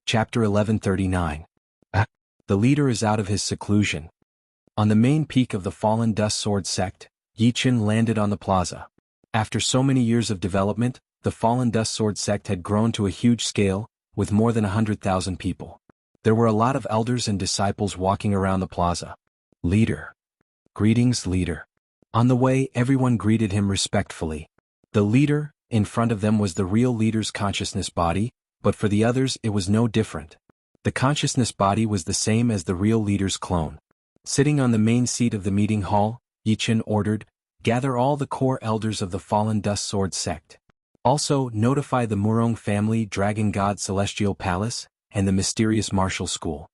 Chapter 1139. The leader is out of his seclusion. On the main peak of the fallen Dust Sword sect, Yi Qin landed on the plaza. After so many years of development, the fallen Dust Sword sect had grown to a huge scale, with more than 100,000 people. There were a lot of elders and disciples walking around the plaza. Leader. Greetings, leader. On the way, everyone greeted him respectfully. The leader, in front of them, was the real leader's consciousness body, but for the others it was no different. The consciousness body was the same as the real leader's clone. Sitting on the main seat of the meeting hall, Yi Qin ordered, "Gather all the core elders of the fallen Dust Sword sect. Also, notify the Murong family, Dragon God Celestial Palace, and the mysterious martial school."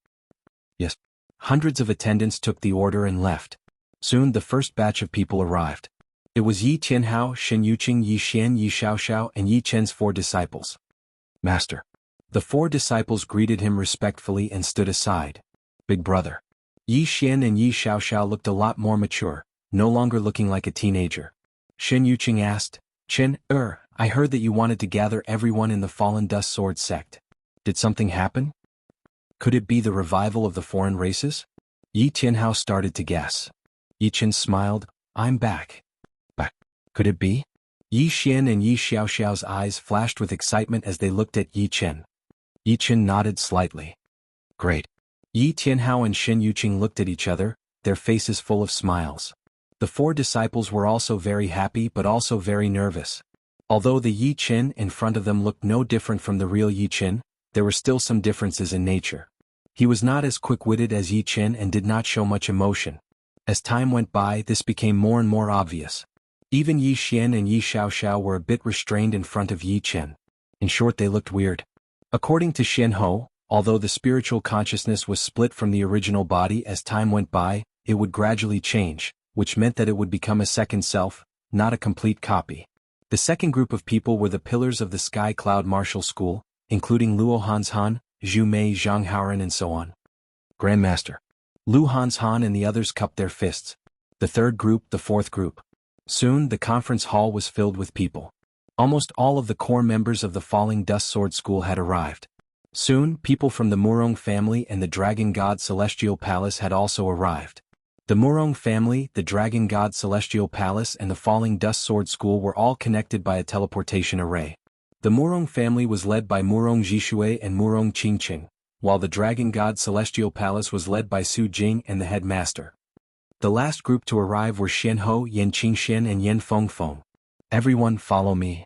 Yes. Hundreds of attendants took the order and left. Soon the first batch of people arrived. It was Yi Tianhao, Shen Yuqing, Yi Xian, Yi Xiaoxiao, and Yi Chen's 4 disciples. Master. The 4 disciples greeted him respectfully and stood aside. Big brother. Yi Xian and Yi Xiaoxiao looked a lot more mature, no longer looking like a teenager. Shen Yuqing asked, "Chen, I heard that you wanted to gather everyone in the fallen Dust Sword sect. Did something happen? Could it be the revival of the foreign races?" Yi Tianhao started to guess. Yi Qin smiled, "I'm back." Back. Could it be? Yi Xian and Yi Xiaoxiao's eyes flashed with excitement as they looked at Yi Qin. Yi Qin nodded slightly. Great. Yi Tianhao and Shen Yuqing looked at each other, their faces full of smiles. The 4 disciples were also very happy but also very nervous. Although the Yi Qin in front of them looked no different from the real Yi Qin, there were still some differences in nature. He was not as quick-witted as Yi Qin and did not show much emotion. As time went by, this became more and more obvious. Even Yi Xian and Yi Xiaoxiao were a bit restrained in front of Yi Qin. In short, they looked weird. According to Xian Ho, although the spiritual consciousness was split from the original body, as time went by, it would gradually change, which meant that it would become a second self, not a complete copy. The second group of people were the pillars of the Sky Cloud Martial School, including Luo Hanshan, Zhu Mei, Zhang Haoren, and so on. Grandmaster. Lu Hanshan and the others cupped their fists. The third group, the fourth group. Soon the conference hall was filled with people. Almost all of the core members of the Falling Dust Sword School had arrived. Soon, people from the Murong family and the Dragon God Celestial Palace had also arrived. The Murong family, the Dragon God Celestial Palace, and the Falling Dust Sword School were all connected by a teleportation array. The Murong family was led by Murong Zhishui and Murong Qingqing, while the Dragon God Celestial Palace was led by Su Jing and the headmaster. The last group to arrive were Xian Ho, Yan Qingxian, and Yan Fengfeng. "Everyone follow me."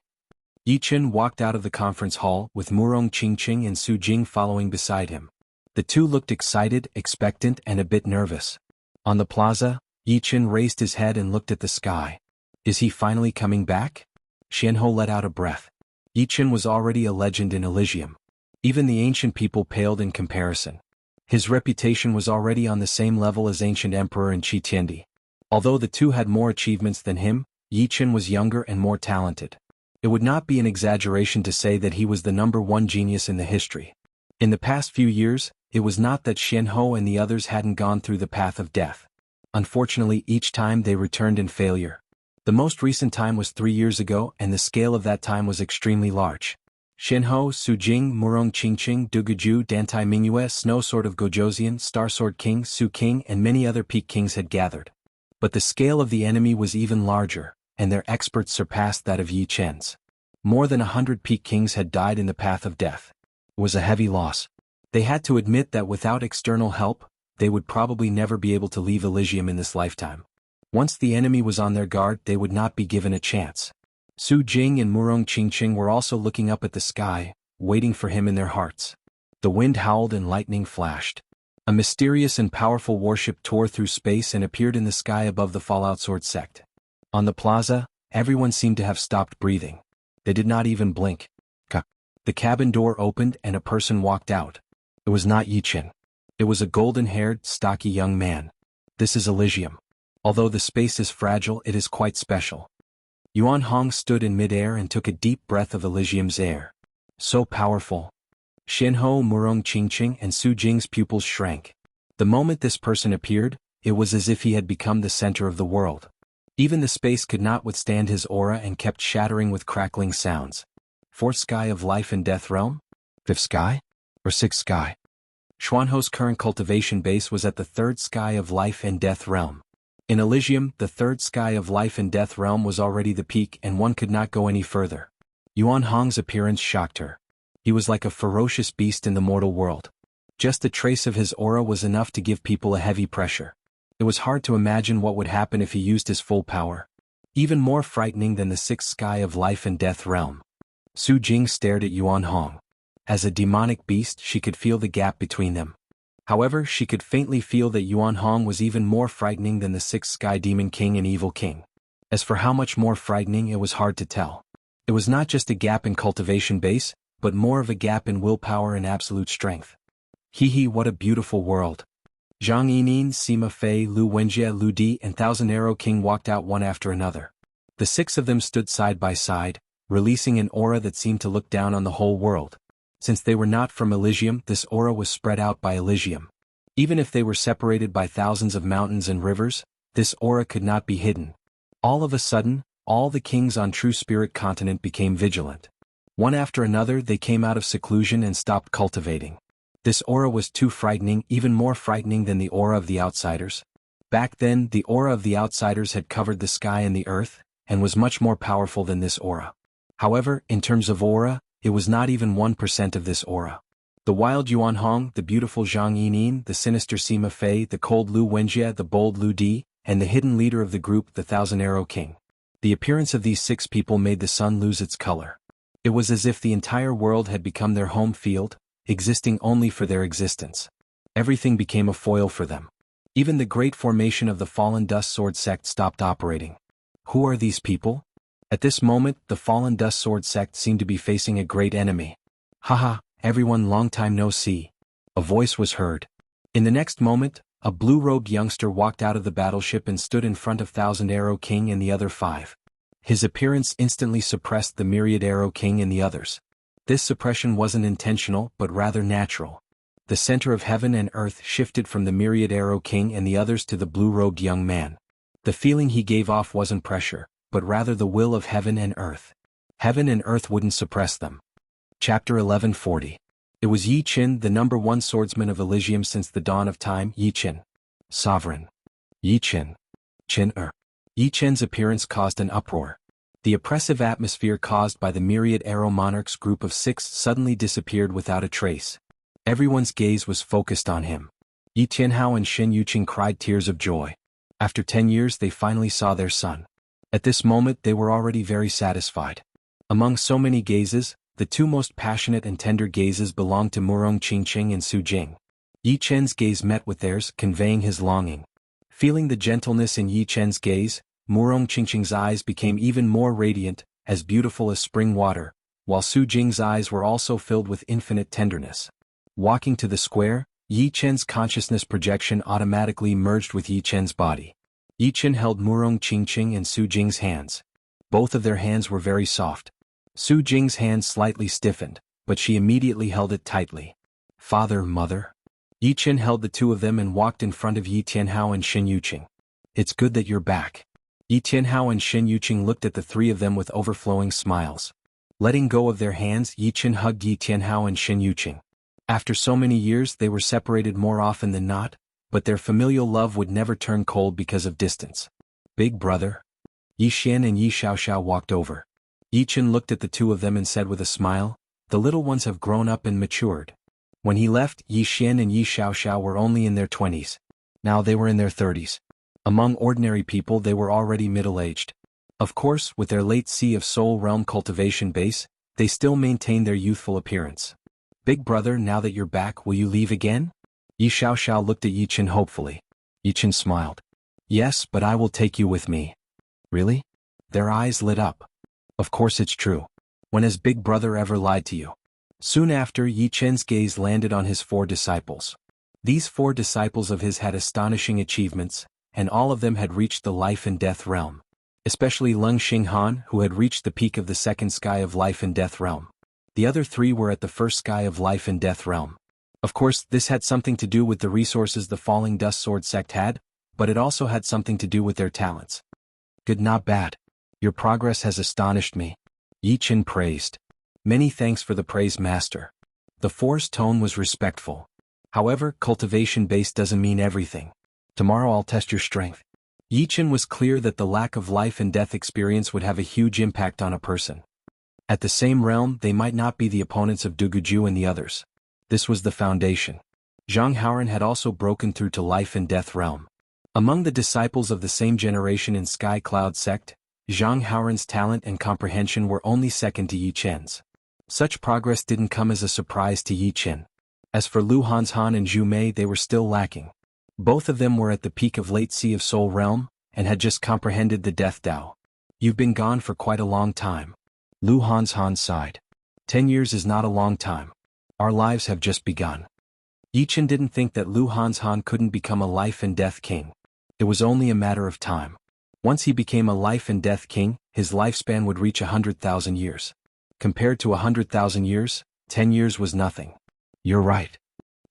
Yi Qin walked out of the conference hall, with Murong Qingqing and Su Jing following beside him. The two looked excited, expectant, and a bit nervous. On the plaza, Yi Qin raised his head and looked at the sky. Is he finally coming back? Xian Ho let out a breath. Yi Qin was already a legend in Elysium. Even the ancient people paled in comparison. His reputation was already on the same level as ancient emperor and Qi Tiandi. Although the two had more achievements than him, Yi Qin was younger and more talented. It would not be an exaggeration to say that he was the #1 genius in the history. In the past few years, it was not that Xian Ho and the others hadn't gone through the path of death. Unfortunately, each time they returned in failure. The most recent time was 3 years ago, and the scale of that time was extremely large. Xian Ho, Su Jing, Murong Qingqing, Duguju, Dantai Mingyue, Snow Sword of Gojoseon, Star Sword King, Su King, and many other peak kings had gathered. But the scale of the enemy was even larger, and their experts surpassed that of Yi Chen's. More than 100 peak kings had died in the path of death. It was a heavy loss. They had to admit that without external help, they would probably never be able to leave Elysium in this lifetime. Once the enemy was on their guard, they would not be given a chance. Su Jing and Murong Qingqing were also looking up at the sky, waiting for him in their hearts. The wind howled and lightning flashed. A mysterious and powerful warship tore through space and appeared in the sky above the Fallout Sword sect. On the plaza, everyone seemed to have stopped breathing. They did not even blink. The cabin door opened and a person walked out. It was not Yi Qin. It was a golden-haired, stocky young man. This is Elysium. Although the space is fragile, it is quite special. Yuan Hong stood in midair and took a deep breath of Elysium's air. So powerful. Xian Ho, Murong Qingqing, and Su Jing's pupils shrank. The moment this person appeared, it was as if he had become the center of the world. Even the space could not withstand his aura and kept shattering with crackling sounds. Fourth sky of life and death realm? Fifth sky? or sixth sky. Xuanho's current cultivation base was at the third sky of life and death realm. In Elysium, the third sky of life and death realm was already the peak and one could not go any further. Yuan Hong's appearance shocked her. He was like a ferocious beast in the mortal world. Just a trace of his aura was enough to give people a heavy pressure. It was hard to imagine what would happen if he used his full power. Even more frightening than the sixth sky of life and death realm. Su Jing stared at Yuan Hong. As a demonic beast, she could feel the gap between them. However, she could faintly feel that Yuan Hong was even more frightening than the sixth sky demon king and evil king. As for how much more frightening, it was hard to tell. It was not just a gap in cultivation base, but more of a gap in willpower and absolute strength. Hee, what a beautiful world. Zhang Yinin, Sima Fei, Lu Wenjie, Lu Di, and Thousand Arrow King walked out one after another. The six of them stood side by side, releasing an aura that seemed to look down on the whole world. Since they were not from Elysium, this aura was spread out by Elysium. Even if they were separated by thousands of mountains and rivers, this aura could not be hidden. All of a sudden, all the kings on True Spirit Continent became vigilant. One after another they came out of seclusion and stopped cultivating. This aura was too frightening, even more frightening than the aura of the outsiders. Back then, the aura of the outsiders had covered the sky and the earth, and was much more powerful than this aura. However, in terms of aura, it was not even 1% of this aura. The wild Yuan Hong, the beautiful Zhang Yinin, the sinister Sima Fei, the cold Lu Wenjie, the bold Lu Di, and the hidden leader of the group, the Thousand Arrow King. The appearance of these six people made the sun lose its color. It was as if the entire world had become their home field, existing only for their existence. Everything became a foil for them. Even the great formation of the Fallen Dust Sword sect stopped operating. Who are these people? At this moment, the Fallen Dust Sword sect seemed to be facing a great enemy. Haha, everyone, long time no see. A voice was heard. In the next moment, a blue-robed youngster walked out of the battleship and stood in front of Thousand Arrow King and the other five. His appearance instantly suppressed the Myriad Arrow King and the others. This suppression wasn't intentional, but rather natural. The center of heaven and earth shifted from the Myriad Arrow King and the others to the blue-robed young man. The feeling he gave off wasn't pressure, but rather the will of heaven and earth. Heaven and earth wouldn't suppress them. Chapter 1140. It was Yi Qin, the #1 swordsman of Elysium since the dawn of time. Yi Qin. Sovereign. Yi Qin. Qin-er. Yi Qin's appearance caused an uproar. The oppressive atmosphere caused by the Myriad Arrow Monarchs group of six suddenly disappeared without a trace. Everyone's gaze was focused on him. Yi Tianhao and Shen Yuqing cried tears of joy. After 10 years they finally saw their son. At this moment they were already very satisfied. Among so many gazes, the two most passionate and tender gazes belonged to Murong Qingqing and Su Jing. Yi Chen's gaze met with theirs, conveying his longing. Feeling the gentleness in Yi Chen's gaze, Murong Qingqing's eyes became even more radiant, as beautiful as spring water, while Su Jing's eyes were also filled with infinite tenderness. Walking to the square, Yi Chen's consciousness projection automatically merged with Yi Chen's body. Yi Chen held Murong Qingqing and Su Jing's hands. Both of their hands were very soft. Su Jing's hand slightly stiffened, but she immediately held it tightly. Father, mother. Yi Chen held the two of them and walked in front of Yi Tianhao and Shen Yuqing. It's good that you're back. Yi Tianhao and Shen Yuqing looked at the three of them with overflowing smiles. Letting go of their hands, Yi Chen hugged Yi Tianhao and Shen Yuqing. After so many years they were separated more often than not, but their familial love would never turn cold because of distance. Big brother. Yi Xian and Yi Xiaoxiao walked over. Yi Chen looked at the two of them and said with a smile, the little ones have grown up and matured. When he left, Yi Xian and Yi Xiaoxiao were only in their 20s. Now they were in their 30s. Among ordinary people they were already middle-aged. Of course, with their late Sea of Soul realm cultivation base, they still maintained their youthful appearance. Big brother, now that you're back, will you leave again? Yi Xiaoxiao looked at Yi Chen hopefully. Yi Chen smiled. Yes, but I will take you with me. Really? Their eyes lit up. Of course it's true. When has Big Brother ever lied to you? Soon after, Yi Chen's gaze landed on his 4 disciples. These 4 disciples of his had astonishing achievements, and all of them had reached the life and death realm. Especially Leng Xinghan, who had reached the peak of the second sky of life and death realm. The other 3 were at the first sky of life and death realm. Of course, this had something to do with the resources the Falling Dust Sword sect had, but it also had something to do with their talents. Good, not bad. Your progress has astonished me. Yi Chen praised. Many thanks for the praise, master. The forced tone was respectful. However, cultivation-based doesn't mean everything. Tomorrow I'll test your strength. Yichen was clear that the lack of life and death experience would have a huge impact on a person. At the same realm, they might not be the opponents of Duguju and the others. This was the foundation. Zhang Haoran had also broken through to life and death realm. Among the disciples of the same generation in Sky Cloud sect, Zhang Haoran's talent and comprehension were only second to Yi Chen's. Such progress didn't come as a surprise to Yi Chen. As for Lu Hanshan and Zhu Mei, they were still lacking. Both of them were at the peak of late Sea of Soul realm, and had just comprehended the Death Tao. You've been gone for quite a long time. Lu Hanshan sighed. 10 years is not a long time. Our lives have just begun. Yichen didn't think that Lu Hanshan couldn't become a life and death king. It was only a matter of time. Once he became a life and death king, his lifespan would reach 100,000 years. Compared to 100,000 years, 10 years was nothing. You're right.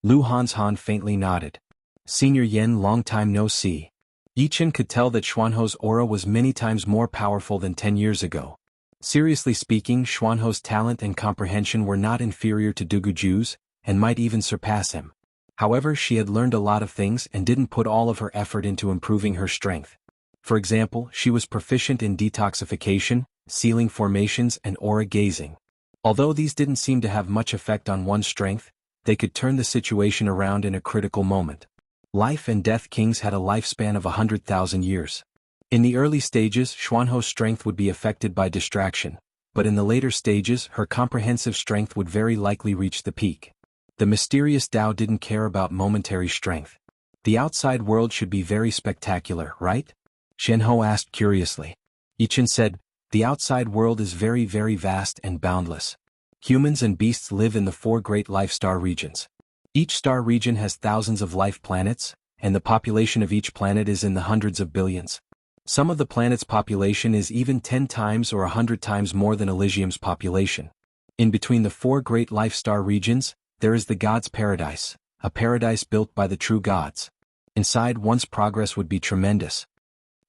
Lu Hanshan faintly nodded. Senior Yen, long time no see. Yichen could tell that Xuanho's aura was many times more powerful than 10 years ago. Seriously speaking, Xuanho's talent and comprehension were not inferior to Duguju's, and might even surpass him. However, she had learned a lot of things and didn't put all of her effort into improving her strength. For example, she was proficient in detoxification, sealing formations and aura gazing. Although these didn't seem to have much effect on one's strength, they could turn the situation around in a critical moment. Life and Death Kings had a lifespan of 100,000 years. In the early stages, Xuanho's strength would be affected by distraction, but in the later stages her comprehensive strength would very likely reach the peak. The mysterious Tao didn't care about momentary strength. The outside world should be very spectacular, right? Shenho asked curiously. Yichen said, the outside world is very vast and boundless. Humans and beasts live in the 4 great life star regions. Each star region has thousands of life planets, and the population of each planet is in the hundreds of billions. Some of the planet's population is even 10 times or 100 times more than Elysium's population. In between the 4 great life star regions, there is the God's Paradise, a paradise built by the true gods. Inside, one's progress would be tremendous.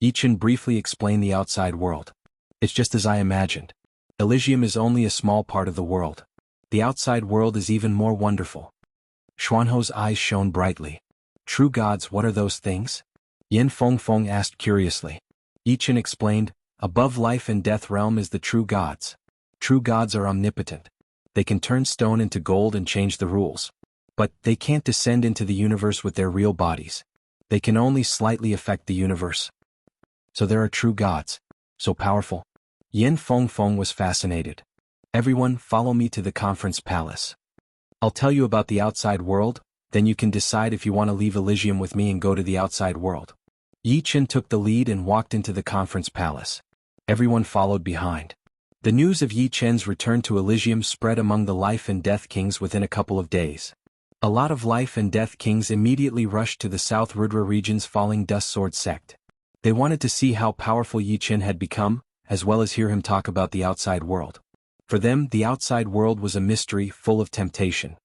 Yichen briefly explained the outside world. It's just as I imagined. Elysium is only a small part of the world. The outside world is even more wonderful. Xuanho's eyes shone brightly. True gods, what are those things? Yin Fengfeng asked curiously. Yichen explained, above life and death realm is the true gods. True gods are omnipotent. They can turn stone into gold and change the rules. But they can't descend into the universe with their real bodies. They can only slightly affect the universe. So there are true gods. So powerful. Yin Fengfeng was fascinated. Everyone, follow me to the conference palace. I'll tell you about the outside world, then you can decide if you want to leave Elysium with me and go to the outside world. Yichen took the lead and walked into the conference palace. Everyone followed behind. The news of Yi Chen's return to Elysium spread among the Life and Death Kings within a couple of days. A lot of Life and Death Kings immediately rushed to the South Rudra region's Falling Dust Sword sect. They wanted to see how powerful Yi Chen had become, as well as hear him talk about the outside world. For them, the outside world was a mystery full of temptation.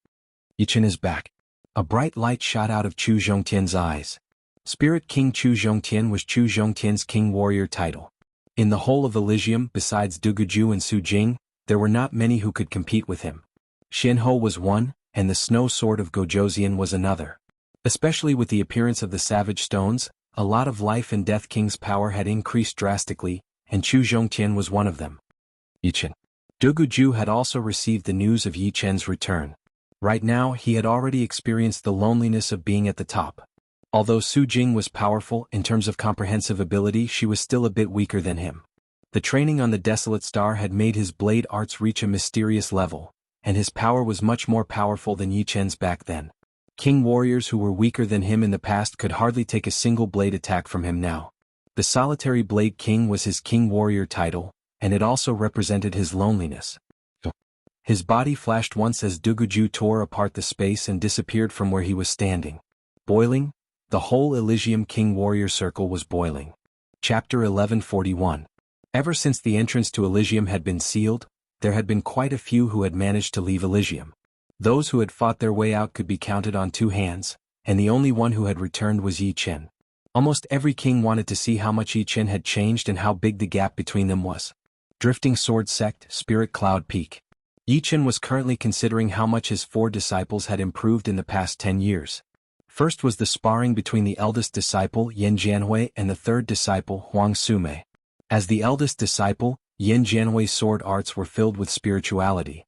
Yi Chen is back. A bright light shot out of Chu Zhongtian's eyes. Spirit King Chu Zhongtian was Chu Zhongtian's King Warrior title. In the whole of Elysium, besides Duguju and Su Jing, there were not many who could compete with him. Xianhou was one, and the Snow Sword of Gojoseon was another. Especially with the appearance of the Savage Stones, a lot of Life and Death King's power had increased drastically, and Chu Zhongtian was one of them. Yi Chen. Duguju had also received the news of Yi Chen's return. Right now, he had already experienced the loneliness of being at the top. Although Su Jing was powerful in terms of comprehensive ability, she was still a bit weaker than him. The training on the Desolate Star had made his blade arts reach a mysterious level, and his power was much more powerful than Yi Chen's back then. King warriors who were weaker than him in the past could hardly take a single blade attack from him now. The Solitary Blade King was his King Warrior title, and it also represented his loneliness. His body flashed once as Duguju tore apart the space and disappeared from where he was standing. Boiling? The whole Elysium King Warrior circle was boiling. Chapter 1141. Ever since the entrance to Elysium had been sealed, there had been quite a few who had managed to leave Elysium. Those who had fought their way out could be counted on 2 hands, and the only one who had returned was Yi Chen. Almost every king wanted to see how much Yi Chen had changed and how big the gap between them was. Drifting Sword Sect, Spirit Cloud Peak. Yi Chen was currently considering how much his 4 disciples had improved in the past 10 years. First was the sparring between the eldest disciple Yin Jianhui and the 3rd disciple Huang Sumei. As the eldest disciple, Yin Jianhui's sword arts were filled with spirituality.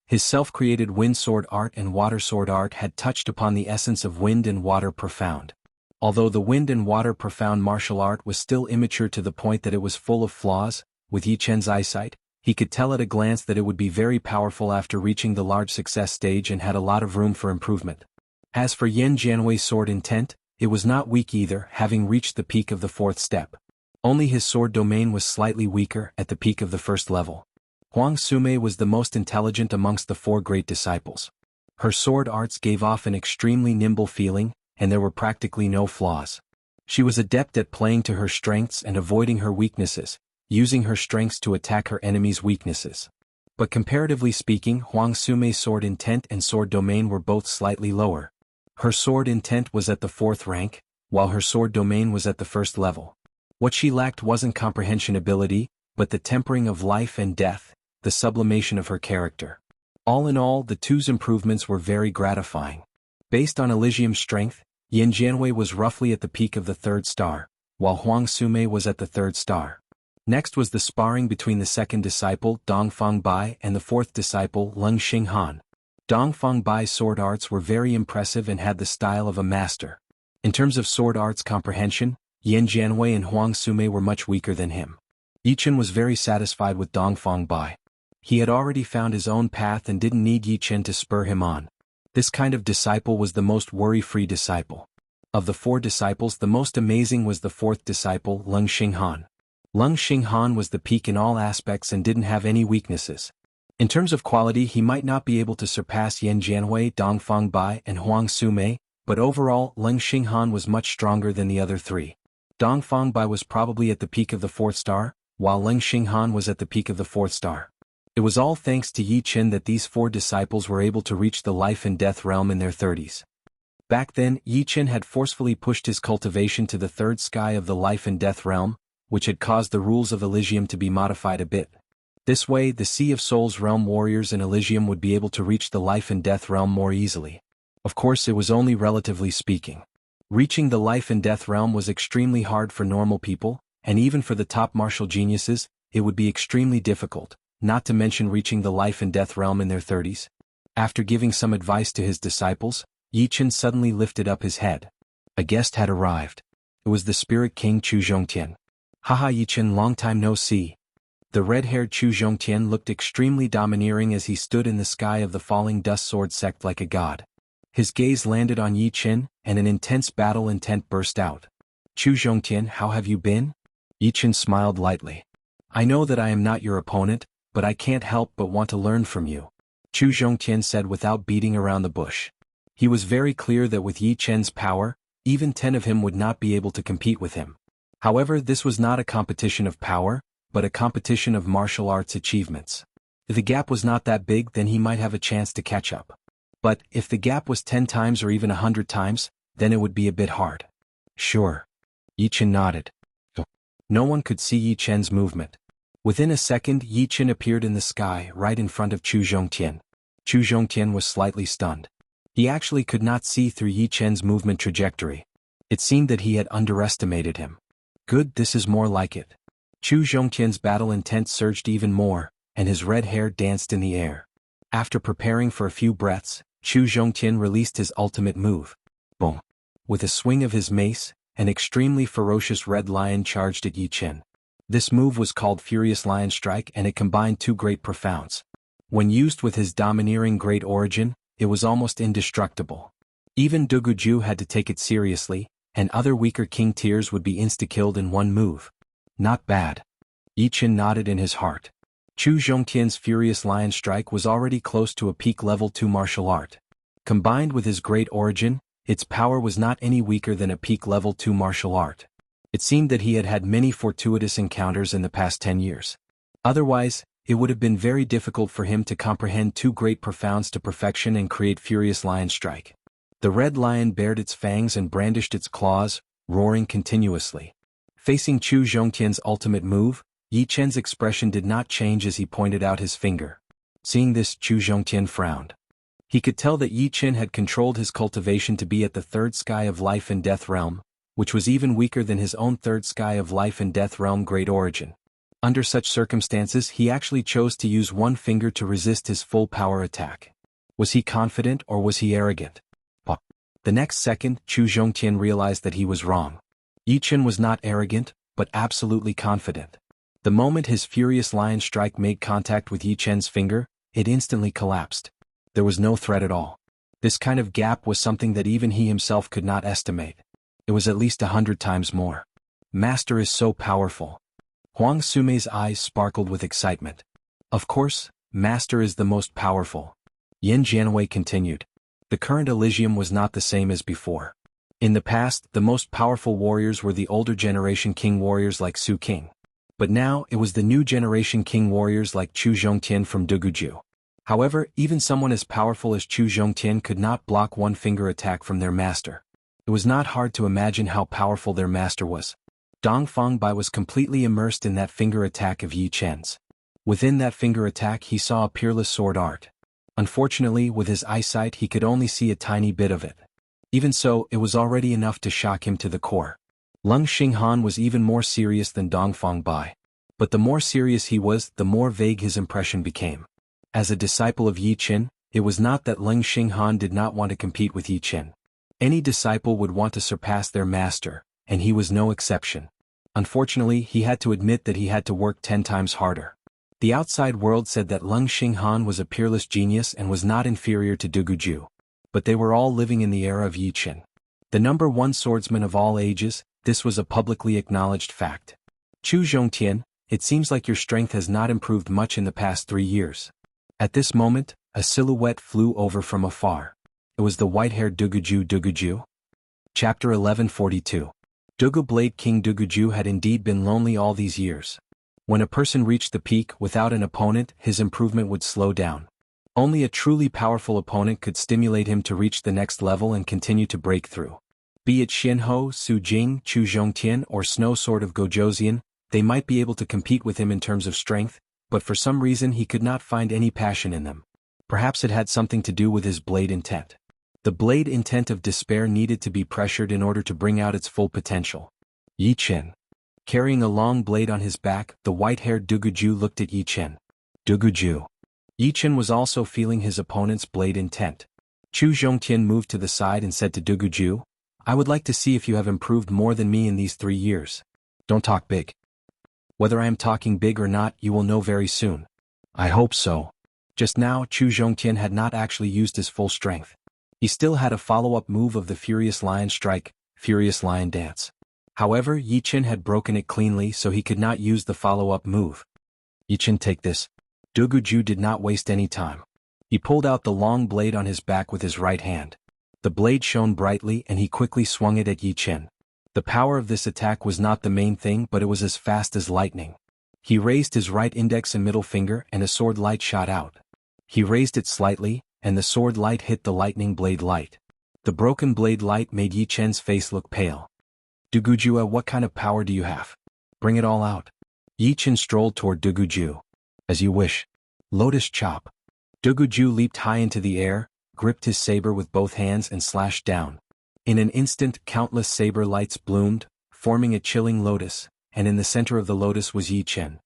His self-created wind sword art and water sword art had touched upon the essence of wind and water profound. Although the wind and water profound martial art was still immature to the point that it was full of flaws, with Yi Chen's eyesight, he could tell at a glance that it would be very powerful after reaching the large success stage and had a lot of room for improvement. As for Yin Jianhui's sword intent, it was not weak either, having reached the peak of the 4th step. Only his sword domain was slightly weaker at the peak of the 1st level. Huang Sumei was the most intelligent amongst the 4 great disciples. Her sword arts gave off an extremely nimble feeling, and there were practically no flaws. She was adept at playing to her strengths and avoiding her weaknesses, using her strengths to attack her enemies' weaknesses. But comparatively speaking, Huang Sumei's sword intent and sword domain were both slightly lower. Her sword intent was at the 4th rank, while her sword domain was at the 1st level. What she lacked wasn't comprehension ability, but the tempering of life and death, the sublimation of her character. All in all, the 2's improvements were very gratifying. Based on Elysium's strength, Yin Jianhui was roughly at the peak of the 3rd star, while Huang Sumei was at the 3rd star. Next was the sparring between the 2nd disciple Dongfang Bai and the 4th disciple Leng Xinghan. Dongfang Bai's sword arts were very impressive and had the style of a master. In terms of sword arts comprehension, Yin Jianhui and Huang Sumei were much weaker than him. Yi Chen was very satisfied with Dongfang Bai. He had already found his own path and didn't need Yi Chen to spur him on. This kind of disciple was the most worry-free disciple. Of the 4 disciples, the most amazing was the 4th disciple Leng Xinghan. Leng Xinghan was the peak in all aspects and didn't have any weaknesses. In terms of quality, he might not be able to surpass Yin Jianhui, Dongfang Bai, and Huang Sumei, but overall, Leng Xinghan was much stronger than the other 3. Dongfang Bai was probably at the peak of the 4th star, while Leng Xinghan was at the peak of the 4th star. It was all thanks to Yi Chen that these 4 disciples were able to reach the life and death realm in their 30s. Back then, Yi Chen had forcefully pushed his cultivation to the 3rd sky of the life and death realm, which had caused the rules of Elysium to be modified a bit. This way, the Sea of Souls realm warriors in Elysium would be able to reach the life and death realm more easily. Of course, it was only relatively speaking. Reaching the life and death realm was extremely hard for normal people, and even for the top martial geniuses, it would be extremely difficult, not to mention reaching the life and death realm in their 30s. After giving some advice to his disciples, Yi Chen suddenly lifted up his head. A guest had arrived. It was the spirit king Chu Zhongtian. Haha, Yi Chen, long time no see. The red-haired Chu Zhongtian looked extremely domineering as he stood in the sky of the falling dust sword sect like a god. His gaze landed on Yi Chen, and an intense battle intent burst out. Chu Zhongtian, how have you been? Yi Chen smiled lightly. I know that I am not your opponent, but I can't help but want to learn from you, Chu Zhongtian said without beating around the bush. He was very clear that with Yi Chen's power, even 10 of him would not be able to compete with him. However, this was not a competition of power, but a competition of martial arts achievements. If the gap was not that big, then he might have a chance to catch up. But, if the gap was 10 times or even 100 times, then it would be a bit hard. Sure. Yi Chen nodded. No one could see Yi Chen's movement. Within a second, Yi Chen appeared in the sky right in front of Chu Zhongtian. Chu Zhongtian was slightly stunned. He actually could not see through Yi Chen's movement trajectory. It seemed that he had underestimated him. Good, this is more like it. Chu Zhongtian's battle intent surged even more, and his red hair danced in the air. After preparing for a few breaths, Chu Zhongtian released his ultimate move. Boom! With a swing of his mace, an extremely ferocious red lion charged at Yi Chen. This move was called Furious Lion Strike, and it combined 2 great profounds. When used with his domineering great origin, it was almost indestructible. Even Duguju had to take it seriously, and other weaker king tiers would be insta-killed in 1 move. Not bad. Yi Chen nodded in his heart. Chu Zhongtian's Furious Lion Strike was already close to a peak level 2 martial art. Combined with his great origin, its power was not any weaker than a peak level 2 martial art. It seemed that he had had many fortuitous encounters in the past 10 years. Otherwise, it would have been very difficult for him to comprehend 2 great profounds to perfection and create Furious Lion Strike. The red lion bared its fangs and brandished its claws, roaring continuously. Facing Chu Zhongtian's ultimate move, Yi Chen's expression did not change as he pointed out his finger. Seeing this, Chu Zhongtian frowned. He could tell that Yi Qin had controlled his cultivation to be at the third sky of life and death realm, which was even weaker than his own third sky of life and death realm great origin. Under such circumstances, he actually chose to use one finger to resist his full power attack. Was he confident or was he arrogant? The next second, Chu Zhongtian realized that he was wrong. Yi Qin was not arrogant, but absolutely confident. The moment his furious lion strike made contact with Yi Qin's finger, it instantly collapsed. There was no threat at all. This kind of gap was something that even he himself could not estimate. It was at least 100 times more. Master is so powerful. Huang Sumei's eyes sparkled with excitement. Of course, Master is the most powerful. Yin Jianwei continued. The current Elysium was not the same as before. In the past, the most powerful warriors were the older generation king warriors like Su King. But now, it was the new generation king warriors like Chu Zhongtian from Duguju. However, even someone as powerful as Chu Zhongtian could not block one finger attack from their master. It was not hard to imagine how powerful their master was. Dongfang Bai was completely immersed in that finger attack of Yi Qin's. Within that finger attack he saw a peerless sword art. Unfortunately, with his eyesight he could only see a tiny bit of it. Even so, it was already enough to shock him to the core. Lung Xinghan was even more serious than Dongfang Bai. But the more serious he was, the more vague his impression became. As a disciple of Yi Qin, it was not that Lung Xinghan did not want to compete with Yi Qin. Any disciple would want to surpass their master, and he was no exception. Unfortunately, he had to admit that he had to work 10 times harder. The outside world said that Lung Xinghan was a peerless genius and was not inferior to Duguju. But they were all living in the era of Yi Qin. The number one swordsman of all ages, this was a publicly acknowledged fact. Chu Zhongtian, it seems like your strength has not improved much in the past 3 years. At this moment, a silhouette flew over from afar. It was the white-haired Duguju. Chapter 1142. Dugu Blade King Duguju had indeed been lonely all these years. When a person reached the peak without an opponent, his improvement would slow down. Only a truly powerful opponent could stimulate him to reach the next level and continue to break through. Be it Xianhou, Su Jing, Chu Zhongtian, or Snow Sword of Gojoseon, they might be able to compete with him in terms of strength, but for some reason he could not find any passion in them. Perhaps it had something to do with his blade intent. The blade intent of despair needed to be pressured in order to bring out its full potential. Yi Qin. Carrying a long blade on his back, the white-haired Duguju looked at Yi Qin. Duguju. Yi Qin was also feeling his opponent's blade intent. Chu Zhongtian moved to the side and said to Duguju, I would like to see if you have improved more than me in these 3 years. Don't talk big. Whether I am talking big or not, you will know very soon. I hope so. Just now, Chu Zhongtian had not actually used his full strength. He still had a follow-up move of the Furious Lion Strike, Furious Lion Dance. However, Yi Qin had broken it cleanly so he could not use the follow-up move. Yi Qin, take this. Duguju did not waste any time. He pulled out the long blade on his back with his right hand. The blade shone brightly and he quickly swung it at Yi Qin. The power of this attack was not the main thing, but it was as fast as lightning. He raised his right index and middle finger and a sword light shot out. He raised it slightly, and the sword light hit the lightning blade light. The broken blade light made Yi Qin's face look pale. Duguju, what kind of power do you have? Bring it all out. Yi Qin strolled toward Duguju. As you wish. Lotus Chop. Duguju leaped high into the air, gripped his saber with both hands and slashed down. In an instant, countless saber lights bloomed, forming a chilling lotus, and in the center of the lotus was Yi Qin.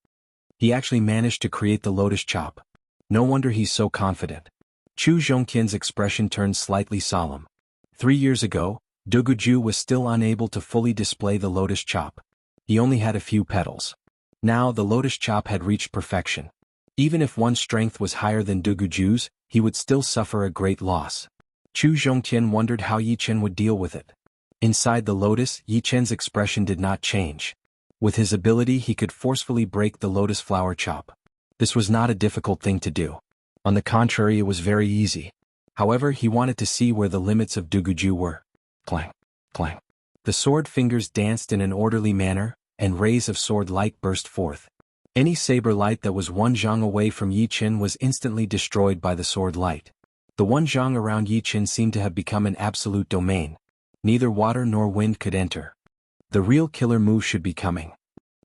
He actually managed to create the Lotus Chop. No wonder he's so confident. Chu Zhongtian's expression turned slightly solemn. 3 years ago, Duguju was still unable to fully display the Lotus Chop. He only had a few petals. Now the Lotus Chop had reached perfection. Even if one's strength was higher than Duguju's, he would still suffer a great loss. Chu Zhongtian wondered how Yi Qin would deal with it. Inside the lotus, Yi Qin's expression did not change. With his ability he could forcefully break the lotus flower chop. This was not a difficult thing to do. On the contrary, it was very easy. However, he wanted to see where the limits of Duguju were. Clang, clang. The sword fingers danced in an orderly manner, and rays of sword light burst forth. Any saber light that was 1 zhang away from Yi Qin was instantly destroyed by the sword light. The 1 zhang around Yi Qin seemed to have become an absolute domain. Neither water nor wind could enter. The real killer move should be coming.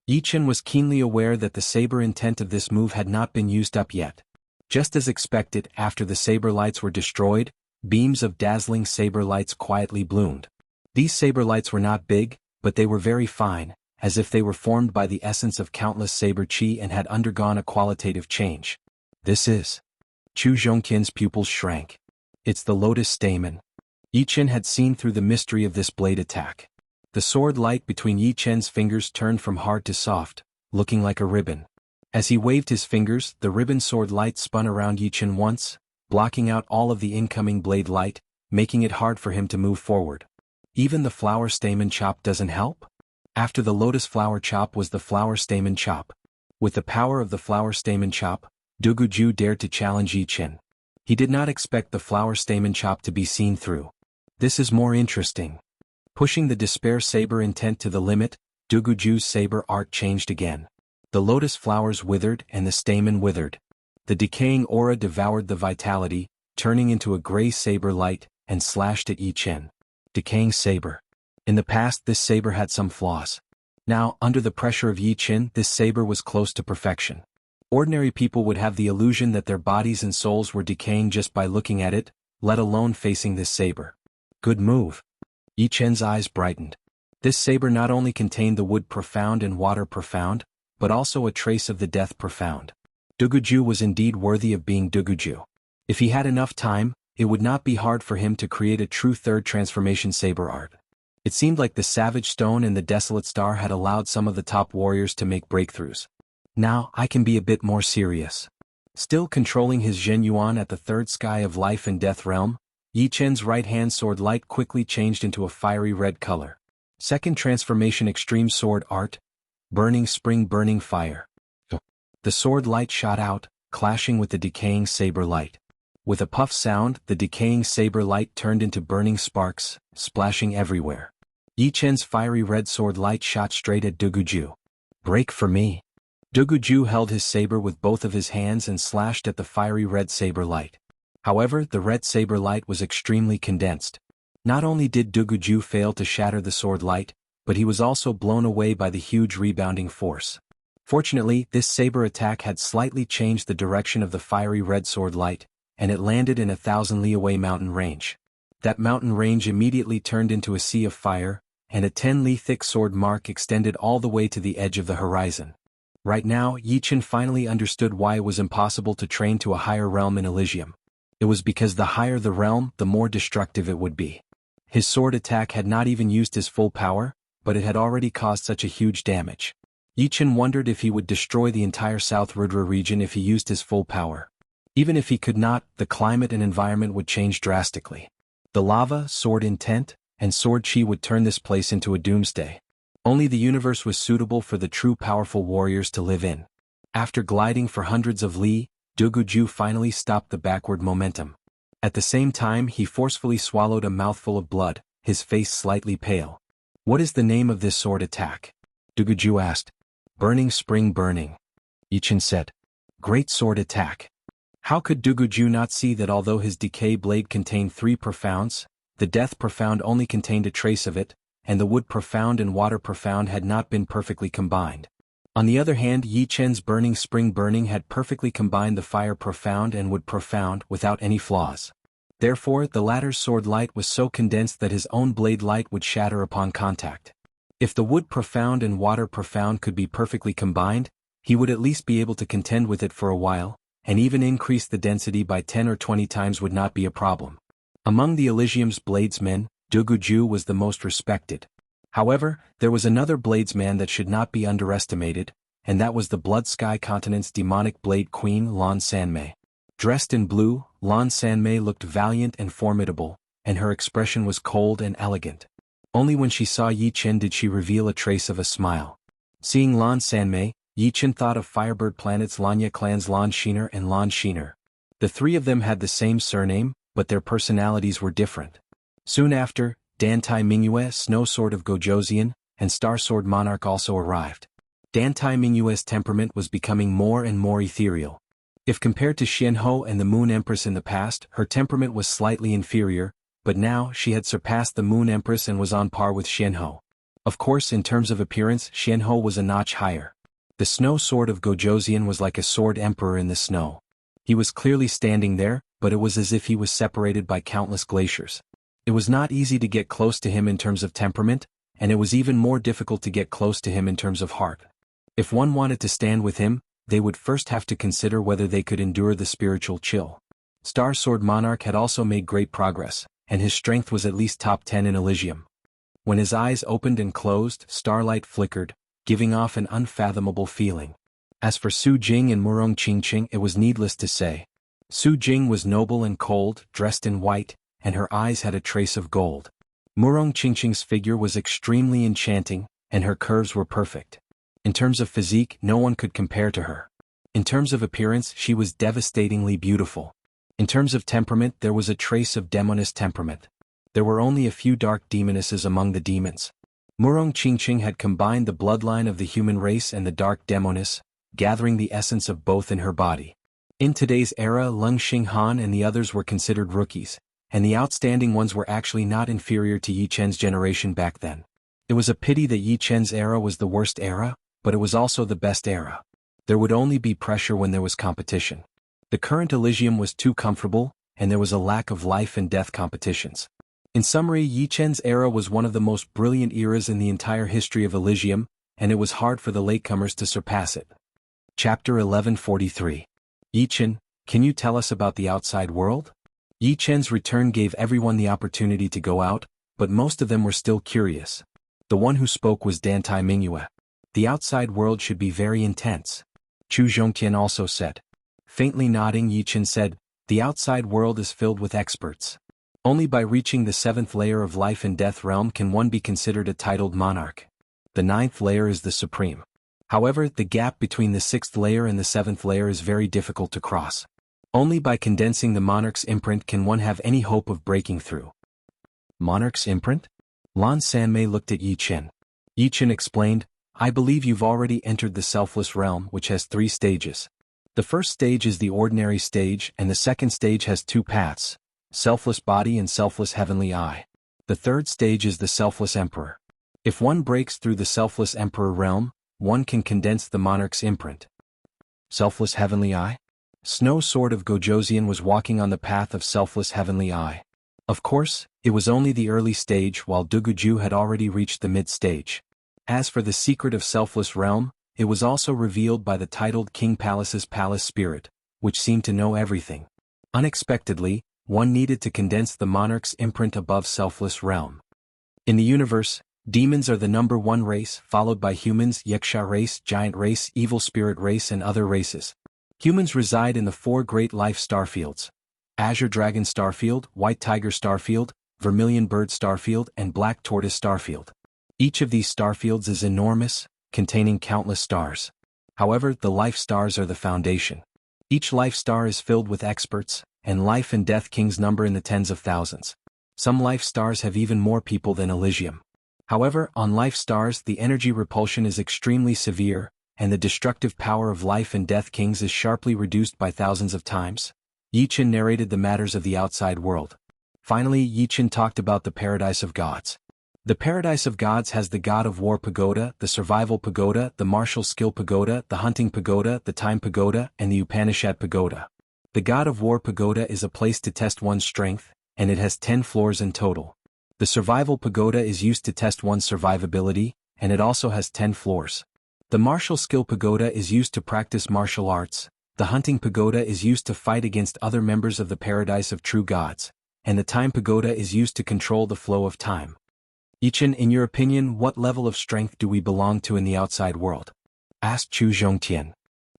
Yi Qin was keenly aware that the saber intent of this move had not been used up yet. Just as expected, after the saber lights were destroyed, beams of dazzling saber lights quietly bloomed. These saber lights were not big, but they were very fine, as if they were formed by the essence of countless saber chi and had undergone a qualitative change. This is. Chu Zhongqian's pupils shrank. It's the lotus stamen. Yi Chen had seen through the mystery of this blade attack. The sword light between Yi Chen's fingers turned from hard to soft, looking like a ribbon. As he waved his fingers, the ribbon sword light spun around Yi Chen once, blocking out all of the incoming blade light, making it hard for him to move forward. Even the flower stamen chop doesn't help? After the lotus flower chop was the flower stamen chop. With the power of the flower stamen chop, Duguju dared to challenge Yi Chen. He did not expect the flower stamen chop to be seen through. This is more interesting. Pushing the despair saber intent to the limit, Duguju's saber art changed again. The lotus flowers withered and the stamen withered. The decaying aura devoured the vitality, turning into a gray saber light, and slashed at Yi Chen. Decaying saber. In the past this saber had some flaws. Now, under the pressure of Yi Chen, this saber was close to perfection. Ordinary people would have the illusion that their bodies and souls were decaying just by looking at it, let alone facing this saber. Good move. Yi Chen's eyes brightened. This saber not only contained the wood profound and water profound, but also a trace of the death profound. Duguju was indeed worthy of being Duguju. If he had enough time, it would not be hard for him to create a true third transformation saber art. It seemed like the Savage Stone and the Desolate Star had allowed some of the top warriors to make breakthroughs. Now, I can be a bit more serious. Still controlling his Zhen Yuan at the third sky of life and death realm, Yi Chen's right-hand sword light quickly changed into a fiery red color. Second transformation extreme sword art, burning spring burning fire. The sword light shot out, clashing with the decaying saber light. With a puff sound, the decaying saber light turned into burning sparks, splashing everywhere. Yi Chen's fiery red sword light shot straight at Duguju. Break for me. Duguju held his saber with both of his hands and slashed at the fiery red saber light. However, the red saber light was extremely condensed. Not only did Duguju fail to shatter the sword light, but he was also blown away by the huge rebounding force. Fortunately, this saber attack had slightly changed the direction of the fiery red sword light, and it landed in a 1,000-li-away mountain range. That mountain range immediately turned into a sea of fire, and a 10-li thick sword mark extended all the way to the edge of the horizon. Right now, Yi Chen finally understood why it was impossible to train to a higher realm in Elysium. It was because the higher the realm, the more destructive it would be. His sword attack had not even used his full power, but it had already caused such a huge damage. Yi Chen wondered if he would destroy the entire South Rudra region if he used his full power. Even if he could not, the climate and environment would change drastically. The lava, sword intent, and sword chi would turn this place into a doomsday. Only the universe was suitable for the true powerful warriors to live in. After gliding for hundreds of li, Duguju finally stopped the backward momentum. At the same time he forcefully swallowed a mouthful of blood, his face slightly pale. What is the name of this sword attack? Duguju asked. Burning spring burning. Yi Chen said. Great sword attack. How could Duguju not see that although his decay blade contained 3 profounds, the death profound only contained a trace of it, and the wood profound and water profound had not been perfectly combined. On the other hand, Yi Chen's burning spring burning had perfectly combined the fire profound and wood profound without any flaws. Therefore, the latter's sword light was so condensed that his own blade light would shatter upon contact. If the wood profound and water profound could be perfectly combined, he would at least be able to contend with it for a while, and even increase the density by 10 or 20 times would not be a problem. Among the Elysium's bladesmen, Duguju was the most respected. However, there was another bladesman that should not be underestimated, and that was the Blood Sky Continent's demonic blade queen Lan Sanmei. Dressed in blue, Lan Sanmei looked valiant and formidable, and her expression was cold and elegant. Only when she saw Yi Chen did she reveal a trace of a smile. Seeing Lan Sanmei, Yi Chen thought of Firebird Planet's Lanya clans Lan Shiner and Lan Shiner. The 3 of them had the same surname, but their personalities were different. Soon after, Dantai Mingyue, Snow Sword of Gojoseon, and Star Sword Monarch also arrived. Dantai Mingyue's temperament was becoming more and more ethereal. If compared to Xianhou and the Moon Empress in the past, her temperament was slightly inferior, but now she had surpassed the Moon Empress and was on par with Xianhou. Of course, in terms of appearance, Xianhou was a notch higher. The Snow Sword of Gojoseon was like a sword emperor in the snow. He was clearly standing there, but it was as if he was separated by countless glaciers. It was not easy to get close to him in terms of temperament, and it was even more difficult to get close to him in terms of heart. If one wanted to stand with him, they would first have to consider whether they could endure the spiritual chill. Star Sword Monarch had also made great progress, and his strength was at least top 10 in Elysium. When his eyes opened and closed, starlight flickered, giving off an unfathomable feeling. As for Su Jing and Murong Qingqing, it was needless to say. Su Jing was noble and cold, dressed in white, and her eyes had a trace of gold. Murong Qingqing's figure was extremely enchanting, and her curves were perfect. In terms of physique, no one could compare to her. In terms of appearance, she was devastatingly beautiful. In terms of temperament, there was a trace of demoness temperament. There were only a few dark demonesses among the demons. Murong Qingqing had combined the bloodline of the human race and the dark demoness, gathering the essence of both in her body. In today's era, Leng Xinghan and the others were considered rookies, and the outstanding ones were actually not inferior to Yi Chen's generation back then. It was a pity that Yi Chen's era was the worst era, but it was also the best era. There would only be pressure when there was competition. The current Elysium was too comfortable, and there was a lack of life and death competitions. In summary, Yi Chen's era was one of the most brilliant eras in the entire history of Elysium, and it was hard for the latecomers to surpass it. Chapter 1143. Yi Chen, can you tell us about the outside world? Yi Chen's return gave everyone the opportunity to go out, but most of them were still curious. The one who spoke was Dantai Mingyue. The outside world should be very intense. Chu Zhongtian also said. Faintly nodding, Yi Chen said, the outside world is filled with experts. Only by reaching the 7th layer of life and death realm can one be considered a titled monarch. The 9th layer is the supreme. However, the gap between the 6th layer and the 7th layer is very difficult to cross. Only by condensing the monarch's imprint can one have any hope of breaking through. Monarch's imprint? Lan Sanmei looked at Yi Chen. Yi Chen explained, I believe you've already entered the selfless realm, which has 3 stages. The first stage is the ordinary stage, and the second stage has 2 paths, selfless body and selfless heavenly eye. The third stage is the selfless emperor. If one breaks through the selfless emperor realm, one can condense the monarch's imprint. Selfless heavenly eye? Snow Sword of Gojoseon was walking on the path of selfless heavenly eye. Of course, it was only the early stage, while Duguju had already reached the mid-stage. As for the secret of selfless realm, it was also revealed by the titled King Palace's palace spirit, which seemed to know everything. Unexpectedly, one needed to condense the monarch's imprint above selfless realm. In the universe, demons are the number 1 race, followed by humans, Yaksha race, giant race, evil spirit race, and other races. Humans reside in the 4 great life starfields: Azure Dragon Starfield, White Tiger Starfield, Vermilion Bird Starfield, and Black Tortoise Starfield. Each of these starfields is enormous, containing countless stars. However, the life stars are the foundation. Each life star is filled with experts, and life and death kings number in the tens of thousands. Some life stars have even more people than Elysium. However, on life stars the energy repulsion is extremely severe, and the destructive power of life and death kings is sharply reduced by thousands of times. Yi Chen narrated the matters of the outside world. Finally, Yi Chen talked about the Paradise of Gods. The Paradise of Gods has the God of War Pagoda, the Survival Pagoda, the Martial Skill Pagoda, the Hunting Pagoda, the Time Pagoda, and the Upanishad Pagoda. The God of War Pagoda is a place to test one's strength, and it has 10 floors in total. The Survival Pagoda is used to test one's survivability, and it also has 10 floors. The Martial Skill Pagoda is used to practice martial arts, the Hunting Pagoda is used to fight against other members of the Paradise of True Gods, and the Time Pagoda is used to control the flow of time. Yi Chen, in your opinion, what level of strength do we belong to in the outside world? Asked Chu Zhongtian.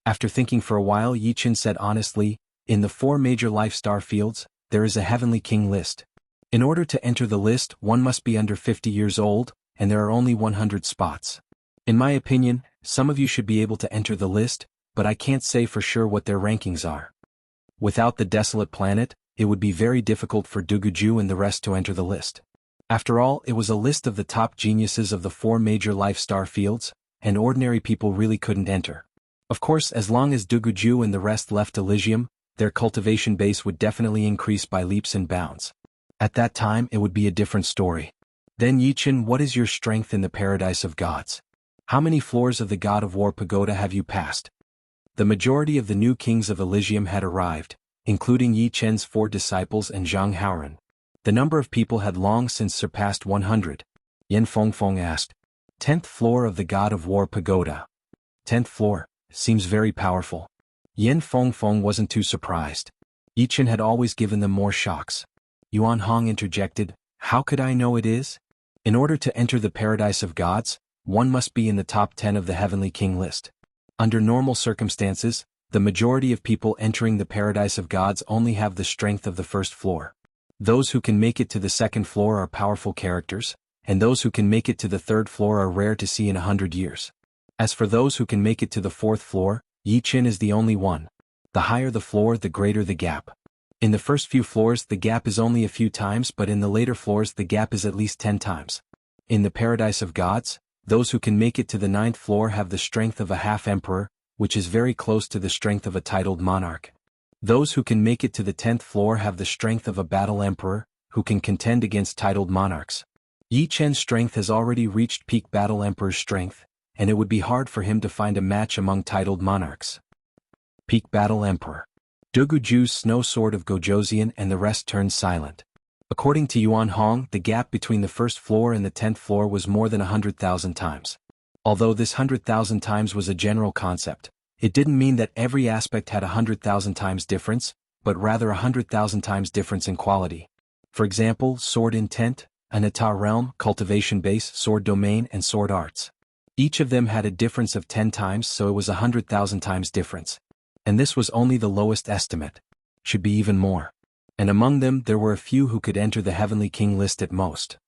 After thinking for a while, Yi Chen said honestly, in the 4 major life star fields, there is a Heavenly King list. In order to enter the list, one must be under 50 years old, and there are only 100 spots. In my opinion, some of you should be able to enter the list, but I can't say for sure what their rankings are. Without the desolate planet, it would be very difficult for Duguju and the rest to enter the list. After all, it was a list of the top geniuses of the 4 major life star fields, and ordinary people really couldn't enter. Of course, as long as Duguju and the rest left Elysium, their cultivation base would definitely increase by leaps and bounds. At that time, it would be a different story. Then Yi Chen, what is your strength in the Paradise of Gods? How many floors of the God of War Pagoda have you passed? The majority of the new kings of Elysium had arrived, including Yi Chen's 4 disciples and Zhang Haoren. The number of people had long since surpassed 100. Yan Fengfeng asked. 10th floor of the God of War Pagoda. 10th floor, seems very powerful. Yan Fengfeng wasn't too surprised. Yi Chen had always given them more shocks. Yuan Hong interjected, how could I know it is? In order to enter the paradise of gods, one must be in the top 10 of the heavenly king list. Under normal circumstances, the majority of people entering the paradise of gods only have the strength of the first floor. Those who can make it to the second floor are powerful characters, and those who can make it to the third floor are rare to see in 100 years. As for those who can make it to the fourth floor, Yi Chen is the only one. The higher the floor, the greater the gap. In the first few floors the gap is only a few times, but in the later floors the gap is at least 10 times. In the paradise of gods, those who can make it to the 9th floor have the strength of a half-emperor, which is very close to the strength of a titled monarch. Those who can make it to the 10th floor have the strength of a battle emperor, who can contend against titled monarchs. Yi Chen's strength has already reached peak battle emperor's strength, and it would be hard for him to find a match among titled monarchs. Peak battle emperor. Duguju's snow sword of Gojoseon and the rest turned silent. According to Yuan Hong, the gap between the first floor and the 10th floor was more than 100,000 times. Although this 100,000 times was a general concept, it didn't mean that every aspect had 100,000 times difference, but rather 100,000 times difference in quality. For example, sword intent, an état realm, cultivation base, sword domain and sword arts. Each of them had a difference of 10 times, so it was 100,000 times difference. And this was only the lowest estimate. Should be even more. And among them there were a few who could enter the Heavenly King list at most.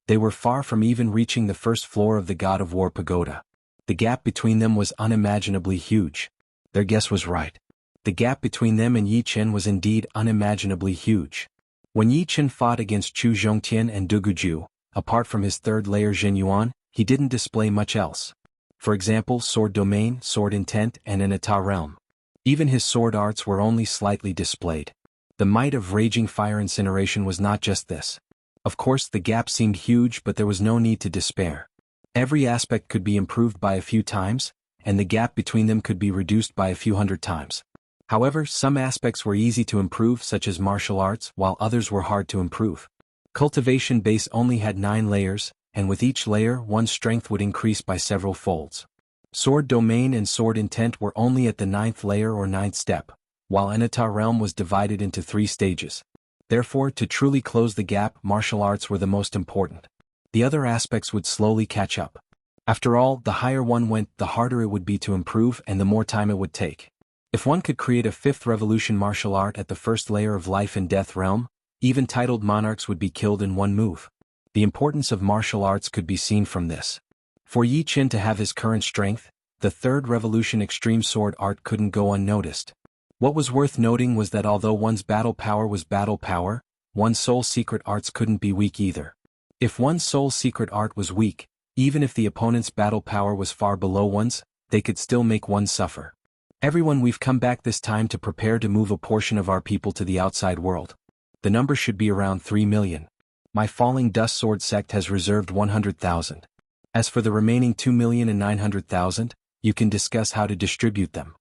They were far from even reaching the first floor of the God of War Pagoda. The gap between them was unimaginably huge. Their guess was right. The gap between them and Yi Chen was indeed unimaginably huge. When Yi Chen fought against Chu Zhongtian and Duguju, apart from his third layer Jin Yuan, he didn't display much else. For example, sword domain, sword intent and an état realm. Even his sword arts were only slightly displayed. The might of raging fire incineration was not just this. Of course the gap seemed huge, but there was no need to despair. Every aspect could be improved by a few times, and the gap between them could be reduced by a few hundred times. However, some aspects were easy to improve, such as martial arts, while others were hard to improve. Cultivation base only had 9 layers, and with each layer one's strength would increase by several folds. Sword domain and sword intent were only at the 9th layer or 9th step, while an état realm was divided into 3 stages. Therefore, to truly close the gap, martial arts were the most important. The other aspects would slowly catch up. After all, the higher one went, the harder it would be to improve and the more time it would take. If one could create a 5th revolution martial art at the first layer of life and death realm, even titled monarchs would be killed in one move. The importance of martial arts could be seen from this. For Yi Chen to have his current strength, the 3rd revolution extreme sword art couldn't go unnoticed. What was worth noting was that although one's battle power was battle power, one's soul secret arts couldn't be weak either. If one's soul secret art was weak, even if the opponent's battle power was far below one's, they could still make one suffer. Everyone, we've come back this time to prepare to move a portion of our people to the outside world. The number should be around 3 million. My Falling Dust Sword sect has reserved 100,000. As for the remaining 2,900,000, you can discuss how to distribute them.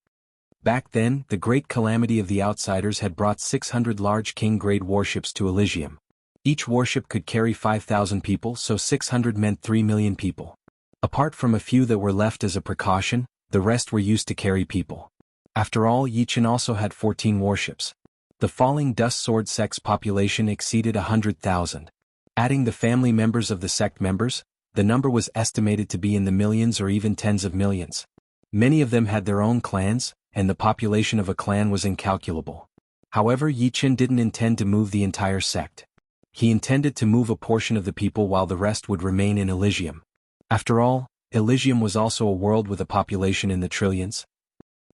Back then, the great calamity of the outsiders had brought 600 large king-grade warships to Elysium. Each warship could carry 5,000 people, so 600 meant 3 million people. Apart from a few that were left as a precaution, the rest were used to carry people. After all, Yi Chen also had 14 warships. The Falling Dust Sword sect's population exceeded 100,000. Adding the family members of the sect members, the number was estimated to be in the millions or even tens of millions. Many of them had their own clans, and the population of a clan was incalculable. However, Yi Chen didn't intend to move the entire sect. He intended to move a portion of the people while the rest would remain in Elysium. After all, Elysium was also a world with a population in the trillions.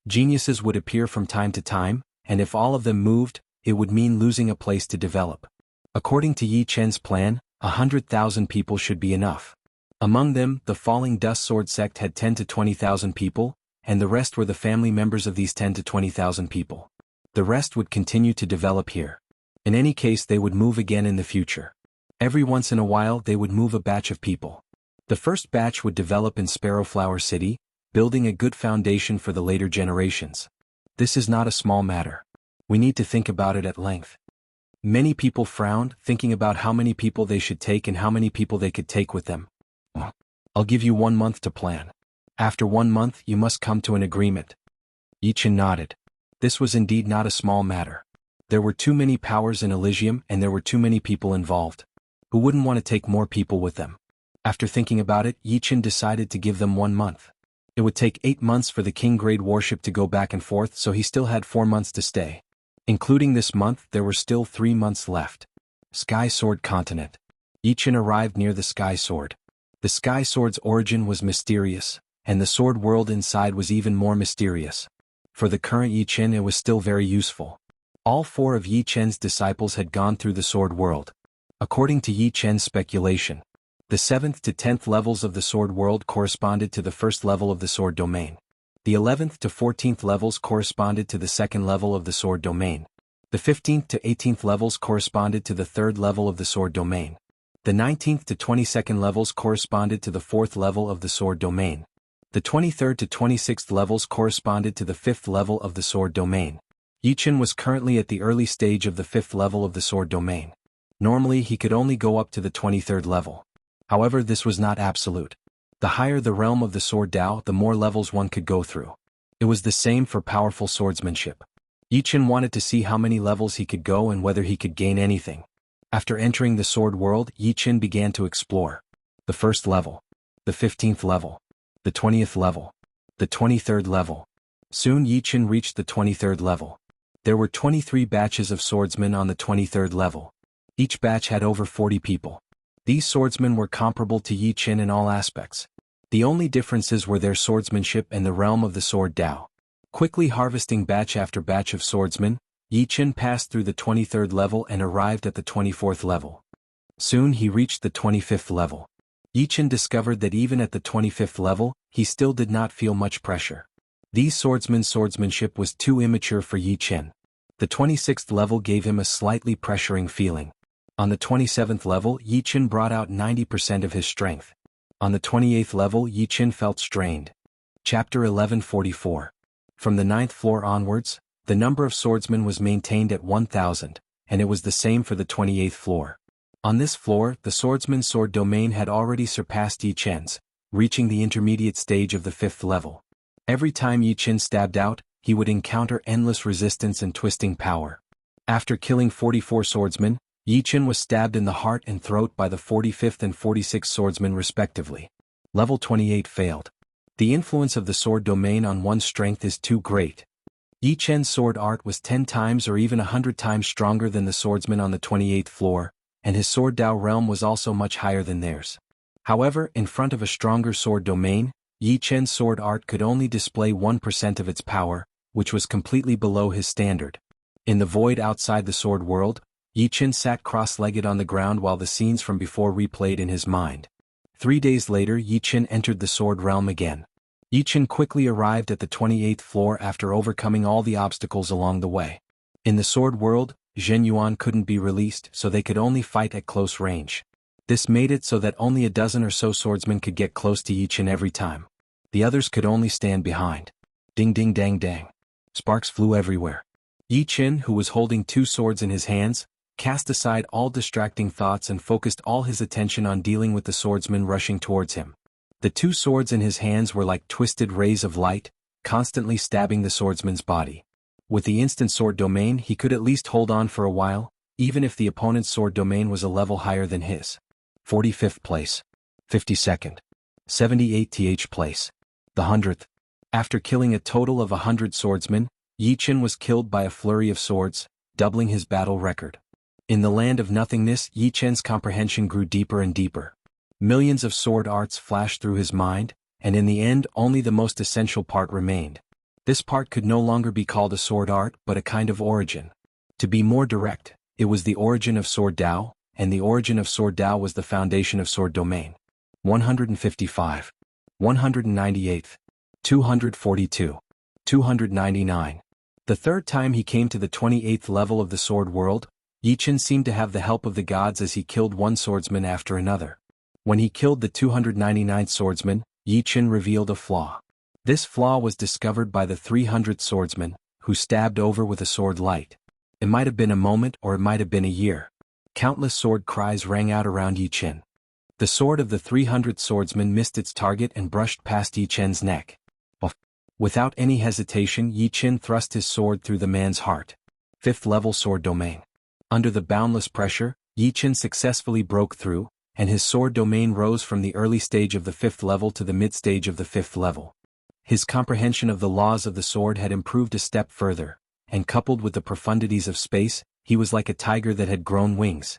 Geniuses would appear from time to time, and if all of them moved, it would mean losing a place to develop. According to Yi Chen's plan, 100,000 people should be enough. Among them, the Falling Dust Sword sect had 10 to 20,000 people, and the rest were the family members of these 10 to 20,000 people. The rest would continue to develop here. In any case, they would move again in the future. Every once in a while they would move a batch of people. The first batch would develop in Sparrowflower City, building a good foundation for the later generations. This is not a small matter. We need to think about it at length. Many people frowned, thinking about how many people they should take and how many people they could take with them. I'll give you 1 month to plan. After 1 month you must come to an agreement. Yi Chen nodded. This was indeed not a small matter. There were too many powers in Elysium and there were too many people involved. Who wouldn't want to take more people with them? After thinking about it, Yi Chen decided to give them 1 month. It would take 8 months for the King-grade warship to go back and forth, so he still had 4 months to stay. Including this month, there were still 3 months left. Sky Sword Continent. Yi Chen arrived near the Sky Sword. The Sky Sword's origin was mysterious, and the sword world inside was even more mysterious. For the current Yi Chen, it was still very useful. All 4 of Yi Chen's disciples had gone through the sword world. According to Yi Chen's speculation, the 7th to 10th levels of the sword world corresponded to the 1st level of the sword domain. The 11th to 14th levels corresponded to the 2nd level of the sword domain. The 15th to 18th levels corresponded to the 3rd level of the sword domain. The 19th to 22nd levels corresponded to the 4th level of the sword domain. The 23rd to 26th levels corresponded to the 5th level of the sword domain. Yi Chen was currently at the early stage of the 5th level of the sword domain. Normally he could only go up to the 23rd level. However, this was not absolute. The higher the realm of the sword Dao, the more levels one could go through. It was the same for powerful swordsmanship. Yi Chen wanted to see how many levels he could go and whether he could gain anything. After entering the sword world, Yi Chen began to explore. The 1st level. The 15th level. The 20th level. The 23rd level. Soon Yi Chen reached the 23rd level. There were 23 batches of swordsmen on the 23rd level. Each batch had over 40 people. These swordsmen were comparable to Yi Chen in all aspects. The only differences were their swordsmanship and the realm of the sword Dao. Quickly harvesting batch after batch of swordsmen, Yi Chen passed through the 23rd level and arrived at the 24th level. Soon he reached the 25th level. Yi Chen discovered that even at the 25th level, he still did not feel much pressure. These swordsmen's swordsmanship was too immature for Yi Chen. The 26th level gave him a slightly pressuring feeling. On the 27th level, Yi Chen brought out 90% of his strength. On the 28th level, Yi Chen felt strained. Chapter 1144. From the 9th floor onwards, the number of swordsmen was maintained at 1,000, and it was the same for the 28th floor. On this floor, the swordsman's sword domain had already surpassed Yi Chen's, reaching the intermediate stage of the 5th level. Every time Yi Chen stabbed out, he would encounter endless resistance and twisting power. After killing 44 swordsmen, Yi Chen was stabbed in the heart and throat by the 45th and 46th swordsmen respectively. Level 28 failed. The influence of the sword domain on one's strength is too great. Yi Chen's sword art was 10 times or even 100 times stronger than the swordsman on the 28th floor, and his sword Dao realm was also much higher than theirs. However, in front of a stronger sword domain, Yi Chen's sword art could only display 1% of its power, which was completely below his standard. In the void outside the sword world, Yi Chen sat cross-legged on the ground while the scenes from before replayed in his mind. 3 days later, Yi Chen entered the sword realm again. Yi Chen quickly arrived at the 28th floor after overcoming all the obstacles along the way. In the sword world, Zhen Yuan couldn't be released, so they could only fight at close range. This made it so that only a dozen or so swordsmen could get close to Yi Chen every time. The others could only stand behind. Ding ding dang dang. Sparks flew everywhere. Yi Chen, who was holding 2 swords in his hands, cast aside all distracting thoughts and focused all his attention on dealing with the swordsmen rushing towards him. The 2 swords in his hands were like twisted rays of light, constantly stabbing the swordsman's body. With the instant sword domain, he could at least hold on for a while, even if the opponent's sword domain was a level higher than his. 45th place. 52nd. 78th place. The 100th. After killing a total of 100 swordsmen, Yi Chen was killed by a flurry of swords, doubling his battle record. In the land of nothingness, Yi Chen's comprehension grew deeper and deeper. Millions of sword arts flashed through his mind, and in the end only the most essential part remained. This part could no longer be called a sword art but a kind of origin. To be more direct, it was the origin of sword Dao, and the origin of sword Dao was the foundation of sword domain. 155. 198th. 242. 299. The third time he came to the 28th level of the sword world, Yi Chen seemed to have the help of the gods as he killed one swordsman after another. When he killed the 299th swordsman, Yi Chen revealed a flaw. This flaw was discovered by the 300 swordsmen, who stabbed over with a sword light. It might have been a moment or it might have been a year. Countless sword cries rang out around Yi Chen. The sword of the 300 swordsmen missed its target and brushed past Yi Chen's neck. Without any hesitation, Yi Chen thrust his sword through the man's heart. 5th level sword domain. Under the boundless pressure, Yi Chen successfully broke through, and his sword domain rose from the early stage of the 5th level to the mid-stage of the 5th level. His comprehension of the laws of the sword had improved a step further, and coupled with the profundities of space, he was like a tiger that had grown wings.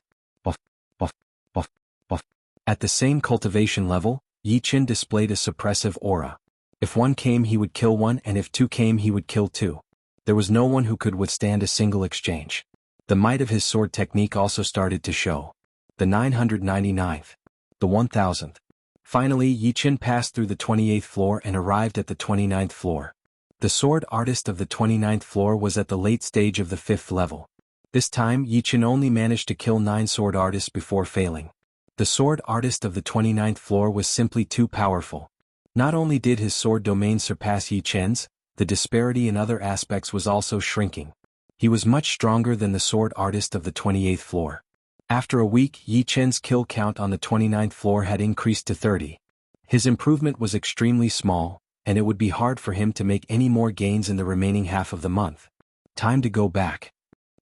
At the same cultivation level, Yi Chen displayed a suppressive aura. If one came he would kill one, and if two came he would kill two. There was no one who could withstand a single exchange. The might of his sword technique also started to show. The 999th. The 1000th. Finally, Yi Chen passed through the 28th floor and arrived at the 29th floor. The sword artist of the 29th floor was at the late stage of the 5th level. This time Yi Chen only managed to kill 9 sword artists before failing. The sword artist of the 29th floor was simply too powerful. Not only did his sword domain surpass Yi Chen's, the disparity in other aspects was also shrinking. He was much stronger than the sword artist of the 28th floor. After a week, Yi Chen's kill count on the 29th floor had increased to 30. His improvement was extremely small, and it would be hard for him to make any more gains in the remaining half of the month. Time to go back.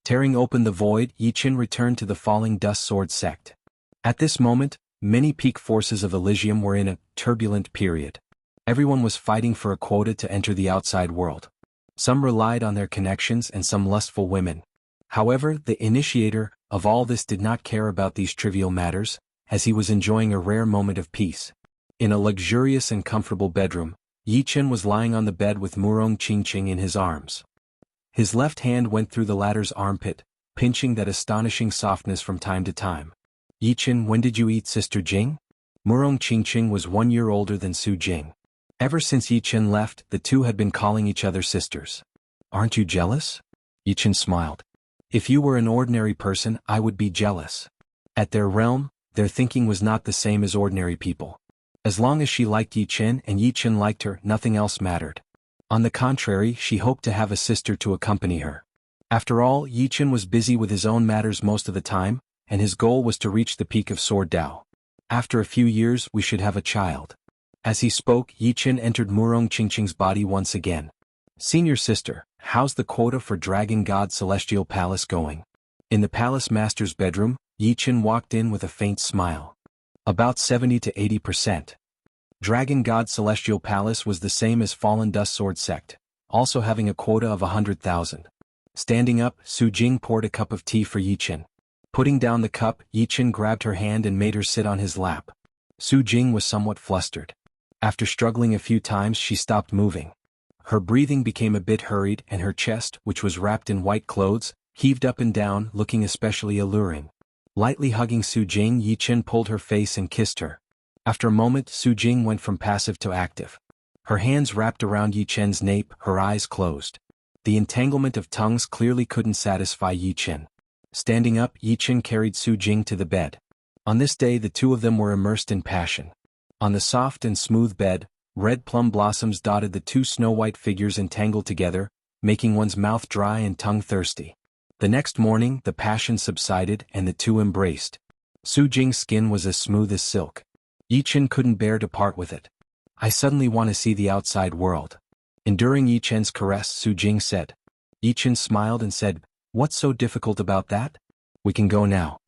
Tearing open the void, Yi Chen returned to the Falling Dust Sword sect. At this moment, many peak forces of Elysium were in a turbulent period. Everyone was fighting for a quota to enter the outside world. Some relied on their connections and some lustful women. However, the initiator of all this did not care about these trivial matters, as he was enjoying a rare moment of peace. In a luxurious and comfortable bedroom, Yi Chen was lying on the bed with Murong Qingqing in his arms. His left hand went through the latter's armpit, pinching that astonishing softness from time to time. Yi Chen, when did you eat Sister Jing? Murong Qingqing was 1 year older than Su Jing. Ever since Yi Chen left, the two had been calling each other sisters. Aren't you jealous? Yi Chen smiled. If you were an ordinary person, I would be jealous. At their realm, their thinking was not the same as ordinary people. As long as she liked Yi Chen and Yi Chen liked her, nothing else mattered. On the contrary, she hoped to have a sister to accompany her. After all, Yi Chen was busy with his own matters most of the time, and his goal was to reach the peak of Sword Dao. After a few years, we should have a child. As he spoke, Yi Chen entered Murong Qingqing's body once again. Senior sister, how's the quota for Dragon God Celestial Palace going? In the palace master's bedroom, Yi Chen walked in with a faint smile. About 70 to 80%. Dragon God Celestial Palace was the same as Fallen Dust Sword sect, also having a quota of 100,000. Standing up, Su Jing poured a cup of tea for Yi Chen. Putting down the cup, Yi Chen grabbed her hand and made her sit on his lap. Su Jing was somewhat flustered. After struggling a few times, she stopped moving. Her breathing became a bit hurried, and her chest, which was wrapped in white clothes, heaved up and down, looking especially alluring. Lightly hugging Su Jing, Yi Chen pulled her face and kissed her. After a moment, Su Jing went from passive to active. Her hands wrapped around Yi Chen's nape, her eyes closed. The entanglement of tongues clearly couldn't satisfy Yi Chen. Standing up, Yi Chen carried Su Jing to the bed. On this day the two of them were immersed in passion. On the soft and smooth bed, red plum blossoms dotted the two snow-white figures entangled together, making one's mouth dry and tongue thirsty. The next morning, the passion subsided and the two embraced. Su Jing's skin was as smooth as silk. Yi Chen couldn't bear to part with it. I suddenly want to see the outside world. Enduring Yi Chen's caress, Su Jing said. Yi Chen smiled and said, What's so difficult about that? We can go now.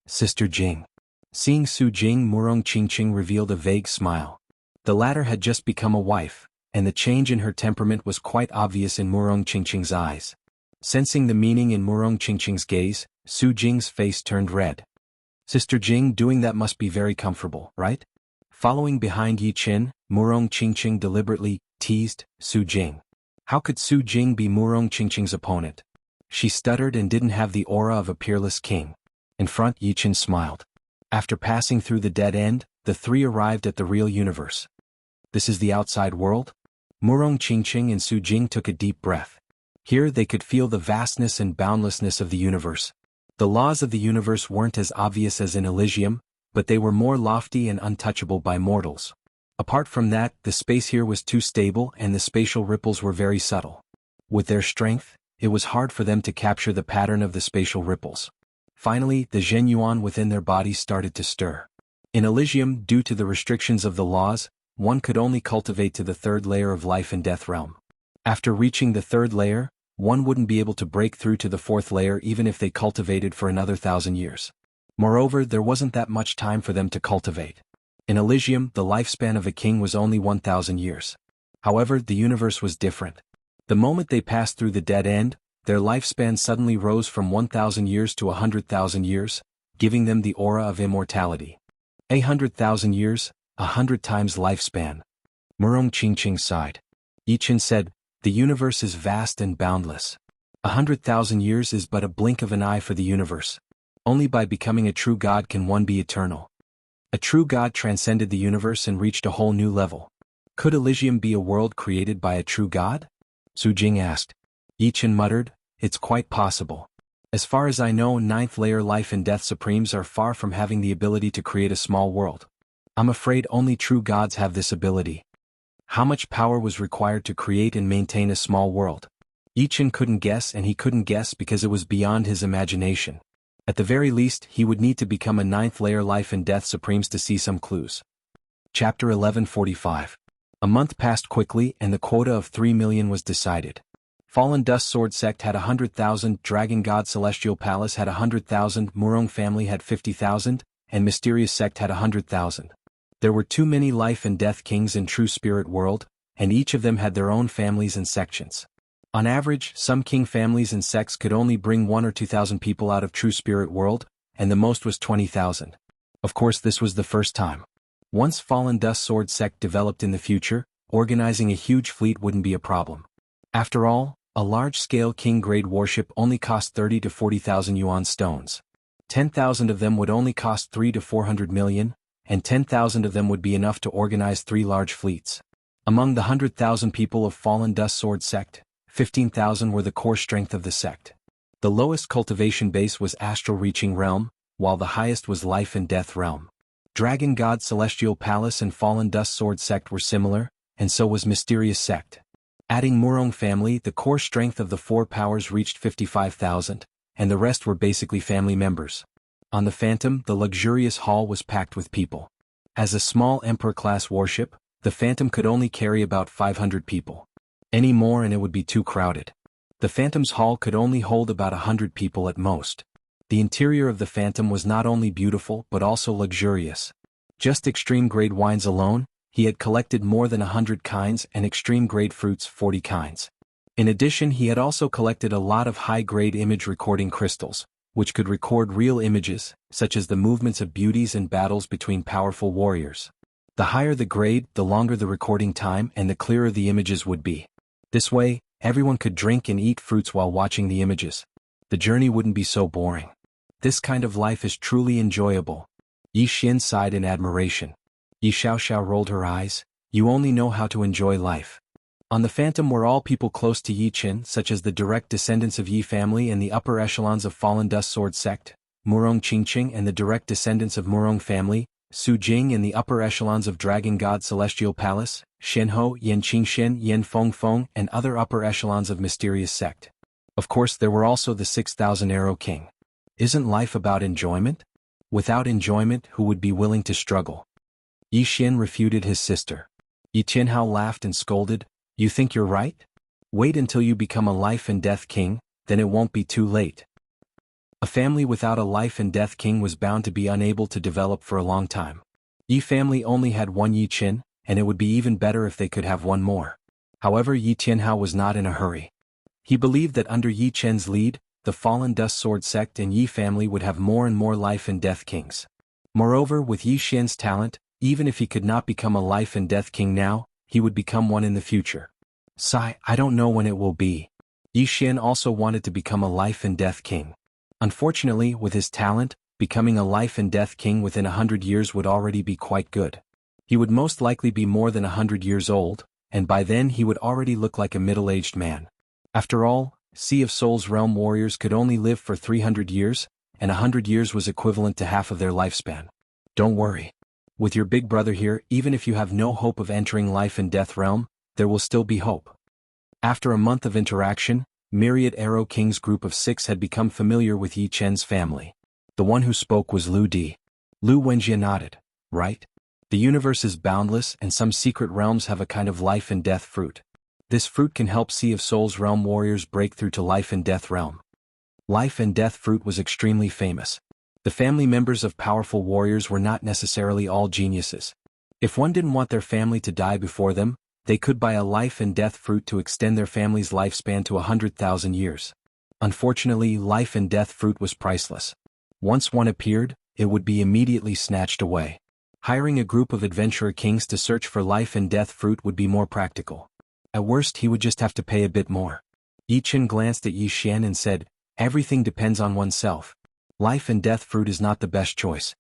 Sister Jing. Seeing Su Jing, Murong Qingqing revealed a vague smile. The latter had just become a wife, and the change in her temperament was quite obvious in Murong Qingqing's eyes. Sensing the meaning in Murong Qingqing's gaze, Su Jing's face turned red. Sister Jing, doing that must be very comfortable, right? Following behind Yi Chen, Murong Qingqing deliberately teased Su Jing. How could Su Jing be Murong Qingqing's opponent? She stuttered and didn't have the aura of a peerless king. In front, Yi Chen smiled. After passing through the dead end, the three arrived at the real universe. This is the outside world? Murong Qingqing and Su Jing took a deep breath. Here they could feel the vastness and boundlessness of the universe. The laws of the universe weren't as obvious as in Elysium, but they were more lofty and untouchable by mortals. Apart from that, the space here was too stable and the spatial ripples were very subtle. With their strength, it was hard for them to capture the pattern of the spatial ripples. Finally, the Zhen Yuan within their bodies started to stir. In Elysium, due to the restrictions of the laws, one could only cultivate to the third layer of life and death realm. After reaching the third layer, one wouldn't be able to break through to the fourth layer even if they cultivated for another 1,000 years. Moreover, there wasn't that much time for them to cultivate. In Elysium, the lifespan of a king was only 1,000 years. However, the universe was different. The moment they passed through the dead end, their lifespan suddenly rose from 1,000 years to 100,000 years, giving them the aura of immortality. 100,000 years, 100 times lifespan. Murong Qingqing sighed. Yiqin said, the universe is vast and boundless. 100,000 years is but a blink of an eye for the universe. Only by becoming a true god can one be eternal. A true god transcended the universe and reached a whole new level. Could Elysium be a world created by a true god? Su Jing asked. Yiqin muttered, it's quite possible. As far as I know, ninth layer life and death supremes are far from having the ability to create a small world. I'm afraid only true gods have this ability. How much power was required to create and maintain a small world? Yiqin couldn't guess, and he couldn't guess because it was beyond his imagination. At the very least, he would need to become a ninth layer life and death supremes to see some clues. Chapter 1145. A month passed quickly and the quota of 3 million was decided. Fallen Dust Sword Sect had 100,000, Dragon God Celestial Palace had 100,000, Murong family had 50,000, and Mysterious Sect had 100,000. There were too many life and death kings in True Spirit World, and each of them had their own families and sections. On average, some king families and sects could only bring 1,000 or 2,000 people out of True Spirit World, and the most was 20,000. Of course, this was the first time. Once Fallen Dust Sword Sect developed in the future, organizing a huge fleet wouldn't be a problem. After all, a large-scale king-grade warship only cost 30 to 40,000 yuan stones. 10,000 of them would only cost 3 to 400 million, and 10,000 of them would be enough to organize 3 large fleets. Among the 100,000 people of Fallen Dust Sword Sect, 15,000 were the core strength of the sect. The lowest cultivation base was Astral Reaching Realm, while the highest was Life and Death Realm. Dragon God Celestial Palace and Fallen Dust Sword Sect were similar, and so was Mysterious Sect. Adding Murong family, the core strength of the 4 powers reached 55,000, and the rest were basically family members. On the Phantom, the luxurious hall was packed with people. As a small Emperor-class warship, the Phantom could only carry about 500 people. Any more and it would be too crowded. The Phantom's hall could only hold about 100 people at most. The interior of the Phantom was not only beautiful but also luxurious. Just extreme-grade wines alone, he had collected more than 100 kinds, and extreme-grade fruits 40 kinds. In addition, he had also collected a lot of high-grade image recording crystals, which could record real images, such as the movements of beauties and battles between powerful warriors. The higher the grade, the longer the recording time and the clearer the images would be. This way, everyone could drink and eat fruits while watching the images. The journey wouldn't be so boring. This kind of life is truly enjoyable. Yi Xin sighed in admiration. Yi Xiaoxiao rolled her eyes. You only know how to enjoy life. On the Phantom were all people close to Yi Qin, such as the direct descendants of Yi family and the upper echelons of Fallen Dust Sword Sect, Murong Qingqing and the direct descendants of Murong family, Su Jing and the upper echelons of Dragon God Celestial Palace, Shenho, Yan Qingxian, Yan Fengfeng and other upper echelons of Mysterious Sect. Of course, there were also the 6,000 Arrow King. Isn't life about enjoyment? Without enjoyment, who would be willing to struggle? Yi Xin refuted his sister. Yi Tianhao laughed and scolded, You think you're right? Wait until you become a life and death king, then it won't be too late. A family without a life and death king was bound to be unable to develop for a long time. Yi family only had one Yi Qin, and it would be even better if they could have one more. However, Yi Tianhao was not in a hurry. He believed that under Yi Chen's lead, the Fallen Dust Sword Sect and Yi family would have more and more life and death kings. Moreover, with Yi Xian's talent, even if he could not become a life and death king now, he would become one in the future. Sigh, I don't know when it will be. Yi Xian also wanted to become a life and death king. Unfortunately, with his talent, becoming a life and death king within 100 years would already be quite good. He would most likely be more than 100 years old, and by then he would already look like a middle-aged man. After all, Sea of Souls realm warriors could only live for 300 years, and 100 years was equivalent to half of their lifespan. Don't worry. With your big brother here, even if you have no hope of entering life and death realm, there will still be hope. After a month of interaction, Myriad Arrow King's group of 6 had become familiar with Yi Chen's family. The one who spoke was Lu Di. Lu Wenjie nodded. Right? The universe is boundless and some secret realms have a kind of life and death fruit. This fruit can help Sea of Souls realm warriors break through to life and death realm. Life and death fruit was extremely famous. The family members of powerful warriors were not necessarily all geniuses. If one didn't want their family to die before them, they could buy a life and death fruit to extend their family's lifespan to 100,000 years. Unfortunately, life and death fruit was priceless. Once one appeared, it would be immediately snatched away. Hiring a group of adventurer kings to search for life and death fruit would be more practical. At worst, he would just have to pay a bit more. Yi Chen glanced at Yi Xian and said, "Everything depends on oneself. Life and death fruit is not the best choice.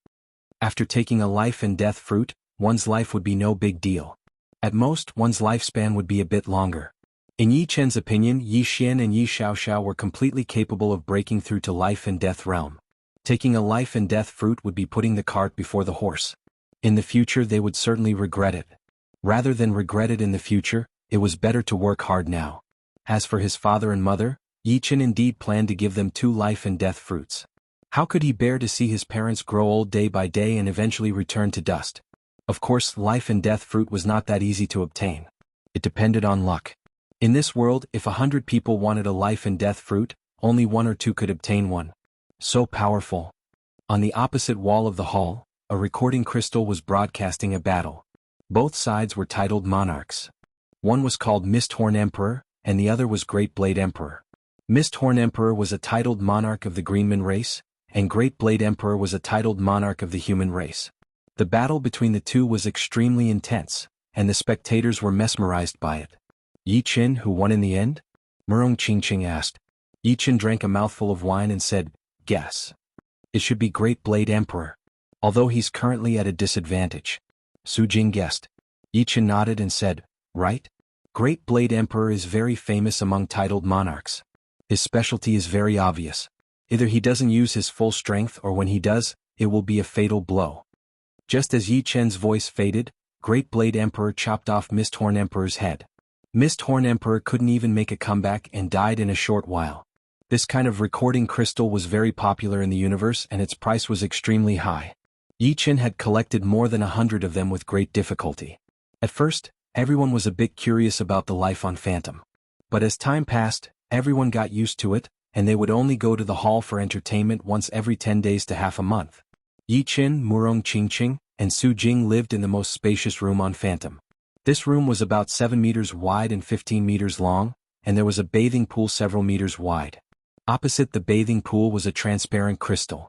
After taking a life and death fruit, one's life would be no big deal. At most, one's lifespan would be a bit longer." In Yi Chen's opinion, Yi Xian and Yi Xiaoxiao were completely capable of breaking through to life and death realm. Taking a life and death fruit would be putting the cart before the horse. In the future they would certainly regret it. Rather than regret it in the future, it was better to work hard now. As for his father and mother, Yi Chen indeed planned to give them 2 life and death fruits. How could he bear to see his parents grow old day by day and eventually return to dust? Of course, life and death fruit was not that easy to obtain. It depended on luck. In this world, if 100 people wanted a life and death fruit, only 1 or 2 could obtain one. So powerful. On the opposite wall of the hall, a recording crystal was broadcasting a battle. Both sides were titled monarchs. One was called Misthorn Emperor, and the other was Great Blade Emperor. Misthorn Emperor was a titled monarch of the Greenman race, and Great Blade Emperor was a titled monarch of the human race. The battle between the two was extremely intense, and the spectators were mesmerized by it. Yi Chen, who won in the end? Murong Qingqing asked. Yi Chen drank a mouthful of wine and said, "Guess. It should be Great Blade Emperor. Although he's currently at a disadvantage." Su Jing guessed. Yi Chen nodded and said, "Right? Great Blade Emperor is very famous among titled monarchs. His specialty is very obvious. Either he doesn't use his full strength or when he does, it will be a fatal blow." Just as Yi Chen's voice faded, Great Blade Emperor chopped off Misthorn Emperor's head. Misthorn Emperor couldn't even make a comeback and died in a short while. This kind of recording crystal was very popular in the universe and its price was extremely high. Yi Chen had collected more than 100 of them with great difficulty. At first, everyone was a bit curious about the life on Phantom. But as time passed, everyone got used to it, and they would only go to the hall for entertainment once every 10 days to half a month. Yi Chen, Murong Qingqing, and Su Jing lived in the most spacious room on Phantom. This room was about 7 meters wide and 15 meters long, and there was a bathing pool several meters wide. Opposite the bathing pool was a transparent crystal.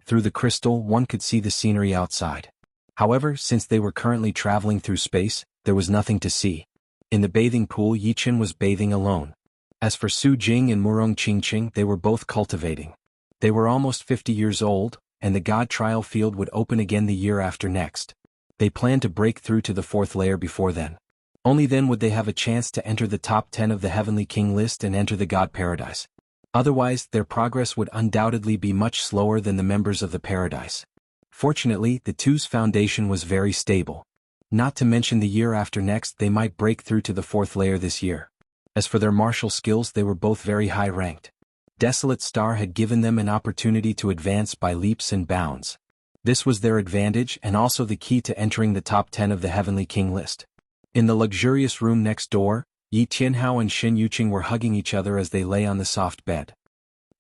Through the crystal, one could see the scenery outside. However, since they were currently traveling through space, there was nothing to see. In the bathing pool, Yi Chen was bathing alone. As for Su Jing and Murong Qingqing, they were both cultivating. They were almost 50 years old, and the God Trial Field would open again the year after next. They planned to break through to the 4th layer before then. Only then would they have a chance to enter the top 10 of the Heavenly King list and enter the God Paradise. Otherwise, their progress would undoubtedly be much slower than the members of the Paradise. Fortunately, the two's foundation was very stable. Not to mention the year after next they might break through to the 4th layer this year. As for their martial skills, they were both very high ranked. Desolate Star had given them an opportunity to advance by leaps and bounds. This was their advantage and also the key to entering the top 10 of the Heavenly King list. In the luxurious room next door, Yi Tianhao and Shen Yuqing were hugging each other as they lay on the soft bed.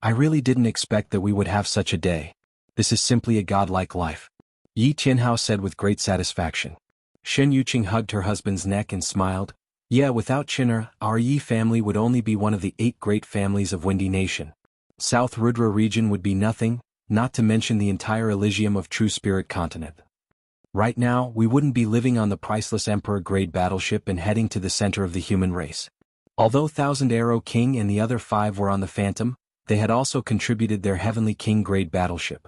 "I really didn't expect that we would have such a day. This is simply a godlike life," Yi Tianhao said with great satisfaction. Shen Yuqing hugged her husband's neck and smiled. "Yeah, without Chinner, our Yi family would only be one of the 8 great families of Windy Nation. South Rudra region would be nothing, not to mention the entire Elysium of True Spirit continent. Right now, we wouldn't be living on the priceless Emperor-grade battleship and heading to the center of the human race." Although Thousand Arrow King and the other 5 were on the Phantom, they had also contributed their Heavenly King-grade battleship.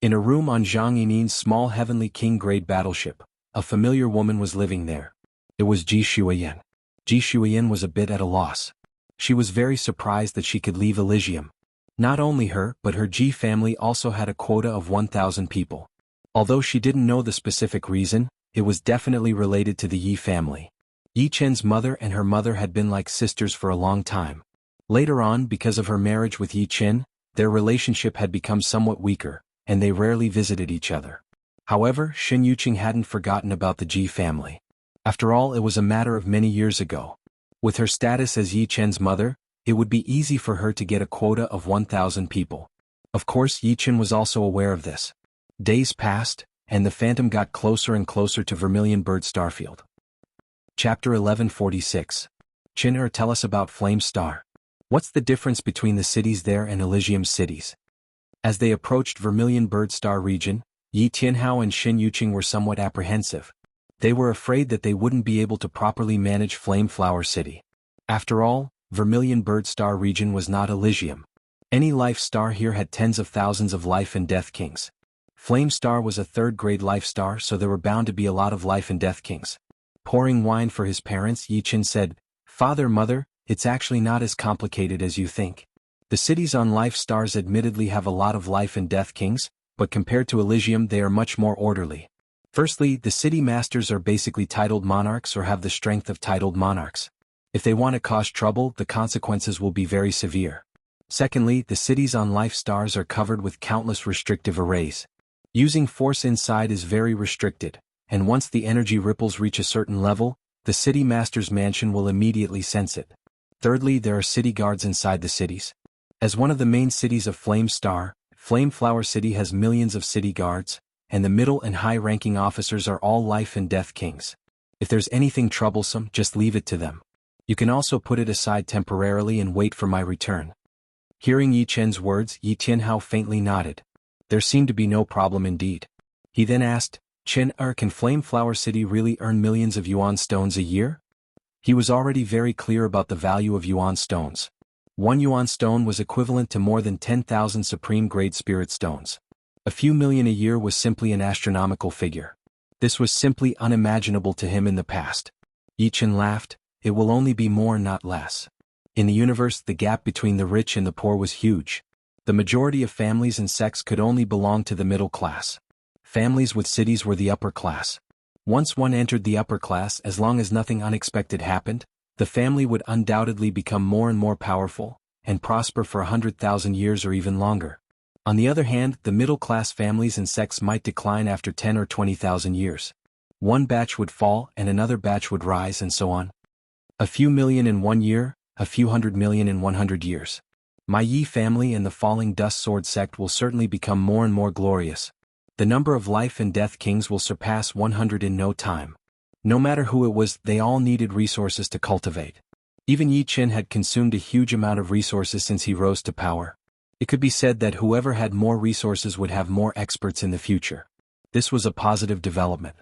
In a room on Zhang Yinin's small Heavenly King-grade battleship, a familiar woman was living there. It was Ji Shuiyan. Ji Shuiyan was a bit at a loss. She was very surprised that she could leave Elysium. Not only her, but her Ji family also had a quota of 1,000 people. Although she didn't know the specific reason, it was definitely related to the Yi family. Yi Chen's mother and her mother had been like sisters for a long time. Later on, because of her marriage with Yi Chen, their relationship had become somewhat weaker, and they rarely visited each other. However, Shen Yuqing hadn't forgotten about the Ji family. After all, it was a matter of many years ago. With her status as Yi Chen's mother, it would be easy for her to get a quota of 1,000 people. Of course, Yi Chen was also aware of this. Days passed, and the phantom got closer and closer to Vermilion Bird Starfield. Chapter 1146. Chin, tell us about Flame Star. What's the difference between the cities there and Elysium's cities? As they approached Vermilion Bird Star region, Yi Tianhao and Shen Yuqing were somewhat apprehensive. They were afraid that they wouldn't be able to properly manage Flame Flower City. After all, Vermilion Bird Star region was not Elysium. Any life star here had tens of thousands of life and death kings. Flame Star was a third-grade life star, so there were bound to be a lot of life and death kings. Pouring wine for his parents, Yi Chen said, "Father, Mother, it's actually not as complicated as you think. The cities on life stars admittedly have a lot of life and death kings, but compared to Elysium they are much more orderly. Firstly, the city masters are basically titled monarchs or have the strength of titled monarchs. If they want to cause trouble, the consequences will be very severe. Secondly, the cities on life stars are covered with countless restrictive arrays. Using force inside is very restricted, and once the energy ripples reach a certain level, the city master's mansion will immediately sense it. Thirdly, there are city guards inside the cities. As one of the main cities of Flame Star, Flame Flower City has millions of city guards, and the middle and high-ranking officers are all life and death kings. If there's anything troublesome, just leave it to them. You can also put it aside temporarily and wait for my return." Hearing Yi Chen's words, Yi Tianhao faintly nodded. There seemed to be no problem indeed. He then asked, "Chen, can Flame Flower City really earn millions of yuan stones a year?" He was already very clear about the value of yuan stones. 1 yuan stone was equivalent to more than 10,000 supreme-grade spirit stones. A few million a year was simply an astronomical figure. This was simply unimaginable to him in the past. Yi Chen laughed. "It will only be more, not less. In the universe, the gap between the rich and the poor was huge. The majority of families and sects could only belong to the middle class. Families with cities were the upper class. Once one entered the upper class, as long as nothing unexpected happened, the family would undoubtedly become more and more powerful, and prosper for 100,000 years or even longer. On the other hand, the middle-class families and sects might decline after 10 or 20,000 years. One batch would fall and another batch would rise and so on. A few million in 1 year, a few 100 million in 100 years. My Yi family and the Falling Dust Sword sect will certainly become more and more glorious. The number of life and death kings will surpass 100 in no time. No matter who it was, they all needed resources to cultivate. Even Yi Chen had consumed a huge amount of resources since he rose to power. It could be said that whoever had more resources would have more experts in the future. This was a positive development.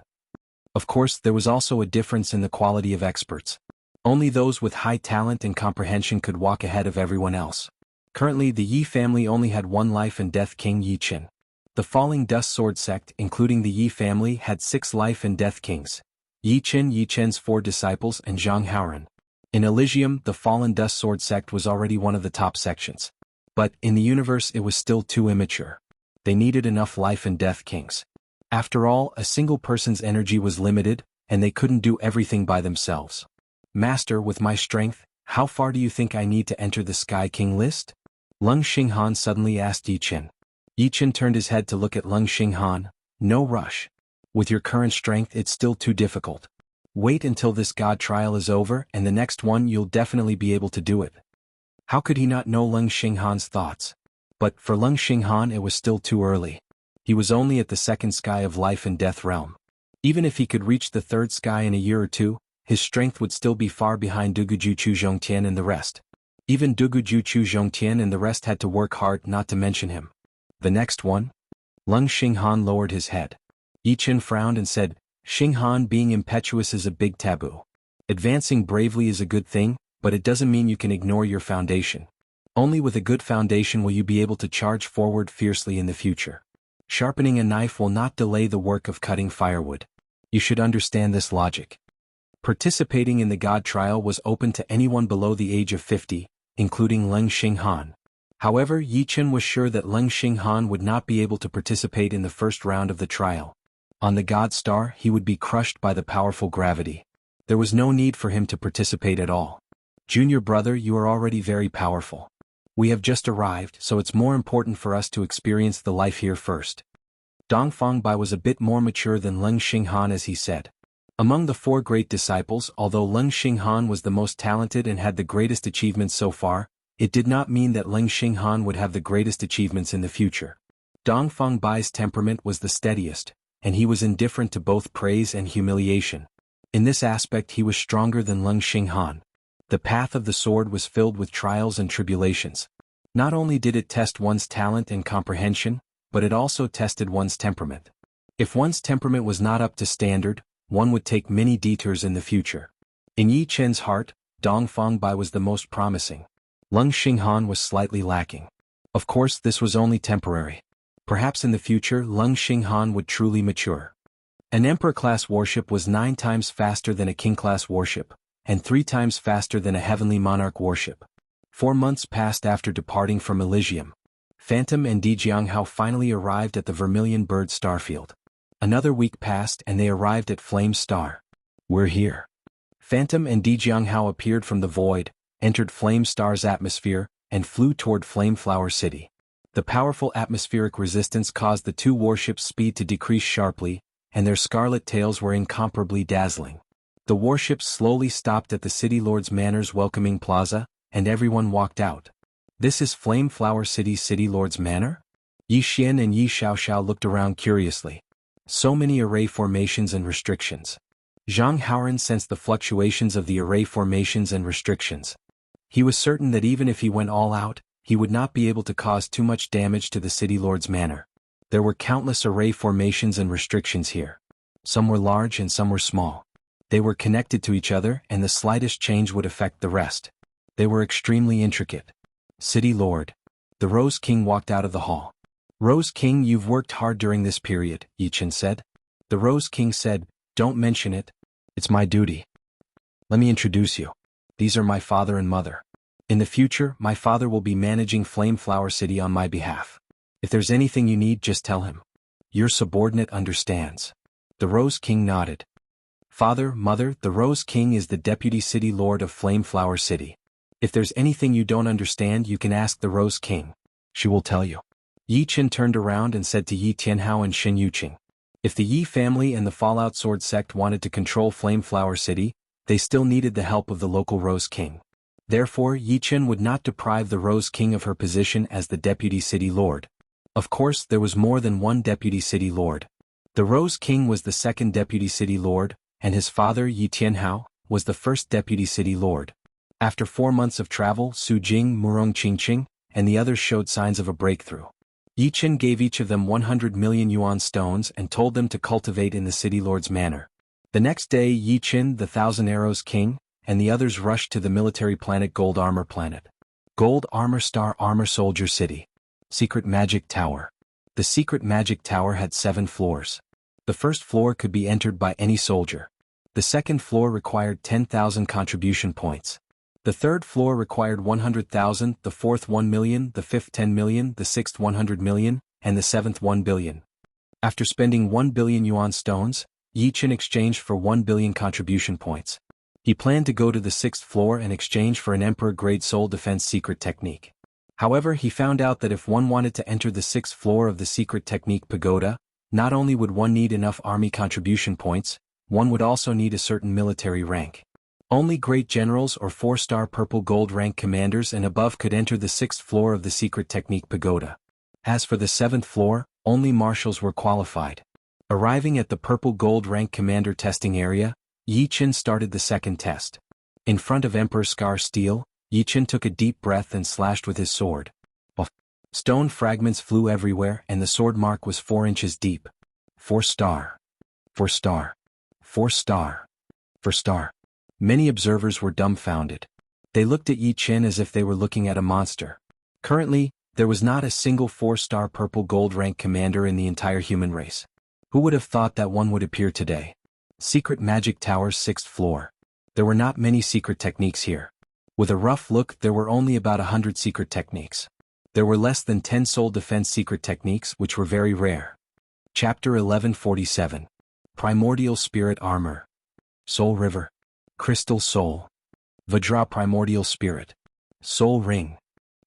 Of course, there was also a difference in the quality of experts. Only those with high talent and comprehension could walk ahead of everyone else. Currently, the Yi family only had one life and death king, Yi Chen. The Falling Dust Sword sect, including the Yi family, had 6 life and death kings: Yi Chen, Yi Chen's 4 disciples, and Zhang Haoren. In Elysium, the Fallen Dust Sword sect was already one of the top sections. But, in the universe, it was still too immature. They needed enough life and death kings. After all, a single person's energy was limited, and they couldn't do everything by themselves. "Master, with my strength, how far do you think I need to enter the Sky King list?" Lung Xinghan suddenly asked Yi Chen. Yi Chen turned his head to look at Lung Xinghan. "No rush. With your current strength, it's still too difficult. Wait until this god trial is over, and the next one you'll definitely be able to do it." How could he not know Lung Xinghan's thoughts? But, for Lung Xinghan, it was still too early. He was only at the 2nd sky of life and death realm. Even if he could reach the 3rd sky in a year or two, his strength would still be far behind Dugujuchu Zhongtian and the rest. Even Dugujuchu Zhongtian and the rest had to work hard not to mention him. The next one? Lung Xinghan lowered his head. Yi Chen frowned and said, "Xinghan, being impetuous is a big taboo. Advancing bravely is a good thing, but it doesn't mean you can ignore your foundation. Only with a good foundation will you be able to charge forward fiercely in the future. Sharpening a knife will not delay the work of cutting firewood. You should understand this logic." Participating in the God trial was open to anyone below the age of 50, including Lung Xinghan. However, Yi Chen was sure that Leng Xinghan would not be able to participate in the first round of the trial. On the God Star, he would be crushed by the powerful gravity. There was no need for him to participate at all. Junior brother, you are already very powerful. We have just arrived, so it's more important for us to experience the life here first. Dong Fangbai was a bit more mature than Leng Xinghan, as he said. Among the four great disciples, although Leng Xinghan was the most talented and had the greatest achievements so far, it did not mean that Leng Xinghan would have the greatest achievements in the future. Dong Fangbai's temperament was the steadiest, and he was indifferent to both praise and humiliation. In this aspect he was stronger than Leng Xinghan. The path of the sword was filled with trials and tribulations. Not only did it test one's talent and comprehension, but it also tested one's temperament. If one's temperament was not up to standard, one would take many detours in the future. In Yi Chen's heart, Dong Fangbai was the most promising. Leng Xinghan was slightly lacking. Of course, this was only temporary. Perhaps in the future Leng Xinghan would truly mature. An Emperor-class warship was 9 times faster than a King-class warship, and 3 times faster than a Heavenly Monarch warship. 4 months passed after departing from Elysium. Phantom and Di Jianghao finally arrived at the Vermilion Bird starfield. Another week passed and they arrived at Flame Star. We're here. Phantom and Di Jianghao appeared from the void, entered Flame Star's atmosphere, and flew toward Flame Flower City. The powerful atmospheric resistance caused the 2 warships' speed to decrease sharply, and their scarlet tails were incomparably dazzling. The warships slowly stopped at the City Lord's Manor's welcoming plaza, and everyone walked out. This is Flame Flower City's City Lord's Manor? Yi Xian and Yi Xiaoxiao looked around curiously. So many array formations and restrictions. Zhang Haoran sensed the fluctuations of the array formations and restrictions. He was certain that even if he went all out, he would not be able to cause too much damage to the City Lord's Manor. There were countless array formations and restrictions here. Some were large and some were small. They were connected to each other and the slightest change would affect the rest. They were extremely intricate. City Lord. The Rose King walked out of the hall. Rose King, you've worked hard during this period, Yi Chen said. The Rose King said, don't mention it. It's my duty. Let me introduce you. These are my father and mother. In the future, my father will be managing Flame Flower City on my behalf. If there's anything you need, just tell him. Your subordinate understands. The Rose King nodded. Father, mother, the Rose King is the Deputy City Lord of Flame Flower City. If there's anything you don't understand, you can ask the Rose King. She will tell you. Yi Chen turned around and said to Yi Tianhao and Shen Yuqing. If the Yi family and the Fallout Sword sect wanted to control Flame Flower City, they still needed the help of the local Rose King. Therefore, Yi Chen would not deprive the Rose King of her position as the Deputy City Lord. Of course, there was more than one Deputy City Lord. The Rose King was the second Deputy City Lord, and his father, Yi Tianhao, was the first Deputy City Lord. After 4 months of travel, Su Jing, Murong Qingqing, and the others showed signs of a breakthrough. Yi Chen gave each of them 100 million yuan stones and told them to cultivate in the City Lord's Manor. The next day, Yi Chen, the Thousand Arrows King, and the others rushed to the military planet Gold Armor Planet. Gold Armor Star Armor Soldier City. Secret Magic Tower. The Secret Magic Tower had 7 floors. The first floor could be entered by any soldier. The second floor required 10,000 contribution points. The third floor required 100,000, the fourth 1 million, the fifth 10 million, the sixth 100 million, and the seventh 1 billion. After spending 1 billion yuan stones, Yi Chen exchanged for 1 billion contribution points. He planned to go to the 6th floor and exchange for an Emperor-grade soul defense secret technique. However, he found out that if one wanted to enter the 6th floor of the secret technique pagoda, not only would one need enough army contribution points, one would also need a certain military rank. Only great generals or 4-star purple gold rank commanders and above could enter the 6th floor of the secret technique pagoda. As for the 7th floor, only marshals were qualified. Arriving at the purple gold rank commander testing area, Yi Chen started the second test. In front of Emperor Scar Steel, Yi Chen took a deep breath and slashed with his sword. Stone fragments flew everywhere and the sword mark was 4 inches deep. 4-star. 4-star. 4-star. 4-star. Many observers were dumbfounded. They looked at Yi Chen as if they were looking at a monster. Currently, there was not a single 4-star purple gold rank commander in the entire human race. Who would have thought that one would appear today? Secret Magic Tower's 6th floor. There were not many secret techniques here. With a rough look, there were only about 100 secret techniques. There were less than 10 soul defense secret techniques which were very rare. Chapter 1147. Primordial Spirit Armor. Soul River. Crystal Soul. Vajra Primordial Spirit. Soul Ring.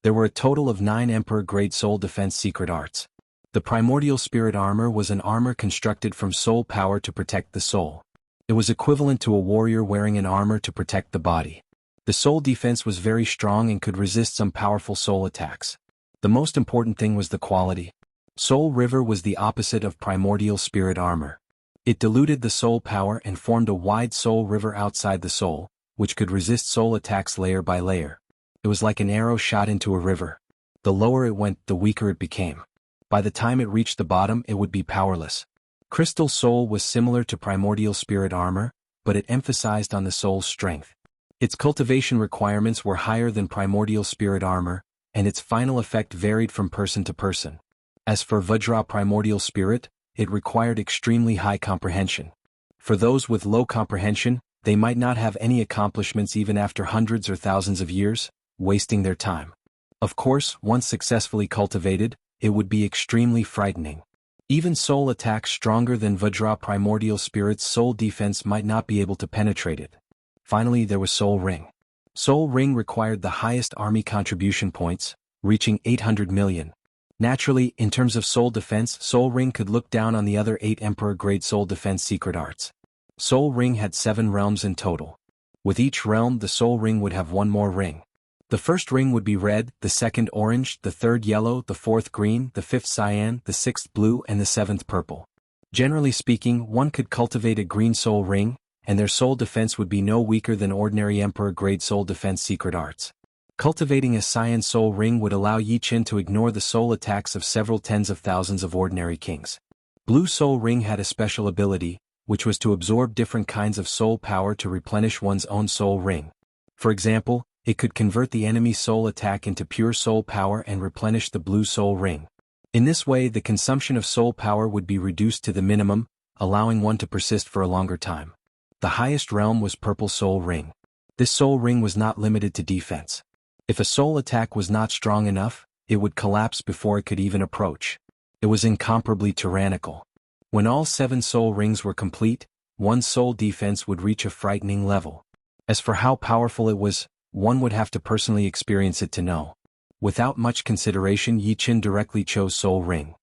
There were a total of 9 Emperor-grade soul defense secret arts. The Primordial Spirit Armor was an armor constructed from soul power to protect the soul. It was equivalent to a warrior wearing an armor to protect the body. The soul defense was very strong and could resist some powerful soul attacks. The most important thing was the quality. Soul River was the opposite of Primordial Spirit Armor. It diluted the soul power and formed a wide soul river outside the soul, which could resist soul attacks layer by layer. It was like an arrow shot into a river. The lower it went, the weaker it became. By the time it reached the bottom, it would be powerless. Crystal Soul was similar to Primordial Spirit Armor, but it emphasized on the soul's strength. Its cultivation requirements were higher than Primordial Spirit Armor, and its final effect varied from person to person. As for Vajra Primordial Spirit, it required extremely high comprehension. For those with low comprehension, they might not have any accomplishments even after hundreds or thousands of years, wasting their time. Of course, once successfully cultivated, it would be extremely frightening. Even soul attacks stronger than Vajra Primordial Spirit's soul defense might not be able to penetrate it. Finally, there was Soul Ring. Soul Ring required the highest army contribution points, reaching 800 million. Naturally, in terms of soul defense, Soul Ring could look down on the other 8 Emperor-grade soul defense secret arts. Soul Ring had 7 realms in total. With each realm, the Soul Ring would have one more ring. The first ring would be red, the second orange, the third yellow, the fourth green, the fifth cyan, the sixth blue, and the seventh purple. Generally speaking, one could cultivate a green soul ring, and their soul defense would be no weaker than ordinary Emperor-grade soul defense secret arts. Cultivating a cyan soul ring would allow Yi Qin to ignore the soul attacks of several tens of thousands of ordinary kings. Blue soul ring had a special ability, which was to absorb different kinds of soul power to replenish one's own soul ring. For example, it could convert the enemy's soul attack into pure soul power and replenish the blue soul ring. In this way, the consumption of soul power would be reduced to the minimum, allowing one to persist for a longer time. The highest realm was purple soul ring. This soul ring was not limited to defense. If a soul attack was not strong enough, it would collapse before it could even approach. It was incomparably tyrannical. When all 7 soul rings were complete, one's soul defense would reach a frightening level. As for how powerful it was, one would have to personally experience it to know. Without much consideration, Yi Qin directly chose Soul Ring.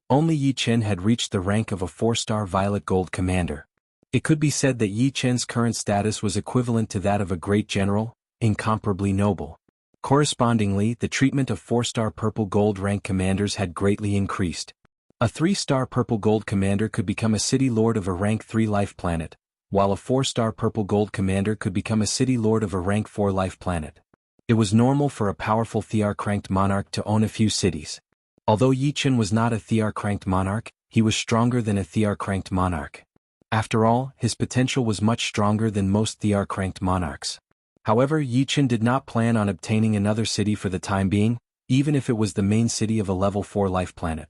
Only Yi Qin had reached the rank of a 4-star Violet Gold Commander. It could be said that Yi Qin's current status was equivalent to that of a great general, incomparably noble. Correspondingly, the treatment of 4-star Purple Gold rank commanders had greatly increased. A 3-star Purple Gold Commander could become a city lord of a rank 3 life planet, while a 4-star Purple Gold Commander could become a city lord of a rank 4 life planet. It was normal for a powerful Thearch-ranked monarch to own a few cities. Although Yi Qin was not a Thearch-ranked monarch, he was stronger than a Thearch-ranked monarch. After all, his potential was much stronger than most Thearch-ranked monarchs. However, Yi Qin did not plan on obtaining another city for the time being, even if it was the main city of a level 4 life planet.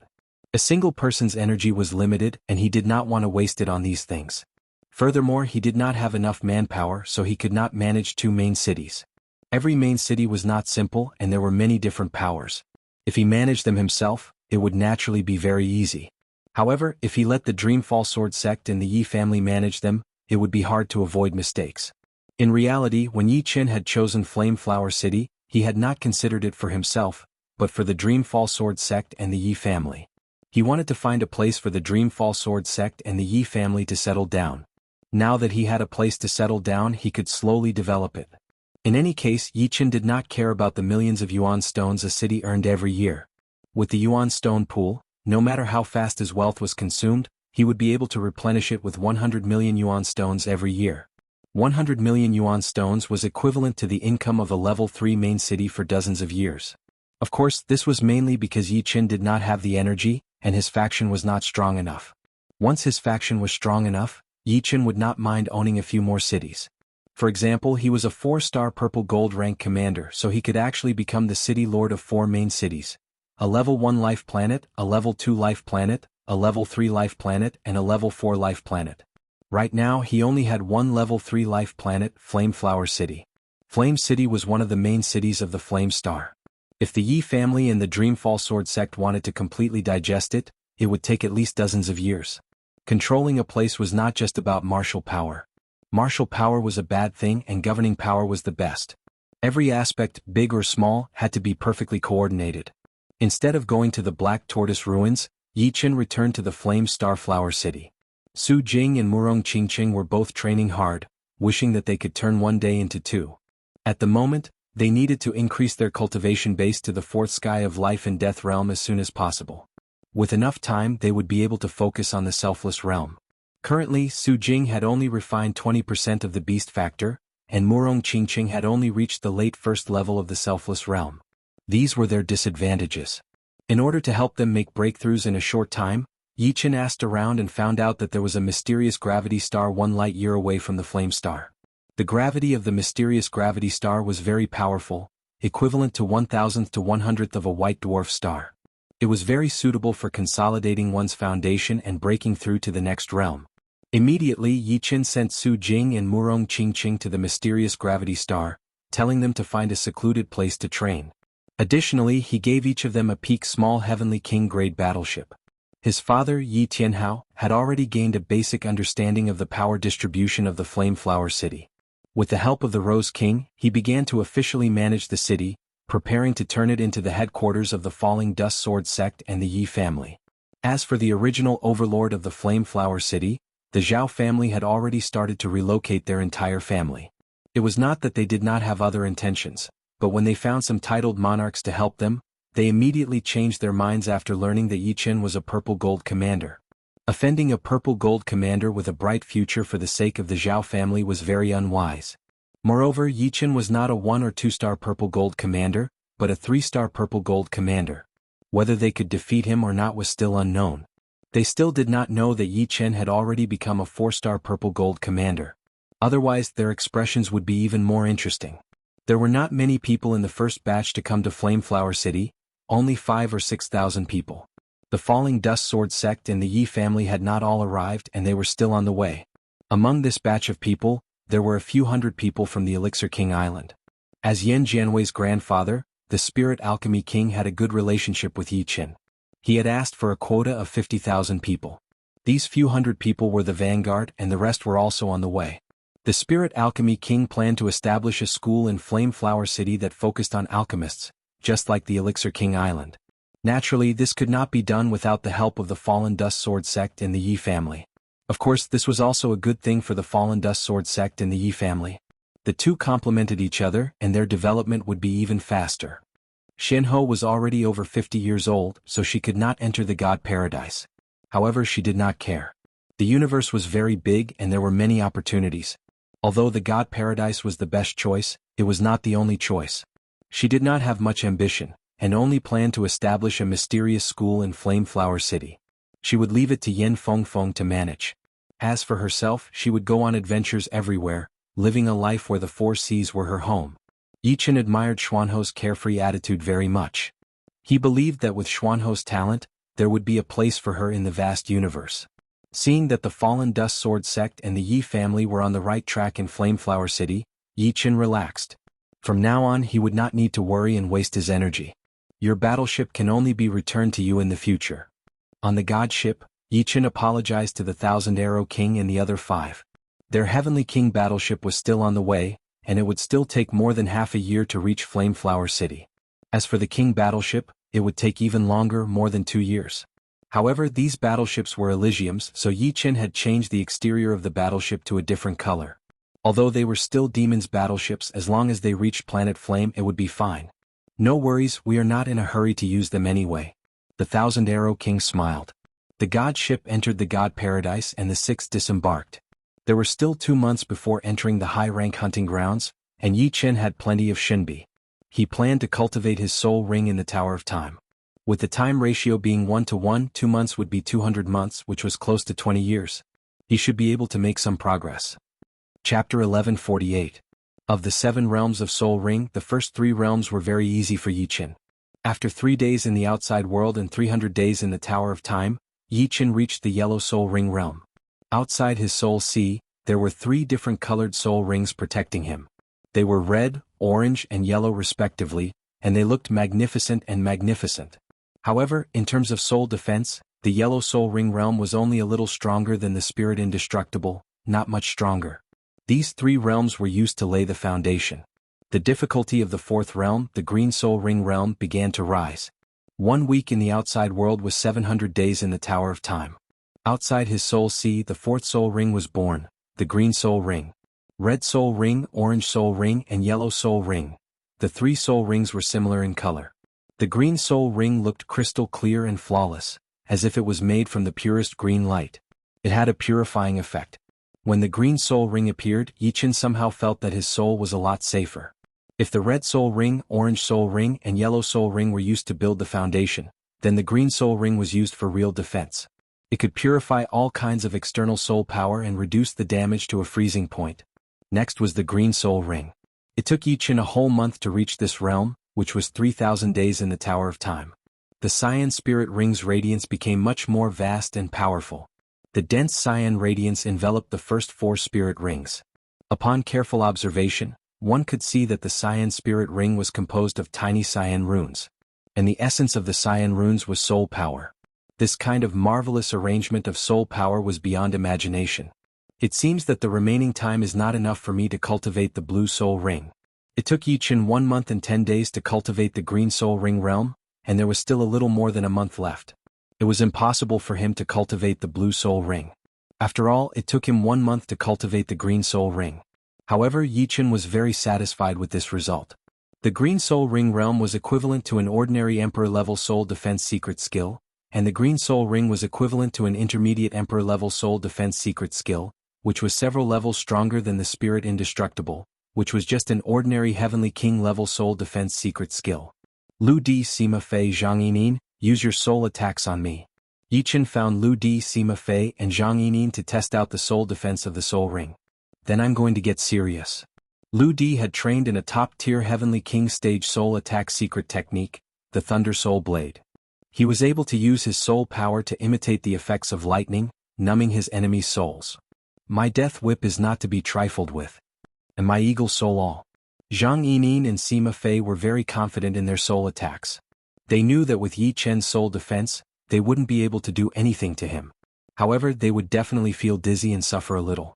A single person's energy was limited, and he did not want to waste it on these things. Furthermore, he did not have enough manpower, so he could not manage 2 main cities. Every main city was not simple, and there were many different powers. If he managed them himself, it would naturally be very easy. However, if he let the Dreamfall Sword sect and the Yi family manage them, it would be hard to avoid mistakes. In reality, when Yi Qin had chosen Flameflower City, he had not considered it for himself, but for the Dreamfall Sword sect and the Yi family. He wanted to find a place for the Dreamfall Sword sect and the Yi family to settle down. Now that he had a place to settle down, he could slowly develop it. In any case, Yi Qin did not care about the millions of yuan stones a city earned every year. With the yuan stone pool, no matter how fast his wealth was consumed, he would be able to replenish it with 100 million yuan stones every year. 100 million yuan stones was equivalent to the income of a level 3 main city for dozens of years. Of course, this was mainly because Yi Qin did not have the energy, and his faction was not strong enough. Once his faction was strong enough, Yi Qin would not mind owning a few more cities. For example, he was a 4-star Purple Gold rank commander, so he could actually become the city lord of 4 main cities. A level 1 life planet, a level 2 life planet, a level 3 life planet, and a level 4 life planet. Right now, he only had 1 level 3 life planet, Flameflower City. Flame City was one of the main cities of the Flame Star. If the Yi family and the Dreamfall Sword sect wanted to completely digest it, it would take at least dozens of years. Controlling a place was not just about martial power. Martial power was a bad thing and governing power was the best. Every aspect, big or small, had to be perfectly coordinated. Instead of going to the Black Tortoise ruins, Yi Chen returned to the Flame Starflower City. Su Jing and Murong Qingqing were both training hard, wishing that they could turn one day into two. At the moment, they needed to increase their cultivation base to the fourth sky of life and death realm as soon as possible. With enough time, they would be able to focus on the selfless realm. Currently, Su Jing had only refined 20% of the beast factor, and Murong Qingqing had only reached the late first level of the selfless realm. These were their disadvantages. In order to help them make breakthroughs in a short time, Yi Chen asked around and found out that there was a mysterious gravity star 1 light year away from the flame star. The gravity of the mysterious gravity star was very powerful, equivalent to 1,000th to 100th of a white dwarf star. It was very suitable for consolidating one's foundation and breaking through to the next realm. Immediately, Yi Chen sent Su Jing and Murong Qingqing to the mysterious gravity star, telling them to find a secluded place to train. Additionally, he gave each of them a peak small Heavenly King grade battleship. His father, Yi Tianhao, had already gained a basic understanding of the power distribution of the Flame Flower City. With the help of the Rose King, he began to officially manage the city, preparing to turn it into the headquarters of the Falling Dust Sword sect and the Yi family. As for the original overlord of the Flame Flower City, the Zhao family had already started to relocate their entire family. It was not that they did not have other intentions, but when they found some titled monarchs to help them, they immediately changed their minds after learning that Yi Chen was a purple gold commander. Offending a purple gold commander with a bright future for the sake of the Zhao family was very unwise. Moreover, Yi Chen was not a 1 or 2-star purple gold commander, but a 3-star purple gold commander. Whether they could defeat him or not was still unknown. They still did not know that Yi Chen had already become a 4-star purple gold commander. Otherwise, their expressions would be even more interesting. There were not many people in the first batch to come to Flameflower City, only 5 or 6,000 people. The Falling Dust Sword sect and the Yi family had not all arrived and they were still on the way. Among this batch of people, there were a few hundred people from the Elixir King Island. As Yan Jianwei's grandfather, the Spirit Alchemy King had a good relationship with Yi Chen. He had asked for a quota of 50,000 people. These few hundred people were the vanguard and the rest were also on the way. The Spirit Alchemy King planned to establish a school in Flame Flower City that focused on alchemists, just like the Elixir King Island. Naturally, this could not be done without the help of the Fallen Dust Sword sect and the Yi family. Of course, this was also a good thing for the Fallen Dust Sword sect and the Yi family. The two complemented each other and their development would be even faster. Shenhe was already over 50 years old, so she could not enter the God Paradise. However, she did not care. The universe was very big and there were many opportunities. Although the God Paradise was the best choice, it was not the only choice. She did not have much ambition, and only planned to establish a mysterious school in Flameflower City. She would leave it to Yen Fengfeng to manage. As for herself, she would go on adventures everywhere, living a life where the 4 seas were her home. Yi Chen admired Xuanho's carefree attitude very much. He believed that with Xuanho's talent, there would be a place for her in the vast universe. Seeing that the Fallen Dust Sword sect and the Yi family were on the right track in Flameflower City, Yi Chen relaxed. From now on he would not need to worry and waste his energy. Your battleship can only be returned to you in the future. On the God ship, Yi Chen apologized to the Thousand Arrow King and the other 5. Their Heavenly King battleship was still on the way, and it would still take more than half a year to reach Flameflower City. As for the King battleship, it would take even longer, more than 2 years. However, these battleships were Elysiums, so Yi Chen had changed the exterior of the battleship to a different color. Although they were still Demon's battleships, as long as they reached Planet Flame it would be fine. No worries, we are not in a hurry to use them anyway. The Thousand Arrow King smiled. The God ship entered the God Paradise and the 6 disembarked. There were still 2 months before entering the high-rank hunting grounds, and Yi Chen had plenty of Shinbi. He planned to cultivate his soul ring in the Tower of Time. With the time ratio being 1:1, 2 months would be 200 months, which was close to 20 years. He should be able to make some progress. Chapter 1148. Of the 7 realms of Soul Ring, the first 3 realms were very easy for Yi Chen. After 3 days in the outside world and 300 days in the Tower of Time, Yi Chen reached the Yellow Soul Ring realm. Outside his Soul Sea, there were 3 different colored soul rings protecting him. They were red, orange and yellow respectively, and they looked magnificent and magnificent. However, in terms of soul defense, the yellow soul ring realm was only a little stronger than the spirit indestructible, not much stronger. These three realms were used to lay the foundation. The difficulty of the fourth realm, the green soul ring realm, began to rise. 1 week in the outside world was 700 days in the Tower of Time. Outside his soul sea, the fourth soul ring was born, the green soul ring. Red soul ring, orange soul ring, and yellow soul ring. The three soul rings were similar in color. The green soul ring looked crystal clear and flawless, as if it was made from the purest green light. It had a purifying effect. When the green soul ring appeared, Yichen somehow felt that his soul was a lot safer. If the red soul ring, orange soul ring, and yellow soul ring were used to build the foundation, then the green soul ring was used for real defense. It could purify all kinds of external soul power and reduce the damage to a freezing point. Next was the green soul ring. It took Yichen a whole month to reach this realm, which was 3,000 days in the Tower of Time. The cyan spirit ring's radiance became much more vast and powerful. The dense cyan radiance enveloped the first 4 spirit rings. Upon careful observation, one could see that the cyan spirit ring was composed of tiny cyan runes. And the essence of the cyan runes was soul power. This kind of marvelous arrangement of soul power was beyond imagination. It seems that the remaining time is not enough for me to cultivate the blue soul ring. It took Yichen 1 month and 10 days to cultivate the green soul ring realm, and there was still a little more than a month left. It was impossible for him to cultivate the blue soul ring. After all, it took him 1 month to cultivate the green soul ring. However, Yichen was very satisfied with this result. The green soul ring realm was equivalent to an ordinary emperor-level soul defense secret skill, and the green soul ring was equivalent to an intermediate emperor-level soul defense secret skill, which was several levels stronger than the spirit indestructible, which was just an ordinary heavenly king-level soul defense secret skill. Lu Di Sima Fei Zhang Yinin, use your soul attacks on me. Yichen found Lu Di Sima Fei and Zhang Yinin to test out the soul defense of the soul ring. Then I'm going to get serious. Lu Di had trained in a top-tier Heavenly King stage soul attack secret technique, the Thunder Soul Blade. He was able to use his soul power to imitate the effects of lightning, numbing his enemies' souls. My death whip is not to be trifled with. And my eagle soul all. Zhang Yinin and Sima Fei were very confident in their soul attacks. They knew that with Yi Chen's soul defense, they wouldn't be able to do anything to him. However, they would definitely feel dizzy and suffer a little.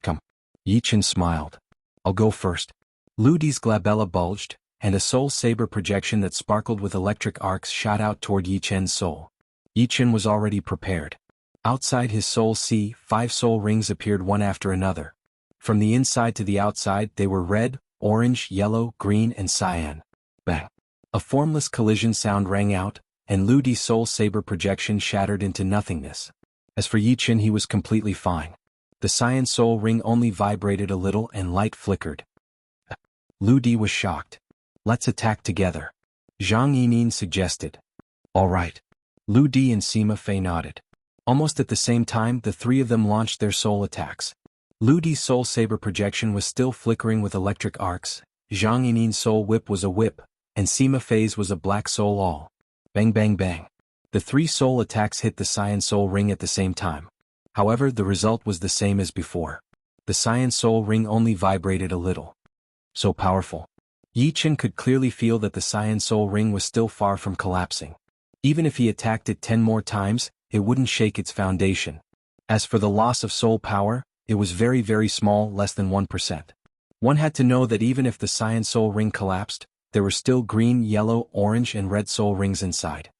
Come. Yi Chen smiled. I'll go first. Lu Di's glabella bulged, and a soul saber projection that sparkled with electric arcs shot out toward Yi Chen's soul. Yi Chen was already prepared. Outside his soul sea, 5 soul rings appeared one after another. From the inside to the outside they were red, orange, yellow, green and cyan. Bang! A formless collision sound rang out, and Lu Di's soul saber projection shattered into nothingness. As for Yi Chen, he was completely fine. The cyan soul ring only vibrated a little and light flickered. Lu Di was shocked. Let's attack together. Zhang Yinin suggested. All right. Lu Di and Sima Fei nodded. Almost at the same time, the three of them launched their soul attacks. Lu Di's soul saber projection was still flickering with electric arcs, Zhang Yinin's soul whip was a whip, and Sima Fei's was a black soul all. Bang bang bang. The 3 soul attacks hit the cyan soul ring at the same time. However, the result was the same as before. The cyan soul ring only vibrated a little. So powerful. Yi Chen could clearly feel that the cyan soul ring was still far from collapsing. Even if he attacked it 10 more times, it wouldn't shake its foundation. As for the loss of soul power, it was very very small, less than 1%. One had to know that even if the cyan soul ring collapsed, there were still green, yellow, orange and red soul rings inside.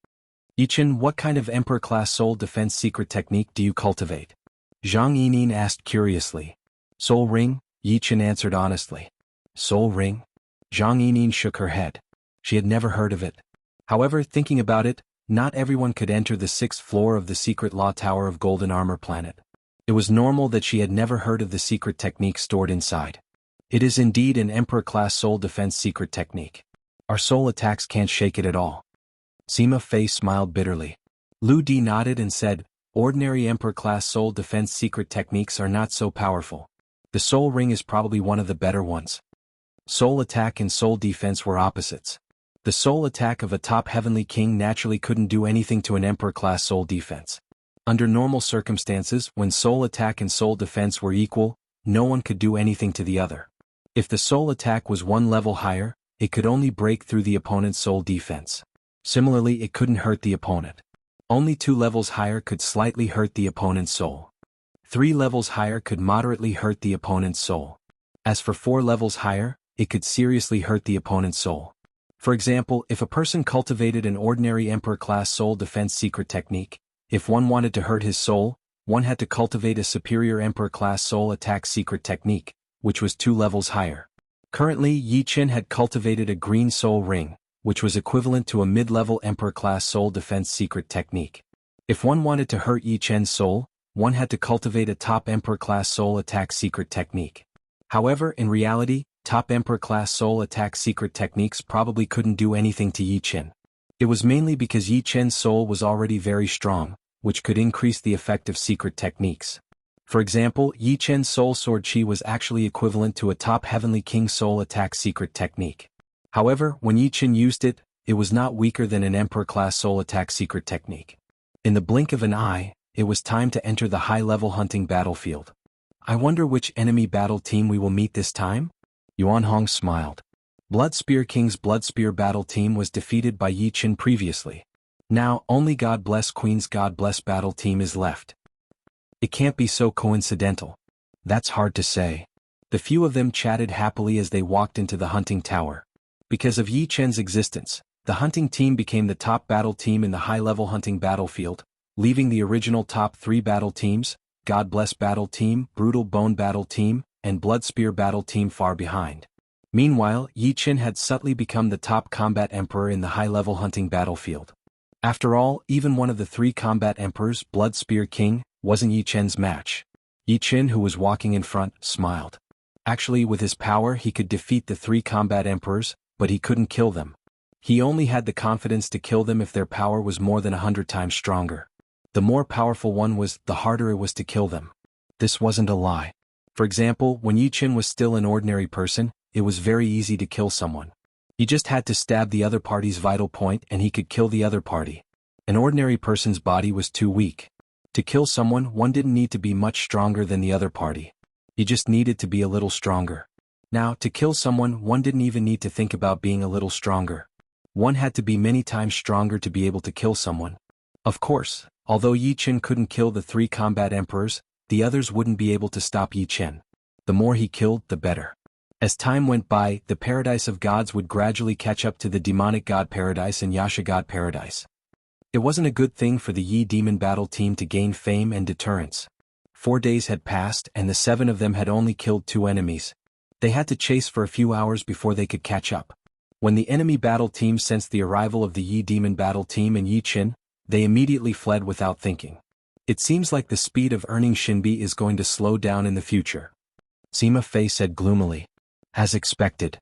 Yi Chen, what kind of Emperor-class soul defense secret technique do you cultivate? Zhang Yinin asked curiously. Soul ring, Yi Chen answered honestly. Soul ring? Zhang Yinin shook her head. She had never heard of it. However, thinking about it, not everyone could enter the 6th floor of the secret law tower of Golden Armor Planet. It was normal that she had never heard of the secret technique stored inside. It is indeed an Emperor-class soul defense secret technique. Our soul attacks can't shake it at all. Sima Fei smiled bitterly. Lu Di nodded and said, ordinary Emperor-class soul defense secret techniques are not so powerful. The soul ring is probably one of the better ones. Soul attack and soul defense were opposites. The soul attack of a top heavenly king naturally couldn't do anything to an Emperor-class soul defense. Under normal circumstances, when soul attack and soul defense were equal, no one could do anything to the other. If the soul attack was 1 level higher, it could only break through the opponent's soul defense. Similarly, it couldn't hurt the opponent. Only 2 levels higher could slightly hurt the opponent's soul. 3 levels higher could moderately hurt the opponent's soul. As for 4 levels higher, it could seriously hurt the opponent's soul. For example, if a person cultivated an ordinary Emperor-class soul defense secret technique, if one wanted to hurt his soul, one had to cultivate a superior Emperor-class soul attack secret technique, which was 2 levels higher. Currently, Yi Qin had cultivated a green soul ring, which was equivalent to a mid-level Emperor-class soul defense secret technique. If one wanted to hurt Yi Qin's soul, one had to cultivate a top Emperor-class soul attack secret technique. However, in reality, top Emperor-class soul attack secret techniques probably couldn't do anything to Yi Qin. It was mainly because Yi Qin's soul was already very strong, which could increase the effect of secret techniques. For example, Yi Qin's soul sword chi was actually equivalent to a top Heavenly King soul attack secret technique. However, when Yi Qin used it, it was not weaker than an Emperor-class soul attack secret technique. In the blink of an eye, it was time to enter the high-level hunting battlefield. I wonder which enemy battle team we will meet this time? Yuan Hong smiled. Blood Spear King's Blood Spear battle team was defeated by Yi Qin previously. Now, only God Bless Queen's God Bless battle team is left. It can't be so coincidental. That's hard to say. The few of them chatted happily as they walked into the hunting tower. Because of Yi Qin's existence, the hunting team became the top battle team in the high-level hunting battlefield, leaving the original top 3 battle teams, God Bless Battle Team, Brutal Bone Battle Team, and Blood Spear Battle Team far behind. Meanwhile, Yi Qin had subtly become the top combat emperor in the high-level hunting battlefield. After all, even one of the 3 combat emperors, Blood Spear King, wasn't Yi Qin's match. Yi Qin, who was walking in front, smiled. Actually, with his power he could defeat the 3 combat emperors, but he couldn't kill them. He only had the confidence to kill them if their power was more than 100 times stronger. The more powerful one was, the harder it was to kill them. This wasn't a lie. For example, when Yi Qin was still an ordinary person, it was very easy to kill someone. He just had to stab the other party's vital point and he could kill the other party. An ordinary person's body was too weak. To kill someone, one didn't need to be much stronger than the other party. He just needed to be a little stronger. Now, to kill someone, one didn't even need to think about being a little stronger. One had to be many times stronger to be able to kill someone. Of course, although Yi Qin couldn't kill the 3 combat emperors, the others wouldn't be able to stop Yi Qin. The more he killed, the better. As time went by, the Paradise of Gods would gradually catch up to the Demonic God Paradise and Yasha God Paradise. It wasn't a good thing for the Yi Demon Battle Team to gain fame and deterrence. 4 days had passed and the 7 of them had only killed 2 enemies. They had to chase for a few hours before they could catch up. When the enemy battle team sensed the arrival of the Yi Demon Battle Team and Yi Qin, they immediately fled without thinking. It seems like the speed of earning Shinbi is going to slow down in the future. Sima Fei said gloomily. As expected.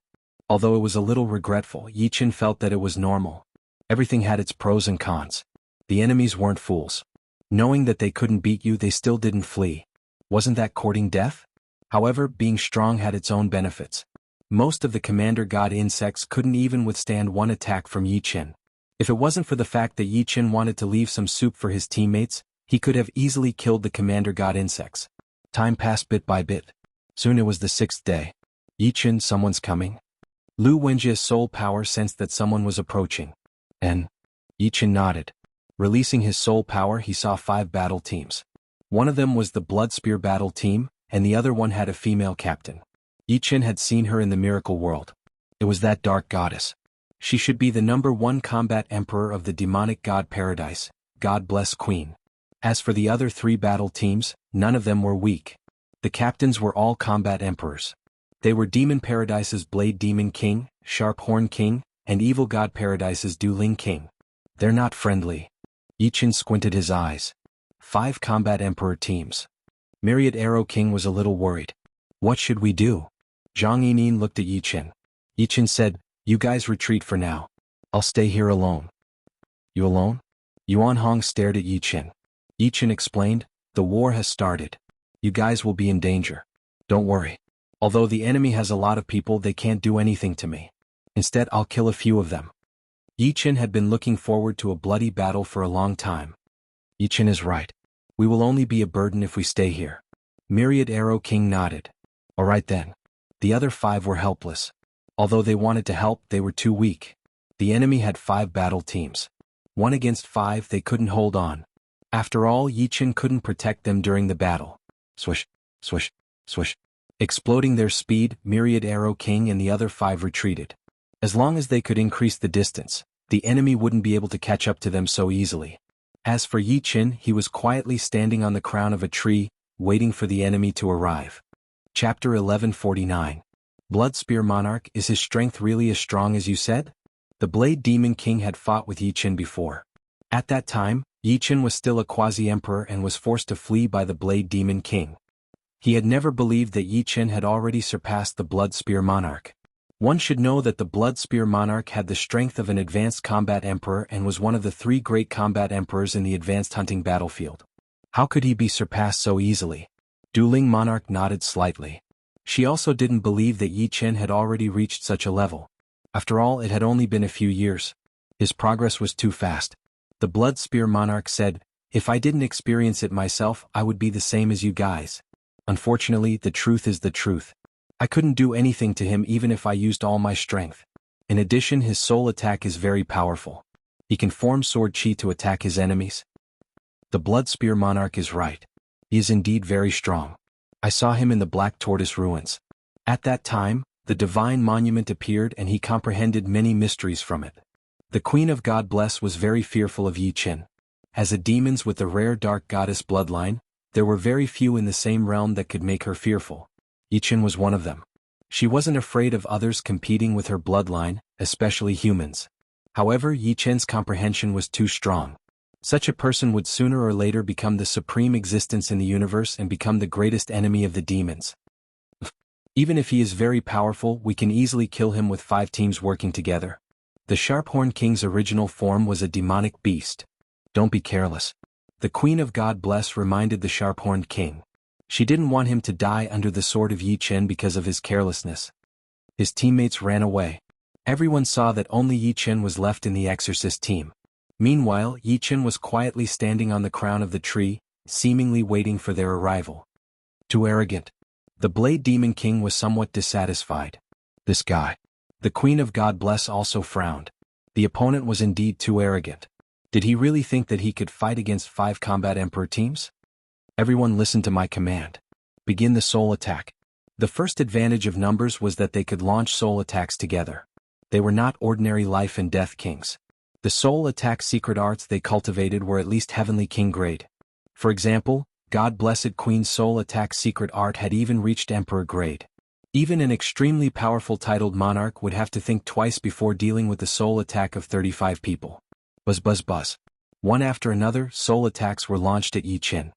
Although it was a little regretful, Yi Qin felt that it was normal. Everything had its pros and cons. The enemies weren't fools. Knowing that they couldn't beat you, they still didn't flee. Wasn't that courting death? However, being strong had its own benefits. Most of the Commander God insects couldn't even withstand one attack from Yi Qin. If it wasn't for the fact that Yi Qin wanted to leave some soup for his teammates, he could have easily killed the Commander God insects. Time passed bit by bit. Soon it was the 6th day. Yi Qin, someone's coming? Lu Wenjia's soul power sensed that someone was approaching. And Yi Qin nodded. Releasing his soul power, he saw 5 battle teams. One of them was the Blood Spear Battle Team, and the other one had a female captain. Yi Qin had seen her in the miracle world. It was that dark goddess. She should be the #1 combat emperor of the Demonic God Paradise, God Bless Queen. As for the other 3 battle teams, none of them were weak. The captains were all combat emperors. They were Demon Paradise's Blade Demon King, Sharp Horn King, and Evil God Paradise's Dueling King. They're not friendly. Yi Qin squinted his eyes. 5 combat emperor teams. Myriad Arrow King was a little worried. What should we do? Zhang Yinin looked at Yi Qin. Yi Qin said, you guys retreat for now. I'll stay here alone. You alone? Yuan Hong stared at Yi Qin. Yi Qin explained, the war has started. You guys will be in danger. Don't worry. Although the enemy has a lot of people, they can't do anything to me. Instead, I'll kill a few of them. Yi Qin had been looking forward to a bloody battle for a long time. Yi Qin is right. We will only be a burden if we stay here. Myriad Arrow King nodded. All right then. The other 5 were helpless. Although they wanted to help, they were too weak. The enemy had 5 battle teams. 1 against 5, they couldn't hold on. After all, Yichen couldn't protect them during the battle. Swish, swish, swish. Exploding their speed, Myriad Arrow King and the other 5 retreated. As long as they could increase the distance, the enemy wouldn't be able to catch up to them so easily. As for Yichen, he was quietly standing on the crown of a tree, waiting for the enemy to arrive. Chapter 1149. Blood Spear Monarch, is his strength really as strong as you said? The Blade Demon King had fought with Yichen before. At that time, Yichen was still a quasi-emperor and was forced to flee by the Blade Demon King. He had never believed that Yichen had already surpassed the Blood Spear Monarch. One should know that the Blood Spear Monarch had the strength of an advanced combat emperor and was one of the 3 great combat emperors in the advanced hunting battlefield. How could he be surpassed so easily? Dueling Monarch nodded slightly. She also didn't believe that Yichen had already reached such a level. After all, it had only been a few years. His progress was too fast. The Blood Spear Monarch said, "If I didn't experience it myself, I would be the same as you guys. Unfortunately, the truth is the truth. I couldn't do anything to him even if I used all my strength. In addition, his soul attack is very powerful. He can form sword chi to attack his enemies." The Blood Spear Monarch is right. He is indeed very strong. I saw him in the Black Tortoise ruins. At that time, the divine monument appeared and he comprehended many mysteries from it. The Queen of God Bless was very fearful of Yichen. As a demons with the rare dark goddess bloodline, there were very few in the same realm that could make her fearful. Yichen was one of them. She wasn't afraid of others competing with her bloodline, especially humans. However, Yichen's comprehension was too strong. Such a person would sooner or later become the supreme existence in the universe and become the greatest enemy of the demons. Even if he is very powerful, we can easily kill him with 5 teams working together. The Sharphorn King's original form was a demonic beast. Don't be careless. The Queen of God Bless reminded the Sharphorn King. She didn't want him to die under the sword of Yichen because of his carelessness. His teammates ran away. Everyone saw that only Yichen was left in the Exorcist team. Meanwhile, Yichen was quietly standing on the crown of the tree, seemingly waiting for their arrival. Too arrogant. The Blade Demon King was somewhat dissatisfied. This guy. The Queen of God Bless also frowned. The opponent was indeed too arrogant. Did he really think that he could fight against 5 combat emperor teams? Everyone listen to my command. Begin the soul attack. The first advantage of numbers was that they could launch soul attacks together. They were not ordinary life and death kings. The soul attack secret arts they cultivated were at least heavenly king grade. For example, God Blessed Queen's soul attack secret art had even reached emperor grade. Even an extremely powerful titled monarch would have to think twice before dealing with the soul attack of 35 people. Buzz buzz buzz. One after another, soul attacks were launched at Yichen.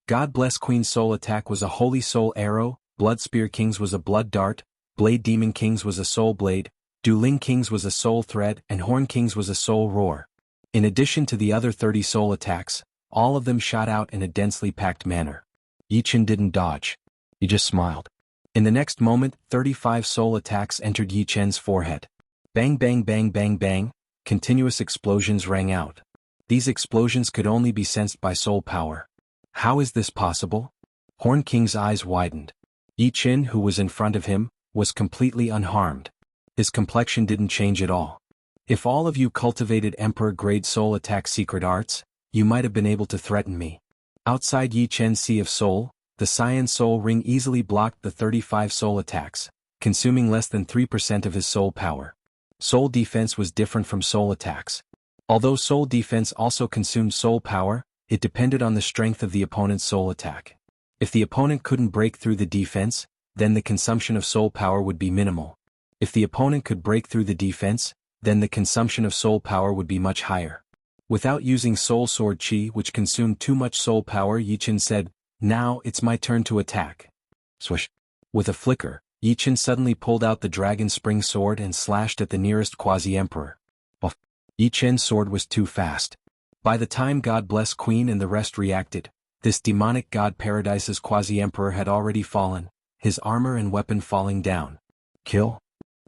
God Bless Queen's soul attack was a holy soul arrow, Blood Spear King's was a blood dart, Blade Demon King's was a soul blade, Dueling King's was a soul thread, and Horn King's was a soul roar. In addition to the other 30 soul attacks, all of them shot out in a densely packed manner. Yichen didn't dodge. He just smiled. In the next moment, 35 soul attacks entered Yichen's forehead. Bang bang bang bang bang, continuous explosions rang out. These explosions could only be sensed by soul power. How is this possible? Horn King's eyes widened. Yichen, who was in front of him, was completely unharmed. His complexion didn't change at all. If all of you cultivated Emperor-grade soul attack secret arts, you might have been able to threaten me. Outside Yichen's Sea of Soul, the Cyan Soul Ring easily blocked the 35 soul attacks, consuming less than 3% of his soul power. Soul defense was different from soul attacks. Although soul defense also consumed soul power, it depended on the strength of the opponent's soul attack. If the opponent couldn't break through the defense, then the consumption of soul power would be minimal. If the opponent could break through the defense, then the consumption of soul power would be much higher. Without using soul sword chi, which consumed too much soul power, Yichen said, "Now it's my turn to attack." Swish. With a flicker, Yichen suddenly pulled out the dragon spring sword and slashed at the nearest quasi-emperor. Yichen's sword was too fast. By the time God Bless Queen and the rest reacted, this demonic god Paradise's quasi-emperor had already fallen, his armor and weapon falling down. Kill?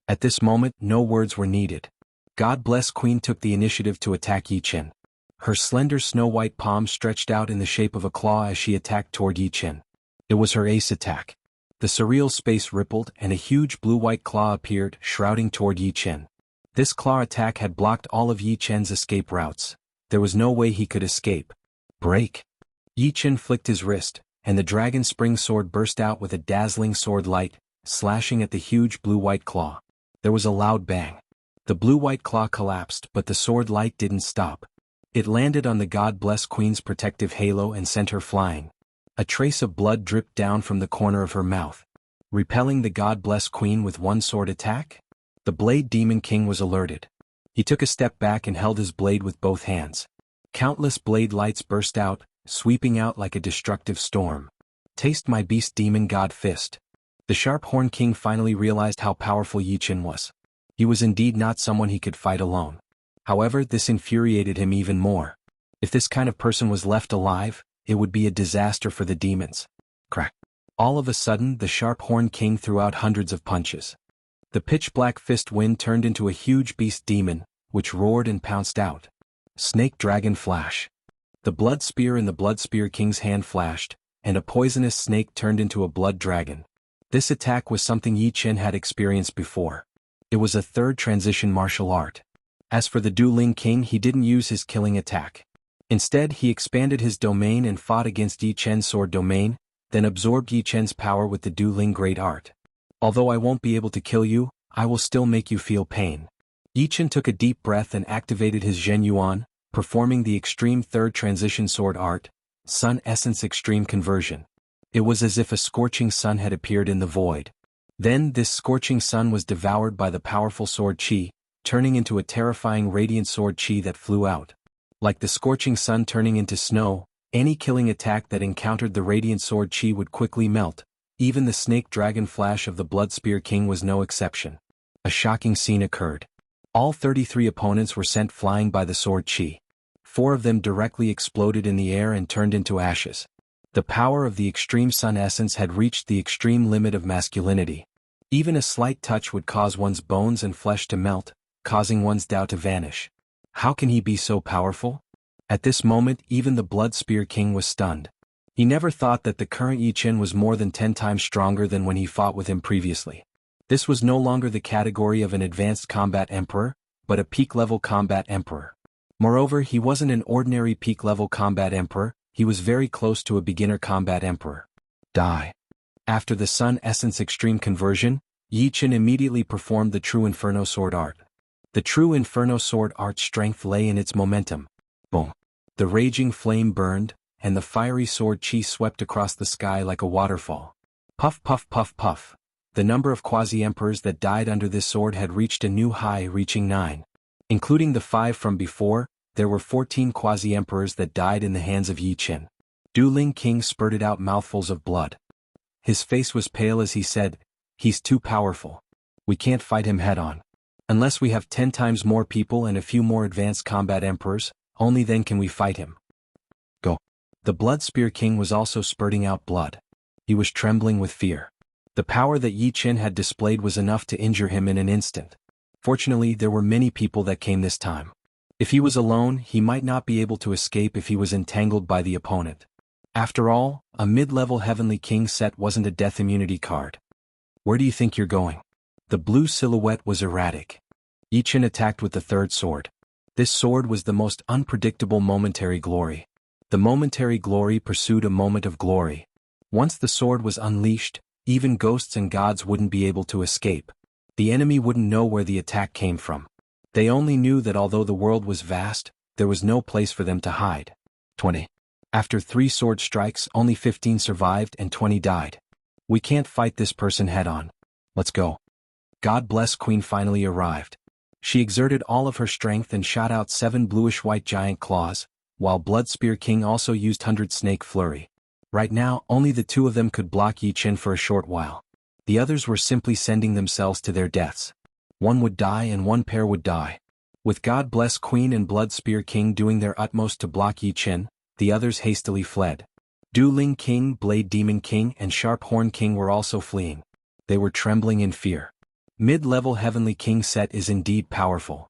At this moment, no words were needed. God Bless Queen took the initiative to attack Yichen. Her slender snow-white palm stretched out in the shape of a claw as she attacked toward Yichen. It was her ace attack. The surreal space rippled and a huge blue-white claw appeared, shrouding toward Yi Chen. This claw attack had blocked all of Yi Chen's escape routes. There was no way he could escape. Break! Yi Chen flicked his wrist, and the dragon spring sword burst out with a dazzling sword light, slashing at the huge blue-white claw. There was a loud bang. The blue-white claw collapsed, but the sword light didn't stop. It landed on the God Bless Queen's protective halo and sent her flying. A trace of blood dripped down from the corner of her mouth. Repelling the God Bless Queen with one sword attack? The Blade Demon King was alerted. He took a step back and held his blade with both hands. Countless blade lights burst out, sweeping out like a destructive storm. Taste my beast demon god fist. The Sharp Horn King finally realized how powerful Yi Chen was. He was indeed not someone he could fight alone. However, this infuriated him even more. If this kind of person was left alive, it would be a disaster for the demons. Crack. All of a sudden, the Sharp Horn King threw out hundreds of punches. The pitch-black fist wind turned into a huge beast demon, which roared and pounced out. Snake Dragon Flash. The blood spear in the Blood Spear King's hand flashed, and a poisonous snake turned into a blood dragon. This attack was something Yi Chen had experienced before. It was a third transition martial art. As for the Du Ling King, he didn't use his killing attack. Instead, he expanded his domain and fought against Yi Chen's sword domain, then absorbed Yi Chen's power with the Du Ling Great Art. Although I won't be able to kill you, I will still make you feel pain. Yi Chen took a deep breath and activated his Zhen Yuan, performing the extreme third transition sword art, Sun Essence Extreme Conversion. It was as if a scorching sun had appeared in the void. Then this scorching sun was devoured by the powerful sword chi, turning into a terrifying radiant sword chi that flew out. Like the scorching sun turning into snow, any killing attack that encountered the radiant sword chi would quickly melt. Even the snake dragon flash of the Blood Spear King was no exception. A shocking scene occurred. All 33 opponents were sent flying by the sword chi. 4 of them directly exploded in the air and turned into ashes. The power of the extreme sun essence had reached the extreme limit of masculinity. Even a slight touch would cause one's bones and flesh to melt, causing one's doubt to vanish. How can he be so powerful? At this moment, even the Blood Spear King was stunned. He never thought that the current Yi Chen was more than 10 times stronger than when he fought with him previously. This was no longer the category of an advanced combat emperor, but a peak-level combat emperor. Moreover, he wasn't an ordinary peak-level combat emperor, he was very close to a beginner combat emperor. Die. After the Sun Essence Extreme Conversion, Yi Chen immediately performed the True Inferno Sword Art. The True Inferno Sword Art's strength lay in its momentum. Boom. The raging flame burned, and the fiery sword chi swept across the sky like a waterfall. Puff puff puff puff. The number of quasi-emperors that died under this sword had reached a new high, reaching 9. Including the 5 from before, there were 14 quasi-emperors that died in the hands of Yi Chen. Du Ling King spurted out mouthfuls of blood. His face was pale as he said, "He's too powerful. We can't fight him head-on. Unless we have 10 times more people and a few more advanced combat emperors, only then can we fight him. Go." The Blood Spear King was also spurting out blood. He was trembling with fear. The power that Yi Chen had displayed was enough to injure him in an instant. Fortunately, there were many people that came this time. If he was alone, he might not be able to escape if he was entangled by the opponent. After all, a mid-level Heavenly King set wasn't a death immunity card. Where do you think you're going? The blue silhouette was erratic. Yi Chen attacked with the third sword. This sword was the most unpredictable momentary glory. The momentary glory pursued a moment of glory. Once the sword was unleashed, even ghosts and gods wouldn't be able to escape. The enemy wouldn't know where the attack came from. They only knew that although the world was vast, there was no place for them to hide. 20. After 3 sword strikes, only 15 survived and 20 died. We can't fight this person head-on. Let's go. God Bless Queen finally arrived. She exerted all of her strength and shot out 7 bluish-white giant claws, while Blood Spear King also used 100 Snake Flurry. Right now, only the 2 of them could block Yi Chen for a short while. The others were simply sending themselves to their deaths. One would die and 1 pair would die. With God Bless Queen and Blood Spear King doing their utmost to block Yi Chen, the others hastily fled. Du Ling King, Blade Demon King, and Sharp Horn King were also fleeing. They were trembling in fear. Mid-level Heavenly King set is indeed powerful.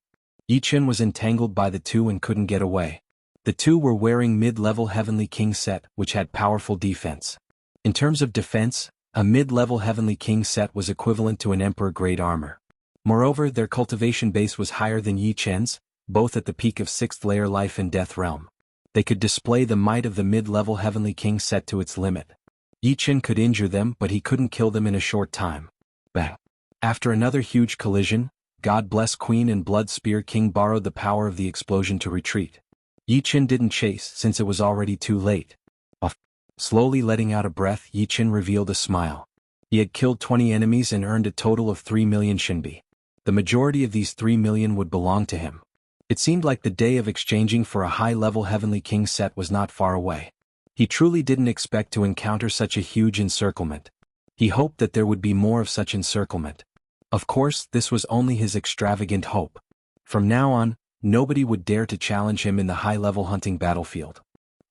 Yi Chen was entangled by the 2 and couldn't get away. The 2 were wearing mid-level Heavenly King set, which had powerful defense. In terms of defense, A mid-level Heavenly King set was equivalent to an Emperor-grade armor. Moreover, their cultivation base was higher than Yi Chen's, both at the peak of 6th layer Life and Death realm. They could display the might of the mid-level Heavenly King set to its limit. Yi Chen could injure them, but he couldn't kill them in a short time. Bang! After another huge collision, God Bless Queen and Blood Spear King borrowed the power of the explosion to retreat. Yi Chen didn't chase since it was already too late. Slowly letting out a breath, Yi Chen revealed a smile. He had killed 20 enemies and earned a total of 3 million Shinbi. The majority of these 3 million would belong to him. It seemed like the day of exchanging for a high-level Heavenly King set was not far away. He truly didn't expect to encounter such a huge encirclement. He hoped that there would be more of such encirclement. Of course, this was only his extravagant hope. From now on, nobody would dare to challenge him in the high-level hunting battlefield.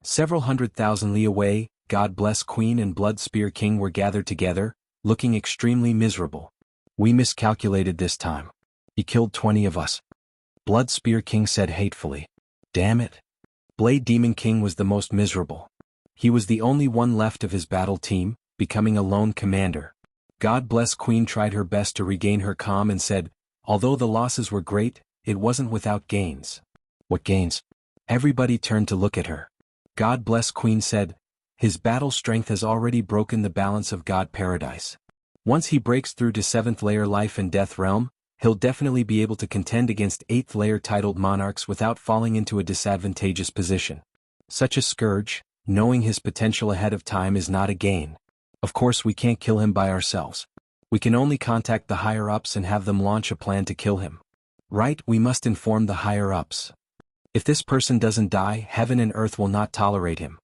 Several 100,000 li away, God Bless Queen and Blood Spear King were gathered together, looking extremely miserable. We miscalculated this time. He killed 20 of us. Blood Spear King said hatefully. Damn it. Blade Demon King was the most miserable. He was the only one left of his battle team, becoming a lone commander. God Bless Queen tried her best to regain her calm and said, although the losses were great, it wasn't without gains. What gains? Everybody turned to look at her. God Bless Queen said, his battle strength has already broken the balance of God Paradise. Once he breaks through to 7th layer Life and Death realm, he'll definitely be able to contend against 8th layer titled monarchs without falling into a disadvantageous position. Such a scourge, knowing his potential ahead of time, is not a gain. Of course we can't kill him by ourselves. We can only contact the higher-ups and have them launch a plan to kill him. Right, we must inform the higher-ups. If this person doesn't die, heaven and earth will not tolerate him.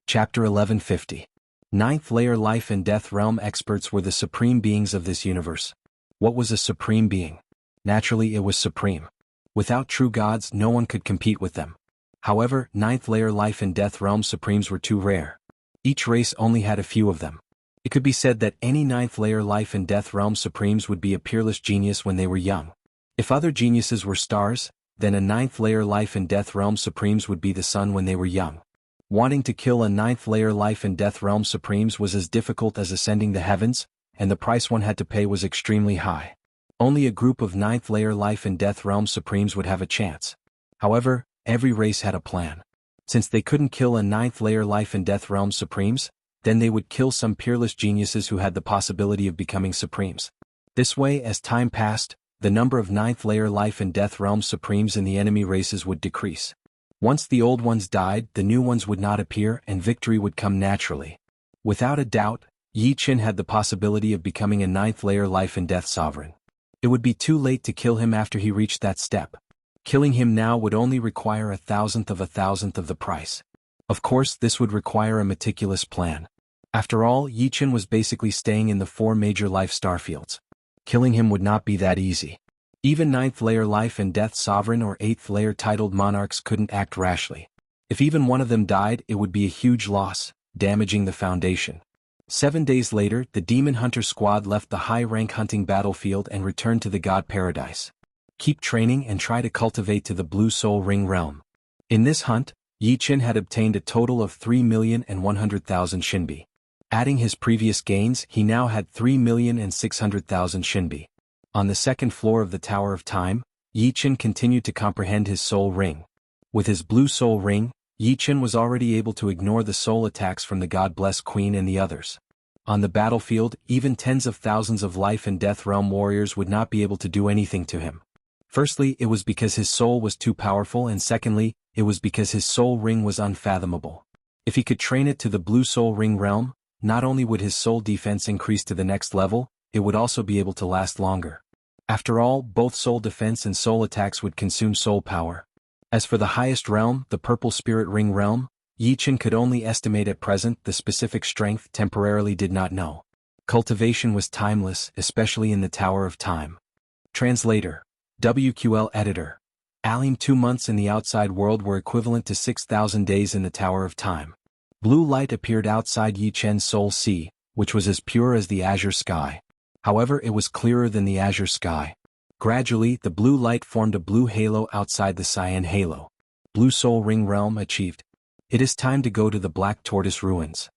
Chapter 1150. 9th layer Life and Death realm experts were the supreme beings of this universe. What was a supreme being? Naturally, it was supreme. Without true gods, no one could compete with them. However, 9th layer Life and Death realm supremes were too rare. Each race only had a few of them. It could be said that any 9th layer Life and Death realm supremes would be a peerless genius when they were young. If other geniuses were stars, then a 9th layer Life and Death realm supremes would be the sun when they were young. Wanting to kill a 9th layer Life and Death realm supremes was as difficult as ascending the heavens, and the price one had to pay was extremely high. Only a group of 9th layer Life and Death realm supremes would have a chance. However, every race had a plan. Since they couldn't kill a 9th layer Life and Death realm supremes, then they would kill some peerless geniuses who had the possibility of becoming supremes. This way, as time passed, the number of 9th layer Life and Death realm supremes in the enemy races would decrease. Once the old ones died, the new ones would not appear and victory would come naturally. Without a doubt, Yi Chen had the possibility of becoming a 9th layer Life and Death sovereign. It would be too late to kill him after he reached that step. Killing him now would only require 1,000th of the price. Of course, this would require a meticulous plan. After all, Yi Chen was basically staying in the 4 major life starfields. Killing him would not be that easy. Even 9th layer Life and Death sovereign or 8th layer titled monarchs couldn't act rashly. If even one of them died, it would be a huge loss, damaging the foundation. 7 days later, the Demon Hunter squad left the high-rank hunting battlefield and returned to the God Paradise. Keep training and try to cultivate to the Blue Soul Ring realm. In this hunt, Yi Chen had obtained a total of 3,100,000 Shinbi. Adding his previous gains, he now had 3,600,000 Shinbi. On the 2nd floor of the Tower of Time, Yi Chen continued to comprehend his soul ring. With his Blue Soul Ring, Yi Chen was already able to ignore the soul attacks from the God Bless Queen and the others. On the battlefield, even tens of thousands of Life and Death realm warriors would not be able to do anything to him. Firstly, it was because his soul was too powerful, and secondly, it was because his soul ring was unfathomable. If he could train it to the Blue Soul Ring realm, not only would his soul defense increase to the next level, it would also be able to last longer. After all, both soul defense and soul attacks would consume soul power. As for the highest realm, the Purple Spirit Ring realm, Yi Chen could only estimate at present the specific strength, temporarily did not know. Cultivation was timeless, especially in the Tower of Time. Translator. WQL Editor. Alim 2 months in the outside world were equivalent to 6,000 days in the Tower of Time. Blue light appeared outside Yi Chen's soul sea, which was as pure as the azure sky. However, it was clearer than the azure sky. Gradually, the blue light formed a blue halo outside the cyan halo. Blue Soul Ring realm achieved. It is time to go to the Black Tortoise ruins.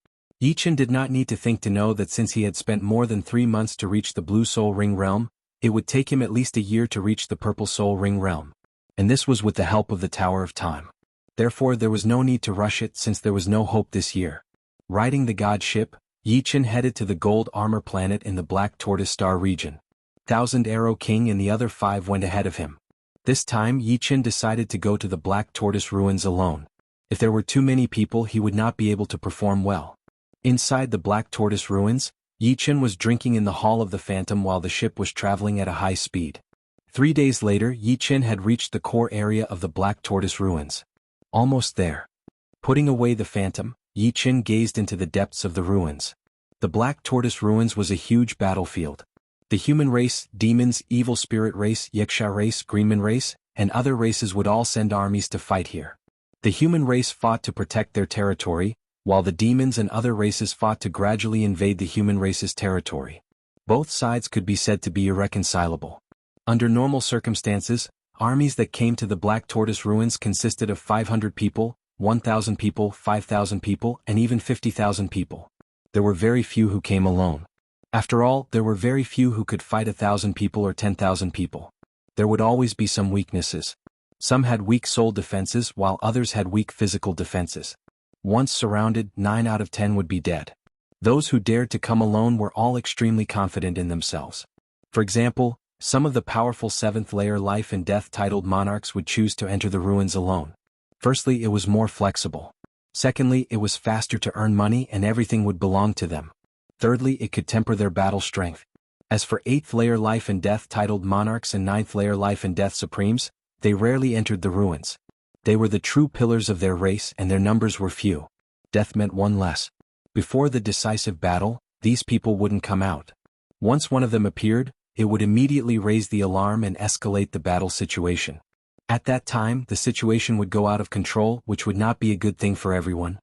Yi Chen did not need to think to know that since he had spent more than 3 months to reach the Blue Soul Ring realm, it would take him at least a year to reach the Purple Soul Ring realm. And this was with the help of the Tower of Time. Therefore there was no need to rush it since there was no hope this year. Riding the god ship, Yi Chen headed to the Gold Armor planet in the Black Tortoise Star region. Thousand Arrow King and the other 5 went ahead of him. This time Yi Chen decided to go to the Black Tortoise ruins alone. If there were too many people he would not be able to perform well. Inside the Black Tortoise ruins, Yi Chen was drinking in the Hall of the Phantom while the ship was traveling at a high speed. 3 days later Yi Chen had reached the core area of the Black Tortoise ruins. Almost there. Putting away the Phantom, Yi Chen gazed into the depths of the ruins. The Black Tortoise ruins was a huge battlefield. The human race, demons, evil spirit race, Wuxia race, Greenman race, and other races would all send armies to fight here. The human race fought to protect their territory, while the demons and other races fought to gradually invade the human race's territory. Both sides could be said to be irreconcilable. Under normal circumstances, armies that came to the Black Tortoise ruins consisted of 500 people, 1,000 people, 5,000 people, and even 50,000 people. There were very few who came alone. After all, there were very few who could fight 1,000 people or 10,000 people. There would always be some weaknesses. Some had weak soul defenses while others had weak physical defenses. Once surrounded, 9 out of 10 would be dead. Those who dared to come alone were all extremely confident in themselves. For example, some of the powerful 7th layer life and death titled monarchs would choose to enter the ruins alone. Firstly, it was more flexible. Secondly, it was faster to earn money and everything would belong to them. Thirdly, it could temper their battle strength. As for 8th layer life and death titled monarchs and 9th layer life and death supremes, they rarely entered the ruins. They were the true pillars of their race and their numbers were few. Death meant one less. Before the decisive battle, these people wouldn't come out. Once one of them appeared, it would immediately raise the alarm and escalate the battle situation. At that time, the situation would go out of control, which would not be a good thing for everyone.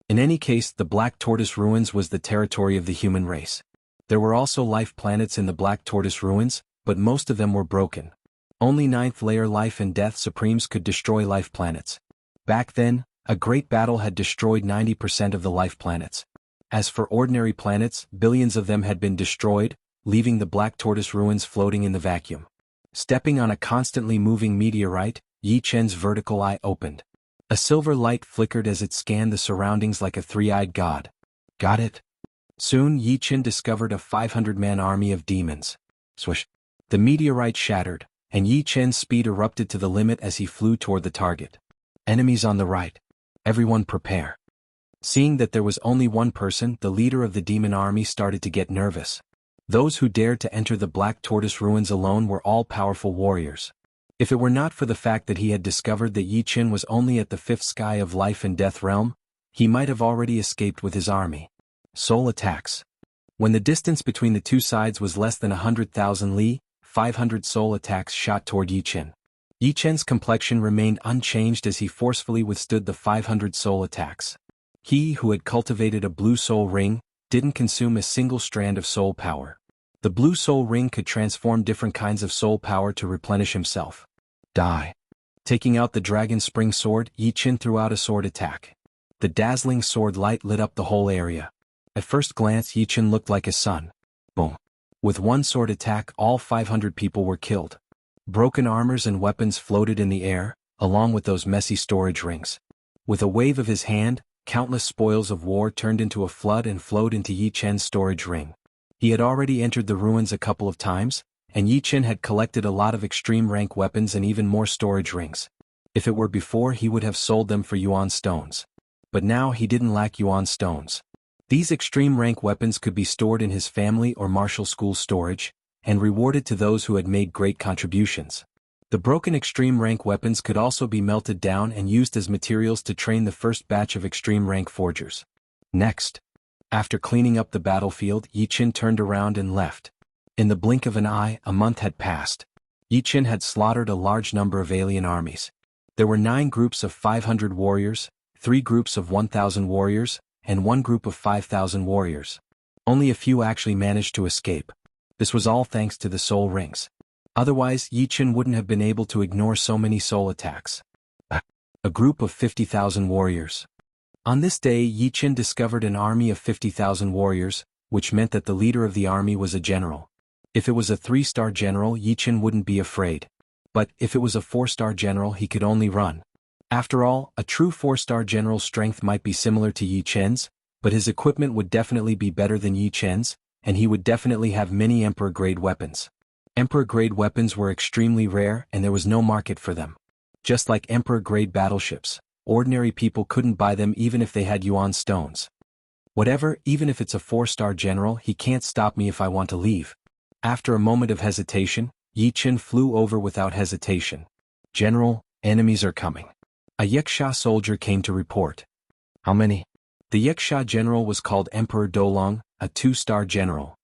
In any case, the Black Tortoise ruins was the territory of the human race. There were also life planets in the Black Tortoise ruins, but most of them were broken. Only 9th layer life and death supremes could destroy life planets. Back then, a great battle had destroyed 90% of the life planets. As for ordinary planets, billions of them had been destroyed, leaving the Black Tortoise ruins floating in the vacuum. Stepping on a constantly moving meteorite, Yi Chen's vertical eye opened. A silver light flickered as it scanned the surroundings like a three-eyed god. Got it? Soon Yi Chen discovered a 500-man army of demons. Swish! The meteorite shattered, and Yi Chen's speed erupted to the limit as he flew toward the target. Enemies on the right. Everyone prepare. Seeing that there was only one person, the leader of the demon army started to get nervous. Those who dared to enter the Black Tortoise ruins alone were all powerful warriors. If it were not for the fact that he had discovered that Yi Chen was only at the 5th sky of life and death realm, he might have already escaped with his army. Soul attacks. When the distance between the two sides was less than 100,000 li, 500 soul attacks shot toward Yi Chen. Yi Chen's complexion remained unchanged as he forcefully withstood the 500 soul attacks. He who had cultivated a blue soul ring, didn't consume a single strand of soul power. The blue soul ring could transform different kinds of soul power to replenish himself. Die. Taking out the dragon spring sword, Yi Chen threw out a sword attack. The dazzling sword light lit up the whole area. At first glance Yi Chen looked like a sun. Boom. With one sword attack all 500 people were killed. Broken armors and weapons floated in the air, along with those messy storage rings. With a wave of his hand, countless spoils of war turned into a flood and flowed into Yi Chen's storage ring. He had already entered the ruins a couple of times, and Yi Chen had collected a lot of extreme rank weapons and even more storage rings. If it were before he would have sold them for yuan stones. But now he didn't lack yuan stones. These extreme rank weapons could be stored in his family or martial school storage, and rewarded to those who had made great contributions. The broken extreme rank weapons could also be melted down and used as materials to train the first batch of extreme rank forgers. Next. After cleaning up the battlefield, Yi Chen turned around and left. In the blink of an eye, a month had passed. Yi Chen had slaughtered a large number of alien armies. There were 9 groups of 500 warriors, 3 groups of 1,000 warriors, and 1 group of 5,000 warriors. Only a few actually managed to escape. This was all thanks to the soul rings. Otherwise, Yi Chen wouldn't have been able to ignore so many soul attacks. A group of 50,000 warriors. On this day Yi Qin discovered an army of 50,000 warriors, which meant that the leader of the army was a general. If it was a 3-star general, Yi Qin wouldn't be afraid. But if it was a 4-star general, he could only run. After all, a true 4-star general's strength might be similar to Yi Qin's, but his equipment would definitely be better than Yi Qin's, and he would definitely have many Emperor-grade weapons. Emperor-grade weapons were extremely rare and there was no market for them. Just like Emperor-grade battleships, ordinary people couldn't buy them even if they had yuan stones. Whatever, even if it's a 4-star general, he can't stop me if I want to leave. After a moment of hesitation, Yi Qin flew over without hesitation. General, enemies are coming. A Yuxia soldier came to report. How many? The Yuxia general was called Emperor Dolong, a 2-star general.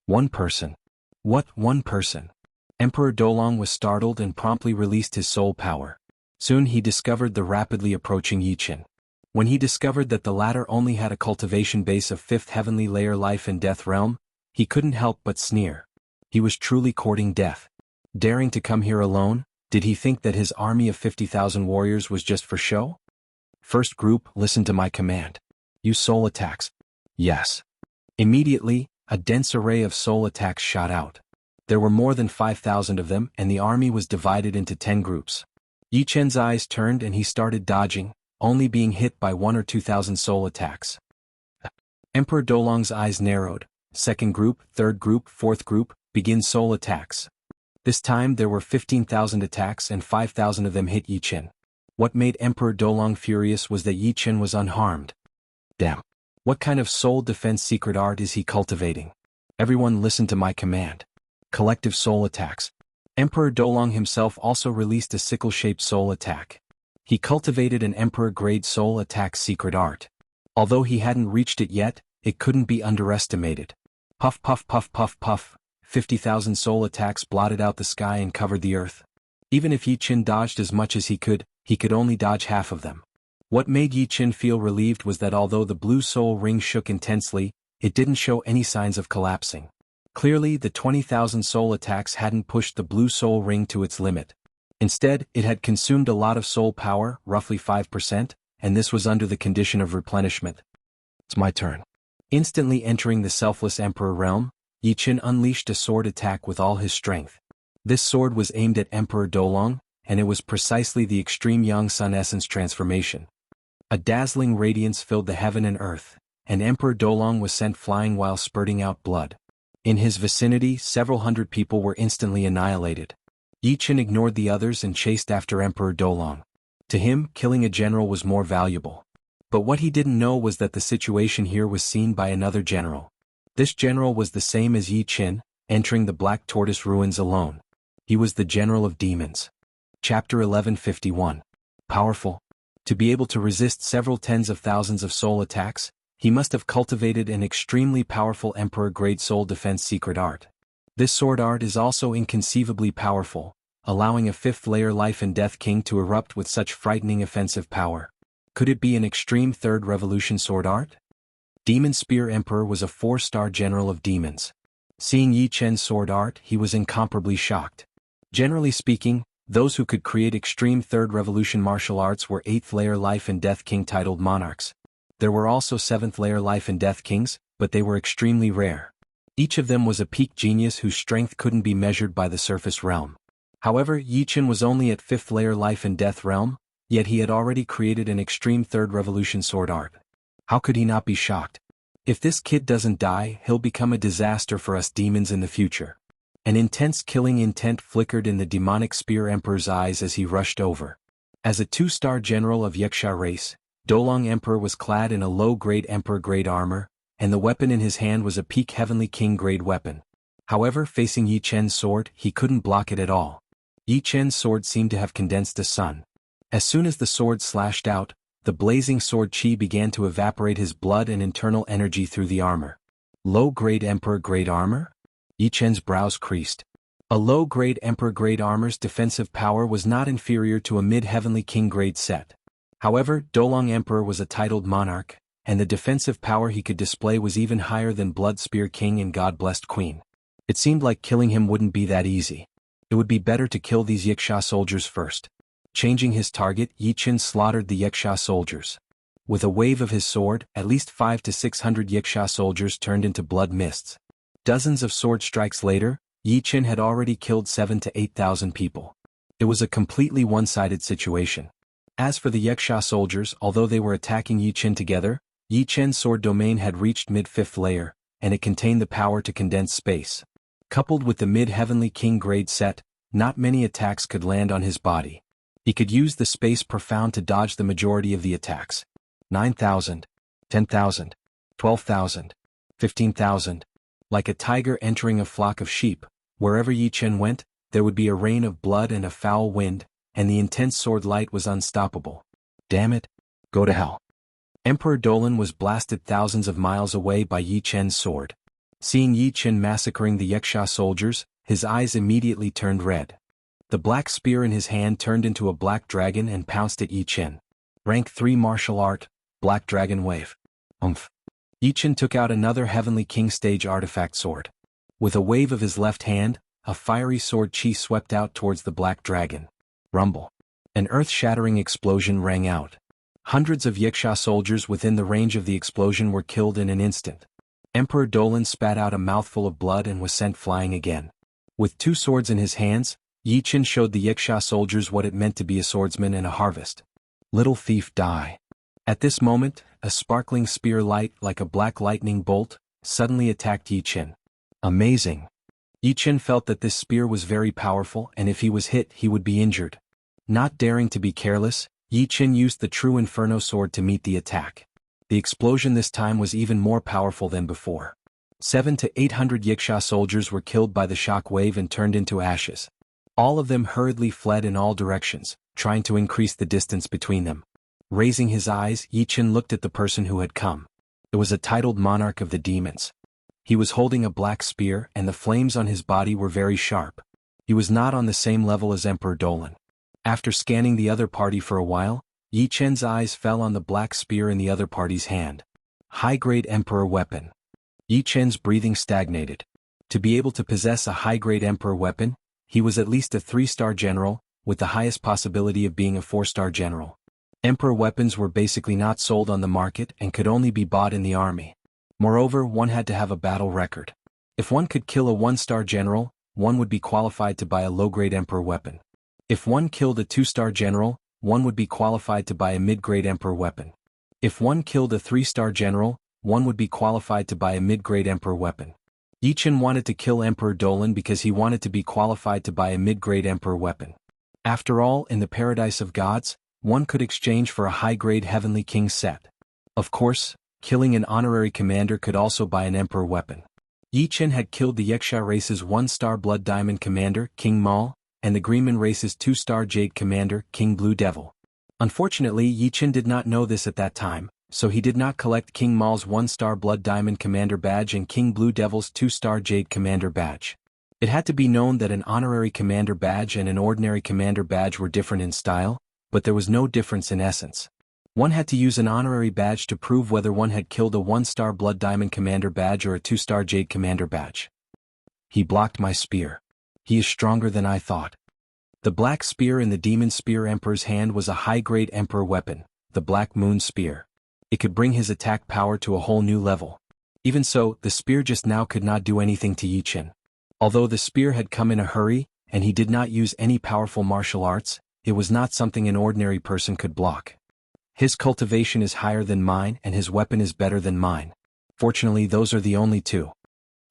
One person. What, one person? Emperor Dolong was startled and promptly released his soul power. Soon he discovered the rapidly approaching Yi Qin. When he discovered that the latter only had a cultivation base of 5th heavenly layer life and death realm, he couldn't help but sneer. He was truly courting death. Daring to come here alone, did he think that his army of 50,000 warriors was just for show? First group, listen to my command. Use soul attacks. Yes. Immediately, a dense array of soul attacks shot out. There were more than 5,000 of them and the army was divided into 10 groups. Yi Qin's eyes turned and he started dodging, only being hit by 1 or 2,000 soul attacks. Emperor Dolong's eyes narrowed. Second group, third group, fourth group, begin soul attacks. This time there were 15,000 attacks and 5,000 of them hit Yi Qin. What made Emperor Dolong furious was that Yi Qin was unharmed. Damn. What kind of soul defense secret art is he cultivating? Everyone listen to my command. Collective soul attacks. Emperor Dolong himself also released a sickle-shaped soul attack. He cultivated an Emperor-grade soul attack secret art. Although he hadn't reached it yet, it couldn't be underestimated. Puff puff puff puff puff, 50,000 soul attacks blotted out the sky and covered the earth. Even if Yi Qin dodged as much as he could only dodge half of them. What made Yi Qin feel relieved was that although the blue soul ring shook intensely, it didn't show any signs of collapsing. Clearly, the 20,000 soul attacks hadn't pushed the blue soul ring to its limit. Instead, it had consumed a lot of soul power, roughly 5%, and this was under the condition of replenishment. It's my turn. Instantly entering the selfless Emperor realm, Yi Qin unleashed a sword attack with all his strength. This sword was aimed at Emperor Dolong, and it was precisely the extreme Yang Sun essence transformation. A dazzling radiance filled the heaven and earth, and Emperor Dolong was sent flying while spurting out blood. In his vicinity, several hundred people were instantly annihilated. Yi Qin ignored the others and chased after Emperor Dolong. To him, killing a general was more valuable. But what he didn't know was that the situation here was seen by another general. This general was the same as Yi Qin, entering the Black Tortoise ruins alone. He was the General of Demons. Chapter 1151. Powerful. To be able to resist several tens of thousands of soul attacks, he must have cultivated an extremely powerful Emperor-grade soul defense secret art. This sword art is also inconceivably powerful, allowing a 5th-layer life and death king to erupt with such frightening offensive power. Could it be an extreme 3rd revolution sword art? Demon Spear Emperor was a 4-star general of demons. Seeing Yi Qin's sword art, he was incomparably shocked. Generally speaking, those who could create extreme 3rd revolution martial arts were 8th-layer life and death king titled monarchs. There were also 7th-layer life and death kings, but they were extremely rare. Each of them was a peak genius whose strength couldn't be measured by the surface realm. However, Yi Qin was only at 5th-layer life and death realm, yet he had already created an extreme 3rd revolution sword art. How could he not be shocked? If this kid doesn't die, he'll become a disaster for us demons in the future. An intense killing intent flickered in the demonic spear emperor's eyes as he rushed over. As a 2-star general of Yuxia race, Dolong Emperor was clad in a low-grade Emperor-grade armor, and the weapon in his hand was a peak Heavenly King-grade weapon. However, facing Yi Qin's sword, he couldn't block it at all. Yi Qin's sword seemed to have condensed a sun. As soon as the sword slashed out, the blazing sword chi began to evaporate his blood and internal energy through the armor. Low-grade Emperor-grade armor? Yi Qin's brows creased. A low-grade Emperor-grade armor's defensive power was not inferior to a mid-Heavenly King-grade set. However, Dolong Emperor was a titled monarch, and the defensive power he could display was even higher than Blood Spear King and God-blessed Queen. It seemed like killing him wouldn't be that easy. It would be better to kill these Yuxia soldiers first. Changing his target, Yi Qin slaughtered the Yuxia soldiers. With a wave of his sword, at least 500 to 600 Yiksha soldiers turned into blood mists. Dozens of sword strikes later, Yi Qin had already killed 7,000 to 8,000 people. It was a completely one-sided situation. As for the Yiksha soldiers, although they were attacking Yi Qin together, Yi Qin's sword domain had reached mid-fifth layer, and it contained the power to condense space. Coupled with the mid-heavenly king grade set, not many attacks could land on his body. He could use the space profound to dodge the majority of the attacks. 9,000, 10,000, 12,000, 15,000. Like a tiger entering a flock of sheep, wherever Yi Qin went, there would be a rain of blood and a foul wind, and the intense sword light was unstoppable. Damn it! Go to hell. Emperor Dolan was blasted thousands of miles away by Yi Qin's sword. Seeing Yi Qin massacring the Yiksha soldiers, his eyes immediately turned red. The black spear in his hand turned into a black dragon and pounced at Yi Qin. Rank 3 martial art, Black Dragon Wave. Yi Qin took out another Heavenly King stage artifact sword. With a wave of his left hand, a fiery sword chi swept out towards the black dragon. Rumble. An earth-shattering explosion rang out. Hundreds of Yiksha soldiers within the range of the explosion were killed in an instant. Emperor Dolan spat out a mouthful of blood and was sent flying again. With two swords in his hands, Yi Qin showed the Yiksha soldiers what it meant to be a swordsman and a harvest. Little thief, die. At this moment, a sparkling spear light like a black lightning bolt suddenly attacked Yi Qin. Amazing. Yi Qin felt that this spear was very powerful and if he was hit he would be injured. Not daring to be careless, Yi Qin used the true Inferno sword to meet the attack. The explosion this time was even more powerful than before. 700 to 800 Yiksha soldiers were killed by the shock wave and turned into ashes. All of them hurriedly fled in all directions, trying to increase the distance between them. Raising his eyes, Yi Qin looked at the person who had come. It was a titled monarch of the demons. He was holding a black spear and the flames on his body were very sharp. He was not on the same level as Emperor Dolan. After scanning the other party for a while, Yi Qin's eyes fell on the black spear in the other party's hand. High-grade Emperor weapon. Yi Qin's breathing stagnated. To be able to possess a high-grade Emperor weapon, he was at least a 3-star general, with the highest possibility of being a 4-star general. Emperor weapons were basically not sold on the market and could only be bought in the army. Moreover, one had to have a battle record. If one could kill a 1-star general, one would be qualified to buy a low-grade Emperor weapon. If one killed a 2-star general, one would be qualified to buy a mid-grade Emperor weapon. If one killed a 3-star general, one would be qualified to buy a mid-grade Emperor weapon. Yi Qin wanted to kill Emperor Dolan because he wanted to be qualified to buy a mid-grade Emperor weapon. After all, in the paradise of gods, one could exchange for a high-grade Heavenly King set. Of course, killing an honorary commander could also buy an Emperor weapon. Yi Qin had killed the Yiksha race's 1-star Blood Diamond commander, King Mal, and the Greenman race's 2-star Jade commander, King Blue Devil. Unfortunately, Yi Qin did not know this at that time, so he did not collect King Mal's 1-star Blood Diamond commander badge and King Blue Devil's 2-star Jade commander badge. It had to be known that an honorary commander badge and an ordinary commander badge were different in style, but there was no difference in essence. One had to use an honorary badge to prove whether one had killed a 1-star Blood Diamond commander badge or a 2-star Jade commander badge. He blocked my spear. He is stronger than I thought. The black spear in the Demon Spear Emperor's hand was a high-grade Emperor weapon, the Black Moon Spear. It could bring his attack power to a whole new level. Even so, the spear just now could not do anything to Yi Qin. Although the spear had come in a hurry, and he did not use any powerful martial arts, it was not something an ordinary person could block. His cultivation is higher than mine and his weapon is better than mine. Fortunately, those are the only two.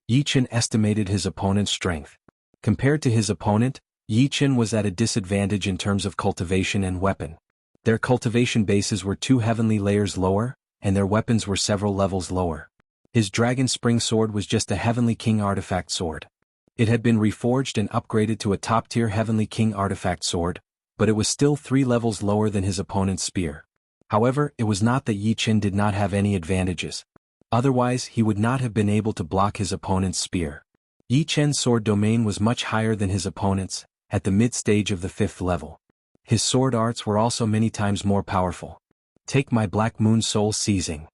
Yi Qin estimated his opponent's strength. Compared to his opponent, Yi Qin was at a disadvantage in terms of cultivation and weapon. Their cultivation bases were 2 heavenly layers lower, and their weapons were several levels lower. His Dragon Spring Sword was just a Heavenly King artifact sword. It had been reforged and upgraded to a top-tier Heavenly King artifact sword, but it was still 3 levels lower than his opponent's spear. However, it was not that Yi Qin did not have any advantages. Otherwise, he would not have been able to block his opponent's spear. Yi Qin's sword domain was much higher than his opponent's, at the mid-stage of the 5th level. His sword arts were also many times more powerful. Take my Black Moon Soul Seizing.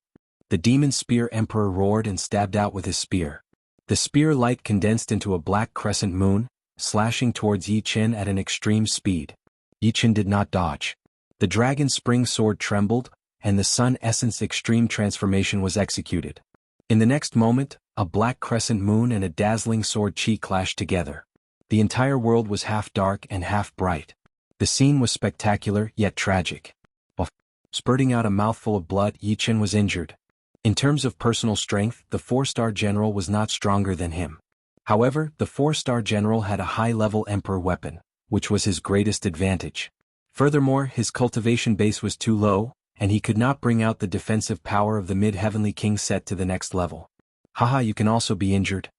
The Demon Spear Emperor roared and stabbed out with his spear. The spear light condensed into a black crescent moon, slashing towards Yi Qin at an extreme speed. Yi Qin did not dodge. The Dragon Spring Sword trembled, and the Sun Essence Extreme Transformation was executed. In the next moment, a black crescent moon and a dazzling sword chi clashed together. The entire world was half dark and half bright. The scene was spectacular yet tragic. While spurting out a mouthful of blood, Yi Chen was injured. In terms of personal strength, the 4-star general was not stronger than him. However, the 4-star general had a high-level emperor weapon, which was his greatest advantage. Furthermore, his cultivation base was too low, and he could not bring out the defensive power of the mid-heavenly king set to the next level. Haha, you can also be injured.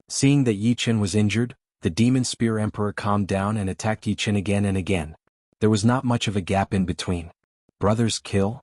Seeing that Yi Chen was injured, the Demon Spear Emperor calmed down and attacked Yi Chen again and again. There was not much of a gap in between. Brothers kill?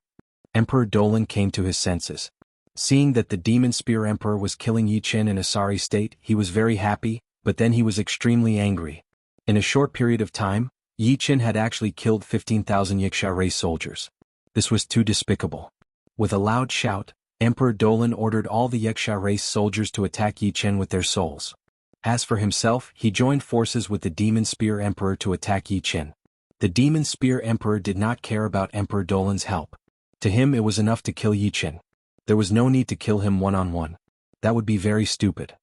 Emperor Dolan came to his senses. Seeing that the Demon Spear Emperor was killing Yi Chen in a sorry state, he was very happy, but then he was extremely angry. In a short period of time, Yi Chen had actually killed 15,000 Wuxia race soldiers. This was too despicable. With a loud shout, Emperor Dolan ordered all the Wuxia race soldiers to attack Yi Chen with their souls. As for himself, he joined forces with the Demon Spear Emperor to attack Yi Chen. The Demon Spear Emperor did not care about Emperor Dolan's help. To him it was enough to kill Yi Chen. There was no need to kill him one-on-one. That would be very stupid.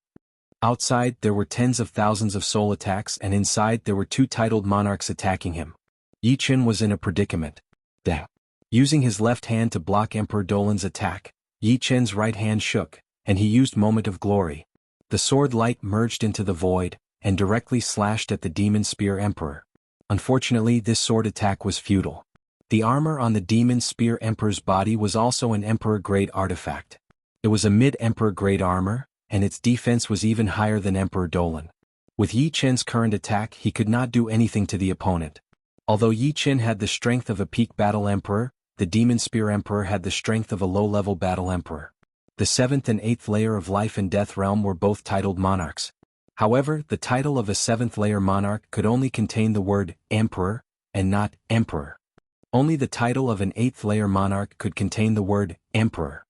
Outside there were tens of thousands of soul attacks, and inside there were 2 titled monarchs attacking him. Yi Chen was in a predicament. Using his left hand to block Emperor Dolan's attack, Yi Chen's right hand shook, and he used Moment of Glory. The sword light merged into the void, and directly slashed at the Demon Spear Emperor. Unfortunately, this sword attack was futile. The armor on the Demon Spear Emperor's body was also an Emperor-grade artifact. It was a mid-Emperor-grade armor, and its defense was even higher than Emperor Dolan. With Yi Chen's current attack, he could not do anything to the opponent. Although Yi Chen had the strength of a peak battle emperor, the Demon Spear Emperor had the strength of a low-level battle emperor. The 7th and 8th layer of Life and Death Realm were both titled monarchs. However, the title of a 7th layer monarch could only contain the word emperor, and not emperor. Only the title of an 8th layer monarch could contain the word emperor.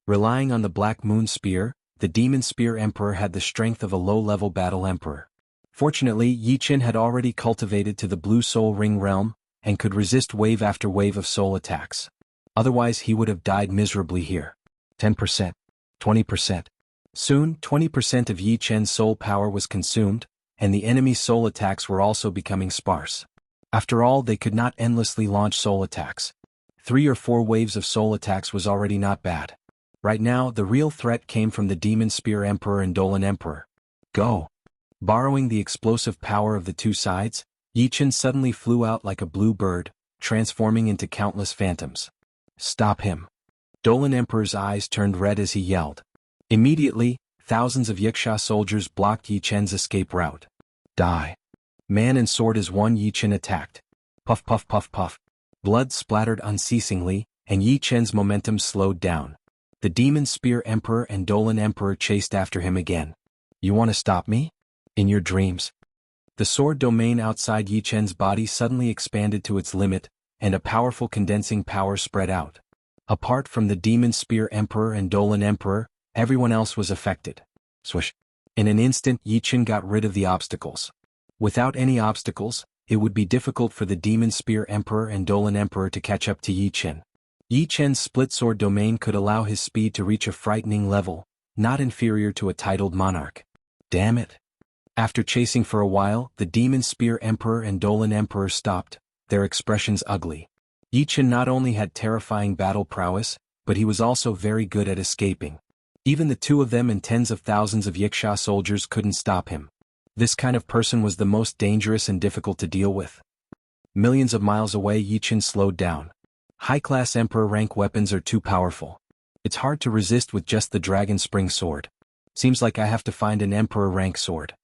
Relying on the Black Moon Spear, the Demon Spear Emperor had the strength of a low-level battle emperor. Fortunately, Yi Chen had already cultivated to the Blue Soul Ring realm, and could resist wave after wave of soul attacks. Otherwise he would have died miserably here. 10%. 20%. Soon, 20% of Yi Chen's soul power was consumed, and the enemy's soul attacks were also becoming sparse. After all, they could not endlessly launch soul attacks. 3 or 4 waves of soul attacks was already not bad. Right now, the real threat came from the Demon Spear Emperor and Dolan Emperor. Go! Borrowing the explosive power of the 2 sides, Yi Chen suddenly flew out like a blue bird, transforming into countless phantoms. Stop him! Dolan Emperor's eyes turned red as he yelled. Immediately, thousands of Wuxia soldiers blocked Yi Chen's escape route. Die! Man and sword as one, Yi Chen attacked. Puff puff puff puff. Blood splattered unceasingly, and Yi Chen's momentum slowed down. The Demon Spear Emperor and Dolan Emperor chased after him again. You want to stop me? In your dreams. The sword domain outside Yi Chen's body suddenly expanded to its limit, and a powerful condensing power spread out. Apart from the Demon Spear Emperor and Dolan Emperor, everyone else was affected. Swish. In an instant, Yi Chen got rid of the obstacles. Without any obstacles, it would be difficult for the Demon Spear Emperor and Dolan Emperor to catch up to Yi Chen. Yi Chen's split sword domain could allow his speed to reach a frightening level, not inferior to a titled monarch. Damn it. After chasing for a while, the Demon Spear Emperor and Dolan Emperor stopped, their expressions ugly. Yi Chen not only had terrifying battle prowess, but he was also very good at escaping. Even the 2 of them and tens of thousands of Wuxia soldiers couldn't stop him. This kind of person was the most dangerous and difficult to deal with. Millions of miles away, Yi Chen slowed down. High-class Emperor rank weapons are too powerful. It's hard to resist with just the Dragon Spring Sword. Seems like I have to find an Emperor rank sword.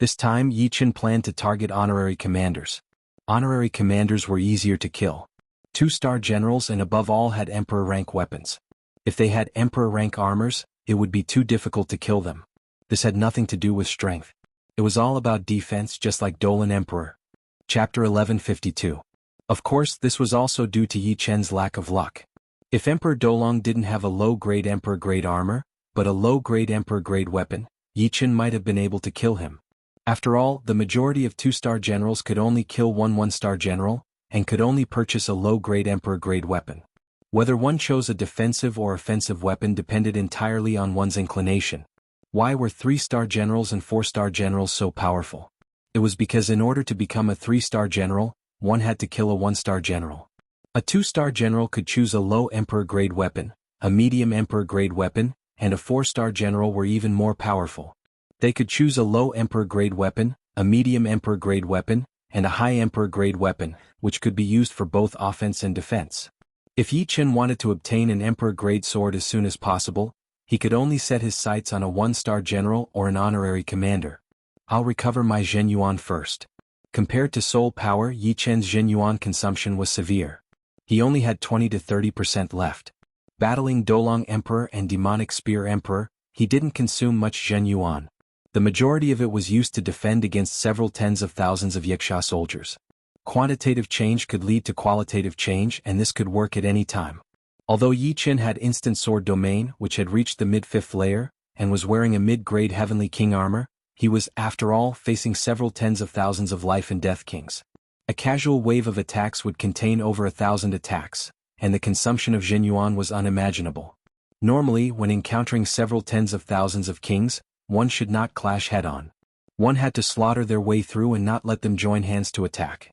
This time, Yi Chen planned to target honorary commanders. Honorary commanders were easier to kill. 2-star generals and above all had Emperor rank weapons. If they had Emperor rank armors, it would be too difficult to kill them. This had nothing to do with strength. It was all about defense, just like Dolan Emperor. Chapter 1152. Of course, this was also due to Yi Chen's lack of luck. If Emperor Dolong didn't have a low-grade Emperor-grade armor, but a low-grade Emperor-grade weapon, Yi Chen might have been able to kill him. After all, the majority of 2-star generals could only kill one 1-star general, and could only purchase a low-grade Emperor-grade weapon. Whether one chose a defensive or offensive weapon depended entirely on one's inclination. Why were 3-star generals and 4-star generals so powerful? It was because in order to become a 3-star general, one had to kill a 1-star general. A 2-star general could choose a low emperor-grade weapon, a medium emperor-grade weapon, and a 4-star general were even more powerful. They could choose a low emperor-grade weapon, a medium emperor-grade weapon, and a high emperor-grade weapon, which could be used for both offense and defense. If Yi Chen wanted to obtain an emperor-grade sword as soon as possible, he could only set his sights on a 1-star general or an honorary commander. I'll recover my Zhenyuan first. Compared to soul power, Yi Chen's Zhenyuan consumption was severe. He only had 20 to 30% left. Battling Dolong Emperor and Demonic Spear Emperor, he didn't consume much Zhenyuan. The majority of it was used to defend against several tens of thousands of Yiksha soldiers. Quantitative change could lead to qualitative change, and this could work at any time. Although Yi Chen had instant sword domain, which had reached the mid-5th layer, and was wearing a mid-grade Heavenly King armor, he was, after all, facing several tens of thousands of life and death kings. A casual wave of attacks would contain over 1,000 attacks, and the consumption of Zhenyuan was unimaginable. Normally, when encountering several tens of thousands of kings, one should not clash head-on. One had to slaughter their way through and not let them join hands to attack.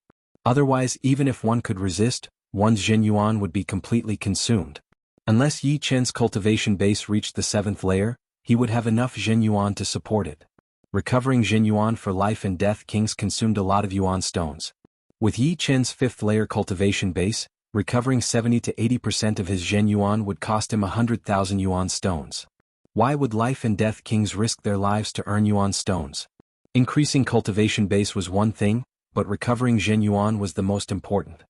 Otherwise, even if one could resist, one's Zhenyuan would be completely consumed. Unless Yi Chen's cultivation base reached the 7th layer, he would have enough Zhenyuan to support it. Recovering Zhenyuan for life and death kings consumed a lot of Yuan stones. With Yi Chen's 5th layer cultivation base, recovering 70 to 80% of his Zhenyuan would cost him 100,000 Yuan stones. Why would life and death kings risk their lives to earn Yuan stones? Increasing cultivation base was one thing, but recovering Zhenyuan was the most important.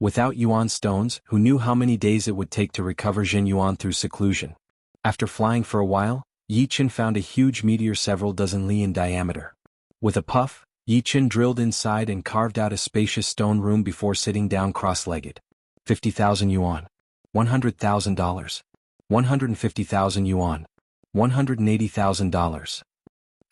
Without Yuan stones, who knew how many days it would take to recover Zhenyuan through seclusion? After flying for a while, Yi Chen found a huge meteor several dozen li in diameter. With a puff, Yi Chen drilled inside and carved out a spacious stone room before sitting down cross-legged. 50,000 yuan. $100,000. 150,000 yuan. $180,000.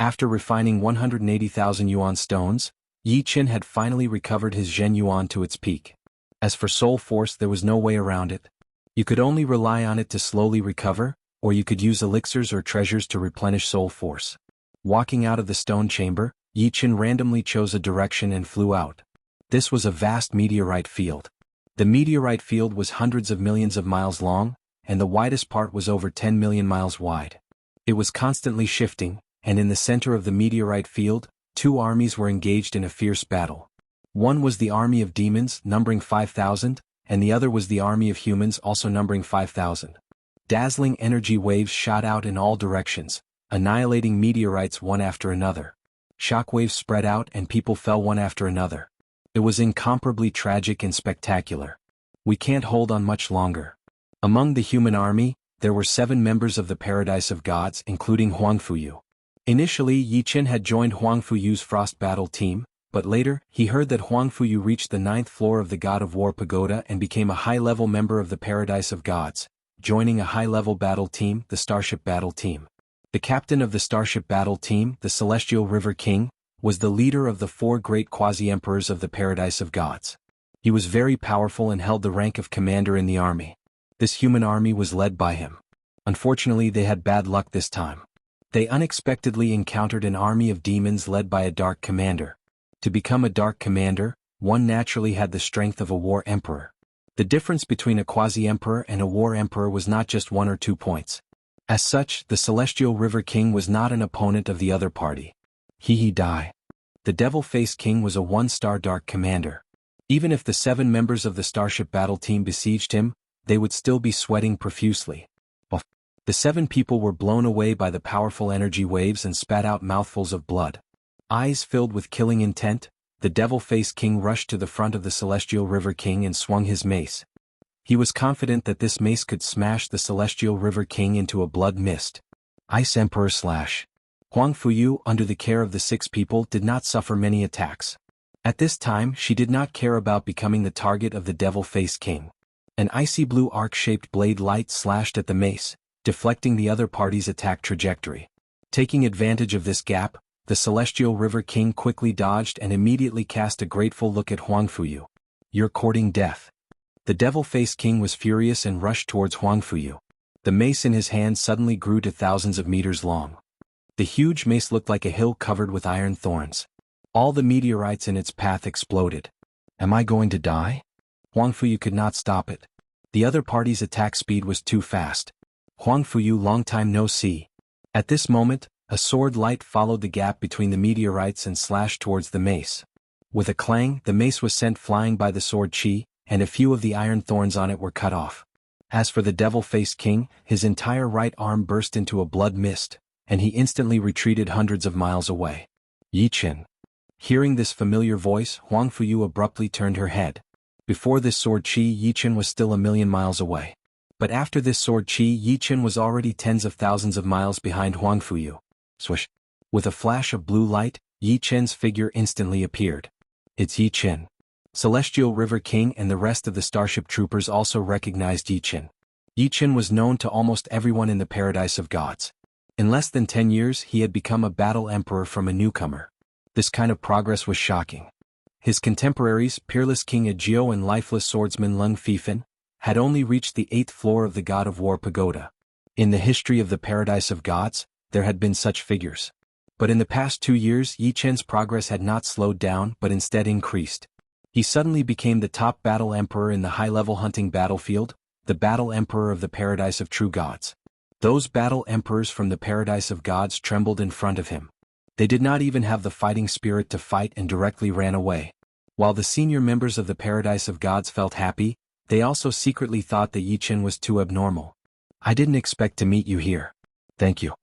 After refining 180,000 yuan stones, Yi Chen had finally recovered his Zhenyuan to its peak. As for soul force, there was no way around it. You could only rely on it to slowly recover, or you could use elixirs or treasures to replenish soul force. Walking out of the stone chamber, Yi Chen randomly chose a direction and flew out. This was a vast meteorite field. The meteorite field was hundreds of millions of miles long, and the widest part was over 10 million miles wide. It was constantly shifting, and in the center of the meteorite field, 2 armies were engaged in a fierce battle. One was the army of demons, numbering 5,000, and the other was the army of humans, also numbering 5,000. Dazzling energy waves shot out in all directions, annihilating meteorites one after another. Shockwaves spread out and people fell one after another. It was incomparably tragic and spectacular. We can't hold on much longer. Among the human army, there were 7 members of the Paradise of Gods, including Huang Fuyu. Initially, Yi Chen had joined Huang Fuyu's Frost Battle team, but later, he heard that Huang Fuyu reached the 9th floor of the God of War Pagoda and became a high-level member of the Paradise of Gods, joining a high-level battle team, the Starship Battle Team. The captain of the Starship Battle Team, the Celestial River King, was the leader of the 4 great quasi-emperors of the Paradise of Gods. He was very powerful and held the rank of commander in the army. This human army was led by him. Unfortunately, they had bad luck this time. They unexpectedly encountered an army of demons led by a dark commander. To become a dark commander, one naturally had the strength of a war emperor. The difference between a quasi-emperor and a war emperor was not just 1 or 2 points. As such, the Celestial River King was not an opponent of the other party. He die. The Devil-Faced King was a 1-star dark commander. Even if the 7 members of the Starship Battle Team besieged him, they would still be sweating profusely. The 7 people were blown away by the powerful energy waves and spat out mouthfuls of blood. Eyes filled with killing intent, the Devil-Faced King rushed to the front of the Celestial River King and swung his mace. He was confident that this mace could smash the Celestial River King into a blood mist. Ice Emperor slash. Huang Fuyu, under the care of the 6 people, did not suffer many attacks. At this time, she did not care about becoming the target of the Devil-Faced King. An icy blue arc-shaped blade light slashed at the mace, deflecting the other party's attack trajectory. Taking advantage of this gap, the Celestial River King quickly dodged and immediately cast a grateful look at Huang Fuyu. "You're courting death." The devil-faced king was furious and rushed towards Huangfuyu. The mace in his hand suddenly grew to thousands of meters long. The huge mace looked like a hill covered with iron thorns. All the meteorites in its path exploded. Am I going to die? Huangfuyu could not stop it. The other party's attack speed was too fast. Huangfuyu, long time no see. At this moment, a sword light followed the gap between the meteorites and slashed towards the mace. With a clang, the mace was sent flying by the sword chi, and a few of the iron thorns on it were cut off. As for the devil-faced king, his entire right arm burst into a blood mist, and he instantly retreated hundreds of miles away. Yi Qin. Hearing this familiar voice, Huangfuyu abruptly turned her head. Before this sword chi, Yi Qin was still 1,000,000 miles away. But after this sword chi, Yi Qin was already tens of thousands of miles behind Huangfuyu. Swish. With a flash of blue light, Yi Qin's figure instantly appeared. It's Yi Qin. Celestial River King and the rest of the Starship Troopers also recognized Yi Qin. Yi Qin was known to almost everyone in the Paradise of Gods. In less than 10 years he had become a battle emperor from a newcomer. This kind of progress was shocking. His contemporaries, peerless King Ajio and lifeless swordsman Lung Fifan, had only reached the 8th floor of the God of War Pagoda. In the history of the Paradise of Gods, there had been such figures. But in the past 2 years Yi Qin's progress had not slowed down but instead increased. He suddenly became the top battle emperor in the high-level hunting battlefield, the battle emperor of the Paradise of True Gods. Those battle emperors from the Paradise of Gods trembled in front of him. They did not even have the fighting spirit to fight and directly ran away. While the senior members of the Paradise of Gods felt happy, they also secretly thought that Yi Qin was too abnormal. I didn't expect to meet you here. Thank you.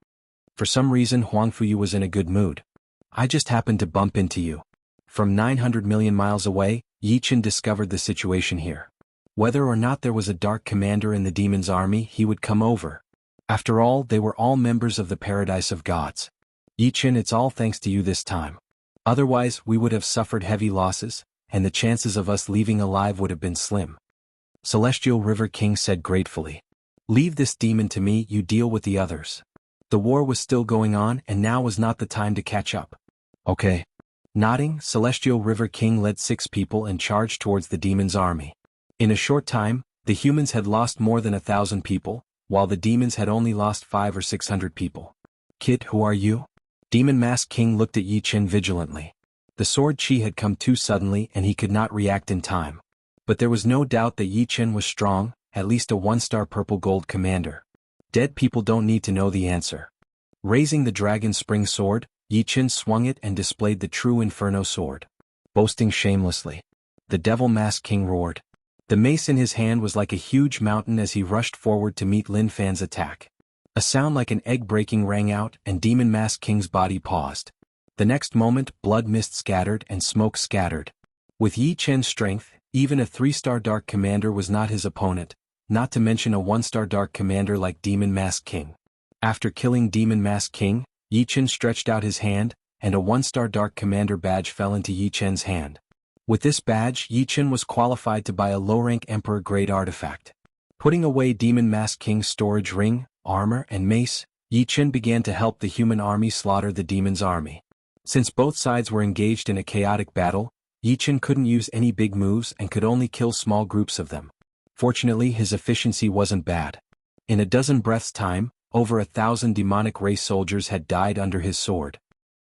For some reason Huangfuyu was in a good mood. I just happened to bump into you. From 900 million miles away, Yi Qin discovered the situation here. Whether or not there was a dark commander in the demon's army, he would come over. After all, they were all members of the Paradise of Gods. Yi Qin, it's all thanks to you this time. Otherwise, we would have suffered heavy losses, and the chances of us leaving alive would have been slim. Celestial River King said gratefully. Leave this demon to me, you deal with the others. The war was still going on and now was not the time to catch up. Okay. Nodding, Celestial River King led 6 people and charged towards the demon's army. In a short time, the humans had lost more than 1,000 people, while the demons had only lost 500 or 600 people. Kid, who are you? Demon Mask King looked at Yi Qin vigilantly. The sword chi had come too suddenly and he could not react in time. But there was no doubt that Yi Qin was strong, at least a 1-star purple gold commander. Dead people don't need to know the answer. Raising the dragon spring sword, Yi Qin swung it and displayed the true Inferno sword. Boasting shamelessly. The Devil Mask King roared. The mace in his hand was like a huge mountain as he rushed forward to meet Lin Fan's attack. A sound like an egg breaking rang out and Demon Mask King's body paused. The next moment blood mist scattered and smoke scattered. With Yi Qin's strength, even a 3-star Dark Commander was not his opponent, not to mention a 1-star Dark Commander like Demon Mask King. After killing Demon Mask King, Yi Qin stretched out his hand, and a 1-star Dark Commander badge fell into Yi Qin's hand. With this badge, Yi Qin was qualified to buy a low-rank Emperor-grade artifact. Putting away Demon Mask King's storage ring, armor, and mace, Yi Qin began to help the human army slaughter the demon's army. Since both sides were engaged in a chaotic battle, Yi Qin couldn't use any big moves and could only kill small groups of them. Fortunately, his efficiency wasn't bad. In a dozen breaths' time, over 1,000 demonic race soldiers had died under his sword.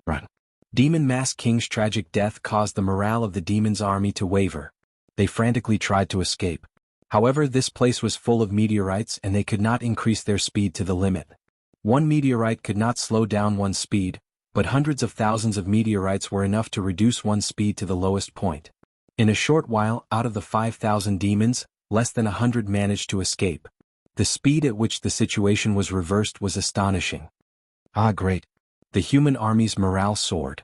Run. Demon Mask King's tragic death caused the morale of the demon's army to waver. They frantically tried to escape. However, this place was full of meteorites and they could not increase their speed to the limit. One meteorite could not slow down one's speed, but hundreds of thousands of meteorites were enough to reduce one's speed to the lowest point. In a short while, out of the 5,000 demons, less than 100 managed to escape. The speed at which the situation was reversed was astonishing. Ah, great. The human army's morale soared.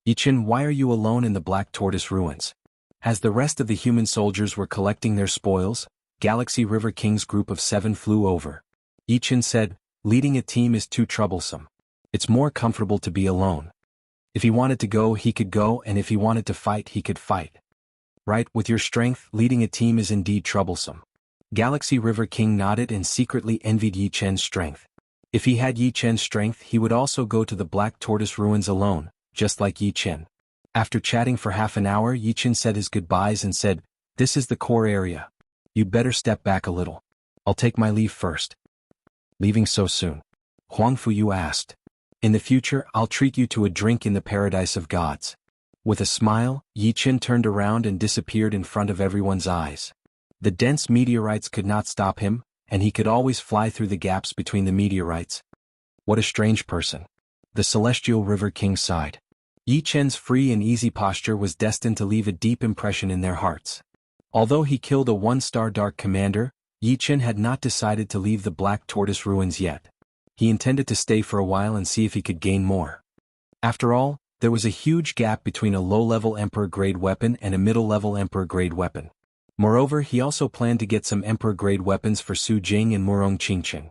Yi Qin, why are you alone in the Black Tortoise ruins? As the rest of the human soldiers were collecting their spoils, Galaxy River King's group of 7 flew over. Yi Qin said, leading a team is too troublesome. It's more comfortable to be alone. If he wanted to go, he could go, and if he wanted to fight, he could fight. Right, with your strength, leading a team is indeed troublesome. Galaxy River King nodded and secretly envied Yi Qin's strength. If he had Yi Qin's strength, he would also go to the Black Tortoise ruins alone, just like Yi Qin. After chatting for half an hour, Yi Qin said his goodbyes and said, this is the core area. You'd better step back a little. I'll take my leave first. Leaving so soon? Huang Fuyu asked. In the future, I'll treat you to a drink in the paradise of gods. With a smile, Yi Qin turned around and disappeared in front of everyone's eyes. The dense meteorites could not stop him, and he could always fly through the gaps between the meteorites. What a strange person. The Celestial River King sighed. Yi Chen's free and easy posture was destined to leave a deep impression in their hearts. Although he killed a one-star Dark Commander, Yi Chen had not decided to leave the Black Tortoise ruins yet. He intended to stay for a while and see if he could gain more. After all, there was a huge gap between a low-level Emperor-grade weapon and a middle-level Emperor-grade weapon. Moreover, he also planned to get some Emperor-grade weapons for Su Jing and Murong Qingqing.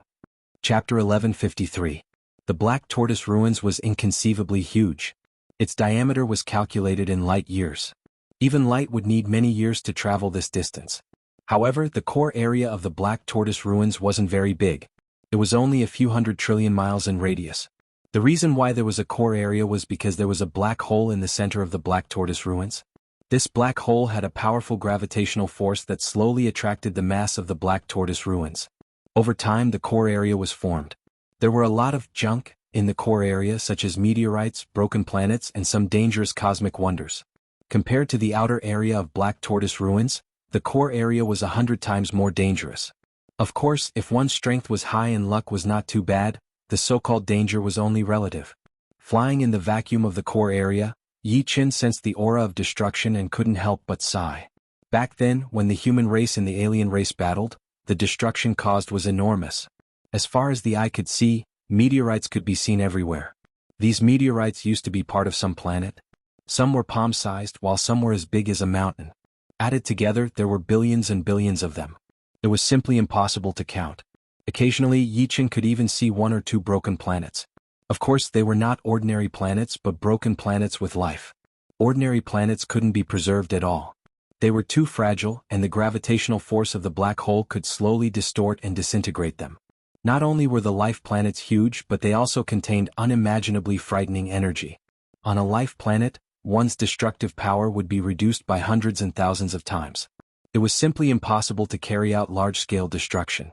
Chapter 1153. The Black Tortoise ruins was inconceivably huge. Its diameter was calculated in light years. Even light would need many years to travel this distance. However, the core area of the Black Tortoise ruins wasn't very big. It was only a few 100 trillion miles in radius. The reason why there was a core area was because there was a black hole in the center of the Black Tortoise ruins. This black hole had a powerful gravitational force that slowly attracted the mass of the Black Tortoise ruins. Over time, the core area was formed. There were a lot of junk in the core area, such as meteorites, broken planets, and some dangerous cosmic wonders. Compared to the outer area of Black Tortoise ruins, the core area was 100 times more dangerous. Of course, if one's strength was high and luck was not too bad, the so-called danger was only relative. Flying in the vacuum of the core area, Yi Qin sensed the aura of destruction and couldn't help but sigh. Back then, when the human race and the alien race battled, the destruction caused was enormous. As far as the eye could see, meteorites could be seen everywhere. These meteorites used to be part of some planet. Some were palm-sized, while some were as big as a mountain. Added together, there were billions and billions of them. It was simply impossible to count. Occasionally, Yi Qin could even see one or two broken planets. Of course, they were not ordinary planets but broken planets with life. Ordinary planets couldn't be preserved at all. They were too fragile, and the gravitational force of the black hole could slowly distort and disintegrate them. Not only were the life planets huge, but they also contained unimaginably frightening energy. On a life planet, one's destructive power would be reduced by hundreds and thousands of times. It was simply impossible to carry out large-scale destruction.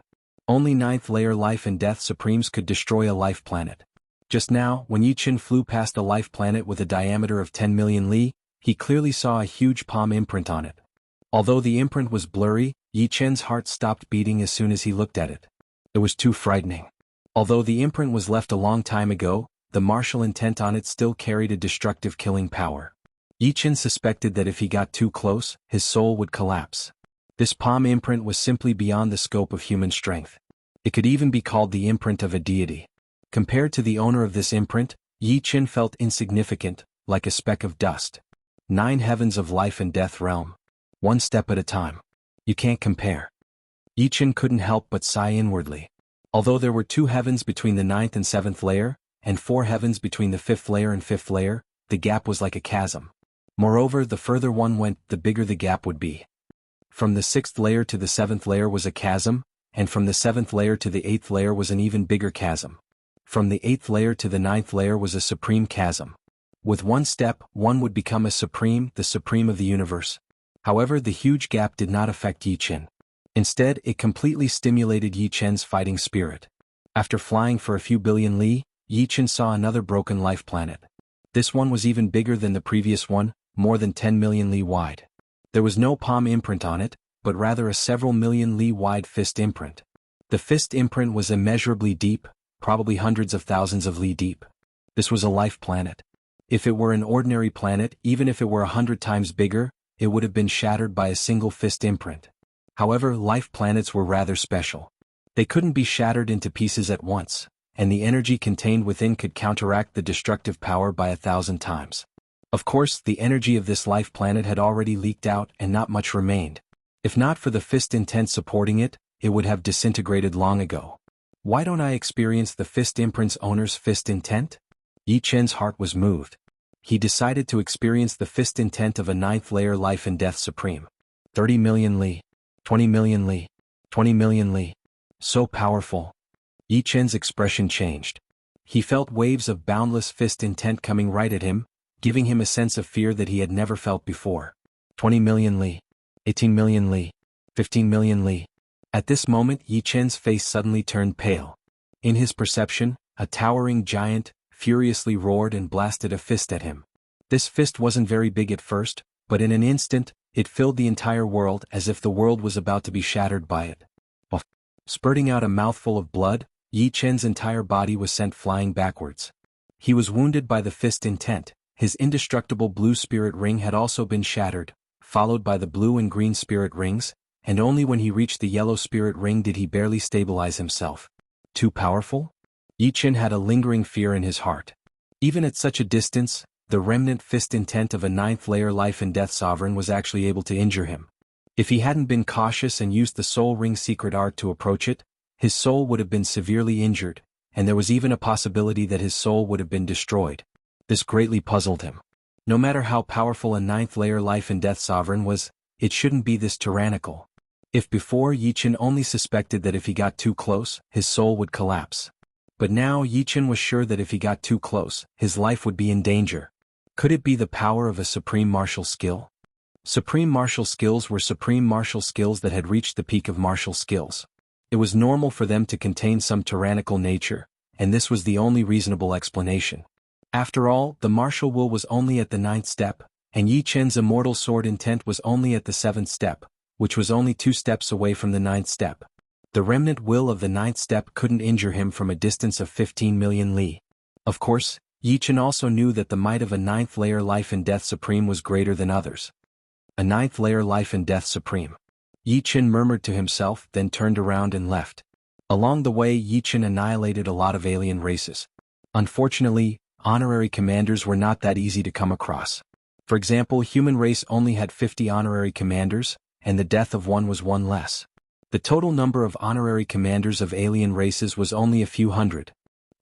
Only ninth-layer life and death supremes could destroy a life planet. Just now, when Yi Qin flew past a life planet with a diameter of 10 million li, he clearly saw a huge palm imprint on it. Although the imprint was blurry, Yi Qin's heart stopped beating as soon as he looked at it. It was too frightening. Although the imprint was left a long time ago, the martial intent on it still carried a destructive killing power. Yi Qin suspected that if he got too close, his soul would collapse. This palm imprint was simply beyond the scope of human strength. It could even be called the imprint of a deity. Compared to the owner of this imprint, Yi Qin felt insignificant, like a speck of dust. 9 heavens of life and death realm. One step at a time. You can't compare. Yi Qin couldn't help but sigh inwardly. Although there were 2 heavens between the 9th and 7th layer, and 4 heavens between the 5th layer and 5th layer, the gap was like a chasm. Moreover, the further one went, the bigger the gap would be. From the 6th layer to the 7th layer was a chasm, and from the 7th layer to the 8th layer was an even bigger chasm. From the 8th layer to the 9th layer was a supreme chasm. With one step, one would become a supreme, the supreme of the universe. However, the huge gap did not affect Yi Qin. Instead, it completely stimulated Yi Qin's fighting spirit. After flying for a few billion li, Yi Qin saw another broken life planet. This one was even bigger than the previous one, more than 10 million li wide. There was no palm imprint on it, but rather a several million li wide fist imprint. The fist imprint was immeasurably deep, probably hundreds of thousands of li deep. This was a life planet. If it were an ordinary planet, even if it were 100 times bigger, it would have been shattered by a single fist imprint. However, life planets were rather special. They couldn't be shattered into pieces at once, and the energy contained within could counteract the destructive power by 1,000 times. Of course, the energy of this life planet had already leaked out and not much remained. If not for the fist intent supporting it, it would have disintegrated long ago. Why don't I experience the fist imprint's owner's fist intent? Yi Qin's heart was moved. He decided to experience the fist intent of a 9th layer life and death supreme. 30 million li. 20 million li. 20 million li. So powerful. Yi Qin's expression changed. He felt waves of boundless fist intent coming right at him, giving him a sense of fear that he had never felt before. 20 million li. 18 million li. 15 million li. At this moment Yi Chen's face suddenly turned pale. In his perception, a towering giant furiously roared and blasted a fist at him. This fist wasn't very big at first, but in an instant, it filled the entire world as if the world was about to be shattered by it. Spurting out a mouthful of blood, Yi Chen's entire body was sent flying backwards. He was wounded by the fist intent. His indestructible blue spirit ring had also been shattered, followed by the blue and green spirit rings, and only when he reached the yellow spirit ring did he barely stabilize himself. Too powerful? Yi Chen had a lingering fear in his heart. Even at such a distance, the remnant fist intent of a 9th-layer life and death sovereign was actually able to injure him. If he hadn't been cautious and used the soul ring secret art to approach it, his soul would have been severely injured, and there was even a possibility that his soul would have been destroyed. This greatly puzzled him. No matter how powerful a 9th-layer life and death sovereign was, it shouldn't be this tyrannical. If before Yi Chen only suspected that if he got too close, his soul would collapse. But now Yi Chen was sure that if he got too close, his life would be in danger. Could it be the power of a supreme martial skill? Supreme martial skills were supreme martial skills that had reached the peak of martial skills. It was normal for them to contain some tyrannical nature, and this was the only reasonable explanation. After all, the martial will was only at the 9th step, and Yi Chen's immortal sword intent was only at the 7th step, which was only 2 steps away from the 9th step. The remnant will of the 9th step couldn't injure him from a distance of 15 million li. Of course, Yi Chen also knew that the might of a 9th-layer life and death supreme was greater than others. A 9th-layer life and death supreme. Yi Chen murmured to himself, then turned around and left. Along the way Yi Chen annihilated a lot of alien races. Unfortunately, honorary commanders were not that easy to come across. For example, human race only had 50 honorary commanders, and the death of one was one less. The total number of honorary commanders of alien races was only a few hundred.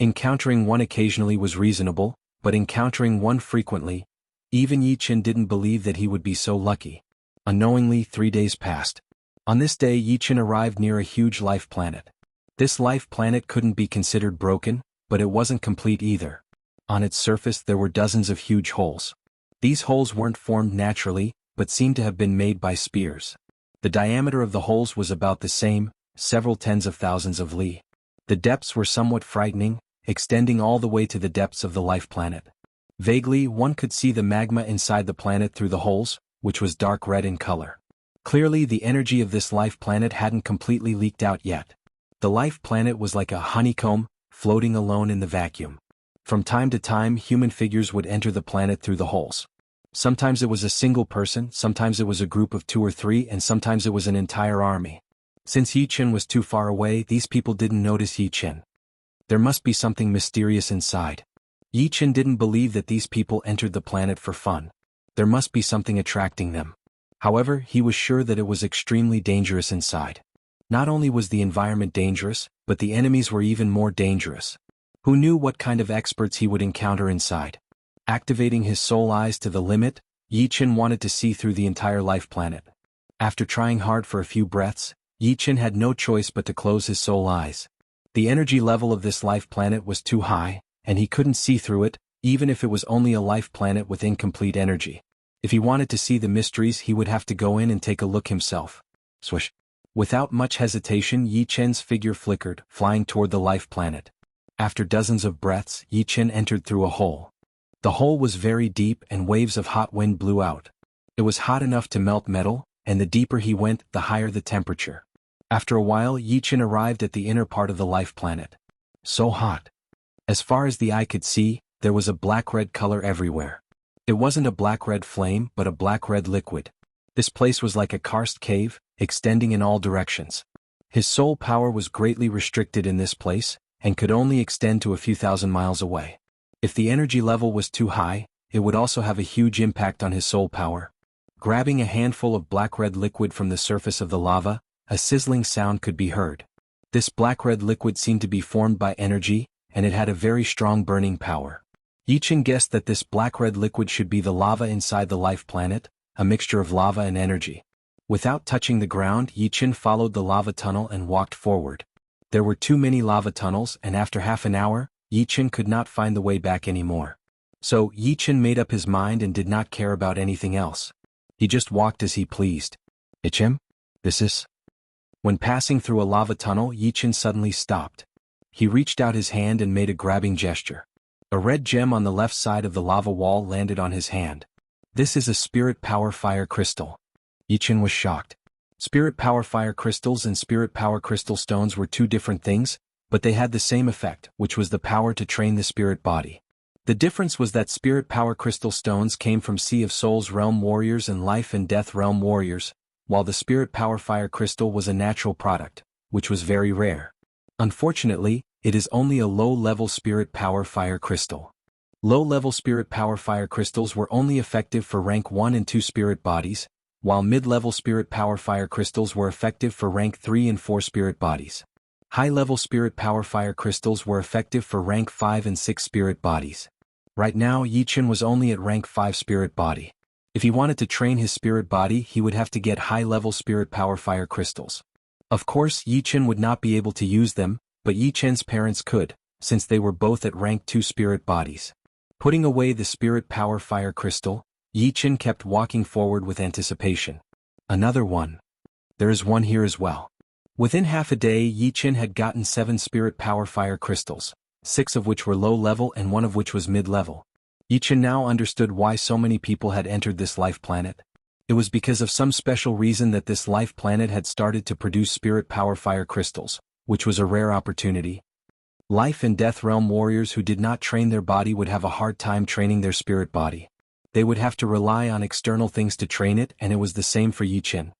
Encountering one occasionally was reasonable, but encountering one frequently, even Yi Chen didn't believe that he would be so lucky. Unknowingly, 3 days passed. On this day Yi Chen arrived near a huge life planet. This life planet couldn't be considered broken, but it wasn't complete either. On its surface there were dozens of huge holes. These holes weren't formed naturally, but seemed to have been made by spears. The diameter of the holes was about the same, several tens of thousands of li. The depths were somewhat frightening, extending all the way to the depths of the life planet. Vaguely, one could see the magma inside the planet through the holes, which was dark red in color. Clearly, the energy of this life planet hadn't completely leaked out yet. The life planet was like a honeycomb, floating alone in the vacuum. From time to time, human figures would enter the planet through the holes. Sometimes it was a single person, sometimes it was a group of 2 or 3, and sometimes it was an entire army. Since Yi Chen was too far away, these people didn't notice Yi Chen. There must be something mysterious inside. Yi Chen didn't believe that these people entered the planet for fun. There must be something attracting them. However, he was sure that it was extremely dangerous inside. Not only was the environment dangerous, but the enemies were even more dangerous. Who knew what kind of experts he would encounter inside? Activating his soul eyes to the limit, Yi Chen wanted to see through the entire life planet. After trying hard for a few breaths, Yi Chen had no choice but to close his soul eyes. The energy level of this life planet was too high, and he couldn't see through it, even if it was only a life planet with incomplete energy. If he wanted to see the mysteries, he would have to go in and take a look himself. Swish. Without much hesitation, Yi Chen's figure flickered, flying toward the life planet. After dozens of breaths, Yi Chen entered through a hole. The hole was very deep and waves of hot wind blew out. It was hot enough to melt metal, and the deeper he went, the higher the temperature. After a while, Yi Chen arrived at the inner part of the life planet. So hot. As far as the eye could see, there was a black-red color everywhere. It wasn't a black-red flame, but a black-red liquid. This place was like a karst cave, extending in all directions. His soul power was greatly restricted in this place, and could only extend to a few thousand miles away. If the energy level was too high, it would also have a huge impact on his soul power. Grabbing a handful of black-red liquid from the surface of the lava, a sizzling sound could be heard. This black-red liquid seemed to be formed by energy, and it had a very strong burning power. Yi Chen guessed that this black-red liquid should be the lava inside the life planet, a mixture of lava and energy. Without touching the ground, Yi Chen followed the lava tunnel and walked forward. There were too many lava tunnels, and after half an hour, Yi Chen could not find the way back anymore. So, Yi Chen made up his mind and did not care about anything else. He just walked as he pleased. Ichem? This is... When passing through a lava tunnel, Yichen suddenly stopped. He reached out his hand and made a grabbing gesture. A red gem on the left side of the lava wall landed on his hand. This is a spirit power fire crystal. Yichen was shocked. Spirit power fire crystals and spirit power crystal stones were two different things, but they had the same effect, which was the power to train the spirit body. The difference was that spirit power crystal stones came from Sea of Souls realm warriors and Life and Death realm warriors, while the spirit power fire crystal was a natural product, which was very rare. Unfortunately, it is only a low-level spirit power fire crystal. Low-level spirit power fire crystals were only effective for rank 1 and 2 spirit bodies, while mid-level spirit power fire crystals were effective for rank 3 and 4 spirit bodies. High-level spirit power fire crystals were effective for rank 5 and 6 spirit bodies. Right now, Yichen was only at rank 5 spirit body. If he wanted to train his spirit body, he would have to get high-level spirit power fire crystals. Of course, Yichen would not be able to use them, but Yichen's parents could, since they were both at rank 2 spirit bodies. Putting away the spirit power fire crystal, Yichen kept walking forward with anticipation. Another one. There is one here as well. Within half a day, Yichen had gotten 7 spirit power fire crystals, 6 of which were low-level and 1 of which was mid-level. Yichen now understood why so many people had entered this life planet. It was because of some special reason that this life planet had started to produce spirit power fire crystals, which was a rare opportunity. Life and Death realm warriors who did not train their body would have a hard time training their spirit body. They would have to rely on external things to train it, and it was the same for Yichen.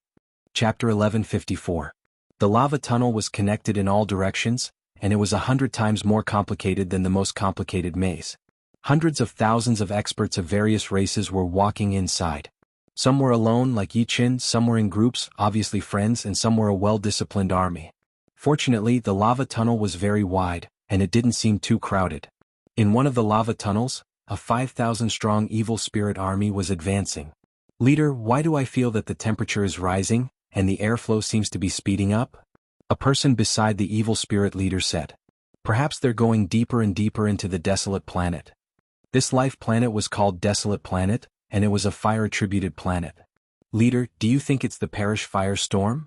Chapter 1154. The lava tunnel was connected in all directions, and it was 100 times more complicated than the most complicated maze. Hundreds of thousands of experts of various races were walking inside. Some were alone like Yichen, some were in groups, obviously friends, and some were a well-disciplined army. Fortunately, the lava tunnel was very wide, and it didn't seem too crowded. In one of the lava tunnels, a 5,000-strong evil spirit army was advancing. Leader, why do I feel that the temperature is rising, and the airflow seems to be speeding up? A person beside the evil spirit leader said. Perhaps they're going deeper and deeper into the desolate planet. This life planet was called Desolate Planet, and it was a fire-attributed planet. Leader, do you think it's the Parish Firestorm?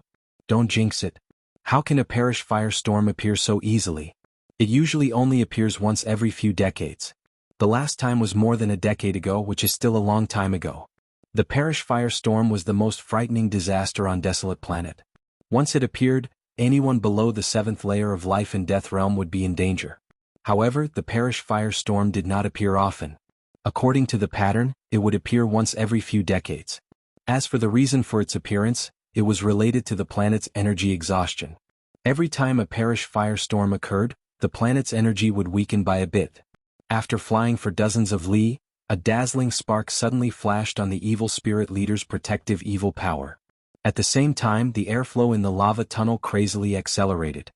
Don't jinx it. How can a Parish Firestorm appear so easily? It usually only appears once every few decades. The last time was more than a decade ago, which is still a long time ago. The Parish Firestorm was the most frightening disaster on Desolate Planet. Once it appeared, anyone below the 7th layer of Life and Death realm would be in danger. However, the Parish Firestorm did not appear often. According to the pattern, it would appear once every few decades. As for the reason for its appearance, it was related to the planet's energy exhaustion. Every time a Parish Firestorm occurred, the planet's energy would weaken by a bit. After flying for dozens of li, a dazzling spark suddenly flashed on the evil spirit leader's protective evil power. At the same time, the airflow in the lava tunnel crazily accelerated.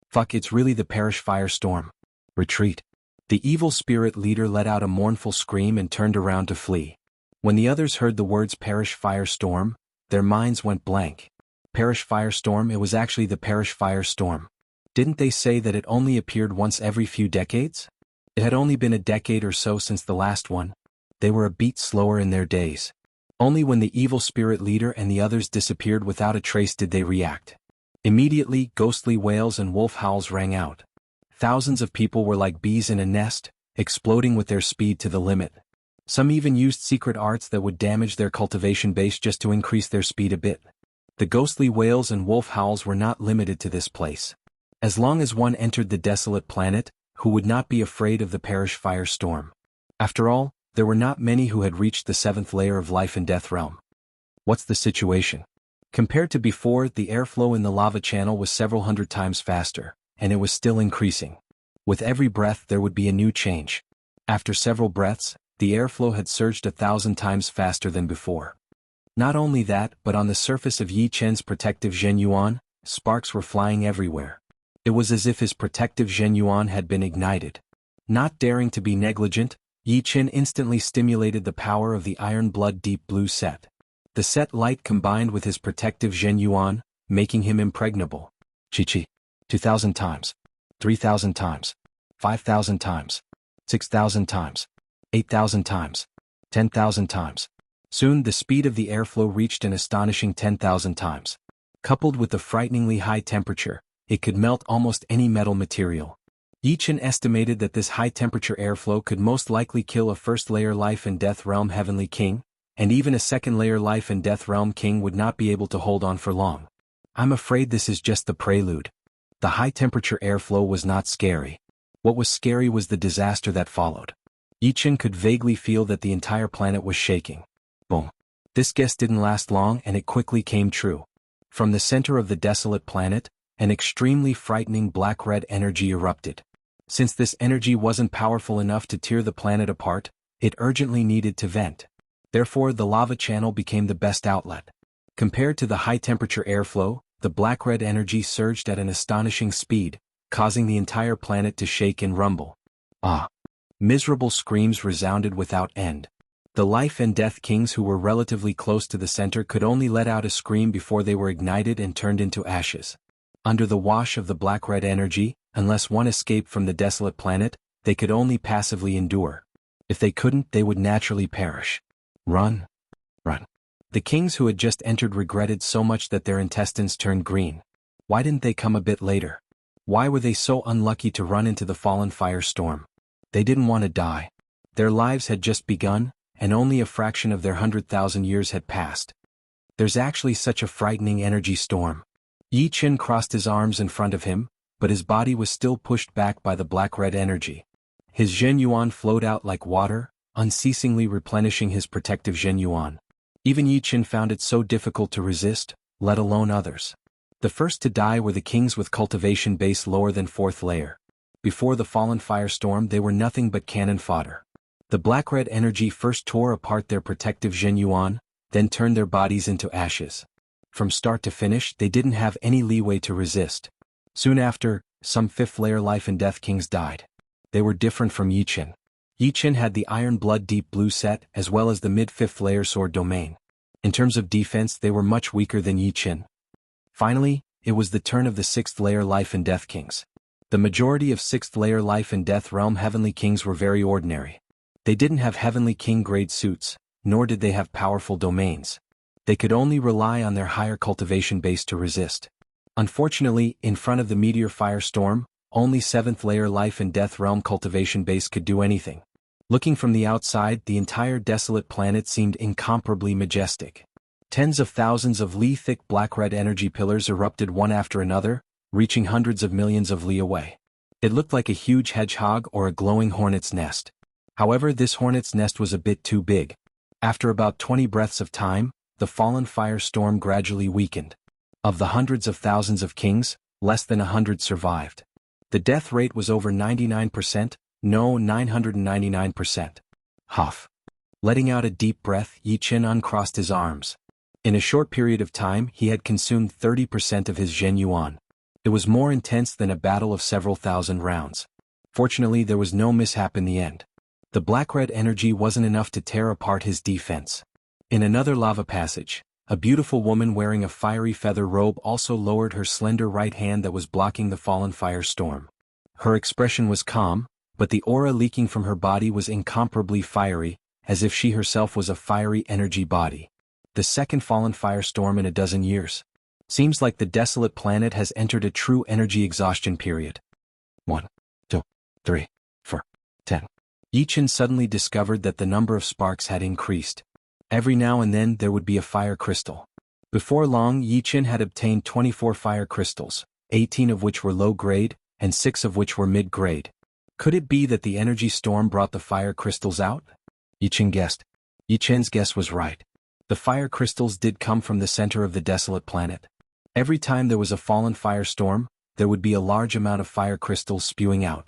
Fuck, it's really the Parish Firestorm. Retreat. The evil spirit leader let out a mournful scream and turned around to flee. When the others heard the words Parish Firestorm, their minds went blank. Parish Firestorm, it was actually the Parish Firestorm. Didn't they say that it only appeared once every few decades? It had only been a decade or so since the last one. They were a beat slower in their days. Only when the evil spirit leader and the others disappeared without a trace did they react. Immediately, ghostly wails and wolf howls rang out. Thousands of people were like bees in a nest, exploding with their speed to the limit. Some even used secret arts that would damage their cultivation base just to increase their speed a bit. The ghostly wails and wolf howls were not limited to this place. As long as one entered the desolate planet, who would not be afraid of the Parish Firestorm? After all, there were not many who had reached the 7th layer of Life and Death realm. What's the situation? Compared to before, the airflow in the lava channel was several hundred times faster, and it was still increasing. With every breath there would be a new change. After several breaths, the airflow had surged 1,000 times faster than before. Not only that, but on the surface of Yi Chen's protective Zhenyuan, sparks were flying everywhere. It was as if his protective Zhenyuan had been ignited. Not daring to be negligent, Yi Chen instantly stimulated the power of the Iron Blood Deep Blue set. The set light combined with his protective Zhenyuan, making him impregnable. Chi-chi. 2,000 times. 3,000 times. 5,000 times. 6,000 times. 8,000 times. 10,000 times. Soon the speed of the airflow reached an astonishing 10,000 times. Coupled with the frighteningly high temperature, it could melt almost any metal material. Yichen estimated that this high-temperature airflow could most likely kill a first-layer life and death realm heavenly king, and even a second-layer life and death realm king would not be able to hold on for long. I'm afraid this is just the prelude. The high-temperature airflow was not scary. What was scary was the disaster that followed. Yichen could vaguely feel that the entire planet was shaking. Boom. This guess didn't last long and it quickly came true. From the center of the desolate planet, an extremely frightening black-red energy erupted. Since this energy wasn't powerful enough to tear the planet apart, it urgently needed to vent. Therefore, the lava channel became the best outlet. Compared to the high-temperature airflow, the black-red energy surged at an astonishing speed, causing the entire planet to shake and rumble. Ah! Miserable screams resounded without end. The life and death kings who were relatively close to the center could only let out a scream before they were ignited and turned into ashes. Under the wash of the black-red energy, unless one escaped from the desolate planet, they could only passively endure. If they couldn't, they would naturally perish. Run. Run. The kings who had just entered regretted so much that their intestines turned green. Why didn't they come a bit later? Why were they so unlucky to run into the fallen firestorm? They didn't want to die. Their lives had just begun, and only a fraction of their 100,000 years had passed. There's actually such a frightening energy storm. Yichen crossed his arms in front of him, but his body was still pushed back by the black-red energy. His Zhen Yuan flowed out like water, unceasingly replenishing his protective Zhen Yuan. Even Yichen found it so difficult to resist, let alone others. The first to die were the kings with cultivation base lower than 4th layer. Before the fallen firestorm they were nothing but cannon fodder. The black-red energy first tore apart their protective Zhen Yuan, then turned their bodies into ashes. From start to finish they didn't have any leeway to resist. Soon after, some 5th-layer life and death kings died. They were different from Yichen. Yichen had the Iron Blood Deep Blue set as well as the mid-5th-layer sword domain. In terms of defense they were much weaker than Yichen. Finally, it was the turn of the 6th-layer life and death kings. The majority of 6th-layer life and death realm heavenly kings were very ordinary. They didn't have heavenly king-grade suits, nor did they have powerful domains. They could only rely on their higher cultivation base to resist. Unfortunately, in front of the meteor firestorm, only 7th-layer life and death realm cultivation base could do anything. Looking from the outside, the entire desolate planet seemed incomparably majestic. Tens of thousands of li-thick black-red energy pillars erupted one after another, reaching hundreds of millions of li away. It looked like a huge hedgehog or a glowing hornet's nest. However, this hornet's nest was a bit too big. After about 20 breaths of time, the fallen firestorm gradually weakened. Of the hundreds of thousands of kings, less than 100 survived. The death rate was over 99%, no 999%. Huff. Letting out a deep breath, Yichen uncrossed his arms. In a short period of time he had consumed 30% of his Zhen Yuan. It was more intense than a battle of several thousand rounds. Fortunately there was no mishap in the end. The black-red energy wasn't enough to tear apart his defense. In another lava passage, a beautiful woman wearing a fiery feather robe also lowered her slender right hand that was blocking the fallen firestorm. Her expression was calm, but the aura leaking from her body was incomparably fiery, as if she herself was a fiery energy body. The second fallen firestorm in a dozen years. Seems like the desolate planet has entered a true energy exhaustion period. 1, 2, 3, 4, 10. Yichen suddenly discovered that the number of sparks had increased. Every now and then there would be a fire crystal. Before long Yichen had obtained 24 fire crystals, 18 of which were low-grade, and 6 of which were mid-grade. Could it be that the energy storm brought the fire crystals out? Yichen guessed. Yichen's guess was right. The fire crystals did come from the center of the desolate planet. Every time there was a fallen firestorm, there would be a large amount of fire crystals spewing out.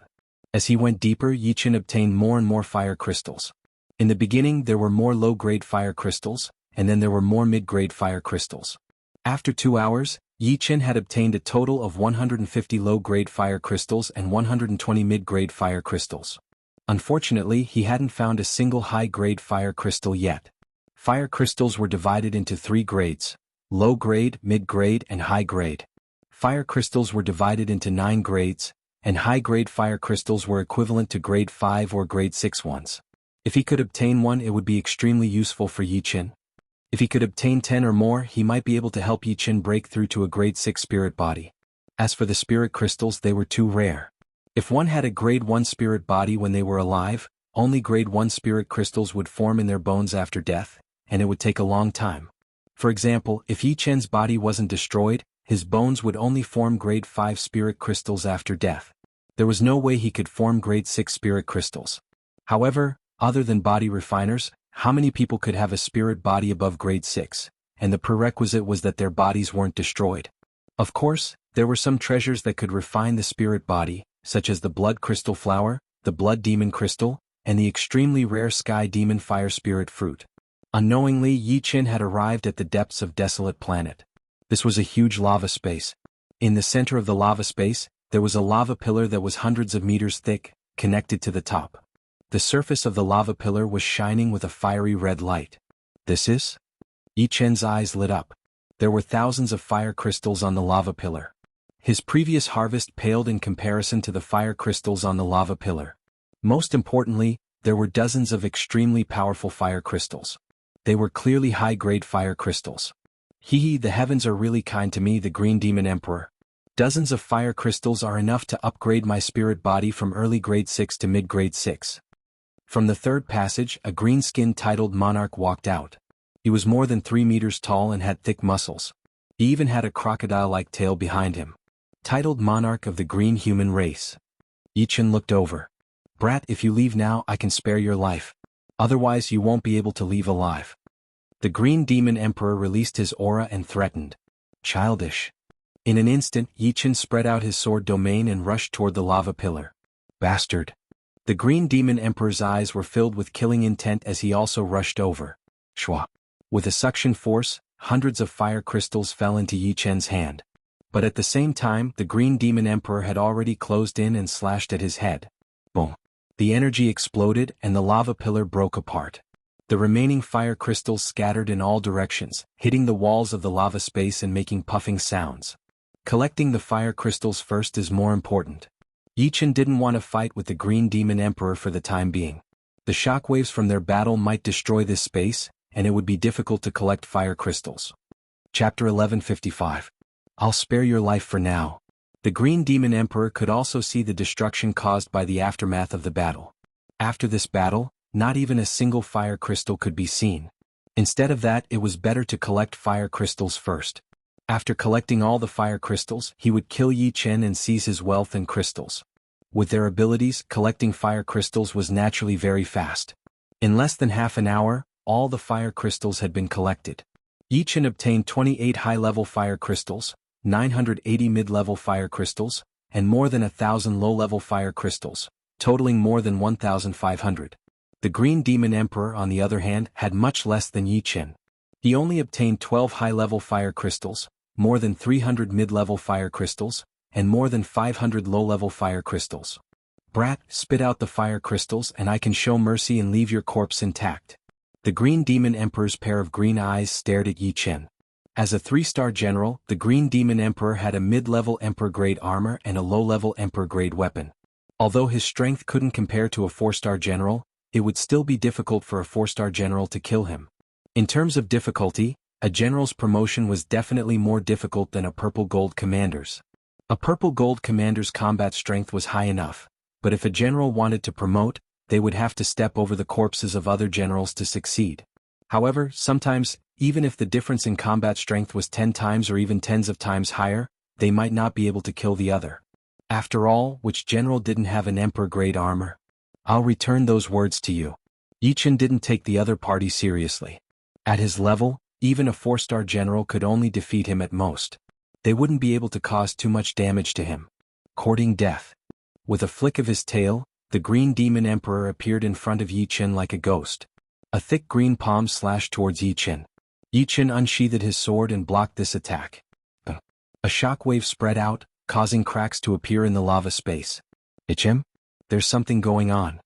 As he went deeper, Yichen obtained more and more fire crystals. In the beginning there were more low-grade fire crystals, and then there were more mid-grade fire crystals. After 2 hours, Yichen had obtained a total of 150 low-grade fire crystals and 120 mid-grade fire crystals. Unfortunately, he hadn't found a single high-grade fire crystal yet. Fire crystals were divided into 3 grades: low-grade, mid-grade, and high-grade. Fire crystals were divided into 9 grades, and high-grade fire crystals were equivalent to grade 5 or grade 6 ones. If he could obtain one, it would be extremely useful for Yichen. If he could obtain 10 or more, he might be able to help Yi Qin break through to a grade 6 spirit body. As for the spirit crystals, they were too rare. If one had a grade 1 spirit body when they were alive, only grade 1 spirit crystals would form in their bones after death, and it would take a long time. For example, if Yi Qin's body wasn't destroyed, his bones would only form grade 5 spirit crystals after death. There was no way he could form grade 6 spirit crystals. However, other than body refiners, how many people could have a spirit body above grade 6, and the prerequisite was that their bodies weren't destroyed. Of course, there were some treasures that could refine the spirit body, such as the blood crystal flower, the blood demon crystal, and the extremely rare sky demon fire spirit fruit. Unknowingly, Yi Qin had arrived at the depths of Desolate Planet. This was a huge lava space. In the center of the lava space, there was a lava pillar that was hundreds of meters thick, connected to the top. The surface of the lava pillar was shining with a fiery red light. This is? Yi Qin's eyes lit up. There were thousands of fire crystals on the lava pillar. His previous harvest paled in comparison to the fire crystals on the lava pillar. Most importantly, there were dozens of extremely powerful fire crystals. They were clearly high-grade fire crystals. Hee, the heavens are really kind to me, the Green Demon Emperor. Dozens of fire crystals are enough to upgrade my spirit body from early grade 6 to mid-grade 6. From the third passage, a green-skinned titled monarch walked out. He was more than 3 meters tall and had thick muscles. He even had a crocodile-like tail behind him. Titled Monarch of the Green Human Race. Yi Qin looked over. Brat, if you leave now, I can spare your life. Otherwise you won't be able to leave alive. The Green Demon Emperor released his aura and threatened. Childish. In an instant, Yi Qin spread out his sword domain and rushed toward the lava pillar. Bastard. The Green Demon Emperor's eyes were filled with killing intent as he also rushed over. Shwa. With a suction force, hundreds of fire crystals fell into Yi Qin's hand. But at the same time, the Green Demon Emperor had already closed in and slashed at his head. Boom. The energy exploded and the lava pillar broke apart. The remaining fire crystals scattered in all directions, hitting the walls of the lava space and making puffing sounds. Collecting the fire crystals first is more important. Yi Qin didn't want to fight with the Green Demon Emperor for the time being. The shockwaves from their battle might destroy this space, and it would be difficult to collect fire crystals. Chapter 1155. I'll spare your life for now. The Green Demon Emperor could also see the destruction caused by the aftermath of the battle. After this battle, not even a single fire crystal could be seen. Instead of that, it was better to collect fire crystals first. After collecting all the fire crystals, he would kill Yi Qin and seize his wealth and crystals. With their abilities, collecting fire crystals was naturally very fast. In less than half an hour, all the fire crystals had been collected. Yi Qin obtained 28 high-level fire crystals, 980 mid-level fire crystals, and more than 1,000 low-level fire crystals, totaling more than 1,500. The Green Demon Emperor, on the other hand, had much less than Yi Qin. He only obtained 12 high-level fire crystals, more than 300 mid-level fire crystals, and more than 500 low-level fire crystals. Brat, spit out the fire crystals and I can show mercy and leave your corpse intact. The Green Demon Emperor's pair of green eyes stared at Yi Qin. As a 3-star general, the Green Demon Emperor had a mid-level Emperor-grade armor and a low-level Emperor-grade weapon. Although his strength couldn't compare to a 4-star general, it would still be difficult for a 4-star general to kill him. In terms of difficulty, a general's promotion was definitely more difficult than a purple gold commander's. A purple gold commander's combat strength was high enough, but if a general wanted to promote, they would have to step over the corpses of other generals to succeed. However, sometimes, even if the difference in combat strength was 10 times or even tens of times higher, they might not be able to kill the other. After all, which general didn't have an Emperor-grade armor? I'll return those words to you. Yi Qin didn't take the other party seriously. At his level, even a 4-star general could only defeat him at most. They wouldn't be able to cause too much damage to him. Courting death. With a flick of his tail, the Green Demon Emperor appeared in front of Yi Qin like a ghost. A thick green palm slashed towards Yi Qin. Yi Qin unsheathed his sword and blocked this attack. A shockwave spread out, causing cracks to appear in the lava space. Ichim? There's something going on.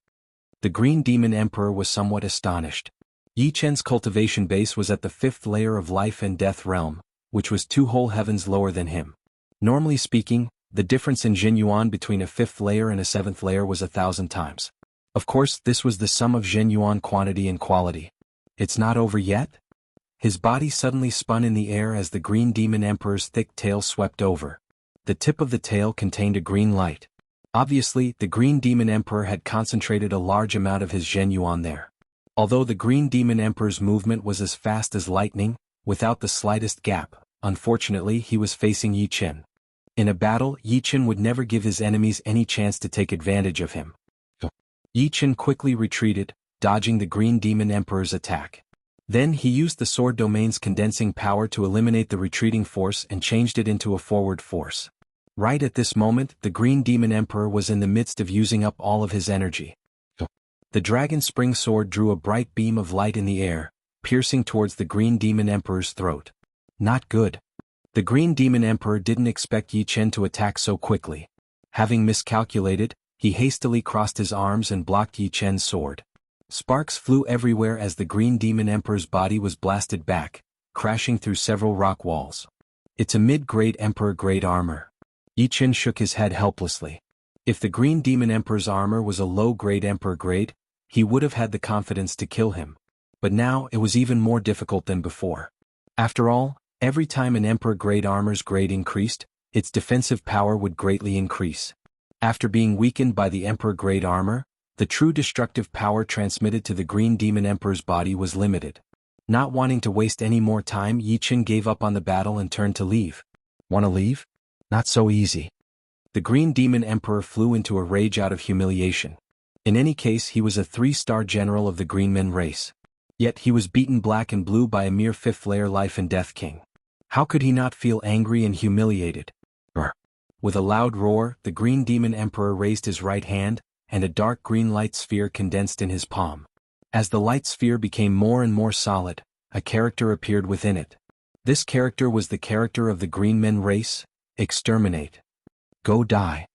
The Green Demon Emperor was somewhat astonished. Yi Qin's cultivation base was at the 5th layer of life and death realm, which was 2 whole heavens lower than him. Normally speaking, the difference in Jin Yuan between a 5th layer and a 7th layer was 1,000 times. Of course, this was the sum of Jin Yuan quantity and quality. It's not over yet? His body suddenly spun in the air as the Green Demon Emperor's thick tail swept over. The tip of the tail contained a green light. Obviously, the Green Demon Emperor had concentrated a large amount of his Zhenyuan there. Although the Green Demon Emperor's movement was as fast as lightning, without the slightest gap, unfortunately he was facing Yi Chen. In a battle, Yi Chen would never give his enemies any chance to take advantage of him. Yi Chen quickly retreated, dodging the Green Demon Emperor's attack. Then he used the sword domain's condensing power to eliminate the retreating force and changed it into a forward force. Right at this moment, the Green Demon Emperor was in the midst of using up all of his energy. The Dragon Spring Sword drew a bright beam of light in the air, piercing towards the Green Demon Emperor's throat. Not good. The Green Demon Emperor didn't expect Yi Chen to attack so quickly. Having miscalculated, he hastily crossed his arms and blocked Yi Chen's sword. Sparks flew everywhere as the Green Demon Emperor's body was blasted back, crashing through several rock walls. It's a mid-grade Emperor-grade armor. Yi Chen shook his head helplessly. If the Green Demon Emperor's armor was a low-grade Emperor-grade, he would have had the confidence to kill him. But now it was even more difficult than before. After all, every time an Emperor-grade armor's grade increased, its defensive power would greatly increase. After being weakened by the Emperor-grade armor, the true destructive power transmitted to the Green Demon Emperor's body was limited. Not wanting to waste any more time, Yi Chen gave up on the battle and turned to leave. Wanna leave? Not so easy. The Green Demon Emperor flew into a rage out of humiliation. In any case, he was a 3-star general of the Green Men race. Yet he was beaten black and blue by a mere 5th-layer Life and Death King. How could he not feel angry and humiliated? Brr. With a loud roar, the Green Demon Emperor raised his right hand, and a dark green light sphere condensed in his palm. As the light sphere became more and more solid, a character appeared within it. This character was the character of the Green Men race: Exterminate. Go die.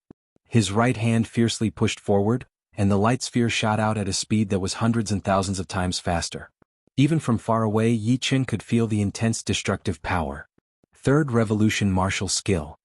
His right hand fiercely pushed forward, and the light sphere shot out at a speed that was hundreds and thousands of times faster. Even from far away, Yi Chen could feel the intense destructive power. Third Revolution Martial Skill.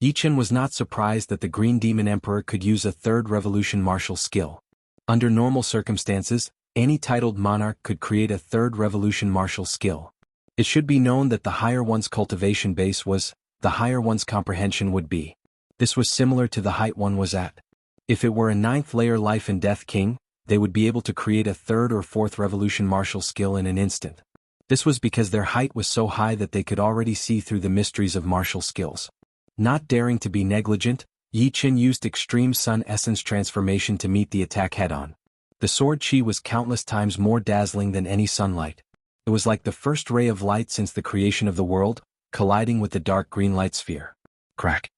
Yi Chen was not surprised that the Green Demon Emperor could use a Third Revolution martial skill. Under normal circumstances, any titled monarch could create a Third Revolution martial skill. It should be known that the higher one's cultivation base was, the higher one's comprehension would be. This was similar to the height one was at. If it were a 9th-layer Life and Death King, they would be able to create a 3rd or 4th Revolution martial skill in an instant. This was because their height was so high that they could already see through the mysteries of martial skills. Not daring to be negligent, Yi Chen used Extreme Sun Essence Transformation to meet the attack head-on. The sword chi was countless times more dazzling than any sunlight. It was like the first ray of light since the creation of the world, colliding with the dark green light sphere. Crack.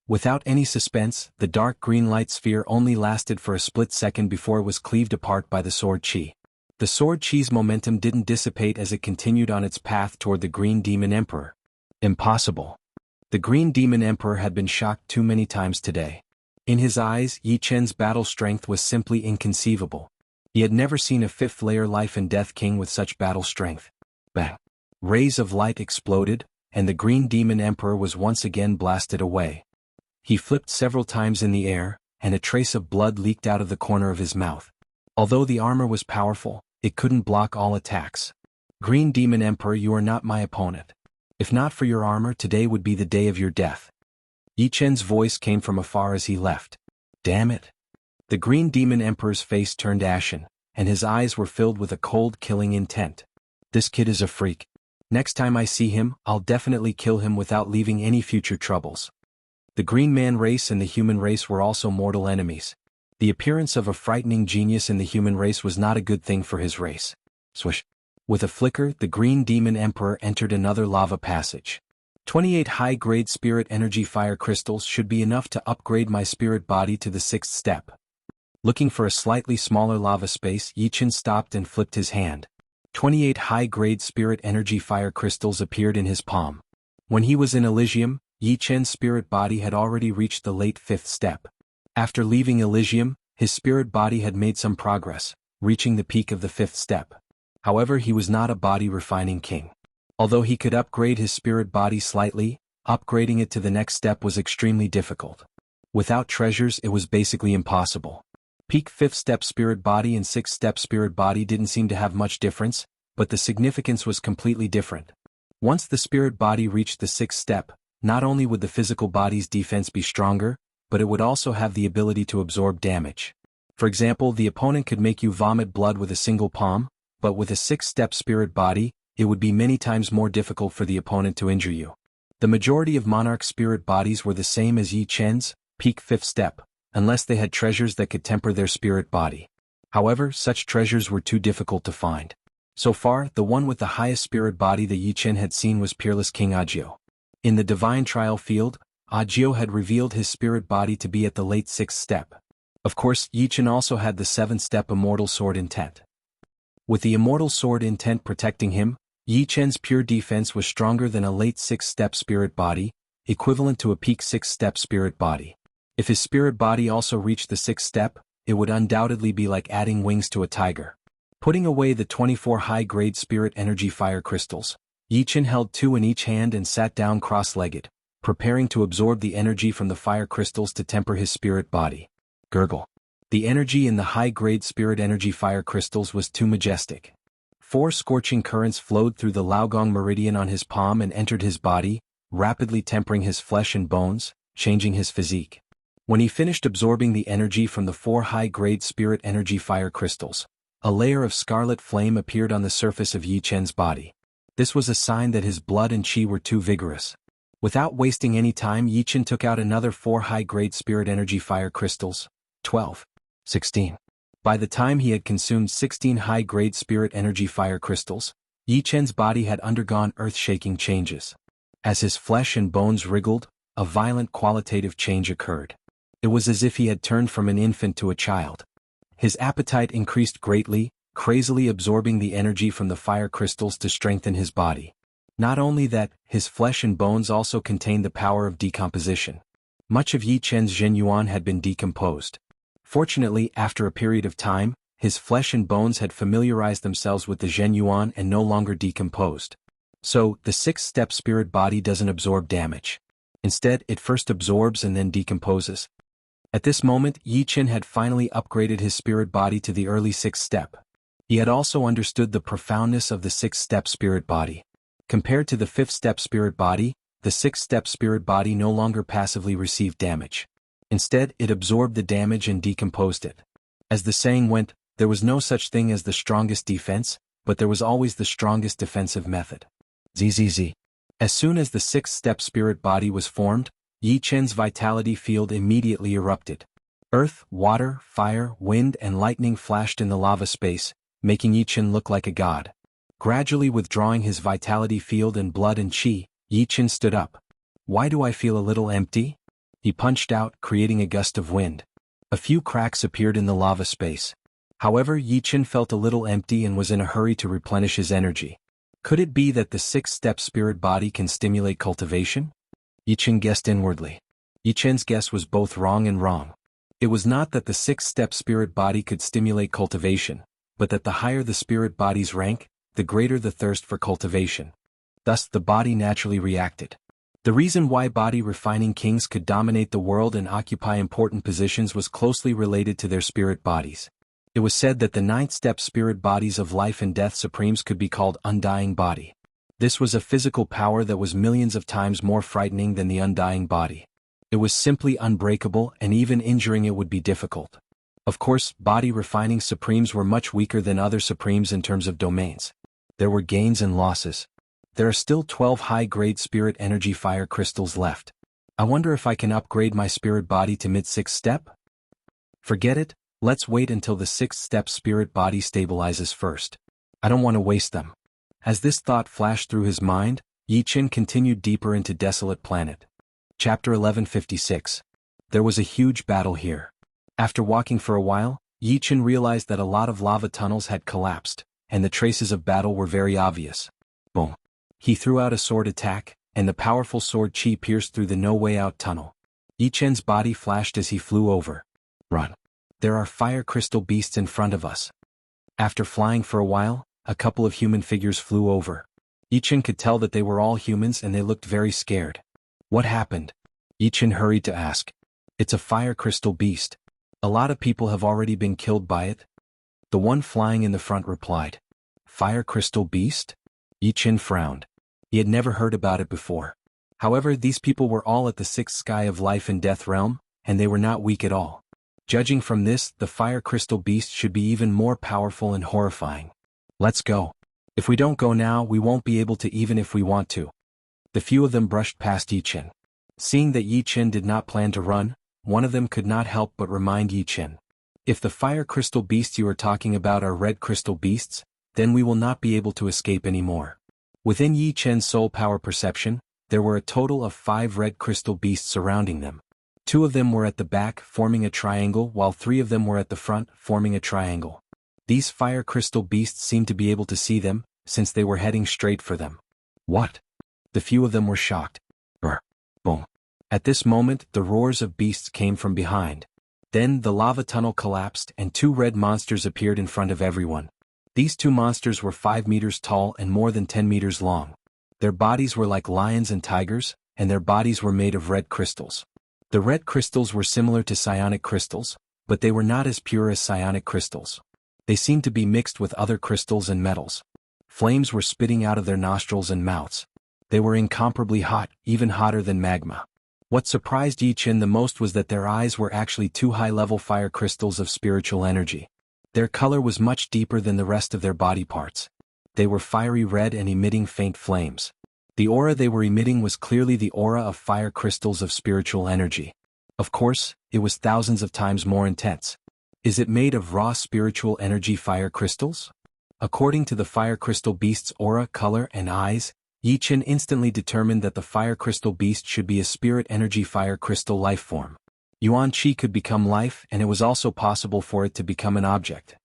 Without any suspense, the dark green light sphere only lasted for a split second before it was cleaved apart by the sword chi. The sword chi's momentum didn't dissipate as it continued on its path toward the Green Demon Emperor. Impossible. The Green Demon Emperor had been shocked too many times today. In his eyes, Yi Chen's battle strength was simply inconceivable. He had never seen a 5th-layer Life and Death King with such battle strength. Bang! Rays of light exploded, and the Green Demon Emperor was once again blasted away. He flipped several times in the air, and a trace of blood leaked out of the corner of his mouth. Although the armor was powerful, it couldn't block all attacks. Green Demon Emperor, you are not my opponent. If not for your armor, today would be the day of your death. Yi Chen's voice came from afar as he left. Damn it. The Green Demon Emperor's face turned ashen, and his eyes were filled with a cold, killing intent. This kid is a freak. Next time I see him, I'll definitely kill him without leaving any future troubles. The Green Man race and the human race were also mortal enemies. The appearance of a frightening genius in the human race was not a good thing for his race. Swish. With a flicker, the Green Demon Emperor entered another lava passage. 28 high-grade spirit energy fire crystals should be enough to upgrade my spirit body to the 6th step. Looking for a slightly smaller lava space, Yi Chen stopped and flipped his hand. 28 high-grade spirit energy fire crystals appeared in his palm. When he was in Elysium, Yi Chen's spirit body had already reached the late 5th step. After leaving Elysium, his spirit body had made some progress, reaching the peak of the 5th step. However, he was not a body-refining king. Although he could upgrade his spirit body slightly, upgrading it to the next step was extremely difficult. Without treasures, it was basically impossible. Peak 5th step spirit body and 6th step spirit body didn't seem to have much difference, but the significance was completely different. Once the spirit body reached the 6th step, not only would the physical body's defense be stronger, but it would also have the ability to absorb damage. For example, the opponent could make you vomit blood with a single palm, but with a 6th-step spirit body, it would be many times more difficult for the opponent to injure you. The majority of monarch spirit bodies were the same as Yi Chen's, peak 5th step, unless they had treasures that could temper their spirit body. However, such treasures were too difficult to find. So far, the one with the highest spirit body that Yi Chen had seen was peerless King Agio. In the divine trial field, Agio had revealed his spirit body to be at the late 6th step. Of course, Yi Chen also had the 7th-step Immortal Sword intent. With the Immortal Sword intent protecting him, Yi Chen's pure defense was stronger than a late 6th-step spirit body, equivalent to a peak 6th-step spirit body. If his spirit body also reached the 6th step, it would undoubtedly be like adding wings to a tiger. Putting away the 24 high-grade spirit energy fire crystals, Yi Chen held 2 in each hand and sat down cross-legged, preparing to absorb the energy from the fire crystals to temper his spirit body. Gurgle. The energy in the high-grade spirit energy fire crystals was too majestic. 4 scorching currents flowed through the Laogong meridian on his palm and entered his body, rapidly tempering his flesh and bones, changing his physique. When he finished absorbing the energy from the 4 high-grade spirit energy fire crystals, a layer of scarlet flame appeared on the surface of Yi Chen's body. This was a sign that his blood and qi were too vigorous. Without wasting any time, Yi Chen took out another 4 high-grade spirit energy fire crystals. 12. 16. By the time he had consumed 16 high-grade spirit energy fire crystals, Yi Chen's body had undergone earth-shaking changes. As his flesh and bones wriggled, a violent qualitative change occurred. It was as if he had turned from an infant to a child. His appetite increased greatly, crazily absorbing the energy from the fire crystals to strengthen his body. Not only that, his flesh and bones also contained the power of decomposition. Much of Yi Chen's Zhenyuan had been decomposed. Fortunately, after a period of time, his flesh and bones had familiarized themselves with the Zhenyuan and no longer decomposed. So, the 6th-step spirit body doesn't absorb damage. Instead, it first absorbs and then decomposes. At this moment, Yi Chen had finally upgraded his spirit body to the early 6th step. He had also understood the profoundness of the 6th-step spirit body. Compared to the 5th-step spirit body, the 6th-step spirit body no longer passively received damage. Instead, it absorbed the damage and decomposed it. As the saying went, there was no such thing as the strongest defense, but there was always the strongest defensive method. ZZZ. As soon as the 6th-step spirit body was formed, Yi Chen's vitality field immediately erupted. Earth, water, fire, wind, and lightning flashed in the lava space, making Yi Chen look like a god. Gradually withdrawing his vitality field and blood and qi, Yi Chen stood up. Why do I feel a little empty? He punched out, creating a gust of wind. A few cracks appeared in the lava space. However, Yi Chen felt a little empty and was in a hurry to replenish his energy. Could it be that the 6th-step spirit body can stimulate cultivation? Yi Chen guessed inwardly. Yi Chen's guess was both wrong and wrong. It was not that the 6th-step spirit body could stimulate cultivation, but that the higher the spirit body's rank, the greater the thirst for cultivation. Thus, the body naturally reacted. The reason why body-refining kings could dominate the world and occupy important positions was closely related to their spirit bodies. It was said that the 9th-step spirit bodies of life and death supremes could be called undying body. This was a physical power that was millions of times more frightening than the undying body. It was simply unbreakable, and even injuring it would be difficult. Of course, body-refining supremes were much weaker than other supremes in terms of domains. There were gains and losses. There are still 12 high-grade spirit energy fire crystals left. I wonder if I can upgrade my spirit body to mid-6th step? Forget it, let's wait until the 6th step spirit body stabilizes first. I don't want to waste them. As this thought flashed through his mind, Yi Chen continued deeper into Desolate Planet. Chapter 1156. There was a huge battle here. After walking for a while, Yi Chen realized that a lot of lava tunnels had collapsed, and the traces of battle were very obvious. Boom. He threw out a sword attack, and the powerful sword qi pierced through the no-way-out tunnel. Yi Chen's body flashed as he flew over. Run. There are fire crystal beasts in front of us. After flying for a while, a couple of human figures flew over. Yi Chen could tell that they were all humans and they looked very scared. What happened? Yi Chen hurried to ask. It's a fire crystal beast. A lot of people have already been killed by it. The one flying in the front replied. Fire crystal beast? Yi Qin frowned. He had never heard about it before. However, these people were all at the sixth sky of life and death realm, and they were not weak at all. Judging from this, the fire crystal beast should be even more powerful and horrifying. Let's go. If we don't go now, we won't be able to even if we want to. The few of them brushed past Yi Qin. Seeing that Yi Qin did not plan to run, one of them could not help but remind Yi Qin. If the fire crystal beasts you are talking about are red crystal beasts, then we will not be able to escape anymore. Within Yi Qin's soul power perception, there were a total of 5 red crystal beasts surrounding them. 2 of them were at the back, forming a triangle, while 3 of them were at the front, forming a triangle. These fire crystal beasts seemed to be able to see them, since they were heading straight for them. What? The few of them were shocked. Boom. At this moment, the roars of beasts came from behind. Then the lava tunnel collapsed and 2 red monsters appeared in front of everyone. These 2 monsters were 5 meters tall and more than 10 meters long. Their bodies were like lions and tigers, and their bodies were made of red crystals. The red crystals were similar to psionic crystals, but they were not as pure as psionic crystals. They seemed to be mixed with other crystals and metals. Flames were spitting out of their nostrils and mouths. They were incomparably hot, even hotter than magma. What surprised Yi Qin the most was that their eyes were actually 2 high-level fire crystals of spiritual energy. Their color was much deeper than the rest of their body parts. They were fiery red and emitting faint flames. The aura they were emitting was clearly the aura of fire crystals of spiritual energy. Of course, it was thousands of times more intense. Is it made of raw spiritual energy fire crystals? According to the fire crystal beast's aura, color, and eyes, Yi Qin instantly determined that the fire crystal beast should be a spirit energy fire crystal life form. Yuan Qi could become life, and it was also possible for it to become an object.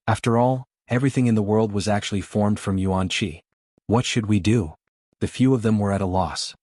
After all, everything in the world was actually formed from Yuan Qi. What should we do? The few of them were at a loss.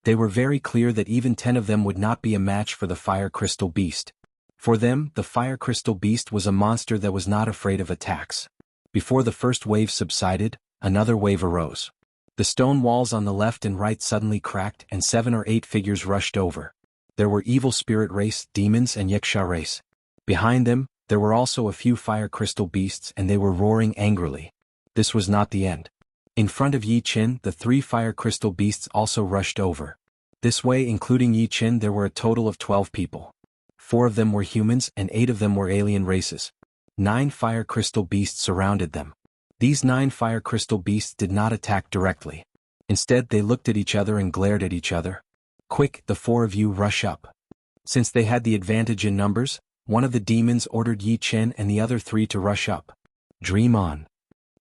They were very clear that even 10 of them would not be a match for the fire crystal beast. For them, the fire crystal beast was a monster that was not afraid of attacks. Before the first wave subsided, another wave arose. The stone walls on the left and right suddenly cracked and 7 or 8 figures rushed over. There were evil spirit race, demons and Yiksha race. Behind them, there were also a few fire crystal beasts and they were roaring angrily. This was not the end. In front of Yi Qin, the 3 fire crystal beasts also rushed over. This way, including Yi Qin, there were a total of 12 people. 4 of them were humans and 8 of them were alien races. 9 fire crystal beasts surrounded them. These 9 fire crystal beasts did not attack directly. Instead, they looked at each other and glared at each other. Quick, the 4 of you rush up. Since they had the advantage in numbers, one of the demons ordered Yi Qin and the other 3 to rush up. Dream on.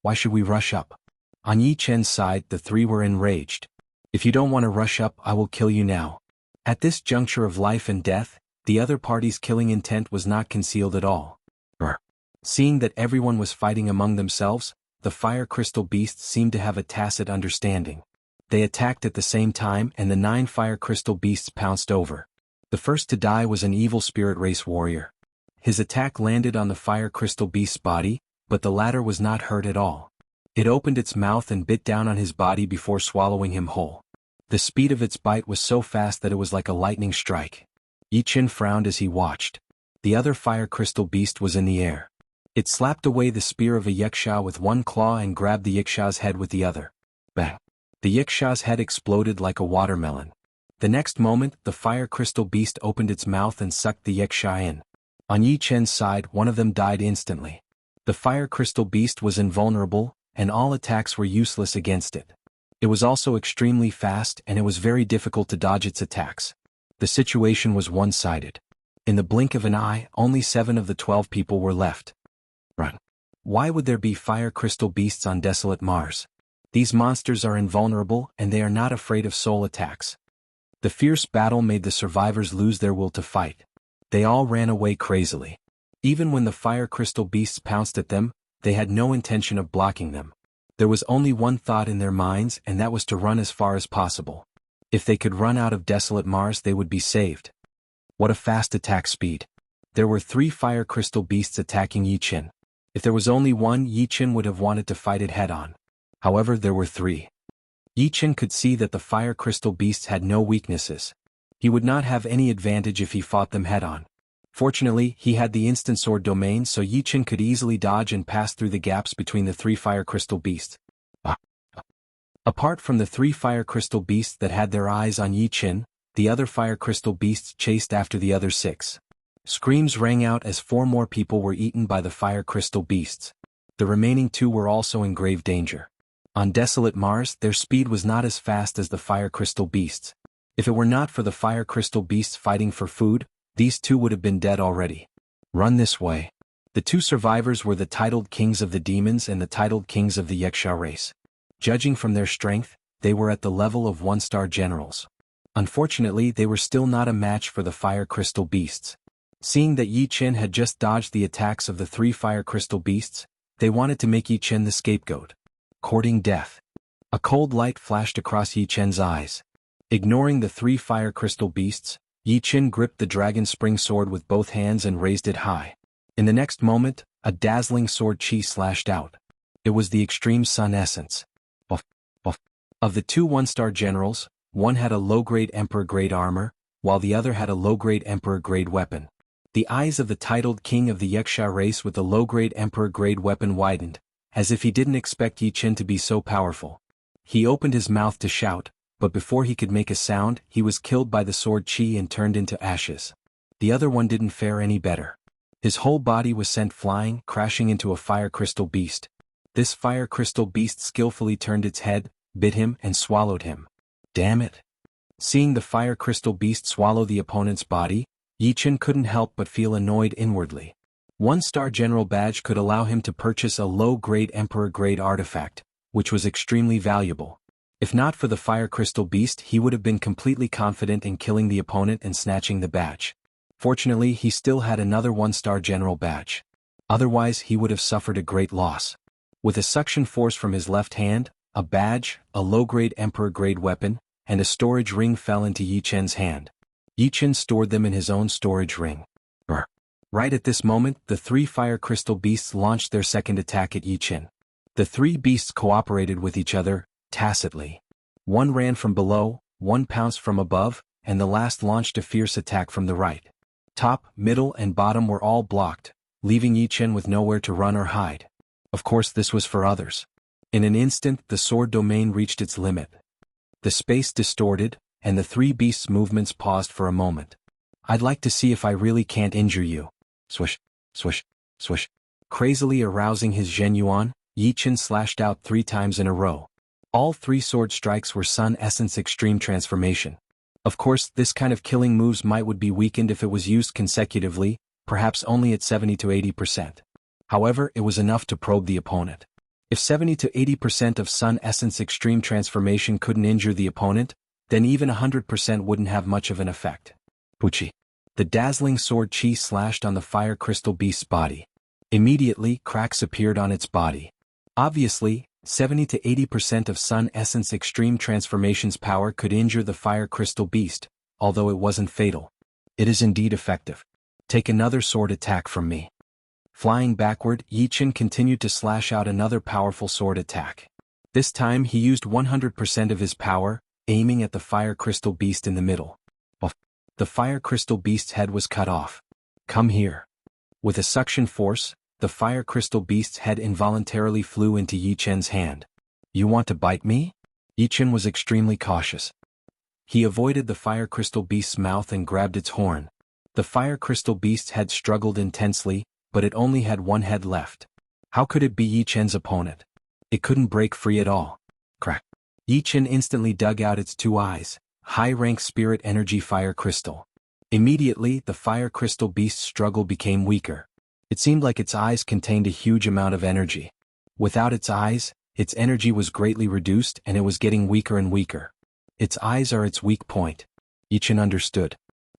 Why should we rush up? On Yi Qin's side, the 3 were enraged. If you don't want to rush up, I will kill you now. At this juncture of life and death, the other party's killing intent was not concealed at all. Seeing that everyone was fighting among themselves, the fire crystal beasts seemed to have a tacit understanding. They attacked at the same time and the 9 fire crystal beasts pounced over. The first to die was an evil spirit race warrior. His attack landed on the fire crystal beast's body, but the latter was not hurt at all. It opened its mouth and bit down on his body before swallowing him whole. The speed of its bite was so fast that it was like a lightning strike. Yi Qin frowned as he watched. The other fire crystal beast was in the air. It slapped away the spear of a Yiksha with one claw and grabbed the Yiksha's head with the other. Bang! The Yiksha's head exploded like a watermelon. The next moment, the fire crystal beast opened its mouth and sucked the Yiksha in. On Yi Qin's side, one of them died instantly. The fire crystal beast was invulnerable, and all attacks were useless against it. It was also extremely fast and it was very difficult to dodge its attacks. The situation was one-sided. In the blink of an eye, only 7 of the 12 people were left. Run. Why would there be fire crystal beasts on desolate Mars? These monsters are invulnerable and they are not afraid of soul attacks. The fierce battle made the survivors lose their will to fight. They all ran away crazily. Even when the fire crystal beasts pounced at them, they had no intention of blocking them. There was only one thought in their minds and that was to run as far as possible. If they could run out of desolate Mars, they would be saved. What a fast attack speed. There were 3 fire crystal beasts attacking Yi Qin. If there was only one, Yi Qin would have wanted to fight it head-on. However, there were 3. Yi Qin could see that the fire crystal beasts had no weaknesses. He would not have any advantage if he fought them head-on. Fortunately, he had the instant sword domain, so Yi Chen could easily dodge and pass through the gaps between the 3 fire crystal beasts. Apart from the 3 fire crystal beasts that had their eyes on Yi Chen, the other fire crystal beasts chased after the other 6. Screams rang out as 4 more people were eaten by the fire crystal beasts. The remaining 2 were also in grave danger. On desolate Mars, their speed was not as fast as the fire crystal beasts. If it were not for the fire crystal beasts fighting for food, these 2 would have been dead already. Run this way. The 2 survivors were the titled kings of the demons and the titled kings of the Wuxia race. Judging from their strength, they were at the level of 1-star generals. Unfortunately, they were still not a match for the fire crystal beasts. Seeing that Yi Chen had just dodged the attacks of the 3 fire crystal beasts, they wanted to make Yi Chen the scapegoat. Courting death. A cold light flashed across Yi Chen's eyes. Ignoring the 3 fire crystal beasts, Yi Chen gripped the dragon spring sword with both hands and raised it high. In the next moment, a dazzling sword chi slashed out. It was the extreme sun essence. Of the 2 1-star generals, one had a low-grade emperor-grade armor, while the other had a low-grade emperor-grade weapon. The eyes of the titled king of the Wuxia race with the low-grade emperor-grade weapon widened, as if he didn't expect Yi Chen to be so powerful. He opened his mouth to shout, but before he could make a sound, he was killed by the sword chi and turned into ashes. The other one didn't fare any better. His whole body was sent flying, crashing into a fire crystal beast. This fire crystal beast skillfully turned its head, bit him and swallowed him. Damn it. Seeing the fire crystal beast swallow the opponent's body, Yi Chen couldn't help but feel annoyed inwardly. 1-star general badge could allow him to purchase a low-grade emperor-grade artifact, which was extremely valuable. If not for the fire crystal beast, he would have been completely confident in killing the opponent and snatching the badge. Fortunately, he still had another 1-star general badge. Otherwise, he would have suffered a great loss. With a suction force from his left hand, a badge, a low-grade emperor-grade weapon, and a storage ring fell into Yi Chen's hand. Yi Chen stored them in his own storage ring. Right at this moment, the 3 fire crystal beasts launched their second attack at Yi Chen. The 3 beasts cooperated with each other, tacitly. One ran from below, one pounced from above, and the last launched a fierce attack from the right. Top, middle, and bottom were all blocked, leaving Yi Chen with nowhere to run or hide. Of course, this was for others. In an instant, the sword domain reached its limit. The space distorted, and the 3 beasts' movements paused for a moment. I'd like to see if I really can't injure you. Swish, swish, swish. Crazily arousing his Zhen Yuan, Yi Chen slashed out 3 times in a row. All 3 sword strikes were Sun Essence Extreme Transformation. Of course, this kind of killing moves would be weakened if it was used consecutively, perhaps only at 70 to 80%. However, it was enough to probe the opponent. If 70 to 80% of Sun Essence Extreme Transformation couldn't injure the opponent, then even 100% wouldn't have much of an effect. Puchi. The dazzling sword chi slashed on the fire crystal beast's body. Immediately, cracks appeared on its body. Obviously, 70 to 80% of Sun Essence Extreme Transformation's power could injure the fire crystal beast, although it wasn't fatal. It is indeed effective. Take another sword attack from me. Flying backward, Yi Chen continued to slash out another powerful sword attack. This time he used 100% of his power, aiming at the fire crystal beast in the middle. The fire crystal beast's head was cut off. Come here. With a suction force, the fire crystal beast's head involuntarily flew into Yi Chen's hand. You want to bite me? Yi Chen was extremely cautious. He avoided the fire crystal beast's mouth and grabbed its horn. The fire crystal beast's head struggled intensely, but it only had one head left. How could it be Yi Chen's opponent? It couldn't break free at all. Crack. Yi Chen instantly dug out its 2 eyes, high-rank spirit energy fire crystal. Immediately, the fire crystal beast's struggle became weaker. It seemed like its eyes contained a huge amount of energy. Without its eyes, its energy was greatly reduced and it was getting weaker and weaker. Its eyes are its weak point. Yi Chen understood.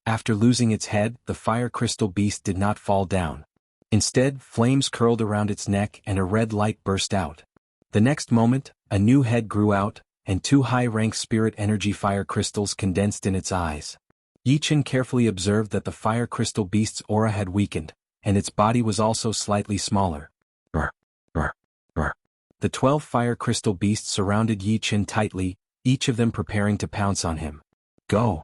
After losing its head, the fire crystal beast did not fall down. Instead, flames curled around its neck and a red light burst out. The next moment, a new head grew out, and 2 high-rank spirit energy fire crystals condensed in its eyes. Yi Chen carefully observed that the fire crystal beast's aura had weakened, and its body was also slightly smaller. Brr, brr, brr. The 12 fire crystal beasts surrounded Yi Chen tightly, each of them preparing to pounce on him. Go!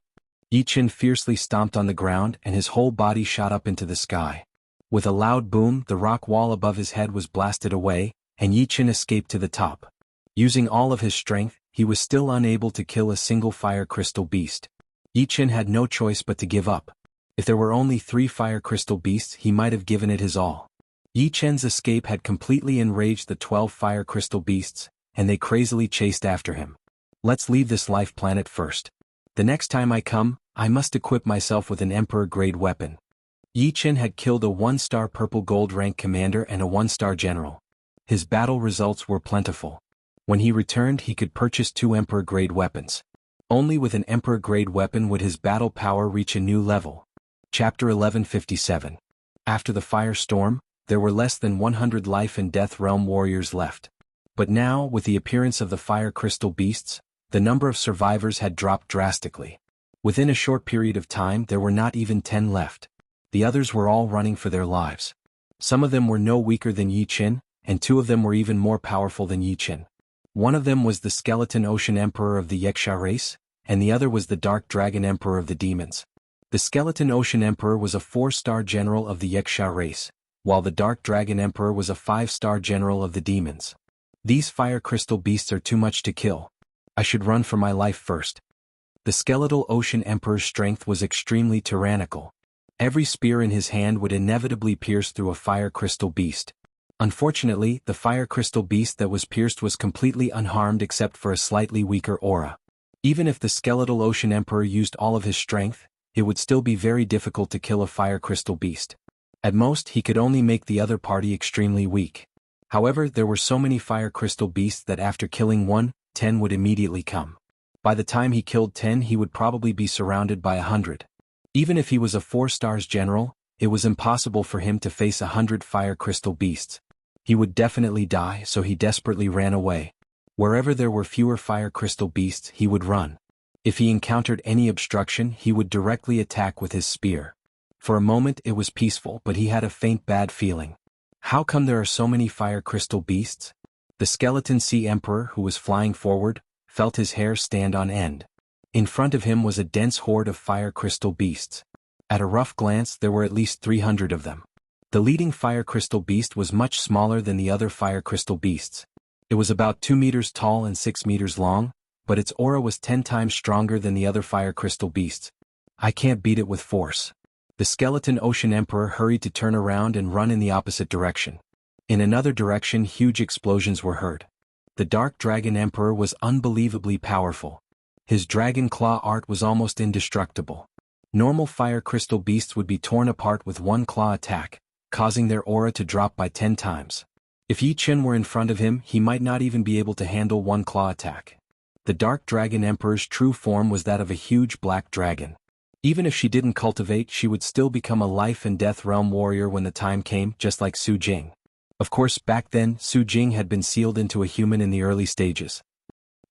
Yi Qin fiercely stomped on the ground and his whole body shot up into the sky. With a loud boom, the rock wall above his head was blasted away, and Yi Qin escaped to the top. Using all of his strength, he was still unable to kill a single fire crystal beast. Yi Qin had no choice but to give up. If there were only 3 fire crystal beasts, he might have given it his all. Yi Qin's escape had completely enraged the 12 fire crystal beasts, and they crazily chased after him. Let's leave this life planet first. The next time I come, I must equip myself with an Emperor-grade weapon. Yi Qin had killed a 1-star purple gold rank commander and a 1-star general. His battle results were plentiful. When he returned, he could purchase 2 Emperor-grade weapons. Only with an Emperor-grade weapon would his battle power reach a new level. Chapter 1157. After the firestorm, there were less than 100 life and death realm warriors left. But now, with the appearance of the fire crystal beasts, the number of survivors had dropped drastically. Within a short period of time, there were not even 10 left. The others were all running for their lives. Some of them were no weaker than Yi Qin, and 2 of them were even more powerful than Yi Qin. One of them was the Skeleton Ocean Emperor of the Wuxia race, and the other was the Dark Dragon Emperor of the Demons. The Skeleton Ocean Emperor was a 4-star general of the Wuxia race, while the Dark Dragon Emperor was a 5-star general of the Demons. These fire crystal beasts are too much to kill. I should run for my life first. The Skeletal Ocean Emperor's strength was extremely tyrannical. Every spear in his hand would inevitably pierce through a fire crystal beast. Unfortunately, the fire crystal beast that was pierced was completely unharmed except for a slightly weaker aura. Even if the Skeletal Ocean Emperor used all of his strength, it would still be very difficult to kill a fire crystal beast. At most, he could only make the other party extremely weak. However, there were so many fire crystal beasts that after killing one, 10 would immediately come. By the time he killed 10, he would probably be surrounded by 100. Even if he was a 4-stars general, it was impossible for him to face 100 fire crystal beasts. He would definitely die, so he desperately ran away. Wherever there were fewer fire crystal beasts, he would run. If he encountered any obstruction, he would directly attack with his spear. For a moment it was peaceful, but he had a faint bad feeling. How come there are so many fire crystal beasts? The Skeleton Sea Emperor, who was flying forward, felt his hair stand on end. In front of him was a dense horde of fire crystal beasts. At a rough glance, there were at least 300 of them. The leading fire crystal beast was much smaller than the other fire crystal beasts. It was about 2 meters tall and 6 meters long, but its aura was 10 times stronger than the other fire crystal beasts. I can't beat it with force. The Skeleton Ocean Emperor hurried to turn around and run in the opposite direction. In another direction, huge explosions were heard. The Dark Dragon Emperor was unbelievably powerful. His dragon claw art was almost indestructible. Normal fire crystal beasts would be torn apart with one claw attack, causing their aura to drop by 10 times. If Yi Qin were in front of him, he might not even be able to handle one claw attack. The Dark Dragon Emperor's true form was that of a huge black dragon. Even if she didn't cultivate, she would still become a life and death realm warrior when the time came, just like Su Jing. Of course, back then, Su Jing had been sealed into a human in the early stages.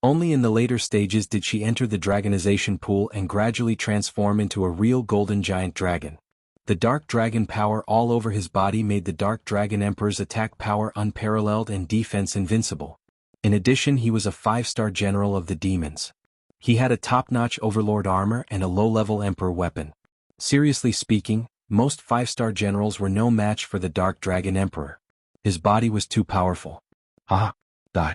Only in the later stages did she enter the dragonization pool and gradually transform into a real golden giant dragon. The dark dragon power all over his body made the Dark Dragon Emperor's attack power unparalleled and defense invincible. In addition, he was a 5-star general of the demons. He had a top-notch overlord armor and a low-level emperor weapon. Seriously speaking, most 5-star generals were no match for the Dark Dragon Emperor. His body was too powerful. Die.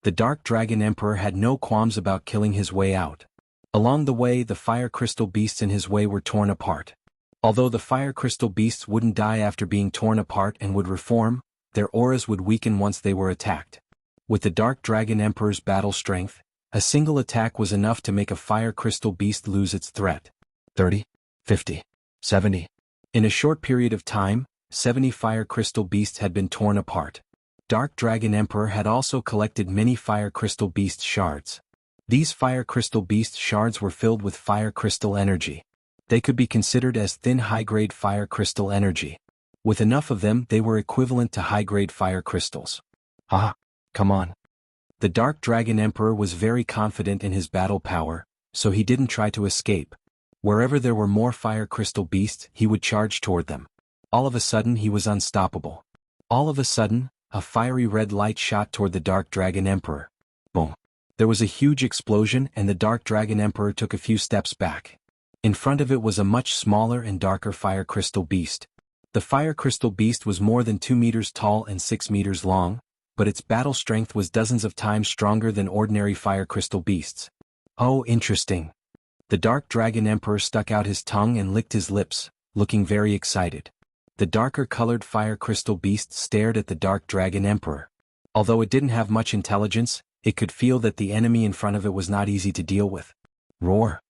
The Dark Dragon Emperor had no qualms about killing his way out. Along the way, the fire crystal beasts in his way were torn apart. Although the fire crystal beasts wouldn't die after being torn apart and would reform, their auras would weaken once they were attacked. With the Dark Dragon Emperor's battle strength, a single attack was enough to make a fire crystal beast lose its threat. 30, 50, 70. In a short period of time, 70 fire crystal beasts had been torn apart. Dark Dragon Emperor had also collected many fire crystal beast shards. These fire crystal beast shards were filled with fire crystal energy. They could be considered as thin high-grade fire crystal energy. With enough of them, they were equivalent to high-grade fire crystals. Come on. The Dark Dragon Emperor was very confident in his battle power, so he didn't try to escape. Wherever there were more fire crystal beasts, he would charge toward them. All of a sudden, he was unstoppable. All of a sudden, a fiery red light shot toward the Dark Dragon Emperor. Boom. There was a huge explosion and the Dark Dragon Emperor took a few steps back. In front of it was a much smaller and darker fire crystal beast. The fire crystal beast was more than 2 meters tall and 6 meters long, but its battle strength was dozens of times stronger than ordinary fire crystal beasts. Oh, interesting. The Dark Dragon Emperor stuck out his tongue and licked his lips, looking very excited. The darker-colored fire crystal beast stared at the Dark Dragon Emperor. Although it didn't have much intelligence, it could feel that the enemy in front of it was not easy to deal with. Roar!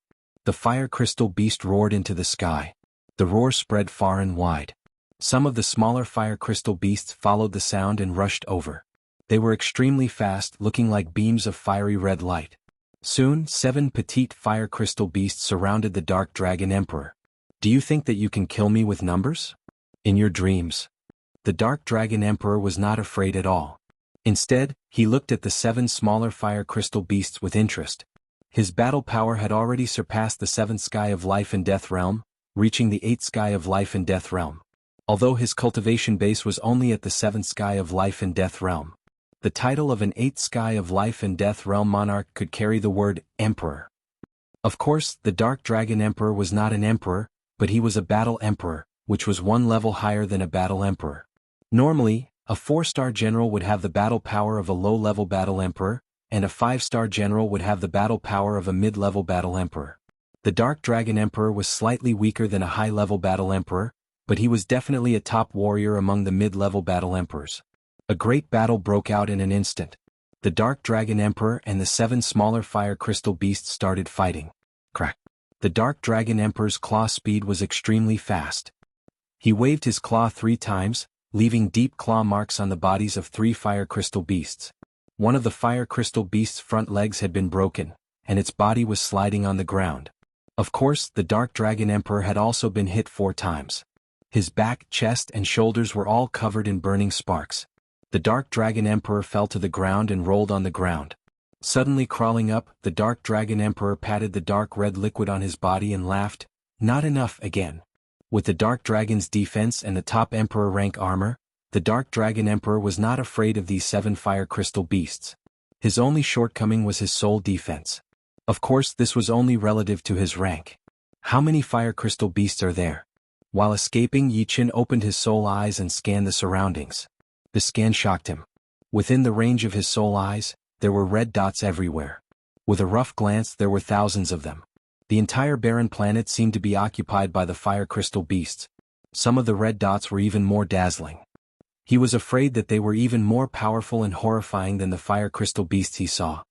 The fire crystal beast roared into the sky. The roar spread far and wide. Some of the smaller fire crystal beasts followed the sound and rushed over. They were extremely fast, looking like beams of fiery red light. Soon, 7 petite fire crystal beasts surrounded the Dark Dragon Emperor. Do you think that you can kill me with numbers? In your dreams. The Dark Dragon Emperor was not afraid at all. Instead, he looked at the 7 smaller fire crystal beasts with interest. His battle power had already surpassed the 7th sky of life and death realm, reaching the 8th sky of life and death realm. Although his cultivation base was only at the 7th sky of life and death realm. The title of an 8th sky of life and death realm monarch could carry the word Emperor. Of course, the Dark Dragon Emperor was not an emperor, but he was a battle emperor, which was 1 level higher than a battle emperor. Normally, a 4-star general would have the battle power of a low-level battle emperor, and a 5-star general would have the battle power of a mid-level battle emperor. The Dark Dragon Emperor was slightly weaker than a high-level battle emperor, but he was definitely a top warrior among the mid-level battle emperors. A great battle broke out in an instant. The Dark Dragon Emperor and the 7 smaller fire crystal beasts started fighting. Crack! The Dark Dragon Emperor's claw speed was extremely fast. He waved his claw 3 times, leaving deep claw marks on the bodies of 3 fire crystal beasts. One of the fire crystal beast's front legs had been broken, and its body was sliding on the ground. Of course, the Dark Dragon Emperor had also been hit 4 times. His back, chest, and shoulders were all covered in burning sparks. The Dark Dragon Emperor fell to the ground and rolled on the ground. Suddenly crawling up, the Dark Dragon Emperor patted the dark red liquid on his body and laughed, "Not enough again." With the Dark Dragon's defense and the top Emperor rank armor, the Dark Dragon Emperor was not afraid of these 7 fire crystal beasts. His only shortcoming was his soul defense. Of course, this was only relative to his rank. How many fire crystal beasts are there? While escaping, Yi Qin opened his soul eyes and scanned the surroundings. The scan shocked him. Within the range of his soul eyes, there were red dots everywhere. With a rough glance, there were thousands of them. The entire barren planet seemed to be occupied by the fire crystal beasts. Some of the red dots were even more dazzling. He was afraid that they were even more powerful and horrifying than the fire crystal beasts he saw.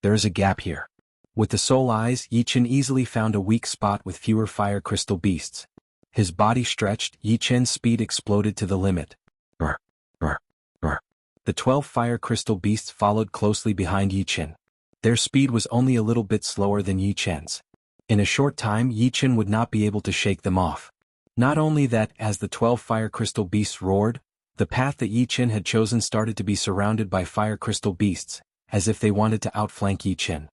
There is a gap here. With the soul eyes, Yi Qin easily found a weak spot with fewer fire crystal beasts. His body stretched, Yi Qin's speed exploded to the limit. Brr, brr, brr. The 12 fire crystal beasts followed closely behind Yi Qin. Their speed was only a little bit slower than Yi Qin's. In a short time, Yi Qin would not be able to shake them off. Not only that, as the 12 fire crystal beasts roared, the path that Yi Qin had chosen started to be surrounded by fire crystal beasts, as if they wanted to outflank Yi Qin.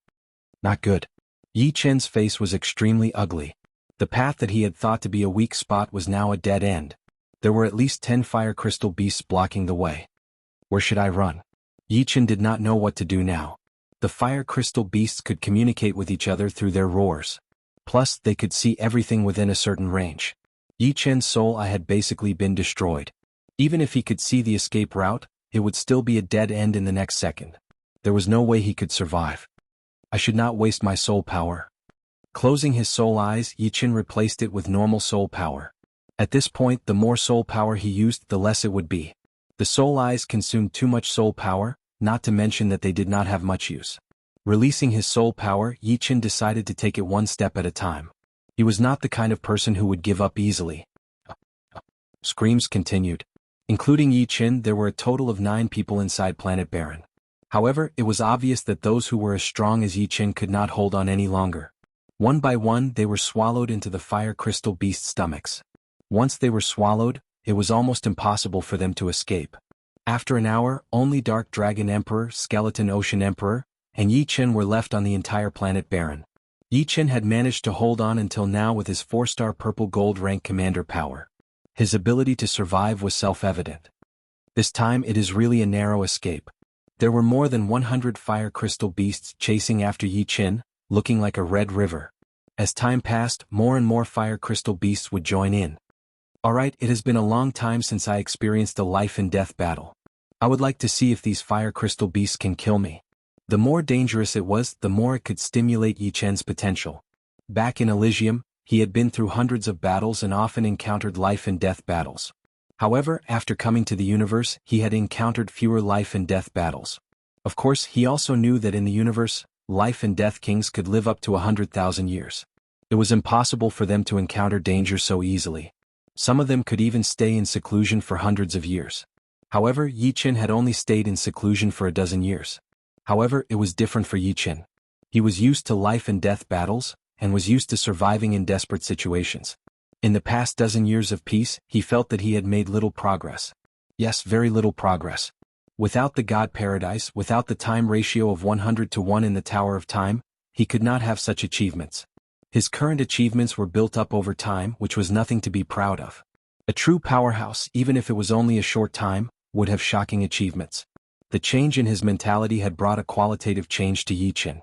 Not good. Yi Qin's face was extremely ugly. The path that he had thought to be a weak spot was now a dead end. There were at least 10 fire crystal beasts blocking the way. Where should I run? Yi Qin did not know what to do now. The fire crystal beasts could communicate with each other through their roars. Plus, they could see everything within a certain range. Yi Qin's soul eye had basically been destroyed. Even if he could see the escape route, it would still be a dead end in the next second. There was no way he could survive. I should not waste my soul power. Closing his soul eyes, Yi Qin replaced it with normal soul power. At this point, the more soul power he used, the less it would be. The soul eyes consumed too much soul power, not to mention that they did not have much use. Releasing his soul power, Yi Qin decided to take it one step at a time. He was not the kind of person who would give up easily. Screams continued. Including Yi Qin, there were a total of 9 people inside Planet Baron. However, it was obvious that those who were as strong as Yi Qin could not hold on any longer. One by one, they were swallowed into the fire crystal beast stomachs. Once they were swallowed, it was almost impossible for them to escape. After an hour, only Dark Dragon Emperor, Skeleton Ocean Emperor, and Yi Qin were left on the entire Planet Baron. Yi Qin had managed to hold on until now with his 4-star purple gold rank commander power. His ability to survive was self-evident. This time it is really a narrow escape. There were more than 100 fire crystal beasts chasing after Yi Qin, looking like a red river. As time passed, more and more fire crystal beasts would join in. Alright, it has been a long time since I experienced a life and death battle. I would like to see if these fire crystal beasts can kill me. The more dangerous it was, the more it could stimulate Yi Chen's potential. Back in Elysium, he had been through hundreds of battles and often encountered life and death battles. However, after coming to the universe, he had encountered fewer life and death battles. Of course, he also knew that in the universe, life and death kings could live up to 100,000 years. It was impossible for them to encounter danger so easily. Some of them could even stay in seclusion for hundreds of years. However, Yi Chen had only stayed in seclusion for a dozen years. However, it was different for Yi Chen. He was used to life and death battles, and was used to surviving in desperate situations. In the past dozen years of peace, he felt that he had made little progress. Yes, very little progress. Without the God Paradise, without the time ratio of 100 to 1 in the Tower of Time, he could not have such achievements. His current achievements were built up over time, which was nothing to be proud of. A true powerhouse, even if it was only a short time, would have shocking achievements. The change in his mentality had brought a qualitative change to Yi Chen.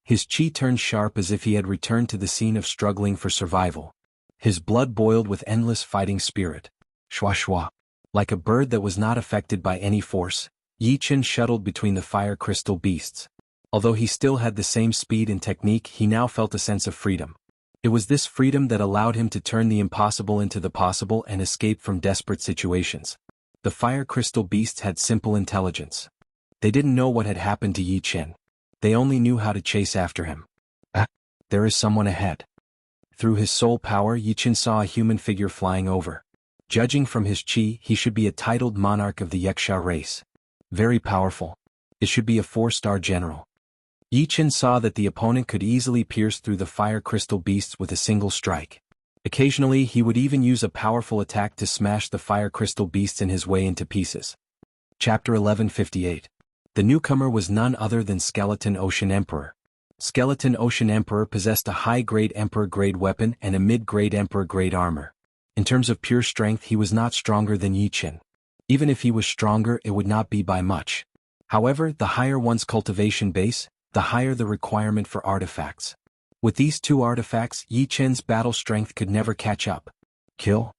His chi turned sharp as if he had returned to the scene of struggling for survival. His blood boiled with endless fighting spirit. Shwa shwa. Like a bird that was not affected by any force, Yi Chen shuttled between the fire crystal beasts. Although he still had the same speed and technique, he now felt a sense of freedom. It was this freedom that allowed him to turn the impossible into the possible and escape from desperate situations. The fire crystal beasts had simple intelligence. They didn't know what had happened to Yi Chen. They only knew how to chase after him. There is someone ahead. Through his soul power, Yi Chen saw a human figure flying over. Judging from his chi, he should be a titled monarch of the Wuxia race. Very powerful. It should be a 4-star general. Yi Chen saw that the opponent could easily pierce through the fire crystal beasts with a single strike. Occasionally, he would even use a powerful attack to smash the fire crystal beasts in his way into pieces. Chapter 1158. The newcomer was none other than Skeleton Ocean Emperor. Skeleton Ocean Emperor possessed a high-grade Emperor-grade weapon and a mid-grade Emperor-grade armor. In terms of pure strength, he was not stronger than Yi Chen. Even if he was stronger, it would not be by much. However, the higher one's cultivation base, the higher the requirement for artifacts. With these two artifacts, Yi Chen's battle strength could never catch up. Kill.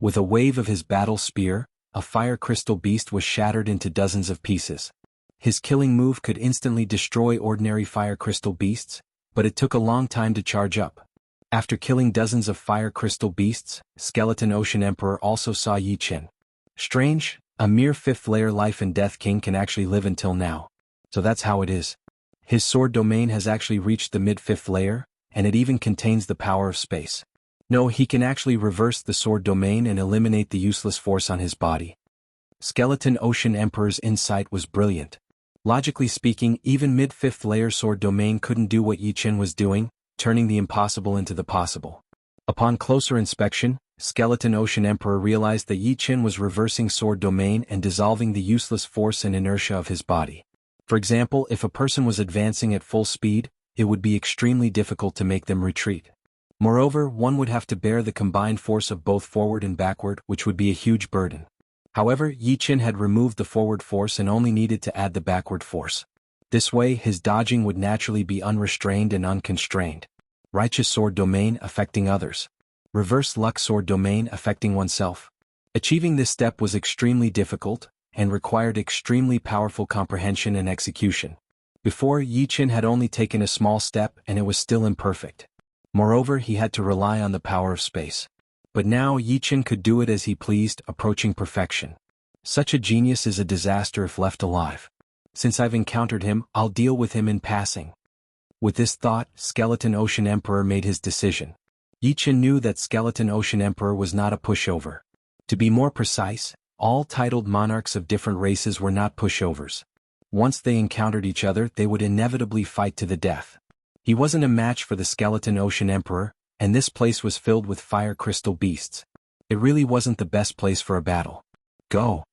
With a wave of his battle spear, a fire crystal beast was shattered into dozens of pieces. His killing move could instantly destroy ordinary fire crystal beasts, but it took a long time to charge up. After killing dozens of fire crystal beasts, Skeleton Ocean Emperor also saw Yi Chen. Strange, a mere 5th layer life and death king can actually live until now. So that's how it is. His sword domain has actually reached the mid-5th layer, and it even contains the power of space. No, he can actually reverse the sword domain and eliminate the useless force on his body. Skeleton Ocean Emperor's insight was brilliant. Logically speaking, even mid-5th layer sword domain couldn't do what Yi Chen was doing, turning the impossible into the possible. Upon closer inspection, Skeleton Ocean Emperor realized that Yi Chen was reversing sword domain and dissolving the useless force and inertia of his body. For example, if a person was advancing at full speed, it would be extremely difficult to make them retreat. Moreover, one would have to bear the combined force of both forward and backward, which would be a huge burden. However, Yi Chen had removed the forward force and only needed to add the backward force. This way, his dodging would naturally be unrestrained and unconstrained. Righteous sword domain affecting others. Reverse luck sword domain affecting oneself. Achieving this step was extremely difficult, and required extremely powerful comprehension and execution. Before, Yi Chen had only taken a small step and it was still imperfect. Moreover, he had to rely on the power of space. But now Yi Chen could do it as he pleased, approaching perfection. Such a genius is a disaster if left alive. Since I've encountered him, I'll deal with him in passing. With this thought, Skeleton Ocean Emperor made his decision. Yi Chen knew that Skeleton Ocean Emperor was not a pushover. To be more precise, all titled monarchs of different races were not pushovers. Once they encountered each other, they would inevitably fight to the death. He wasn't a match for the Skeleton Ocean Emperor, and this place was filled with fire crystal beasts. It really wasn't the best place for a battle. Go.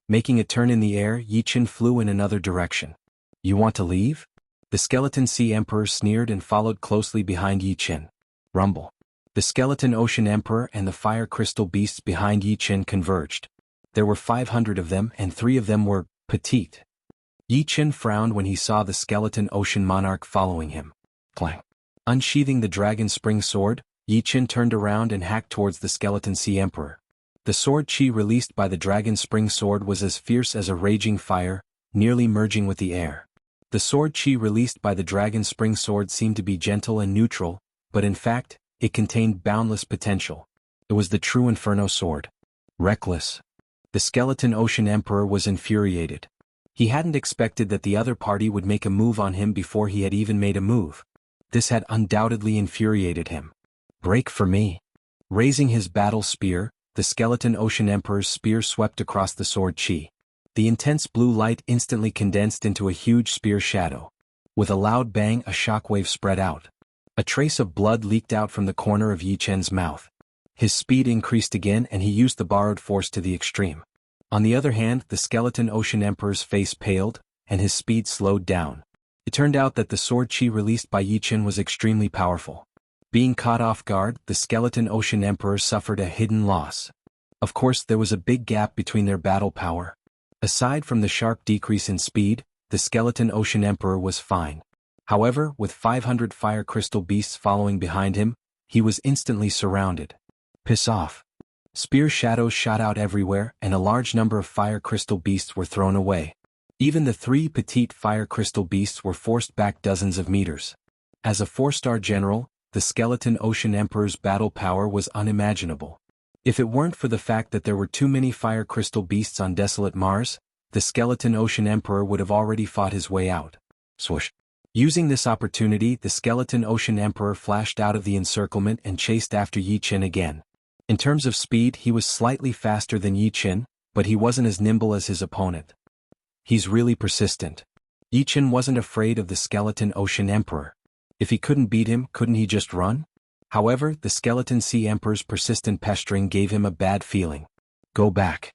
Making a turn in the air, Yi Chen flew in another direction. You want to leave? The Skeleton Sea Emperor sneered and followed closely behind Yi Chen. Rumble. The Skeleton Ocean Emperor and the fire crystal beasts behind Yi Chen converged. There were 500 of them and 3 of them were petite. Yi Chen frowned when he saw the Skeleton Ocean Monarch following him. Clang. Unsheathing the dragon spring sword, Yi Qin turned around and hacked towards the skeleton sea emperor. The sword chi released by the dragon spring sword was as fierce as a raging fire, nearly merging with the air. The sword chi released by the dragon spring sword seemed to be gentle and neutral, but in fact, it contained boundless potential. It was the true Inferno sword. Reckless. The skeleton ocean emperor was infuriated. He hadn't expected that the other party would make a move on him before he had even made a move. This had undoubtedly infuriated him. Break for me. Raising his battle spear, the skeleton ocean emperor's spear swept across the sword chi. The intense blue light instantly condensed into a huge spear shadow. With a loud bang, a shockwave spread out. A trace of blood leaked out from the corner of Yi Chen's mouth. His speed increased again and he used the borrowed force to the extreme. On the other hand, the skeleton ocean emperor's face paled, and his speed slowed down. It turned out that the sword chi released by Yi Chen was extremely powerful. Being caught off guard, the skeleton ocean emperor suffered a hidden loss. Of course, there was a big gap between their battle power. Aside from the sharp decrease in speed, the skeleton ocean emperor was fine. However, with 500 fire crystal beasts following behind him, he was instantly surrounded. Piss off. Spear shadows shot out everywhere, and a large number of fire crystal beasts were thrown away. Even the 3 petite fire crystal beasts were forced back dozens of meters. As a 4-star general, the skeleton ocean emperor's battle power was unimaginable. If it weren't for the fact that there were too many fire crystal beasts on desolate Mars, the skeleton ocean emperor would have already fought his way out. Swoosh. Using this opportunity, the skeleton ocean emperor flashed out of the encirclement and chased after Yi Chen again. In terms of speed, he was slightly faster than Yi Chen, but he wasn't as nimble as his opponent. He's really persistent. Yi Chen wasn't afraid of the skeleton ocean emperor. If he couldn't beat him, couldn't he just run? However, the skeleton sea emperor's persistent pestering gave him a bad feeling. Go back.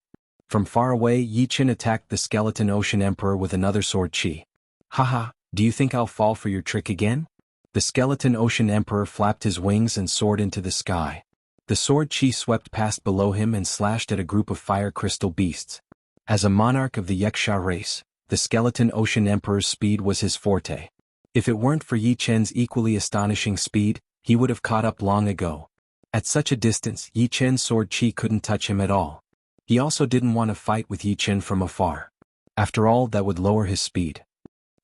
From far away, Yi Chen attacked the skeleton ocean emperor with another sword chi. Haha, do you think I'll fall for your trick again? The skeleton ocean emperor flapped his wings and soared into the sky. The sword chi swept past below him and slashed at a group of fire crystal beasts. As a monarch of the Wuxia race, the skeleton ocean emperor's speed was his forte. If it weren't for Yi Chen's equally astonishing speed, he would have caught up long ago. At such a distance, Yi Chen's sword chi couldn't touch him at all. He also didn't want to fight with Yi Chen from afar. After all, that would lower his speed.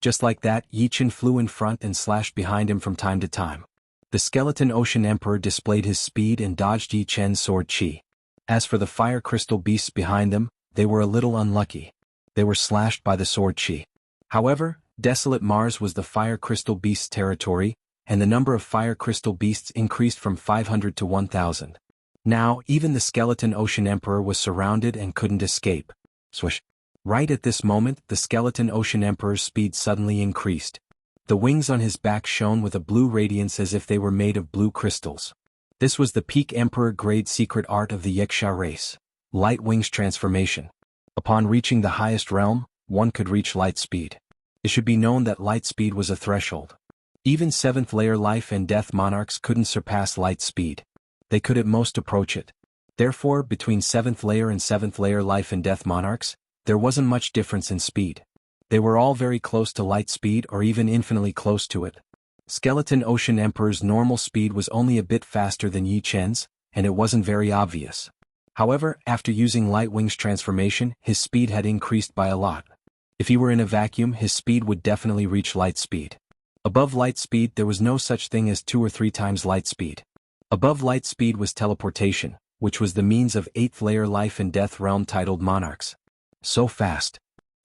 Just like that, Yi Chen flew in front and slashed behind him from time to time. The skeleton ocean emperor displayed his speed and dodged Yi Chen's sword chi. As for the fire crystal beasts behind them, they were a little unlucky. They were slashed by the sword chi. However, desolate Mars was the fire crystal beasts' territory, and the number of fire crystal beasts increased from 500 to 1,000. Now, even the skeleton ocean emperor was surrounded and couldn't escape. Swish. Right at this moment, the skeleton ocean emperor's speed suddenly increased. The wings on his back shone with a blue radiance as if they were made of blue crystals. This was the peak emperor-grade secret art of the Wuxia race. Light wings transformation. Upon reaching the highest realm, one could reach light speed. It should be known that light speed was a threshold. Even 7th layer life and death monarchs couldn't surpass light speed. They could at most approach it. Therefore, between 7th layer and 7th layer life and death monarchs, there wasn't much difference in speed. They were all very close to light speed or even infinitely close to it. Skeleton Ocean Emperor's normal speed was only a bit faster than Yi Chen's, and it wasn't very obvious. However, after using Light Wings transformation, his speed had increased by a lot. If he were in a vacuum, his speed would definitely reach light speed. Above light speed, there was no such thing as 2 or 3 times light speed. Above light speed was teleportation, which was the means of 8th layer life and death realm titled monarchs. So fast.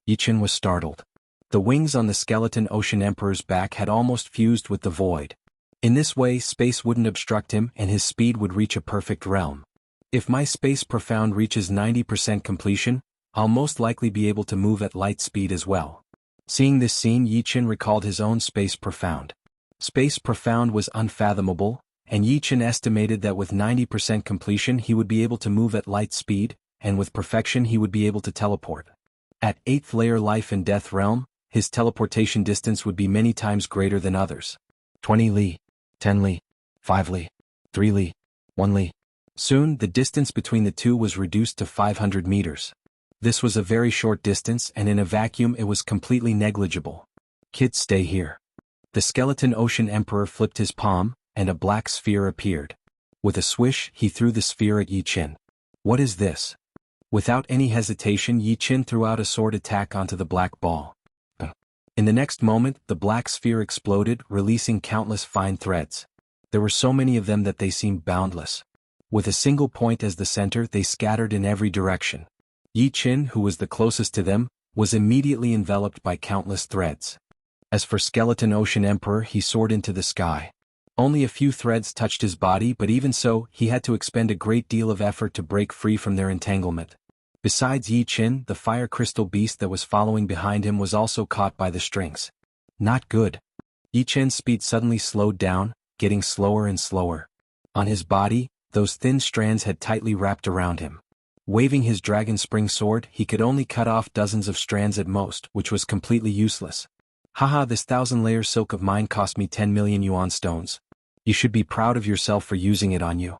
Yi Chen was startled. The wings on the skeleton Ocean Emperor's back had almost fused with the void. In this way, space wouldn't obstruct him and his speed would reach a perfect realm. If my space profound reaches 90% completion, I'll most likely be able to move at light speed as well. Seeing this scene, Yi Chen recalled his own space profound. Space profound was unfathomable, and Yi Chen estimated that with 90% completion he would be able to move at light speed, and with perfection he would be able to teleport. At 8th layer life and death realm, his teleportation distance would be many times greater than others. 20 li, 10 li, 5 li, 3 li, 1 li. Soon, the distance between the two was reduced to 500 meters. This was a very short distance and in a vacuum it was completely negligible. Kids, stay here. The skeleton ocean emperor flipped his palm, and a black sphere appeared. With a swish, he threw the sphere at Yi Qin. What is this? Without any hesitation, Yi Qin threw out a sword attack onto the black ball. In the next moment, the black sphere exploded, releasing countless fine threads. There were so many of them that they seemed boundless. With a single point as the center, they scattered in every direction. Yi Qin, who was the closest to them, was immediately enveloped by countless threads. As for Skeleton Ocean Emperor, he soared into the sky. Only a few threads touched his body, but even so, he had to expend a great deal of effort to break free from their entanglement. Besides Yi Qin, the fire crystal beast that was following behind him was also caught by the strings. Not good. Yi Qin's speed suddenly slowed down, getting slower and slower. On his body, those thin strands had tightly wrapped around him. Waving his dragon spring sword, he could only cut off dozens of strands at most, which was completely useless. Haha, this 1,000-layer silk of mine cost me 10 million yuan stones. You should be proud of yourself for using it on you.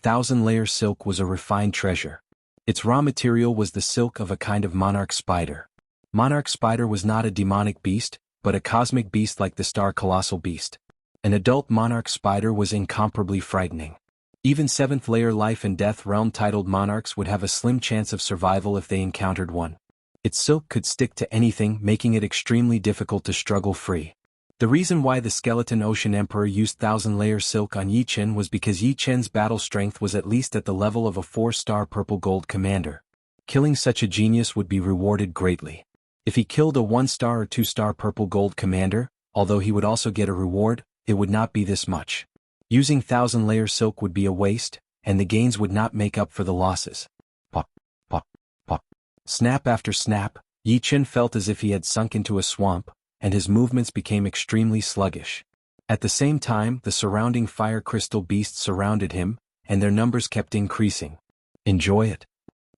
1,000-layer silk was a refined treasure. Its raw material was the silk of a kind of monarch spider. Monarch spider was not a demonic beast, but a cosmic beast like the star colossal beast. An adult monarch spider was incomparably frightening. Even 7th-layer life and death realm titled monarchs would have a slim chance of survival if they encountered one. Its silk could stick to anything, making it extremely difficult to struggle free. The reason why the Skeleton Ocean Emperor used 1,000-layer silk on Yi Qin was because Yi Qin's battle strength was at least at the level of a 4-star purple gold commander. Killing such a genius would be rewarded greatly. If he killed a 1-star or 2-star purple gold commander, although he would also get a reward, it would not be this much. Using 1,000-layer silk would be a waste, and the gains would not make up for the losses. Pop, pop, pop. Snap after snap, Yi Qin felt as if he had sunk into a swamp, and his movements became extremely sluggish. At the same time, the surrounding fire crystal beasts surrounded him, and their numbers kept increasing. Enjoy it.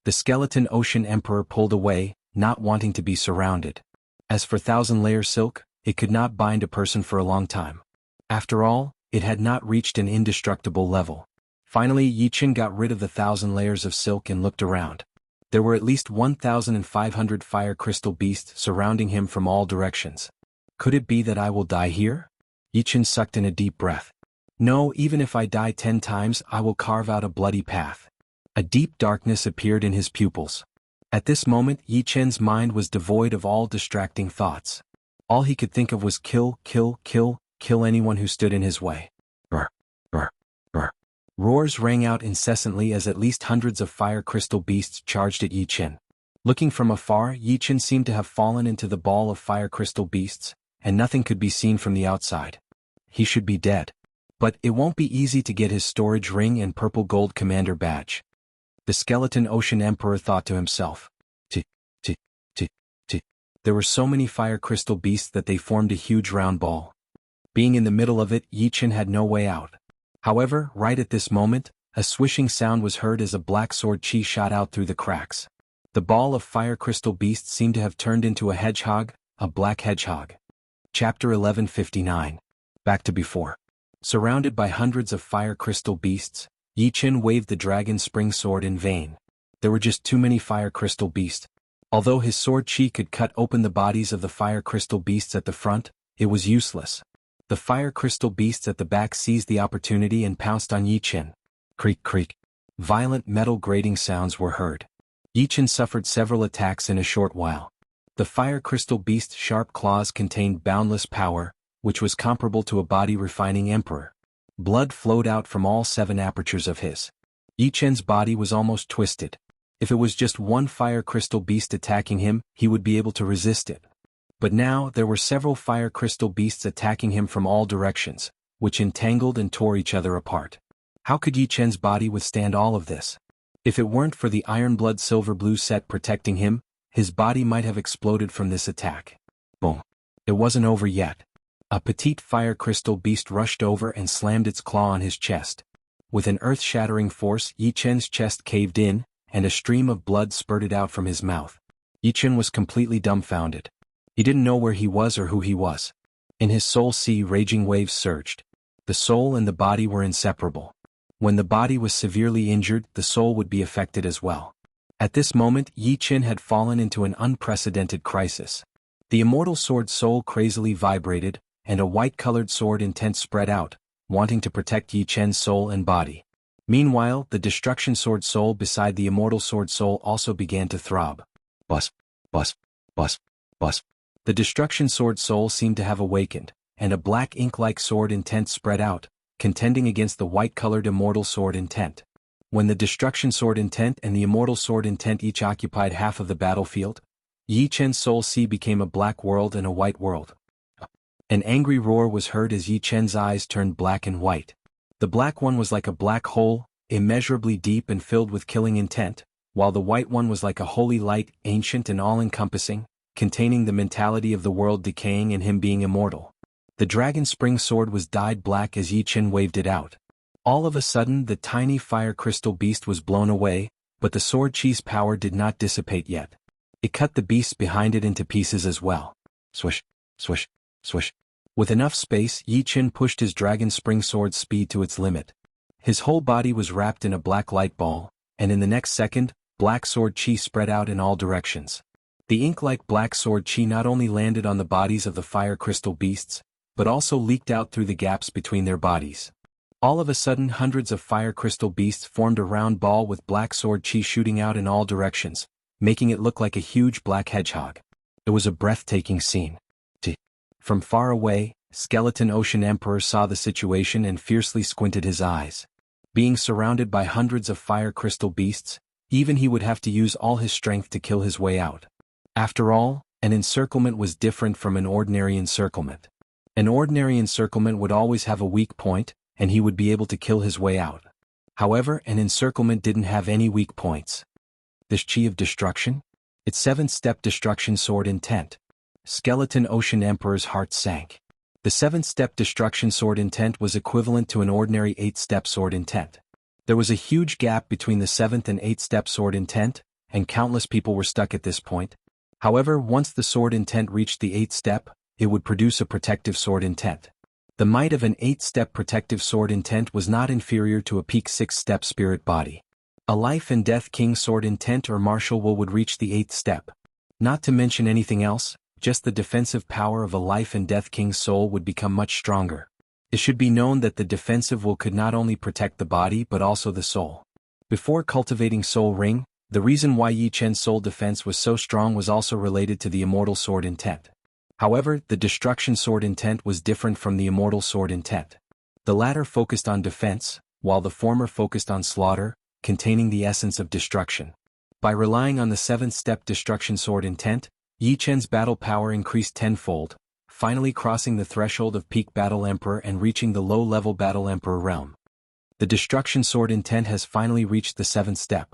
The Skeleton Ocean Emperor pulled away, not wanting to be surrounded. As for 1,000-layer silk, it could not bind a person for a long time. After all, it had not reached an indestructible level. Finally, Yi Qin got rid of the 1,000 layers of silk and looked around. There were at least 1,500 fire crystal beasts surrounding him from all directions. Could it be that I will die here? Yi Qin sucked in a deep breath. No, even if I die 10 times, I will carve out a bloody path. A deep darkness appeared in his pupils. At this moment, Yi Qin's mind was devoid of all distracting thoughts. All he could think of was kill, kill, kill, kill anyone who stood in his way. Brr, brr, brr. Roars rang out incessantly as at least hundreds of fire crystal beasts charged at Yi Qin. Looking from afar, Yi Qin seemed to have fallen into the ball of fire crystal beasts, and nothing could be seen from the outside. He should be dead. But it won't be easy to get his storage ring and purple gold commander badge. The Skeleton Ocean Emperor thought to himself. T. There were so many fire crystal beasts that they formed a huge round ball. Being in the middle of it, Yi Qin had no way out. However, right at this moment, a swishing sound was heard as a black sword chi shot out through the cracks. The ball of fire crystal beasts seemed to have turned into a hedgehog, a black hedgehog. Chapter 1159. Back to before. Surrounded by hundreds of fire crystal beasts, Yi Qin waved the dragon spring sword in vain. There were just too many fire crystal beasts. Although his sword chi could cut open the bodies of the fire crystal beasts at the front, it was useless. The fire crystal beasts at the back seized the opportunity and pounced on Yi Qin. Creak, creak. Violent metal grating sounds were heard. Yi Qin suffered several attacks in a short while. The fire crystal beast's sharp claws contained boundless power, which was comparable to a body-refining emperor. Blood flowed out from all 7 apertures of his. Yi Qin's body was almost twisted. If it was just one fire crystal beast attacking him, he would be able to resist it. But now there were several fire crystal beasts attacking him from all directions, which entangled and tore each other apart. How could Yi Qin's body withstand all of this? If it weren't for the Ironblood Silver Blue set protecting him, his body might have exploded from this attack. Boom. It wasn't over yet. A petite fire crystal beast rushed over and slammed its claw on his chest. With an earth-shattering force, Yi Qin's chest caved in, and a stream of blood spurted out from his mouth. Yi Qin was completely dumbfounded. He didn't know where he was or who he was. In his soul sea raging waves surged. The soul and the body were inseparable. When the body was severely injured, the soul would be affected as well. At this moment, Yi Qin had fallen into an unprecedented crisis. The immortal sword soul crazily vibrated, and a white-colored sword intent spread out, wanting to protect Yi Chen's soul and body. Meanwhile, the destruction sword soul beside the immortal sword soul also began to throb. Bus, bus, bus, bus. The destruction sword soul seemed to have awakened, and a black ink-like sword intent spread out, contending against the white-colored immortal sword intent. When the destruction sword intent and the immortal sword intent each occupied half of the battlefield, Yi Chen's soul sea became a black world and a white world. An angry roar was heard as Yi Chen's eyes turned black and white. The black one was like a black hole, immeasurably deep and filled with killing intent, while the white one was like a holy light, ancient and all-encompassing, containing the mentality of the world decaying and him being immortal. The dragon spring sword was dyed black as Yi Chen waved it out. All of a sudden the tiny fire crystal beast was blown away, but the sword chi's power did not dissipate yet. It cut the beasts behind it into pieces as well. Swish, swish, swish. With enough space, Yi Chen pushed his dragon spring sword's speed to its limit. His whole body was wrapped in a black light ball, and in the next second, black sword chi spread out in all directions. The ink-like black sword chi not only landed on the bodies of the fire crystal beasts, but also leaked out through the gaps between their bodies. All of a sudden hundreds of fire crystal beasts formed a round ball with black sword chi shooting out in all directions, making it look like a huge black hedgehog. It was a breathtaking scene. From far away, Skeleton Ocean Emperor saw the situation and fiercely squinted his eyes. Being surrounded by hundreds of fire crystal beasts, even he would have to use all his strength to kill his way out. After all, an encirclement was different from an ordinary encirclement. An ordinary encirclement would always have a weak point, and he would be able to kill his way out. However, an encirclement didn't have any weak points. This chi of destruction? Its 7th-step destruction sword intent. Skeleton Ocean Emperor's heart sank. The 7th-step destruction sword intent was equivalent to an ordinary 8th-step sword intent. There was a huge gap between the 7th and 8th-step sword intent, and countless people were stuck at this point. However, once the sword intent reached the 8th step, it would produce a protective sword intent. The might of an 8th-step protective sword intent was not inferior to a peak 6th-step spirit body. A life and death king sword intent or martial will would reach the 8th step. Not to mention anything else, just the defensive power of a life and death king's soul would become much stronger. It should be known that the defensive will could not only protect the body but also the soul. Before cultivating Soul Ring, the reason why Yi Chen's soul defense was so strong was also related to the immortal sword intent. However, the destruction sword intent was different from the immortal sword intent. The latter focused on defense, while the former focused on slaughter, containing the essence of destruction. By relying on the 7th-step destruction sword intent, Yi Chen's battle power increased tenfold, finally crossing the threshold of peak Battle Emperor and reaching the low-level Battle Emperor realm. The destruction sword intent has finally reached the 7th step.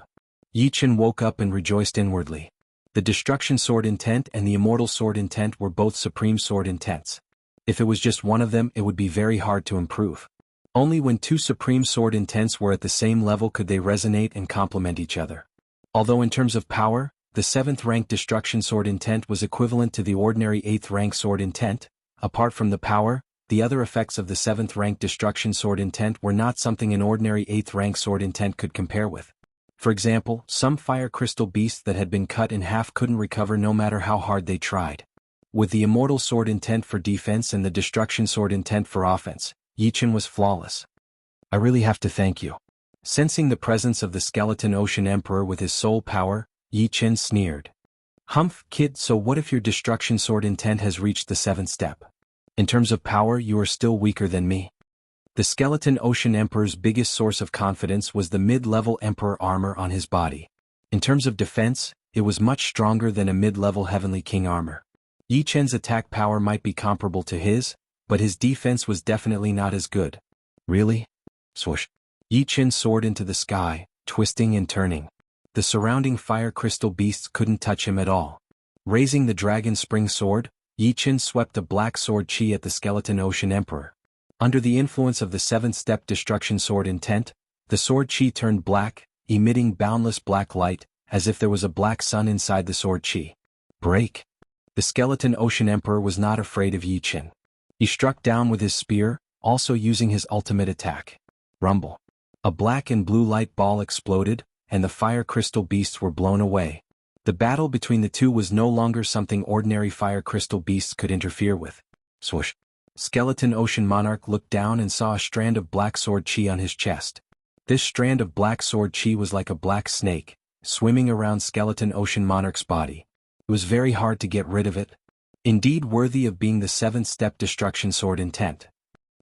Yi Chen woke up and rejoiced inwardly. The destruction sword intent and the immortal sword intent were both supreme sword intents. If it was just one of them, it would be very hard to improve. Only when two supreme sword intents were at the same level could they resonate and complement each other. Although in terms of power, the 7th-rank destruction sword intent was equivalent to the ordinary 8th-rank sword intent. Apart from the power, the other effects of the 7th-rank destruction sword intent were not something an ordinary 8th-rank sword intent could compare with. For example, some fire crystal beasts that had been cut in half couldn't recover no matter how hard they tried. With the immortal sword intent for defense and the destruction sword intent for offense, Yi Chen was flawless. I really have to thank you. Sensing the presence of the Skeleton Ocean Emperor with his soul power, Yi Chen sneered. Humph, kid, so what if your destruction sword intent has reached the 7th step? In terms of power, you are still weaker than me. The Skeleton Ocean Emperor's biggest source of confidence was the mid-level Emperor armor on his body. In terms of defense, it was much stronger than a mid-level Heavenly King armor. Yi Chen's attack power might be comparable to his, but his defense was definitely not as good. Really? Swoosh. Yi Chen soared into the sky, twisting and turning. The surrounding fire crystal beasts couldn't touch him at all. Raising the dragon spring sword, Yi Chen swept a black sword chi at the Skeleton Ocean Emperor. Under the influence of the 7th-step destruction sword intent, the sword chi turned black, emitting boundless black light, as if there was a black sun inside the sword chi. Break! The Skeleton Ocean Emperor was not afraid of Yi Chen. He struck down with his spear, also using his ultimate attack. Rumble. A black and blue light ball exploded, and the fire crystal beasts were blown away. The battle between the two was no longer something ordinary fire crystal beasts could interfere with. Swoosh. Skeleton Ocean Monarch looked down and saw a strand of black sword chi on his chest. This strand of black sword chi was like a black snake, swimming around Skeleton Ocean Monarch's body. It was very hard to get rid of it. Indeed worthy of being the 7th-step destruction sword intent.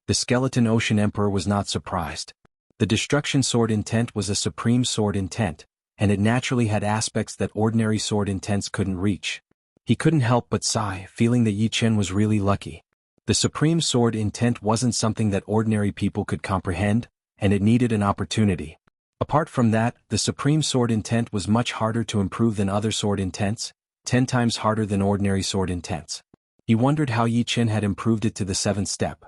The Skeleton Ocean Emperor was not surprised. The destruction sword intent was a supreme sword intent, and it naturally had aspects that ordinary sword intents couldn't reach. He couldn't help but sigh, feeling that Yi Chen was really lucky. The supreme sword intent wasn't something that ordinary people could comprehend, and it needed an opportunity. Apart from that, the supreme sword intent was much harder to improve than other sword intents, 10 times harder than ordinary sword intents. He wondered how Yi Chen had improved it to the 7th step.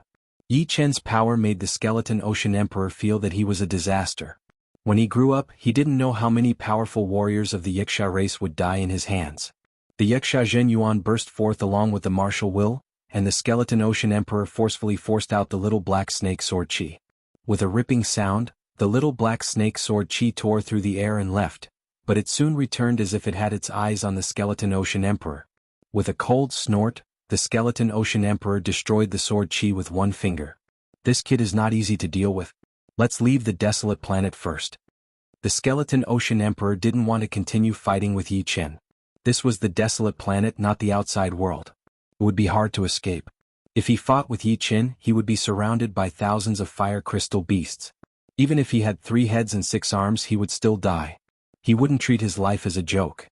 Yi Chen's power made the Skeleton Ocean Emperor feel that he was a disaster. When he grew up, he didn't know how many powerful warriors of the Wuxia race would die in his hands. The Wuxia Zhen Yuan burst forth along with the martial will, and the Skeleton Ocean Emperor forcefully forced out the little black snake sword chi. With a ripping sound, the little black snake sword chi tore through the air and left, but it soon returned as if it had its eyes on the Skeleton Ocean Emperor. With a cold snort, the Skeleton Ocean Emperor destroyed the sword chi with one finger. This kid is not easy to deal with. Let's leave the desolate planet first. The Skeleton Ocean Emperor didn't want to continue fighting with Yi Chen. This was the desolate planet, not the outside world. It would be hard to escape. If he fought with Yi Chen, he would be surrounded by thousands of fire crystal beasts. Even if he had 3 heads and 6 arms, he would still die. He wouldn't treat his life as a joke.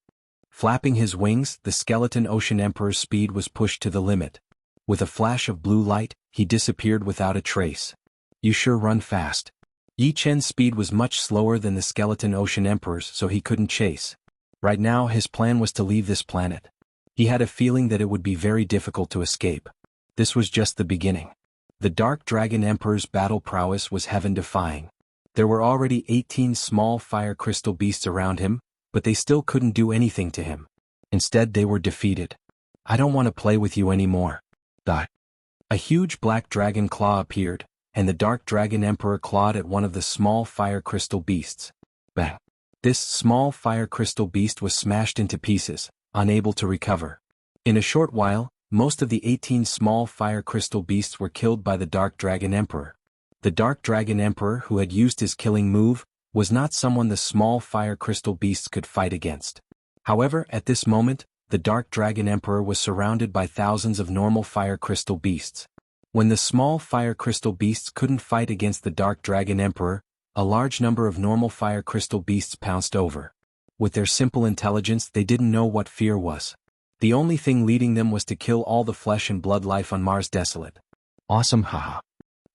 Flapping his wings, the Skeleton Ocean Emperor's speed was pushed to the limit. With a flash of blue light, he disappeared without a trace. You sure run fast. Yi Chen's speed was much slower than the Skeleton Ocean Emperor's, so he couldn't chase. Right now his plan was to leave this planet. He had a feeling that it would be very difficult to escape. This was just the beginning. The Dark Dragon Emperor's battle prowess was heaven-defying. There were already 18 small fire crystal beasts around him, but they still couldn't do anything to him. Instead they were defeated. I don't want to play with you anymore. Die. A huge black dragon claw appeared, and the Dark Dragon Emperor clawed at one of the small fire crystal beasts. Bang! This small fire crystal beast was smashed into pieces, unable to recover. In a short while, most of the 18 small fire crystal beasts were killed by the Dark Dragon Emperor. The Dark Dragon Emperor, who had used his killing move, was not someone the small fire crystal beasts could fight against. However, at this moment, the Dark Dragon Emperor was surrounded by thousands of normal fire crystal beasts. When the small fire crystal beasts couldn't fight against the Dark Dragon Emperor, a large number of normal fire crystal beasts pounced over. With their simple intelligence, they didn't know what fear was. The only thing leading them was to kill all the flesh and blood life on Mars Desolate. Awesome, haha.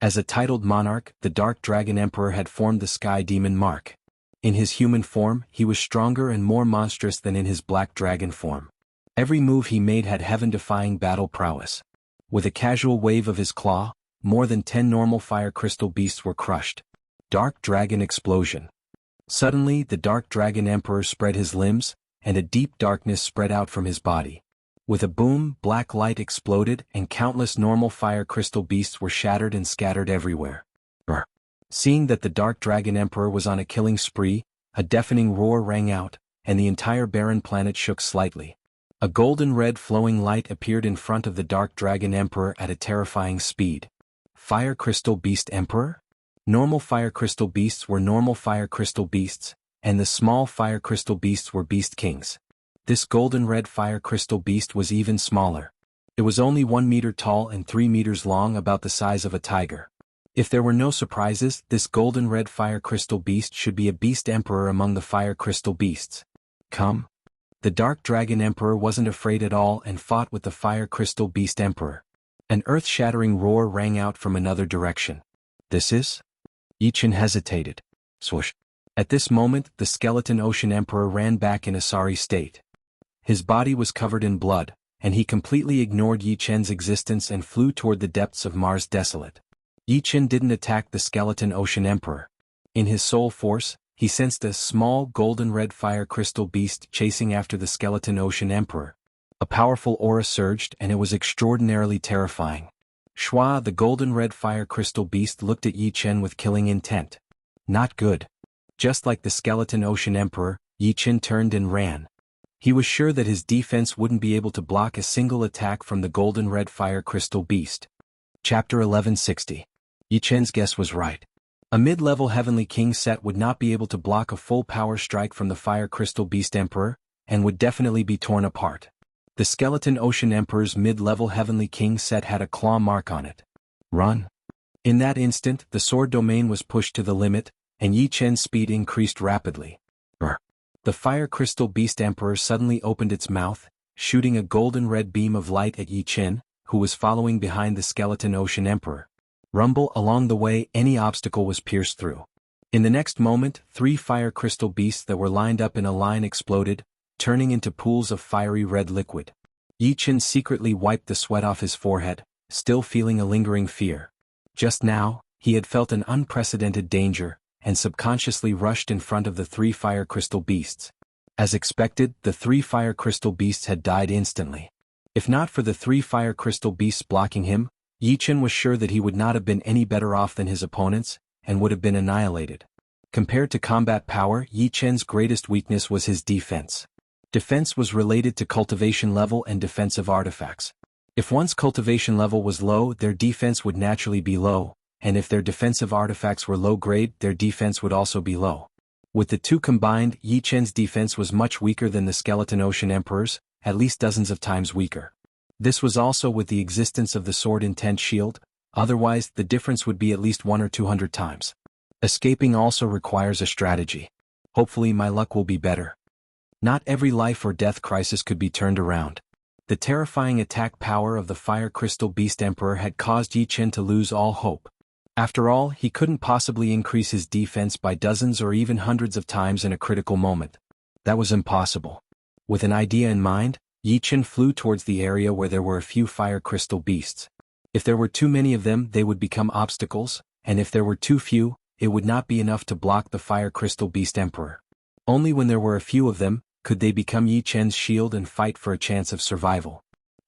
As a titled monarch, the Dark Dragon Emperor had formed the Sky Demon Mark. In his human form, he was stronger and more monstrous than in his black dragon form. Every move he made had heaven-defying battle prowess. With a casual wave of his claw, more than 10 normal fire crystal beasts were crushed. Dark Dragon Explosion. Suddenly, the Dark Dragon Emperor spread his limbs, and a deep darkness spread out from his body. With a boom, black light exploded, and countless normal fire crystal beasts were shattered and scattered everywhere. Brr. Seeing that the Dark Dragon Emperor was on a killing spree, a deafening roar rang out, and the entire barren planet shook slightly. A golden red flowing light appeared in front of the Dark Dragon Emperor at a terrifying speed. Fire Crystal Beast Emperor? Normal fire crystal beasts were normal fire crystal beasts, and the small fire crystal beasts were beast kings. This golden red fire crystal beast was even smaller. It was only 1 meter tall and 3 meters long, about the size of a tiger. If there were no surprises, this golden red fire crystal beast should be a beast emperor among the fire crystal beasts. Come. The Dark Dragon Emperor wasn't afraid at all and fought with the fire crystal beast emperor. An earth-shattering roar rang out from another direction. This is? Yi Chen hesitated. Swoosh. At this moment, the Skeleton Ocean Emperor ran back in a sorry state. His body was covered in blood, and he completely ignored Yi Chen's existence and flew toward the depths of Mars Desolate. Yi Chen didn't attack the Skeleton Ocean Emperor. In his soul force, he sensed a small golden red fire crystal beast chasing after the Skeleton Ocean Emperor. A powerful aura surged, and it was extraordinarily terrifying. Shua, the golden red fire crystal beast, looked at Yi Chen with killing intent. Not good. Just like the Skeleton Ocean Emperor, Yi Chen turned and ran. He was sure that his defense wouldn't be able to block a single attack from the golden red fire crystal beast. Chapter 1160. Yi Chen's guess was right. A mid-level Heavenly King set would not be able to block a full power strike from the Fire Crystal Beast Emperor, and would definitely be torn apart. The Skeleton Ocean Emperor's mid-level Heavenly King set had a claw mark on it. Run. In that instant, the sword domain was pushed to the limit, and Yi Chen's speed increased rapidly. The Fire Crystal Beast Emperor suddenly opened its mouth, shooting a golden red beam of light at Yi Chen, who was following behind the Skeleton Ocean Emperor. Rumble along the way, any obstacle was pierced through. In the next moment, 3 fire crystal beasts that were lined up in a line exploded, turning into pools of fiery red liquid. Yi Chen secretly wiped the sweat off his forehead, still feeling a lingering fear. Just now, he had felt an unprecedented danger, and subconsciously rushed in front of the 3 fire crystal beasts. As expected, the 3 fire crystal beasts had died instantly. If not for the 3 fire crystal beasts blocking him, Yi Chen was sure that he would not have been any better off than his opponents, and would have been annihilated. Compared to combat power, Yi Chen's greatest weakness was his defense. Defense was related to cultivation level and defensive artifacts. If one's cultivation level was low, their defense would naturally be low, and if their defensive artifacts were low grade, their defense would also be low. With the two combined, Yi Chen's defense was much weaker than the Skeleton Ocean Emperor's, at least dozens of times weaker. This was also with the existence of the Sword Intent Shield, otherwise the difference would be at least 100 or 200 times. Escaping also requires a strategy. Hopefully my luck will be better. Not every life or death crisis could be turned around. The terrifying attack power of the Fire Crystal Beast Emperor had caused Yi Chen to lose all hope. After all, he couldn't possibly increase his defense by dozens or even hundreds of times in a critical moment. That was impossible. With an idea in mind, Yi Chen flew towards the area where there were a few fire crystal beasts. If there were too many of them, they would become obstacles, and if there were too few, it would not be enough to block the Fire Crystal Beast Emperor. Only when there were a few of them, could they become Yi Chen's shield and fight for a chance of survival.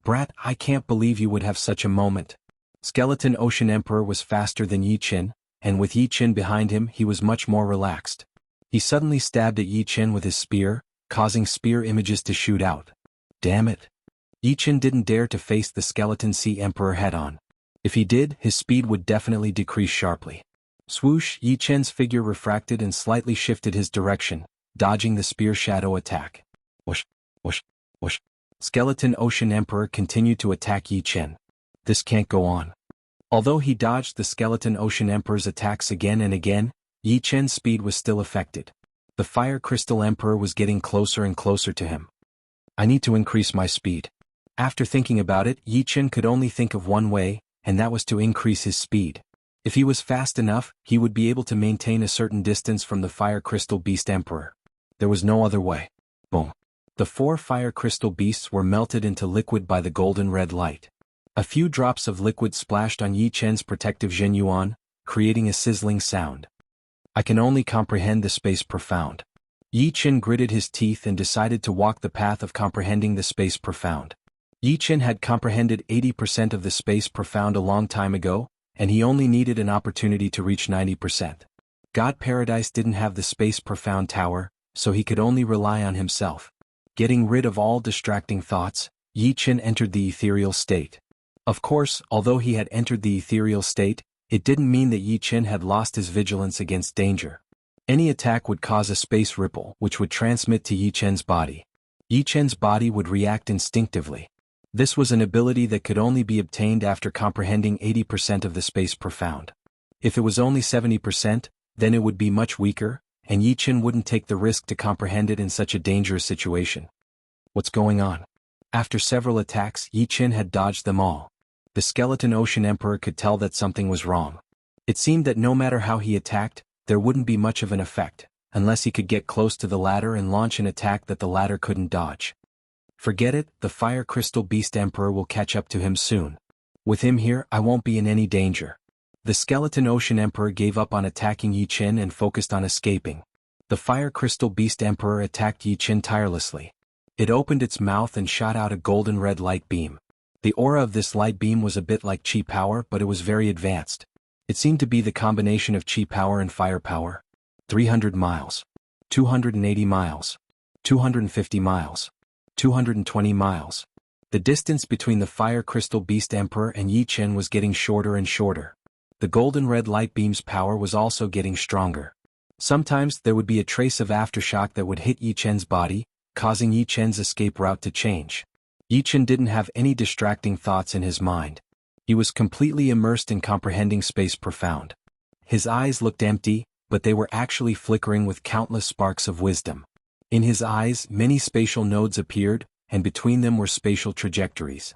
Brat, I can't believe you would have such a moment. Skeleton Ocean Emperor was faster than Yi Chen, and with Yi Chen behind him he was much more relaxed. He suddenly stabbed at Yi Chen with his spear, causing spear images to shoot out. Damn it. Yi Chen didn't dare to face the Skeleton Sea Emperor head-on. If he did, his speed would definitely decrease sharply. Swoosh, Yi Chen's figure refracted and slightly shifted his direction, dodging the spear shadow attack. Whoosh, whoosh, whoosh. Skeleton Ocean Emperor continued to attack Yi Chen. This can't go on. Although he dodged the Skeleton Ocean Emperor's attacks again and again, Yi Chen's speed was still affected. The Fire Crystal Emperor was getting closer and closer to him. I need to increase my speed. After thinking about it, Yi Chen could only think of one way, and that was to increase his speed. If he was fast enough, he would be able to maintain a certain distance from the Fire Crystal Beast Emperor. There was no other way. Boom. The 4 fire crystal beasts were melted into liquid by the golden red light. A few drops of liquid splashed on Yi Chen's protective Zhenyuan, creating a sizzling sound. I can only comprehend the space profound. Yi Chen gritted his teeth and decided to walk the path of comprehending the space profound. Yi Chen had comprehended 80% of the space profound a long time ago, and he only needed an opportunity to reach 90%. God Paradise didn't have the space profound tower, so he could only rely on himself. Getting rid of all distracting thoughts, Yi Chen entered the ethereal state. Of course, although he had entered the ethereal state, it didn't mean that Yi Chen had lost his vigilance against danger. Any attack would cause a space ripple which would transmit to Yi Chen's body. Yi Chen's body would react instinctively. This was an ability that could only be obtained after comprehending 80% of the space profound. If it was only 70%, then it would be much weaker, and Yi Chen wouldn't take the risk to comprehend it in such a dangerous situation. What's going on? After several attacks, Yi Chen had dodged them all. The Skeleton Ocean Emperor could tell that something was wrong. It seemed that no matter how he attacked, there wouldn't be much of an effect, unless he could get close to the ladder and launch an attack that the ladder couldn't dodge. Forget it, the Fire Crystal Beast Emperor will catch up to him soon. With him here, I won't be in any danger. The Skeleton Ocean Emperor gave up on attacking Yi Chen and focused on escaping. The Fire Crystal Beast Emperor attacked Yi Chen tirelessly. It opened its mouth and shot out a golden red light beam. The aura of this light beam was a bit like chi power, but it was very advanced. It seemed to be the combination of chi power and fire power. 300 miles. 280 miles. 250 miles. 220 miles. The distance between the Fire Crystal Beast Emperor and Yi Chen was getting shorter and shorter. The golden red light beam's power was also getting stronger. Sometimes there would be a trace of aftershock that would hit Yi Chen's body, causing Yi Chen's escape route to change. Yi Chen didn't have any distracting thoughts in his mind. He was completely immersed in comprehending space profound. His eyes looked empty, but they were actually flickering with countless sparks of wisdom. In his eyes, many spatial nodes appeared, and between them were spatial trajectories.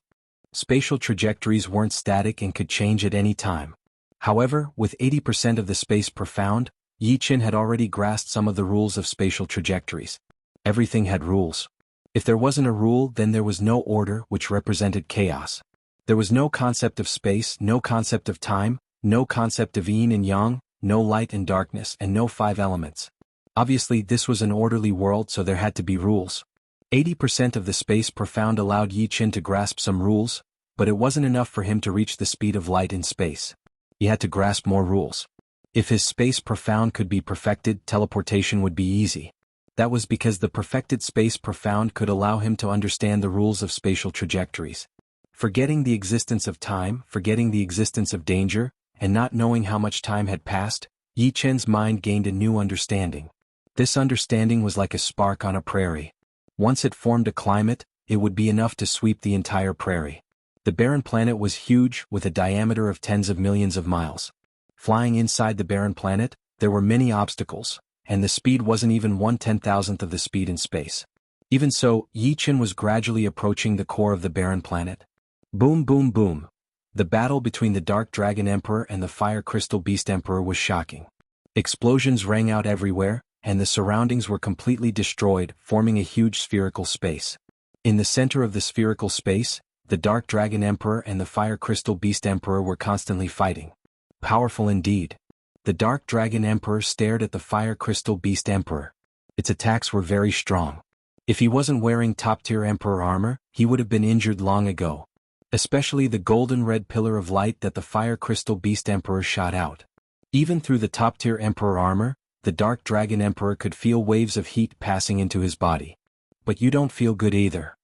Spatial trajectories weren't static and could change at any time. However, with 80% of the space profound, Yi Chen had already grasped some of the rules of spatial trajectories. Everything had rules. If there wasn't a rule, then there was no order, which represented chaos. There was no concept of space, no concept of time, no concept of yin and yang, no light and darkness, and no 5 elements. Obviously, this was an orderly world, so there had to be rules. 80% of the space profound allowed Yi Chen to grasp some rules, but it wasn't enough for him to reach the speed of light in space. He had to grasp more rules. If his space profound could be perfected, teleportation would be easy. That was because the perfected space profound could allow him to understand the rules of spatial trajectories. Forgetting the existence of time, forgetting the existence of danger, and not knowing how much time had passed, Yi Chen's mind gained a new understanding. This understanding was like a spark on a prairie. Once it formed a climate, it would be enough to sweep the entire prairie. The barren planet was huge, with a diameter of tens of millions of miles. Flying inside the barren planet, there were many obstacles, and the speed wasn't even 1/10,000th of the speed in space. Even so, Yi Chen was gradually approaching the core of the barren planet. Boom boom boom. The battle between the Dark Dragon Emperor and the Fire Crystal Beast Emperor was shocking. Explosions rang out everywhere, and the surroundings were completely destroyed, forming a huge spherical space. In the center of the spherical space, the Dark Dragon Emperor and the Fire Crystal Beast Emperor were constantly fighting. Powerful indeed. The Dark Dragon Emperor stared at the Fire Crystal Beast Emperor. Its attacks were very strong. If he wasn't wearing top-tier Emperor armor, he would have been injured long ago. Especially the golden red pillar of light that the Fire Crystal Beast Emperor shot out. Even through the top-tier Emperor armor, the Dark Dragon Emperor could feel waves of heat passing into his body. But you don't feel good either.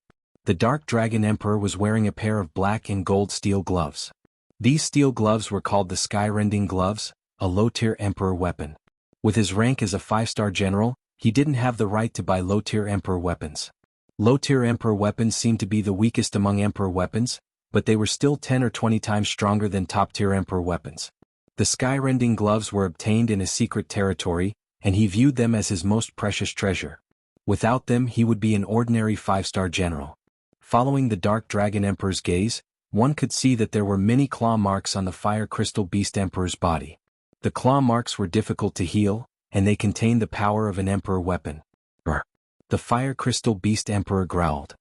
The Dark Dragon Emperor was wearing a pair of black and gold steel gloves. These steel gloves were called the Skyrending Gloves, a low-tier Emperor weapon. With his rank as a 5-star general, he didn't have the right to buy low-tier Emperor weapons. Low-tier Emperor weapons seemed to be the weakest among Emperor weapons, but they were still 10 or 20 times stronger than top-tier Emperor weapons. The Skyrending Gloves were obtained in a secret territory, and he viewed them as his most precious treasure. Without them, he would be an ordinary 5-star general. Following the Dark Dragon Emperor's gaze, one could see that there were many claw marks on the Fire Crystal Beast Emperor's body. The claw marks were difficult to heal, and they contained the power of an Emperor weapon. The Fire Crystal Beast Emperor growled.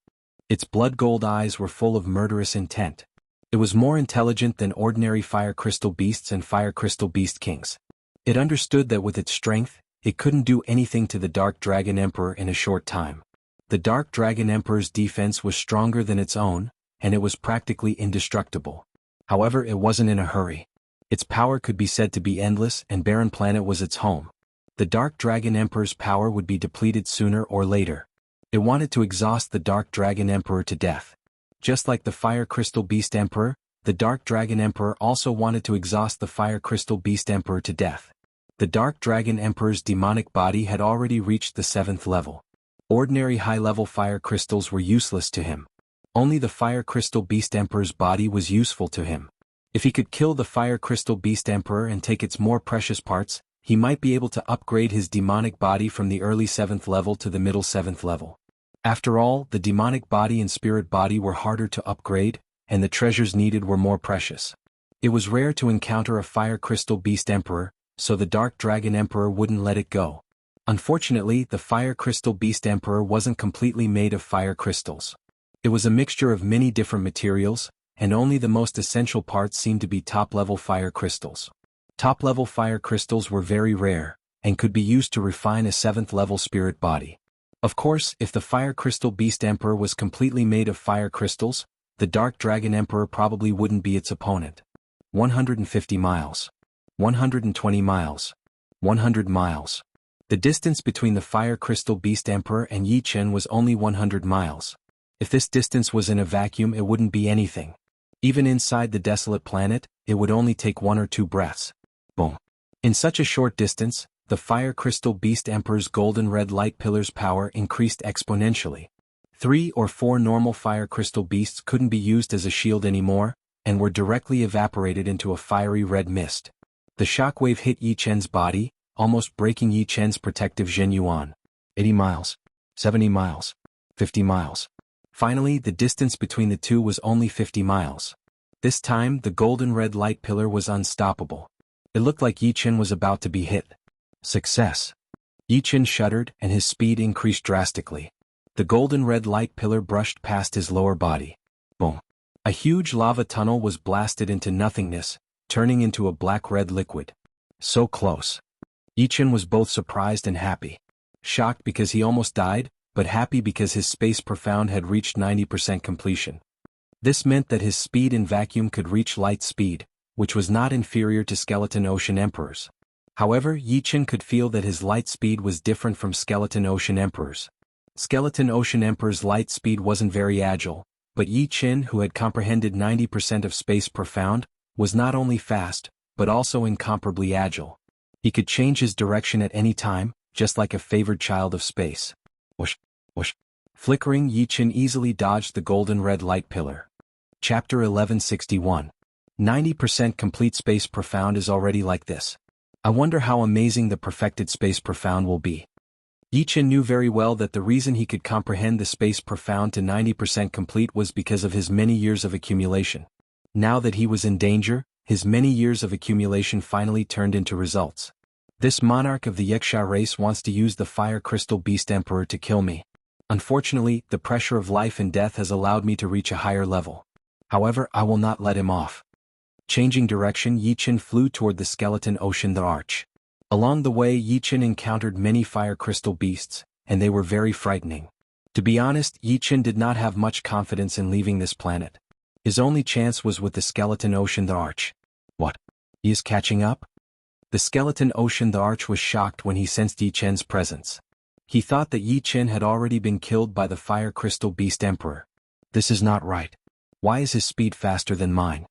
Its blood-gold eyes were full of murderous intent. It was more intelligent than ordinary Fire Crystal Beasts and Fire Crystal Beast Kings. It understood that with its strength, it couldn't do anything to the Dark Dragon Emperor in a short time. The Dark Dragon Emperor's defense was stronger than its own, and it was practically indestructible. However, it wasn't in a hurry. Its power could be said to be endless, and Barren Planet was its home. The Dark Dragon Emperor's power would be depleted sooner or later. It wanted to exhaust the Dark Dragon Emperor to death. Just like the Fire Crystal Beast Emperor, the Dark Dragon Emperor also wanted to exhaust the Fire Crystal Beast Emperor to death. The Dark Dragon Emperor's demonic body had already reached the 7th level. Ordinary high-level fire crystals were useless to him. Only the Fire Crystal Beast Emperor's body was useful to him. If he could kill the Fire Crystal Beast Emperor and take its more precious parts, he might be able to upgrade his demonic body from the early 7th level to the middle 7th level. After all, the demonic body and spirit body were harder to upgrade, and the treasures needed were more precious. It was rare to encounter a Fire Crystal Beast Emperor, so the Dark Dragon Emperor wouldn't let it go. Unfortunately, the Fire Crystal Beast Emperor wasn't completely made of fire crystals. It was a mixture of many different materials, and only the most essential parts seemed to be top-level fire crystals. Top-level fire crystals were very rare, and could be used to refine a 7th-level spirit body. Of course, if the Fire Crystal Beast Emperor was completely made of fire crystals, the Dark Dragon Emperor probably wouldn't be its opponent. 150 miles. 120 miles. 100 miles. The distance between the Fire Crystal Beast Emperor and Yi Chen was only 100 miles. If this distance was in a vacuum, it wouldn't be anything. Even inside the desolate planet, it would only take 1 or 2 breaths. Boom. In such a short distance, the Fire Crystal Beast Emperor's golden red light pillar's power increased exponentially. 3 or 4 normal Fire Crystal Beasts couldn't be used as a shield anymore, and were directly evaporated into a fiery red mist. The shockwave hit Yi Chen's body, almost breaking Yi Chen's protective Zhen Yuan. 80 miles. 70 miles. 50 miles. Finally, the distance between the two was only 50 miles. This time, the golden red light pillar was unstoppable. It looked like Yi Chen was about to be hit. Success. Yi Chen shuddered, and his speed increased drastically. The golden red light pillar brushed past his lower body. Boom. A huge lava tunnel was blasted into nothingness, turning into a black-red liquid. So close. Yi Chen was both surprised and happy. Shocked because he almost died, but happy because his space profound had reached 90% completion. This meant that his speed in vacuum could reach light speed, which was not inferior to Skeleton Ocean Emperor's. However, Yi Chen could feel that his light speed was different from Skeleton Ocean Emperor's. Skeleton Ocean Emperor's light speed wasn't very agile, but Yi Chen, who had comprehended 90% of space profound, was not only fast, but also incomparably agile. He could change his direction at any time, just like a favored child of space. Whoosh, whoosh. Flickering, Yi Chen easily dodged the golden red light pillar. Chapter 1161. 90% complete space profound is already like this. I wonder how amazing the perfected space profound will be. Yi Chen knew very well that the reason he could comprehend the space profound to 90% complete was because of his many years of accumulation. Now that he was in danger, his many years of accumulation finally turned into results. This monarch of the Yaksha race wants to use the Fire Crystal Beast Emperor to kill me. Unfortunately, the pressure of life and death has allowed me to reach a higher level. However, I will not let him off. Changing direction, Yi Chen flew toward the Skeleton Ocean the Arch. Along the way, Yi Chen encountered many fire crystal beasts, and they were very frightening. To be honest, Yi Chen did not have much confidence in leaving this planet. His only chance was with the Skeleton Ocean the Arch. What? He is catching up? The Skeleton Ocean the Arch was shocked when he sensed Yi Chen's presence. He thought that Yi Chen had already been killed by the Fire Crystal Beast Emperor. This is not right. Why is his speed faster than mine?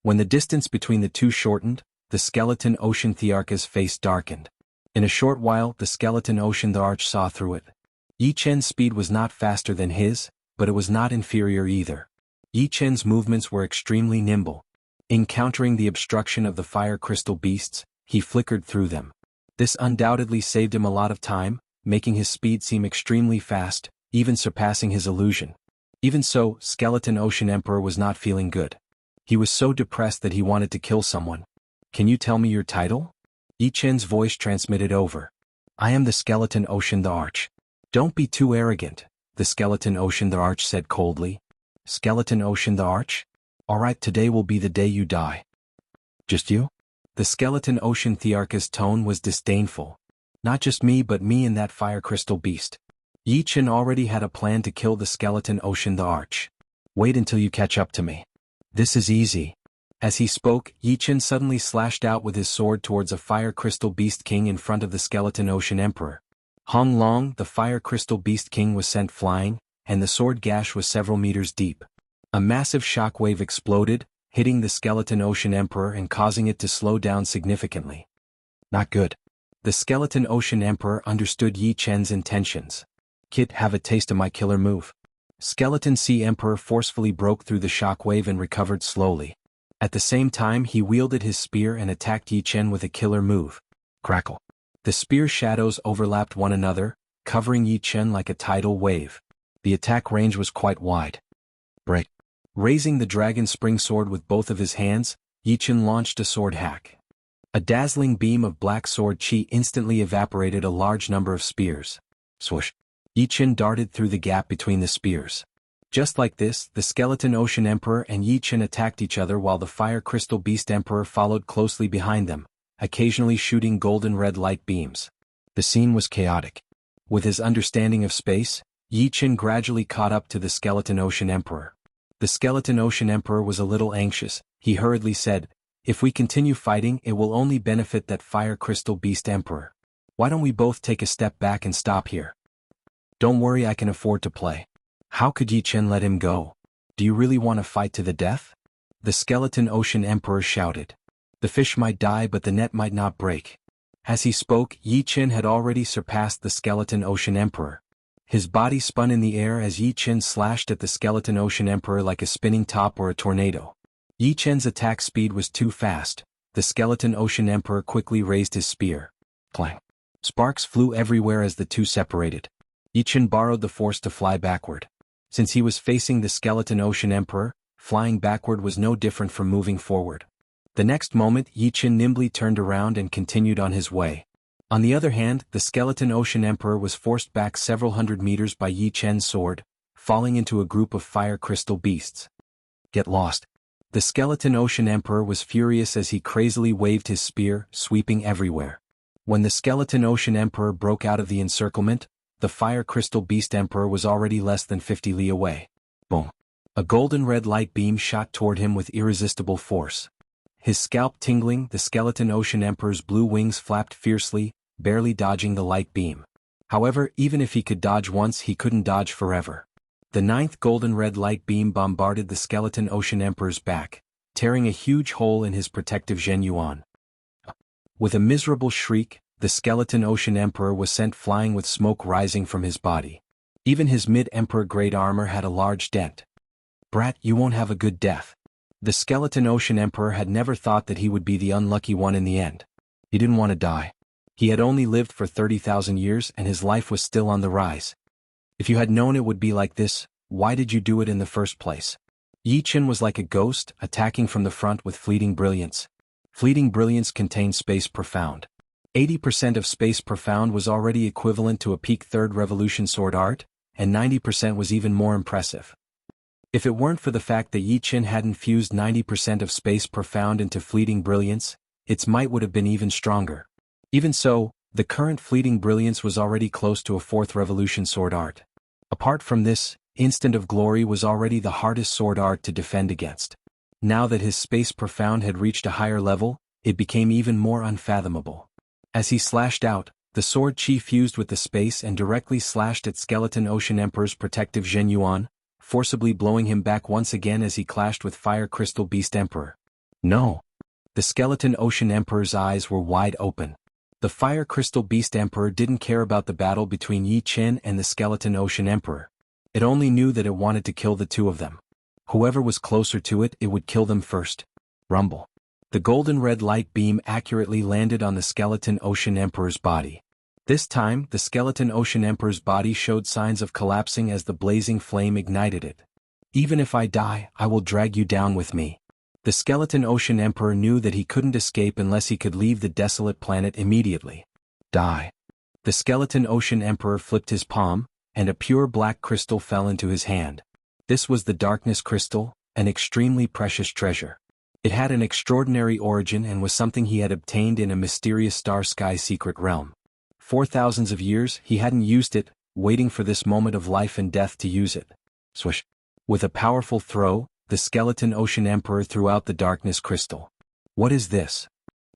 When the distance between the two shortened, the Skeleton Ocean Thearch's face darkened. In a short while, the Skeleton Ocean the Arch saw through it. Yi Chen's speed was not faster than his, but it was not inferior either. Yi Chen's movements were extremely nimble. Encountering the obstruction of the fire crystal beasts, he flickered through them. This undoubtedly saved him a lot of time, making his speed seem extremely fast, even surpassing his illusion. Even so, Skeleton Ocean Emperor was not feeling good. He was so depressed that he wanted to kill someone. Can you tell me your title? Yi Chen's voice transmitted over. I am the Skeleton Ocean the Arch. Don't be too arrogant, the Skeleton Ocean the Arch said coldly. Skeleton Ocean the Arch? Alright, today will be the day you die. Just you? The Skeleton Ocean Thearch's tone was disdainful. Not just me, but me and that fire crystal beast. Yi Chen already had a plan to kill the Skeleton Ocean the Arch. Wait until you catch up to me. This is easy. As he spoke, Yi Chen suddenly slashed out with his sword towards a fire crystal beast king in front of the Skeleton Ocean Emperor. Hong Long, the fire crystal beast king, was sent flying, and the sword gash was several meters deep. A massive shockwave exploded, hitting the Skeleton Ocean Emperor and causing it to slow down significantly. Not good. The Skeleton Ocean Emperor understood Yi Chen's intentions. Kid, have a taste of my killer move. Skeleton Sea Emperor forcefully broke through the shockwave and recovered slowly. At the same time, he wielded his spear and attacked Yi Chen with a killer move. Crackle. The spear shadows overlapped one another, covering Yi Chen like a tidal wave. The attack range was quite wide. Break. Raising the dragon spring sword with both of his hands, Yi Chen launched a sword hack. A dazzling beam of black sword chi instantly evaporated a large number of spears. Swoosh. Yi Chen darted through the gap between the spears. Just like this, the Skeleton Ocean Emperor and Yi Chen attacked each other while the Fire Crystal Beast Emperor followed closely behind them, occasionally shooting golden red light beams. The scene was chaotic. With his understanding of space, Yi Chen gradually caught up to the Skeleton Ocean Emperor. The Skeleton Ocean Emperor was a little anxious. He hurriedly said, "If we continue fighting, it will only benefit that Fire Crystal Beast Emperor. Why don't we both take a step back and stop here? Don't worry, I can afford to play." How could Yi Chen let him go? Do you really want to fight to the death? The Skeleton Ocean Emperor shouted. The fish might die but the net might not break. As he spoke, Yi Chen had already surpassed the Skeleton Ocean Emperor. His body spun in the air as Yi Chen slashed at the Skeleton Ocean Emperor like a spinning top or a tornado. Yi Chen's attack speed was too fast. The Skeleton Ocean Emperor quickly raised his spear. Clang! Sparks flew everywhere as the two separated. Yi Chen borrowed the force to fly backward. Since he was facing the Skeleton Ocean Emperor, flying backward was no different from moving forward. The next moment, Yi Chen nimbly turned around and continued on his way. On the other hand, the Skeleton Ocean Emperor was forced back several hundred meters by Yi Chen's sword, falling into a group of fire crystal beasts. Get lost. The Skeleton Ocean Emperor was furious as he crazily waved his spear, sweeping everywhere. When the Skeleton Ocean Emperor broke out of the encirclement, the Fire Crystal Beast Emperor was already less than 50 li away. Boom! A golden red light beam shot toward him with irresistible force. His scalp tingling, the Skeleton Ocean Emperor's blue wings flapped fiercely, barely dodging the light beam. However, even if he could dodge once, he couldn't dodge forever. The ninth golden red light beam bombarded the Skeleton Ocean Emperor's back, tearing a huge hole in his protective Zhenyuan. With a miserable shriek, the Skeleton Ocean Emperor was sent flying with smoke rising from his body. Even his mid-emperor grade armor had a large dent. Brat, you won't have a good death. The Skeleton Ocean Emperor had never thought that he would be the unlucky one in the end. He didn't want to die. He had only lived for 30,000 years and his life was still on the rise. If you had known it would be like this, why did you do it in the first place? Yi Chen was like a ghost, attacking from the front with fleeting brilliance. Fleeting brilliance contained Space Profound. 80% of Space Profound was already equivalent to a peak 3rd Revolution sword art, and 90% was even more impressive. If it weren't for the fact that Yi Chen hadn't fused 90% of Space Profound into Fleeting Brilliance, its might would have been even stronger. Even so, the current Fleeting Brilliance was already close to a 4th Revolution sword art. Apart from this, Instant of Glory was already the hardest sword art to defend against. Now that his Space Profound had reached a higher level, it became even more unfathomable. As he slashed out, the sword chi fused with the space and directly slashed at Skeleton Ocean Emperor's protective Zhenyuan, forcibly blowing him back once again as he clashed with Fire Crystal Beast Emperor. No! The Skeleton Ocean Emperor's eyes were wide open. The Fire Crystal Beast Emperor didn't care about the battle between Yi Chen and the Skeleton Ocean Emperor. It only knew that it wanted to kill the two of them. Whoever was closer to it, it would kill them first. Rumble. The golden red light beam accurately landed on the Skeleton Ocean Emperor's body. This time, the Skeleton Ocean Emperor's body showed signs of collapsing as the blazing flame ignited it. Even if I die, I will drag you down with me. The Skeleton Ocean Emperor knew that he couldn't escape unless he could leave the desolate planet immediately. Die. The Skeleton Ocean Emperor flipped his palm, and a pure black crystal fell into his hand. This was the Darkness Crystal, an extremely precious treasure. It had an extraordinary origin and was something he had obtained in a mysterious star sky secret realm. For thousands of years, he hadn't used it, waiting for this moment of life and death to use it. Swish! With a powerful throw, the Skeleton Ocean Emperor threw out the Darkness Crystal. What is this?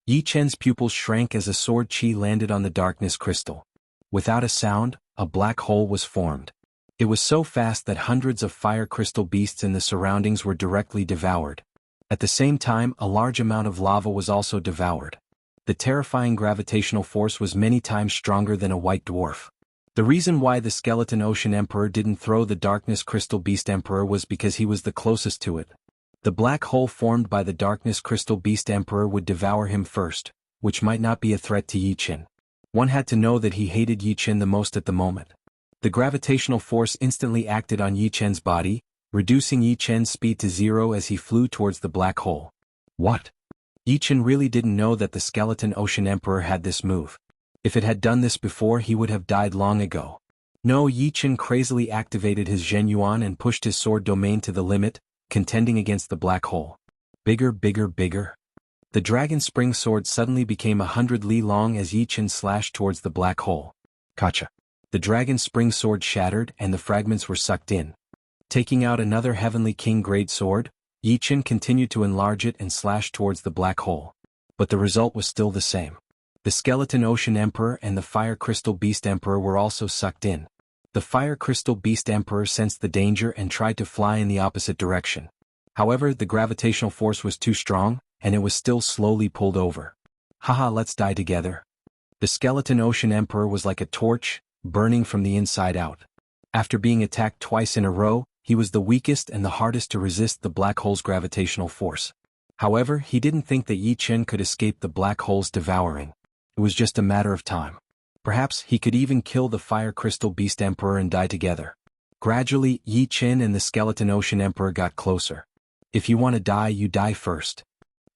Yi Chen's pupils shrank as a sword chi landed on the Darkness Crystal. Without a sound, a black hole was formed. It was so fast that hundreds of fire crystal beasts in the surroundings were directly devoured. At the same time, a large amount of lava was also devoured. The terrifying gravitational force was many times stronger than a white dwarf. The reason why the Skeleton Ocean Emperor didn't throw the Darkness Crystal Beast Emperor was because he was the closest to it. The black hole formed by the Darkness Crystal Beast Emperor would devour him first, which might not be a threat to Yi Chen. One had to know that he hated Yi Chen the most at the moment. The gravitational force instantly acted on Yi Chen's body, reducing Yi Chen's speed to 0 as he flew towards the black hole. What? Yi Chen really didn't know that the Skeleton Ocean Emperor had this move. If it had done this before, he would have died long ago. No, Yi Chen crazily activated his Zhenyuan and pushed his sword domain to the limit, contending against the black hole. Bigger, bigger, bigger. The Dragon Spring Sword suddenly became 100 li long as Yi Chen slashed towards the black hole. Gotcha. The Dragon Spring Sword shattered and the fragments were sucked in. Taking out another Heavenly King grade sword, Yi Chen continued to enlarge it and slash towards the black hole. But the result was still the same. The Skeleton Ocean Emperor and the Fire Crystal Beast Emperor were also sucked in. The Fire Crystal Beast Emperor sensed the danger and tried to fly in the opposite direction. However, the gravitational force was too strong, and it was still slowly pulled over. Haha, let's die together. The Skeleton Ocean Emperor was like a torch, burning from the inside out. After being attacked twice in a row, he was the weakest and the hardest to resist the black hole's gravitational force. However, he didn't think that Yi Chen could escape the black hole's devouring. It was just a matter of time. Perhaps he could even kill the Fire Crystal Beast Emperor and die together. Gradually, Yi Chen and the Skeleton Ocean Emperor got closer. If you want to die, you die first.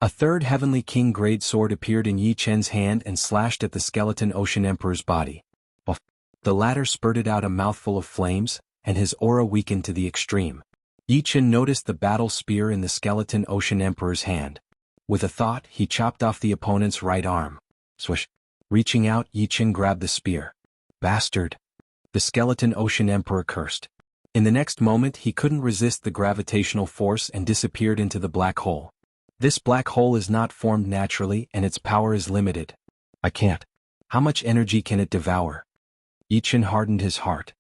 A third Heavenly King Grade sword appeared in Yi Chen's hand and slashed at the Skeleton Ocean Emperor's body. The latter spurted out a mouthful of flames, and his aura weakened to the extreme. Yi Chen noticed the battle spear in the Skeleton Ocean Emperor's hand. With a thought, he chopped off the opponent's right arm. Swish! Reaching out, Yi Chen grabbed the spear. Bastard! The Skeleton Ocean Emperor cursed. In the next moment, he couldn't resist the gravitational force and disappeared into the black hole. This black hole is not formed naturally and its power is limited. I can't. How much energy can it devour? Yi Chen hardened his heart.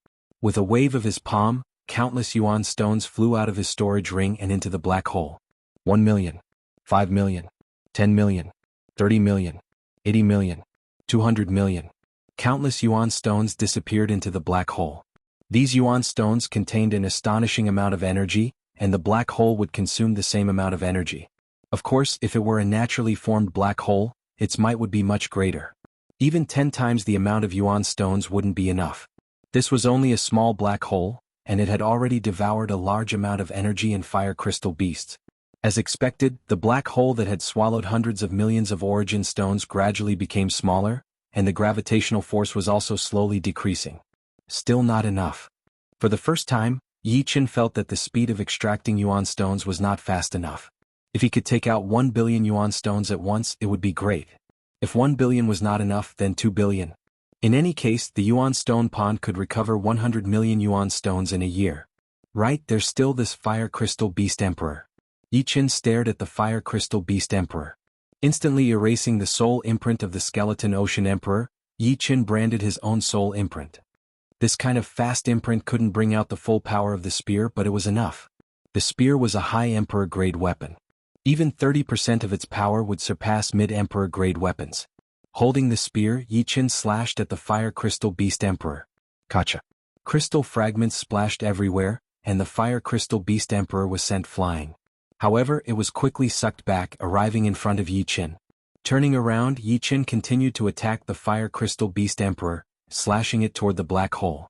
With a wave of his palm, countless yuan stones flew out of his storage ring and into the black hole. 1 million, 5 million, 10 million, 30 million, 80 million, 200 million. Countless yuan stones disappeared into the black hole. These yuan stones contained an astonishing amount of energy, and the black hole would consume the same amount of energy. Of course, if it were a naturally formed black hole, its might would be much greater. Even 10 times the amount of yuan stones wouldn't be enough. This was only a small black hole, and it had already devoured a large amount of energy and fire crystal beasts. As expected, the black hole that had swallowed hundreds of millions of origin stones gradually became smaller, and the gravitational force was also slowly decreasing. Still not enough. For the first time, Yi Chen felt that the speed of extracting yuan stones was not fast enough. If he could take out 1 billion yuan stones at once, it would be great. If 1 billion was not enough, then 2 billion. In any case, the yuan stone pond could recover 100 million yuan stones in a year. Right, there's still this Fire Crystal Beast Emperor. Yi Chen stared at the Fire Crystal Beast Emperor. Instantly erasing the soul imprint of the Skeleton Ocean Emperor, Yi Chen branded his own soul imprint. This kind of fast imprint couldn't bring out the full power of the spear, but it was enough. The spear was a high Emperor grade weapon. Even 30% of its power would surpass mid-Emperor grade weapons. Holding the spear, Yi Chen slashed at the Fire Crystal Beast Emperor. Gotcha. Crystal fragments splashed everywhere, and the Fire Crystal Beast Emperor was sent flying. However, it was quickly sucked back, arriving in front of Yi Chen. Turning around, Yi Chen continued to attack the Fire Crystal Beast Emperor, slashing it toward the black hole.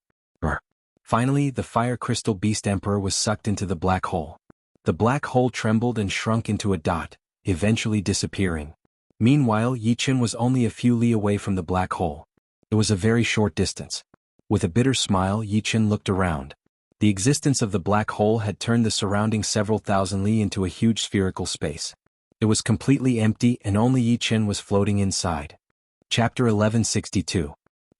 Finally, the Fire Crystal Beast Emperor was sucked into the black hole. The black hole trembled and shrunk into a dot, eventually disappearing. Meanwhile, Yi Chen was only a few li away from the black hole. It was a very short distance. With a bitter smile, Yi Chen looked around. The existence of the black hole had turned the surrounding several thousand li into a huge spherical space. It was completely empty and only Yi Chen was floating inside. Chapter 1162.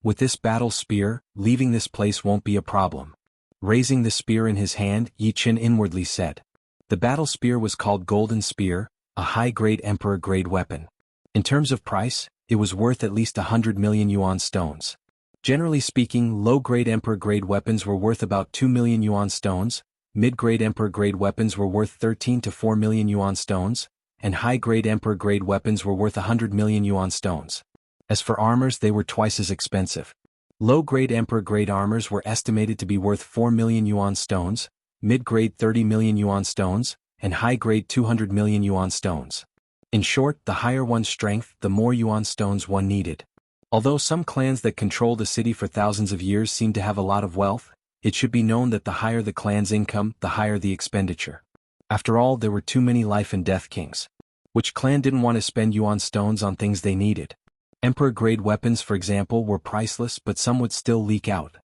With this battle spear, leaving this place won't be a problem. Raising the spear in his hand, Yi Chen inwardly said. The battle spear was called Golden Spear, a high-grade Emperor-grade weapon. In terms of price, it was worth at least 100 million yuan stones. Generally speaking, low-grade Emperor-grade weapons were worth about 2 million yuan stones, mid-grade Emperor-grade weapons were worth 13 to 4 million yuan stones, and high-grade Emperor-grade weapons were worth 100 million yuan stones. As for armors, they were twice as expensive. Low-grade Emperor-grade armors were estimated to be worth 4 million yuan stones, mid-grade 30 million yuan stones, and high-grade 200 million yuan stones. In short, the higher one's strength, the more yuan stones one needed. Although some clans that control the city for thousands of years seem to have a lot of wealth, it should be known that the higher the clan's income, the higher the expenditure. After all, there were too many life and death kings. Which clan didn't want to spend yuan stones on things they needed? Emperor-grade weapons, for example, were priceless, but some would still leak out.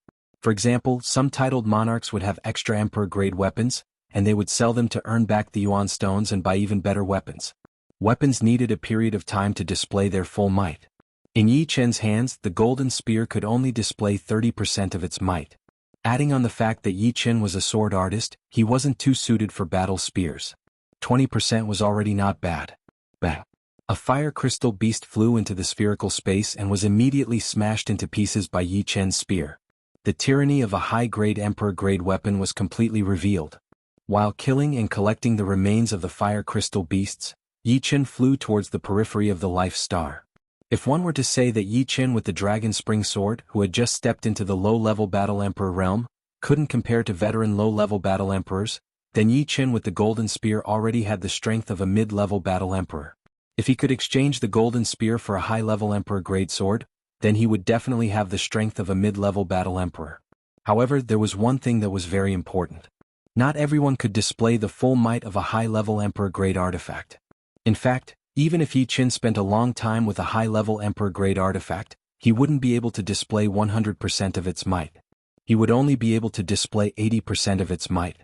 For example, some titled monarchs would have extra Emperor-grade weapons, and they would sell them to earn back the yuan stones and buy even better weapons. Weapons needed a period of time to display their full might. In Yi Chen's hands, the golden spear could only display 30% of its might. Adding on the fact that Yi Chen was a sword artist, he wasn't too suited for battle spears. 20% was already not bad. Bang! A fire crystal beast flew into the spherical space and was immediately smashed into pieces by Yi Chen's spear. The tyranny of a high-grade emperor-grade weapon was completely revealed. While killing and collecting the remains of the fire crystal beasts, Yi Chen flew towards the periphery of the Life Star. If one were to say that Yi Chen with the Dragon Spring Sword, who had just stepped into the low-level Battle Emperor realm, couldn't compare to veteran low-level Battle Emperors, then Yi Chen with the Golden Spear already had the strength of a mid-level Battle Emperor. If he could exchange the Golden Spear for a high-level Emperor-grade sword, then he would definitely have the strength of a mid-level Battle Emperor. However, there was one thing that was very important. Not everyone could display the full might of a high-level Emperor-grade artifact. In fact, even if Yi Chen spent a long time with a high-level Emperor-grade artifact, he wouldn't be able to display 100% of its might. He would only be able to display 80% of its might.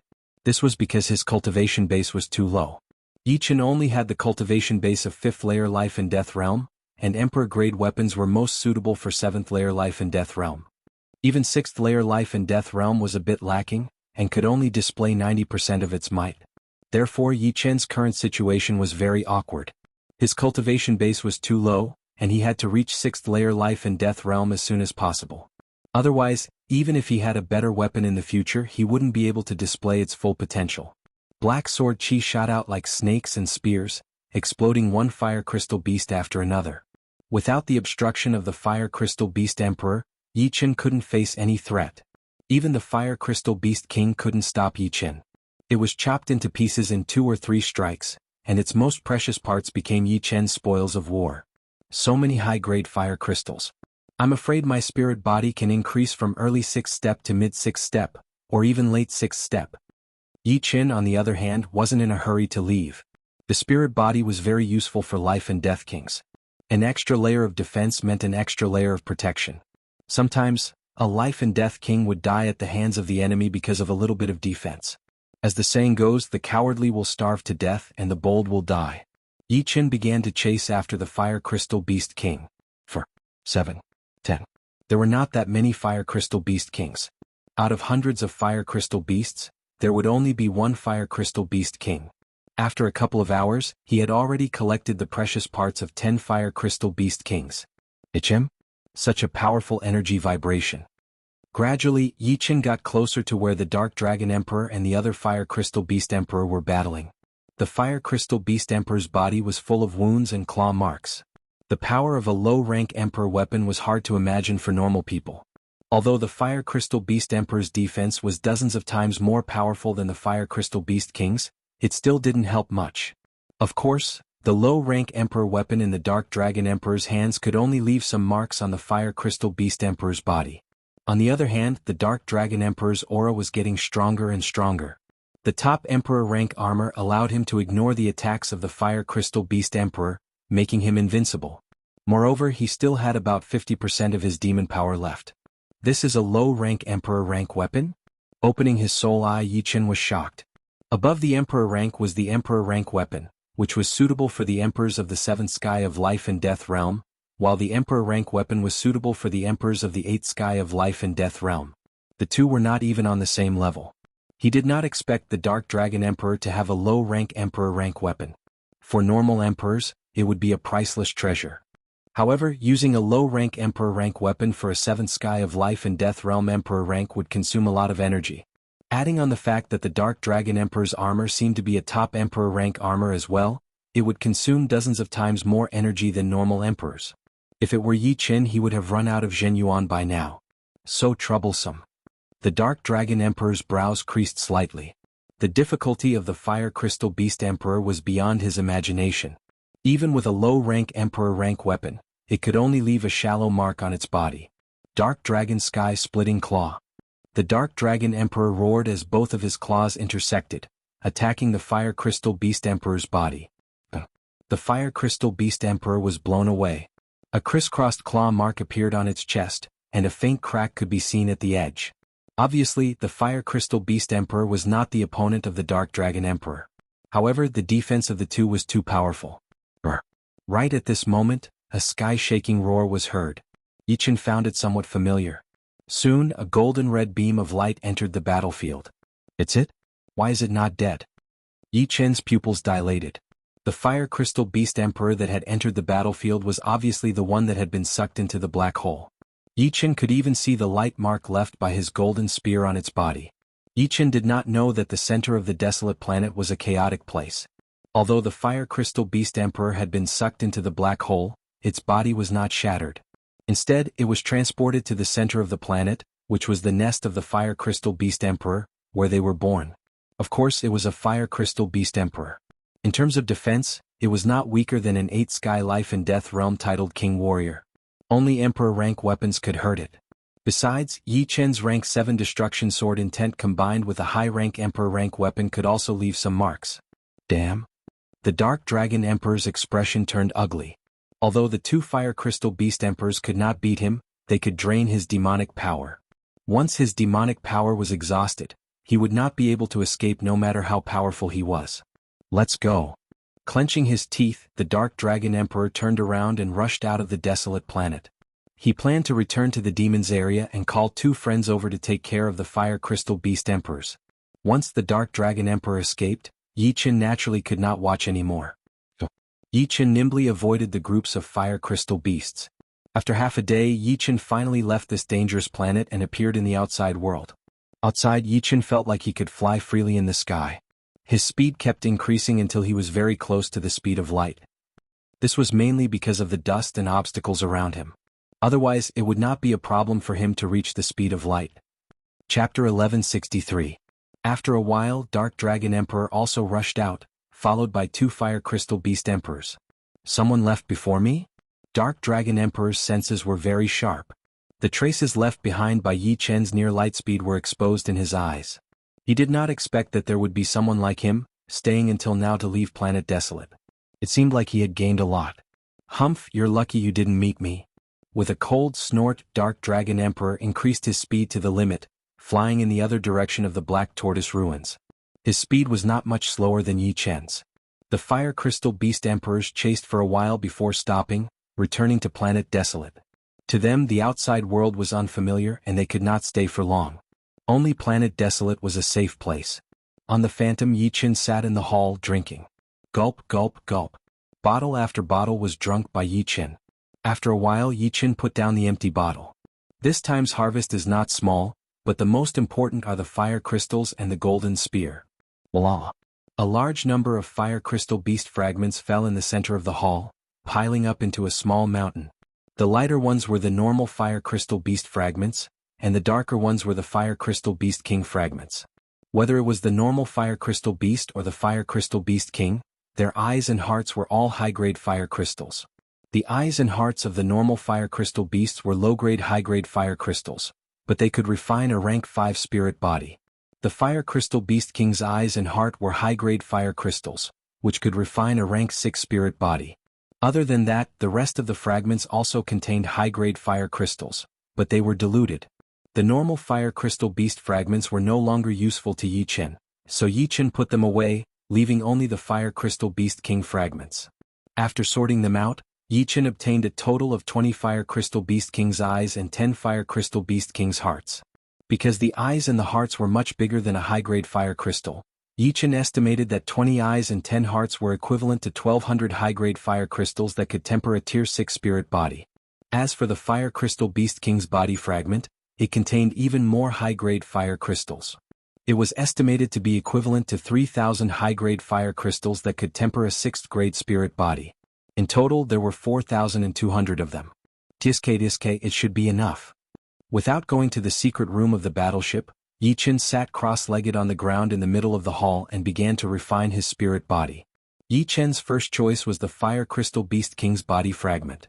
This was because his cultivation base was too low. Yi Chen only had the cultivation base of 5th layer Life and Death realm, and Emperor-grade weapons were most suitable for 7th layer Life and Death realm. Even 6th layer Life and Death realm was a bit lacking, and could only display 90% of its might. Therefore Yi Chen's current situation was very awkward. His cultivation base was too low, and he had to reach 6th layer Life and Death realm as soon as possible. Otherwise, even if he had a better weapon in the future, he wouldn't be able to display its full potential. Black Sword Chi shot out like snakes and spears, exploding one fire crystal beast after another. Without the obstruction of the fire crystal beast Emperor, Yi Chen couldn't face any threat. Even the fire crystal beast King couldn't stop Yi Chen. It was chopped into pieces in 2 or 3 strikes, and its most precious parts became Yi Chen's spoils of war. So many high-grade fire crystals. I'm afraid my spirit body can increase from early 6th step to mid 6th step, or even late 6th step. Yi Chen, on the other hand, wasn't in a hurry to leave. The spirit body was very useful for Life and Death Kings. An extra layer of defense meant an extra layer of protection. Sometimes, a Life and Death King would die at the hands of the enemy because of a little bit of defense. As the saying goes, the cowardly will starve to death and the bold will die. Yi Chen began to chase after the Fire Crystal Beast King. For 7, 10. There were not that many Fire Crystal Beast Kings. Out of hundreds of Fire Crystal Beasts, there would only be one Fire Crystal Beast King. After a couple of hours, he had already collected the precious parts of 10 Fire Crystal Beast Kings. Ichem? Such a powerful energy vibration. Gradually, Yi Chen got closer to where the Dark Dragon Emperor and the other Fire Crystal Beast Emperor were battling. The Fire Crystal Beast Emperor's body was full of wounds and claw marks. The power of a low-rank Emperor weapon was hard to imagine for normal people. Although the Fire Crystal Beast Emperor's defense was dozens of times more powerful than the Fire Crystal Beast King's, it still didn't help much. Of course, the low-rank Emperor weapon in the Dark Dragon Emperor's hands could only leave some marks on the Fire Crystal Beast Emperor's body. On the other hand, the Dark Dragon Emperor's aura was getting stronger and stronger. The top Emperor rank armor allowed him to ignore the attacks of the Fire Crystal Beast Emperor, making him invincible. Moreover, he still had about 50% of his demon power left. This is a low-rank Emperor rank weapon? Opening his soul eye, Yi Chen was shocked. Above the Emperor rank was the Emperor rank weapon, which was suitable for the Emperors of the 7th Sky of Life and Death realm, while the Emperor rank weapon was suitable for the Emperors of the 8th Sky of Life and Death realm. The two were not even on the same level. He did not expect the Dark Dragon Emperor to have a low-rank Emperor rank weapon. For normal Emperors, it would be a priceless treasure. However, using a low-rank Emperor rank weapon for a 7th Sky of Life and Death realm Emperor rank would consume a lot of energy. Adding on the fact that the Dark Dragon Emperor's armor seemed to be a top Emperor rank armor as well, it would consume dozens of times more energy than normal Emperors. If it were Yi Chen, he would have run out of Zhenyuan by now. So troublesome. The Dark Dragon Emperor's brows creased slightly. The difficulty of the Fire Crystal Beast Emperor was beyond his imagination. Even with a low-rank Emperor rank weapon, it could only leave a shallow mark on its body. Dark Dragon Sky Splitting Claw. The Dark Dragon Emperor roared as both of his claws intersected, attacking the Fire Crystal Beast Emperor's body. The Fire Crystal Beast Emperor was blown away. A crisscrossed claw mark appeared on its chest, and a faint crack could be seen at the edge. Obviously, the Fire Crystal Beast Emperor was not the opponent of the Dark Dragon Emperor. However, the defense of the two was too powerful. Right at this moment, a sky-shaking roar was heard. Yi Chen found it somewhat familiar. Soon, a golden-red beam of light entered the battlefield. It's it? Why is it not dead? Yi Chen's pupils dilated. The Fire Crystal Beast Emperor that had entered the battlefield was obviously the one that had been sucked into the black hole. Yichen could even see the light mark left by his golden spear on its body. Yichen did not know that the center of the desolate planet was a chaotic place. Although the Fire Crystal Beast Emperor had been sucked into the black hole, its body was not shattered. Instead, it was transported to the center of the planet, which was the nest of the Fire Crystal Beast Emperor, where they were born. Of course, it was a Fire Crystal Beast Emperor. In terms of defense, it was not weaker than an 8 Sky Life and Death Realm titled King Warrior. Only Emperor rank weapons could hurt it. Besides, Yi Chen's rank 7 Destruction Sword Intent combined with a high rank Emperor rank weapon could also leave some marks. Damn. The Dark Dragon Emperor's expression turned ugly. Although the 2 Fire Crystal Beast Emperors could not beat him, they could drain his demonic power. Once his demonic power was exhausted, he would not be able to escape no matter how powerful he was. Let's go. Clenching his teeth, the Dark Dragon Emperor turned around and rushed out of the desolate planet. He planned to return to the Demon's area and call 2 friends over to take care of the Fire Crystal Beast Emperors. Once the Dark Dragon Emperor escaped, Yichen naturally could not watch anymore. Yichen nimbly avoided the groups of Fire Crystal Beasts. After half a day, Yichen finally left this dangerous planet and appeared in the outside world. Outside, Yichen felt like he could fly freely in the sky. His speed kept increasing until he was very close to the speed of light. This was mainly because of the dust and obstacles around him. Otherwise, it would not be a problem for him to reach the speed of light. Chapter 1163. After a while, Dark Dragon Emperor also rushed out, followed by 2 Fire Crystal Beast Emperors. Someone left before me? Dark Dragon Emperor's senses were very sharp. The traces left behind by Yi Chen's near light speed were exposed in his eyes. He did not expect that there would be someone like him, staying until now to leave Planet Desolate. It seemed like he had gained a lot. Humph, you're lucky you didn't meet me. With a cold snort, Dark Dragon Emperor increased his speed to the limit, flying in the other direction of the Black Tortoise ruins. His speed was not much slower than Yi Chen's. The Fire Crystal Beast Emperors chased for a while before stopping, returning to Planet Desolate. To them, the outside world was unfamiliar and they could not stay for long. Only Planet Desolate was a safe place. On the Phantom, Yi Chen sat in the hall drinking. Gulp, gulp, gulp. Bottle after bottle was drunk by Yi Chen. After a while, Yi Chen put down the empty bottle. This time's harvest is not small, but the most important are the fire crystals and the golden spear. Blah. A large number of Fire Crystal Beast fragments fell in the center of the hall, piling up into a small mountain. The lighter ones were the normal Fire Crystal Beast fragments, and the darker ones were the Fire Crystal Beast King fragments. Whether it was the normal Fire Crystal Beast or the Fire Crystal Beast King, their eyes and hearts were all high-grade fire crystals. The eyes and hearts of the normal Fire Crystal Beasts were low-grade high-grade fire crystals, but they could refine a rank 5 spirit body. The Fire Crystal Beast King's eyes and heart were high-grade fire crystals, which could refine a rank 6 spirit body. Other than that, the rest of the fragments also contained high-grade fire crystals, but they were diluted. The normal Fire Crystal Beast fragments were no longer useful to Yi Chen, so Yi Chen put them away, leaving only the Fire Crystal Beast King fragments. After sorting them out, Yi Chen obtained a total of 20 Fire Crystal Beast King's eyes and 10 Fire Crystal Beast King's hearts. Because the eyes and the hearts were much bigger than a high-grade fire crystal, Yi Chen estimated that 20 eyes and 10 hearts were equivalent to 1200 high-grade fire crystals that could temper a Tier 6 spirit body. As for the Fire Crystal Beast King's body fragment, it contained even more high-grade fire crystals. It was estimated to be equivalent to 3,000 high-grade fire crystals that could temper a 6th-grade spirit body. In total, there were 4,200 of them. Tiske, it should be enough. Without going to the secret room of the battleship, Yi Chen sat cross-legged on the ground in the middle of the hall and began to refine his spirit body. Yi Chen's first choice was the Fire Crystal Beast King's body fragment.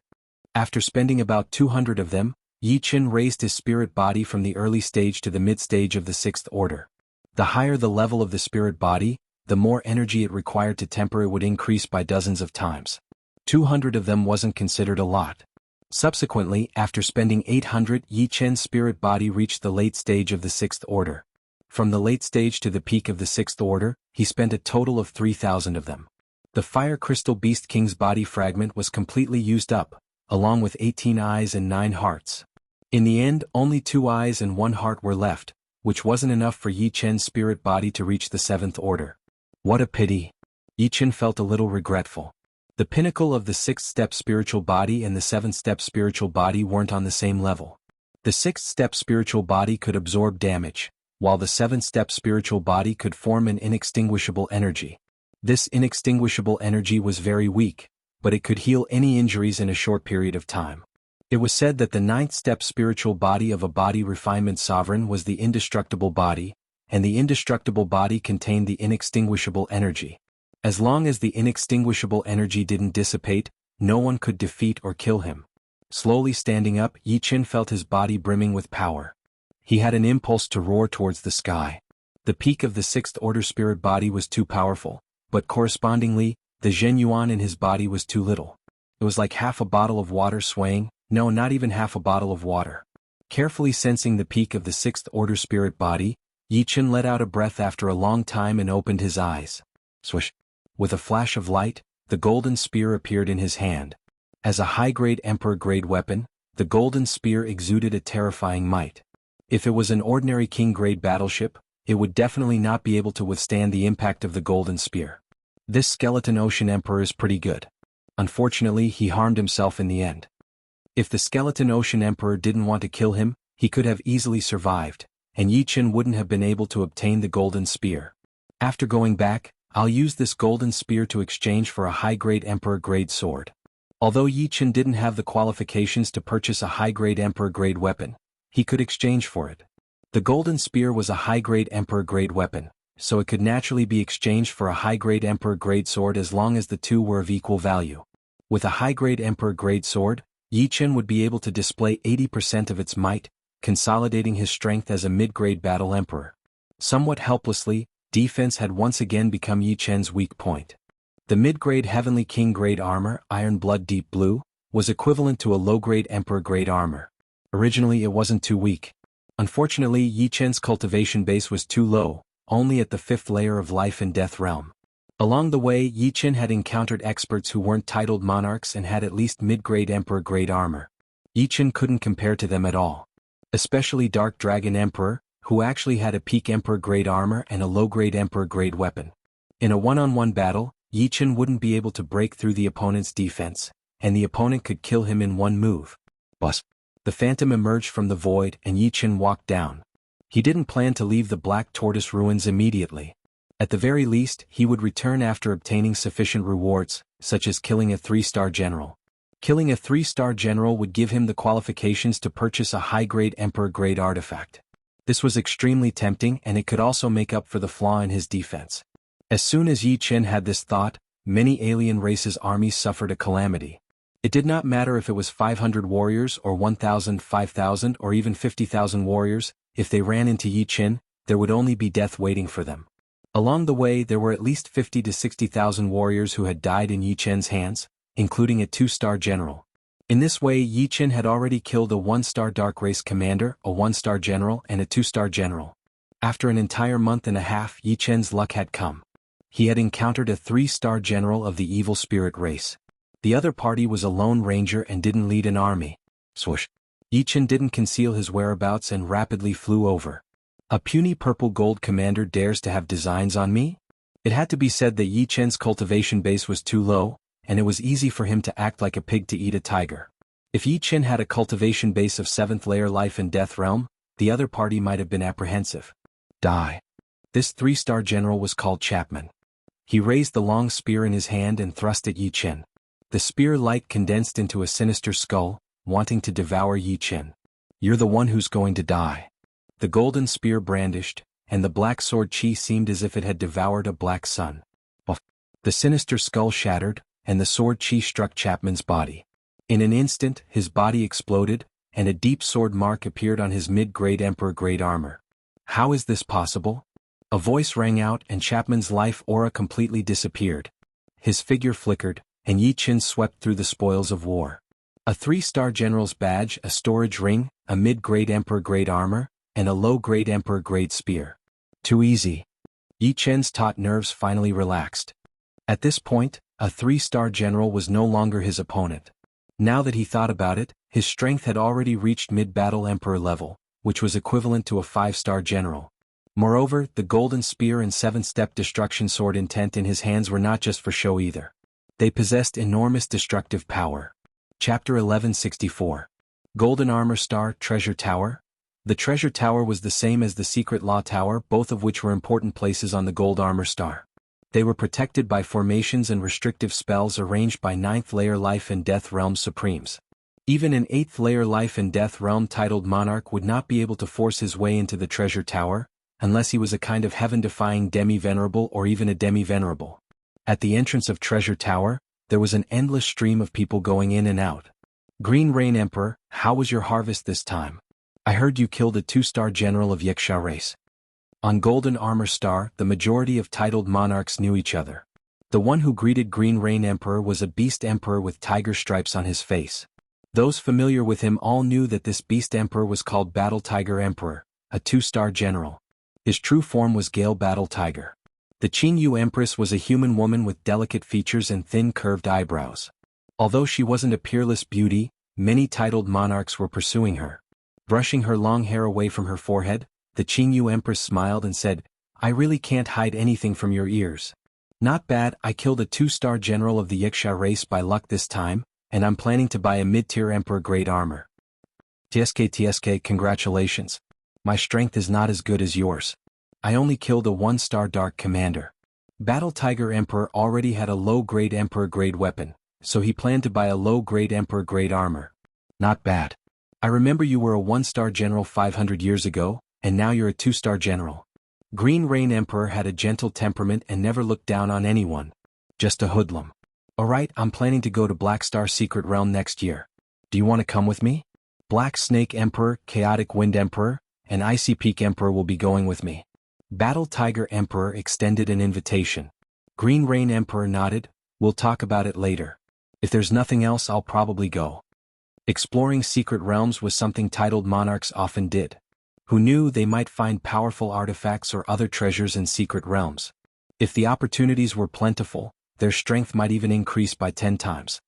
After spending about 200 of them, Yi Chen raised his spirit body from the early stage to the mid-stage of the 6th order. The higher the level of the spirit body, the more energy it required to temper it would increase by dozens of times. 200 of them wasn't considered a lot. Subsequently, after spending 800, Yi Chen's spirit body reached the late stage of the 6th order. From the late stage to the peak of the 6th order, he spent a total of 3,000 of them. The Fire Crystal Beast King's body fragment was completely used up, along with 18 eyes and 9 hearts. In the end, only 2 eyes and 1 heart were left, which wasn't enough for Yi Chen's spirit body to reach the 7th order. What a pity. Yi Chen felt a little regretful. The pinnacle of the 6th step spiritual body and the 7th step spiritual body weren't on the same level. The 6th-step spiritual body could absorb damage, while the 7th-step spiritual body could form an inextinguishable energy. This inextinguishable energy was very weak, but it could heal any injuries in a short period of time. It was said that the 9th-step spiritual body of a body refinement sovereign was the indestructible body, and the indestructible body contained the inextinguishable energy. As long as the inextinguishable energy didn't dissipate, no one could defeat or kill him. Slowly standing up, Yi Qin felt his body brimming with power. He had an impulse to roar towards the sky. The peak of the 6th-order spirit body was too powerful, but correspondingly, the Zhen Yuan in his body was too little. It was like half a bottle of water swaying, no, not even half a bottle of water. Carefully sensing the peak of the 6th-order spirit body, Yi Qin let out a breath after a long time and opened his eyes. Swish! With a flash of light, the golden spear appeared in his hand. As a high-grade emperor-grade weapon, the golden spear exuded a terrifying might. If it was an ordinary king-grade battleship, it would definitely not be able to withstand the impact of the golden spear. This skeleton ocean emperor is pretty good. Unfortunately, he harmed himself in the end. If the skeleton ocean emperor didn't want to kill him, he could have easily survived, and Yi Qin wouldn't have been able to obtain the golden spear. After going back, I'll use this golden spear to exchange for a high-grade emperor-grade sword. Although Yi Qin didn't have the qualifications to purchase a high-grade emperor-grade weapon, he could exchange for it. The golden spear was a high-grade emperor-grade weapon, so it could naturally be exchanged for a high-grade emperor-grade sword as long as the two were of equal value. With a high-grade emperor-grade sword, Yi Qin would be able to display 80% of its might, consolidating his strength as a mid-grade battle emperor. Somewhat helplessly, defense had once again become Yi Qin's weak point. The mid-grade Heavenly King-grade armor, Iron Blood Deep Blue, was equivalent to a low-grade Emperor-grade armor. Originally it wasn't too weak. Unfortunately, Yi Qin's cultivation base was too low, only at the 5th layer of life and death realm. Along the way, Yi Qin had encountered experts who weren't titled monarchs and had at least mid-grade Emperor-grade armor. Yi Qin couldn't compare to them at all. Especially Dark Dragon Emperor, who actually had a peak Emperor-grade armor and a low-grade Emperor-grade weapon. In a one-on-one battle, Yi Qin wouldn't be able to break through the opponent's defense, and the opponent could kill him in one move. Bust. The phantom emerged from the void and Yi Qin walked down. He didn't plan to leave the Black Tortoise ruins immediately. At the very least, he would return after obtaining sufficient rewards, such as killing a 3-star general. Killing a 3-star general would give him the qualifications to purchase a high-grade Emperor-grade artifact. This was extremely tempting and it could also make up for the flaw in his defense. As soon as Yi Qin had this thought, many alien races' armies suffered a calamity. It did not matter if it was 500 warriors or 1,000, 5,000 or even 50,000 warriors, if they ran into Yi Qin, there would only be death waiting for them. Along the way there were at least 50 to 60,000 warriors who had died in Yi Qin's hands, including a 2-star general. In this way Yi Qin had already killed a 1-star dark race commander, a 1-star general and a 2-star general. After an entire month and a half Yi Qin's luck had come. He had encountered a 3-star general of the evil spirit race. The other party was a lone ranger and didn't lead an army. Swoosh. Yi Qin didn't conceal his whereabouts and rapidly flew over. A puny purple gold commander dares to have designs on me? It had to be said that Yi Qin's cultivation base was too low, and it was easy for him to act like a pig to eat a tiger. If Yi Qin had a cultivation base of 7th layer life and death realm, the other party might have been apprehensive. Die. This 3-star general was called Chapman. He raised the long spear in his hand and thrust at Yi Qin. The spear light condensed into a sinister skull, wanting to devour Yi Qin. You're the one who's going to die. The golden spear brandished, and the black sword chi seemed as if it had devoured a black sun. The sinister skull shattered, and the sword chi struck Chapman's body. In an instant, his body exploded, and a deep sword mark appeared on his mid-grade Emperor-grade armor. How is this possible? A voice rang out and Chapman's life aura completely disappeared. His figure flickered, and Yi Qin swept through the spoils of war. A 3-star general's badge, a storage ring, a mid-grade Emperor-grade armor, and a low-grade Emperor-grade spear. Too easy. Yi Qin's taut nerves finally relaxed. At this point, a 3-star general was no longer his opponent. Now that he thought about it, his strength had already reached mid-battle emperor level, which was equivalent to a 5-star general. Moreover, the golden spear and 7-step destruction sword intent in his hands were not just for show either. They possessed enormous destructive power. Chapter 1164. Golden Armor Star Treasure Tower? The Treasure Tower was the same as the Secret Law Tower, both of which were important places on the Gold Armor Star. They were protected by formations and restrictive spells arranged by 9th layer Life and Death Realm Supremes. Even an 8th layer Life and Death Realm titled Monarch would not be able to force his way into the Treasure Tower, unless he was a kind of heaven-defying demi-venerable or even a demi-venerable. At the entrance of Treasure Tower, there was an endless stream of people going in and out. Green Rain Emperor, how was your harvest this time? I heard you killed a 2-star general of Wuxia race. On Golden Armor Star, the majority of titled monarchs knew each other. The one who greeted Green Rain Emperor was a beast emperor with tiger stripes on his face. Those familiar with him all knew that this beast emperor was called Battle Tiger Emperor, a 2-star general. His true form was Gale Battle Tiger. The Qingyu Empress was a human woman with delicate features and thin curved eyebrows. Although she wasn't a peerless beauty, many titled monarchs were pursuing her. Brushing her long hair away from her forehead, the Qingyu Empress smiled and said, "I really can't hide anything from your ears. Not bad, I killed a 2-star general of the Wuxia race by luck this time, and I'm planning to buy a mid-tier Emperor grade armor." TSK, congratulations. My strength is not as good as yours. I only killed a 1-star Dark Commander. Battle Tiger Emperor already had a low-grade Emperor grade weapon, so he planned to buy a low-grade Emperor grade armor. Not bad. I remember you were a 1-star general 500 years ago, and now you're a 2-star general. Green Rain Emperor had a gentle temperament and never looked down on anyone. Just a hoodlum. Alright, I'm planning to go to Black Star Secret Realm next year. Do you want to come with me? Black Snake Emperor, Chaotic Wind Emperor, and Icy Peak Emperor will be going with me. Battle Tiger Emperor extended an invitation. Green Rain Emperor nodded, "We'll talk about it later. If there's nothing else, I'll probably go." Exploring secret realms was something titled monarchs often did. Who knew they might find powerful artifacts or other treasures in secret realms? If the opportunities were plentiful, their strength might even increase by 10 times.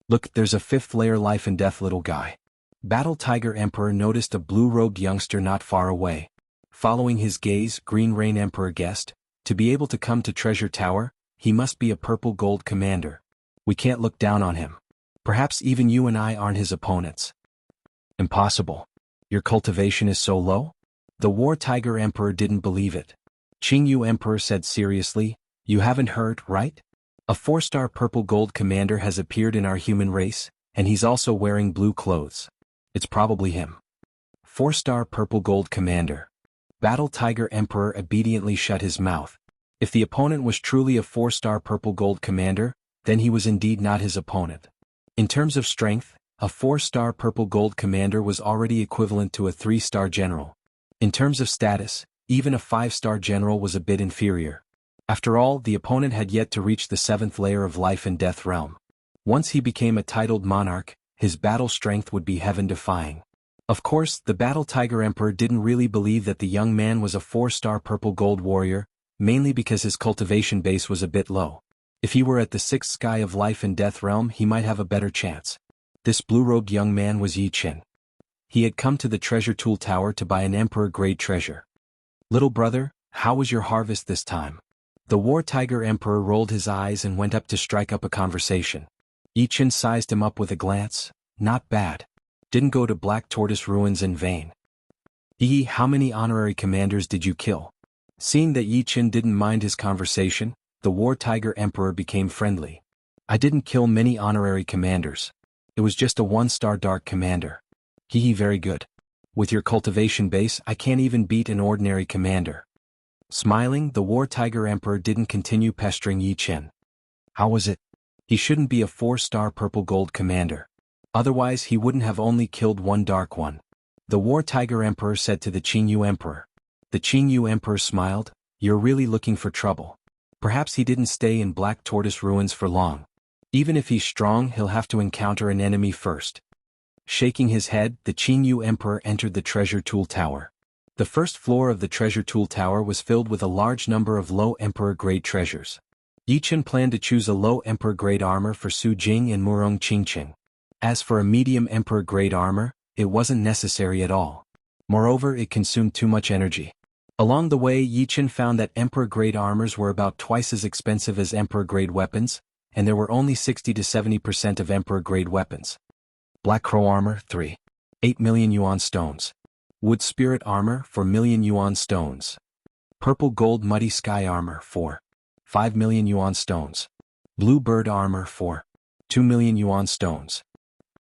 Look, there's a 5th layer Life and Death little guy. Battle Tiger Emperor noticed a blue-robed youngster not far away. Following his gaze, Green Rain Emperor guessed, to be able to come to Treasure Tower, he must be a purple gold commander. We can't look down on him. Perhaps even you and I aren't his opponents. Impossible. Your cultivation is so low? The War Tiger Emperor didn't believe it. Qingyu Emperor said seriously, "You haven't heard, right? A 4-star purple gold commander has appeared in our human race, and he's also wearing blue clothes. It's probably him." 4-star purple gold commander. Battle Tiger Emperor obediently shut his mouth. If the opponent was truly a 4-star purple gold commander, then he was indeed not his opponent. In terms of strength, a 4-star purple gold commander was already equivalent to a 3-star general. In terms of status, even a 5-star general was a bit inferior. After all, the opponent had yet to reach the 7th layer of Life and Death Realm. Once he became a titled monarch, his battle strength would be heaven-defying. Of course, the Battle Tiger Emperor didn't really believe that the young man was a 4-star purple gold warrior, mainly because his cultivation base was a bit low. If he were at the 6th sky of Life and Death Realm, he might have a better chance. This blue-robed young man was Yi Qin. He had come to the Treasure Tool Tower to buy an Emperor-grade treasure. "Little brother, how was your harvest this time?" The War Tiger Emperor rolled his eyes and went up to strike up a conversation. Yi Qin sized him up with a glance. "Not bad. Didn't go to Black Tortoise Ruins in vain." "Yi, how many honorary commanders did you kill?" Seeing that Yi Qin didn't mind his conversation, the War Tiger Emperor became friendly. "I didn't kill many honorary commanders. It was just a 1-star Dark Commander." "Hee, very good. With your cultivation base, I can't even beat an ordinary commander." Smiling, the War Tiger Emperor didn't continue pestering Yi Qin. "How was it?" "He shouldn't be a 4-star purple gold commander. Otherwise he wouldn't have only killed one dark one," the War Tiger Emperor said to the Qingyu Emperor. The Qingyu Emperor smiled. "You're really looking for trouble. Perhaps he didn't stay in Black Tortoise Ruins for long. Even if he's strong, he'll have to encounter an enemy first." Shaking his head, the Qingyu Emperor entered the Treasure Tool Tower. The first floor of the Treasure Tool Tower was filled with a large number of low Emperor-grade treasures. Yi Qin planned to choose a low Emperor-grade armor for Su Jing and Murong Qingqing. As for a medium Emperor-grade armor, it wasn't necessary at all. Moreover, it consumed too much energy. Along the way, Yi Qin found that Emperor-grade armors were about twice as expensive as Emperor-grade weapons, and there were only 60 to 70% of Emperor-grade weapons. Black Crow Armor 3. 8 million yuan stones. Wood Spirit Armor 4 million yuan stones. Purple Gold Muddy Sky Armor 4. 5 million yuan stones. Blue Bird Armor 4. 2 million yuan stones.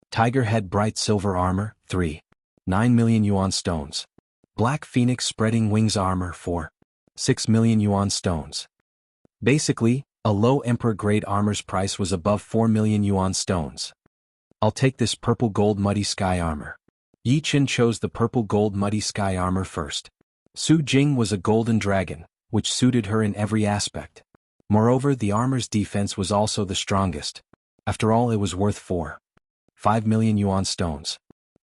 Tiger Head Bright Silver Armor 3. 9 million yuan stones. Black Phoenix Spreading Wings Armor 4. 6 million yuan stones. Basically, a low Emperor grade armor's price was above 4 million yuan stones. I'll take this Purple Gold Muddy Sky Armor. Yi Qin chose the Purple Gold Muddy Sky Armor first. Su Jing was a golden dragon, which suited her in every aspect. Moreover, the armor's defense was also the strongest. After all, it was worth 5 million yuan stones.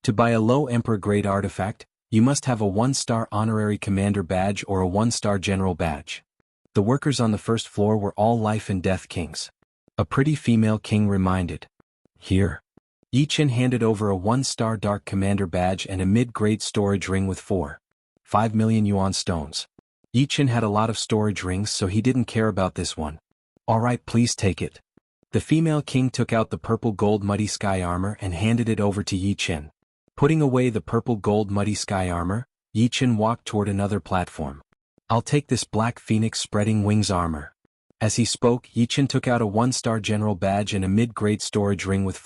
To buy a low Emperor grade artifact, you must have a 1-star honorary commander badge or a 1-star general badge. The workers on the first floor were all life and death kings. A pretty female king reminded. Here. Yi Qin handed over a 1-star dark commander badge and a mid-grade storage ring with 5 million yuan stones. Yi Qin had a lot of storage rings, so he didn't care about this one. Alright, please take it. The female king took out the Purple Gold Muddy Sky Armor and handed it over to Yi Qin. Putting away the Purple Gold Muddy Sky Armor, Yi Qin walked toward another platform. I'll take this Black Phoenix Spreading Wings Armor. As he spoke, Yi Qin took out a 1-star general badge and a mid-grade storage ring with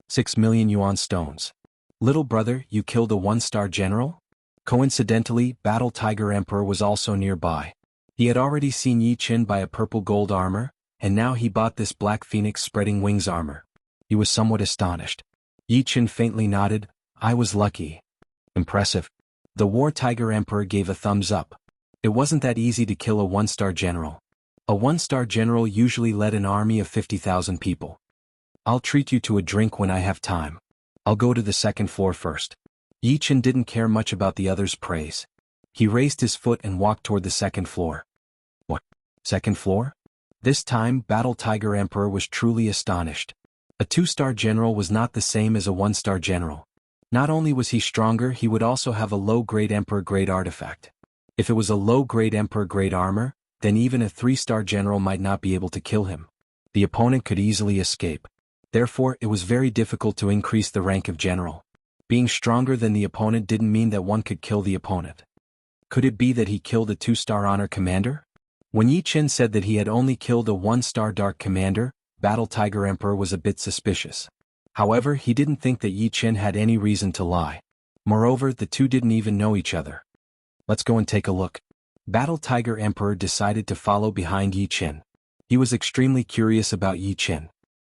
6 million yuan stones. Little brother, you killed a 1-star general? Coincidentally, Battle Tiger Emperor was also nearby. He had already seen Yi Qin buy a purple gold armor, and now he bought this Black Phoenix Spreading Wings armor. He was somewhat astonished. Yi Qin faintly nodded. I was lucky. Impressive. The War Tiger Emperor gave a thumbs up. It wasn't that easy to kill a 1-star general. A 1-star general usually led an army of 50,000 people. I'll treat you to a drink when I have time. I'll go to the second floor first. Yi Qin didn't care much about the others' praise. He raised his foot and walked toward the second floor. What? Second floor? This time, Battle Tiger Emperor was truly astonished. A 2-star general was not the same as a 1-star general. Not only was he stronger, he would also have a low-grade Emperor-grade artifact. If it was a low-grade Emperor-grade armor, then even a 3-star general might not be able to kill him. The opponent could easily escape. Therefore, it was very difficult to increase the rank of general. Being stronger than the opponent didn't mean that one could kill the opponent. Could it be that he killed a 2-star honor commander? When Yi Qin said that he had only killed a 1-star dark commander, Battle Tiger Emperor was a bit suspicious. However, he didn't think that Yi Qin had any reason to lie. Moreover, the two didn't even know each other. Let's go and take a look. Battle Tiger Emperor decided to follow behind Yi Qin. He was extremely curious about Yi Qin.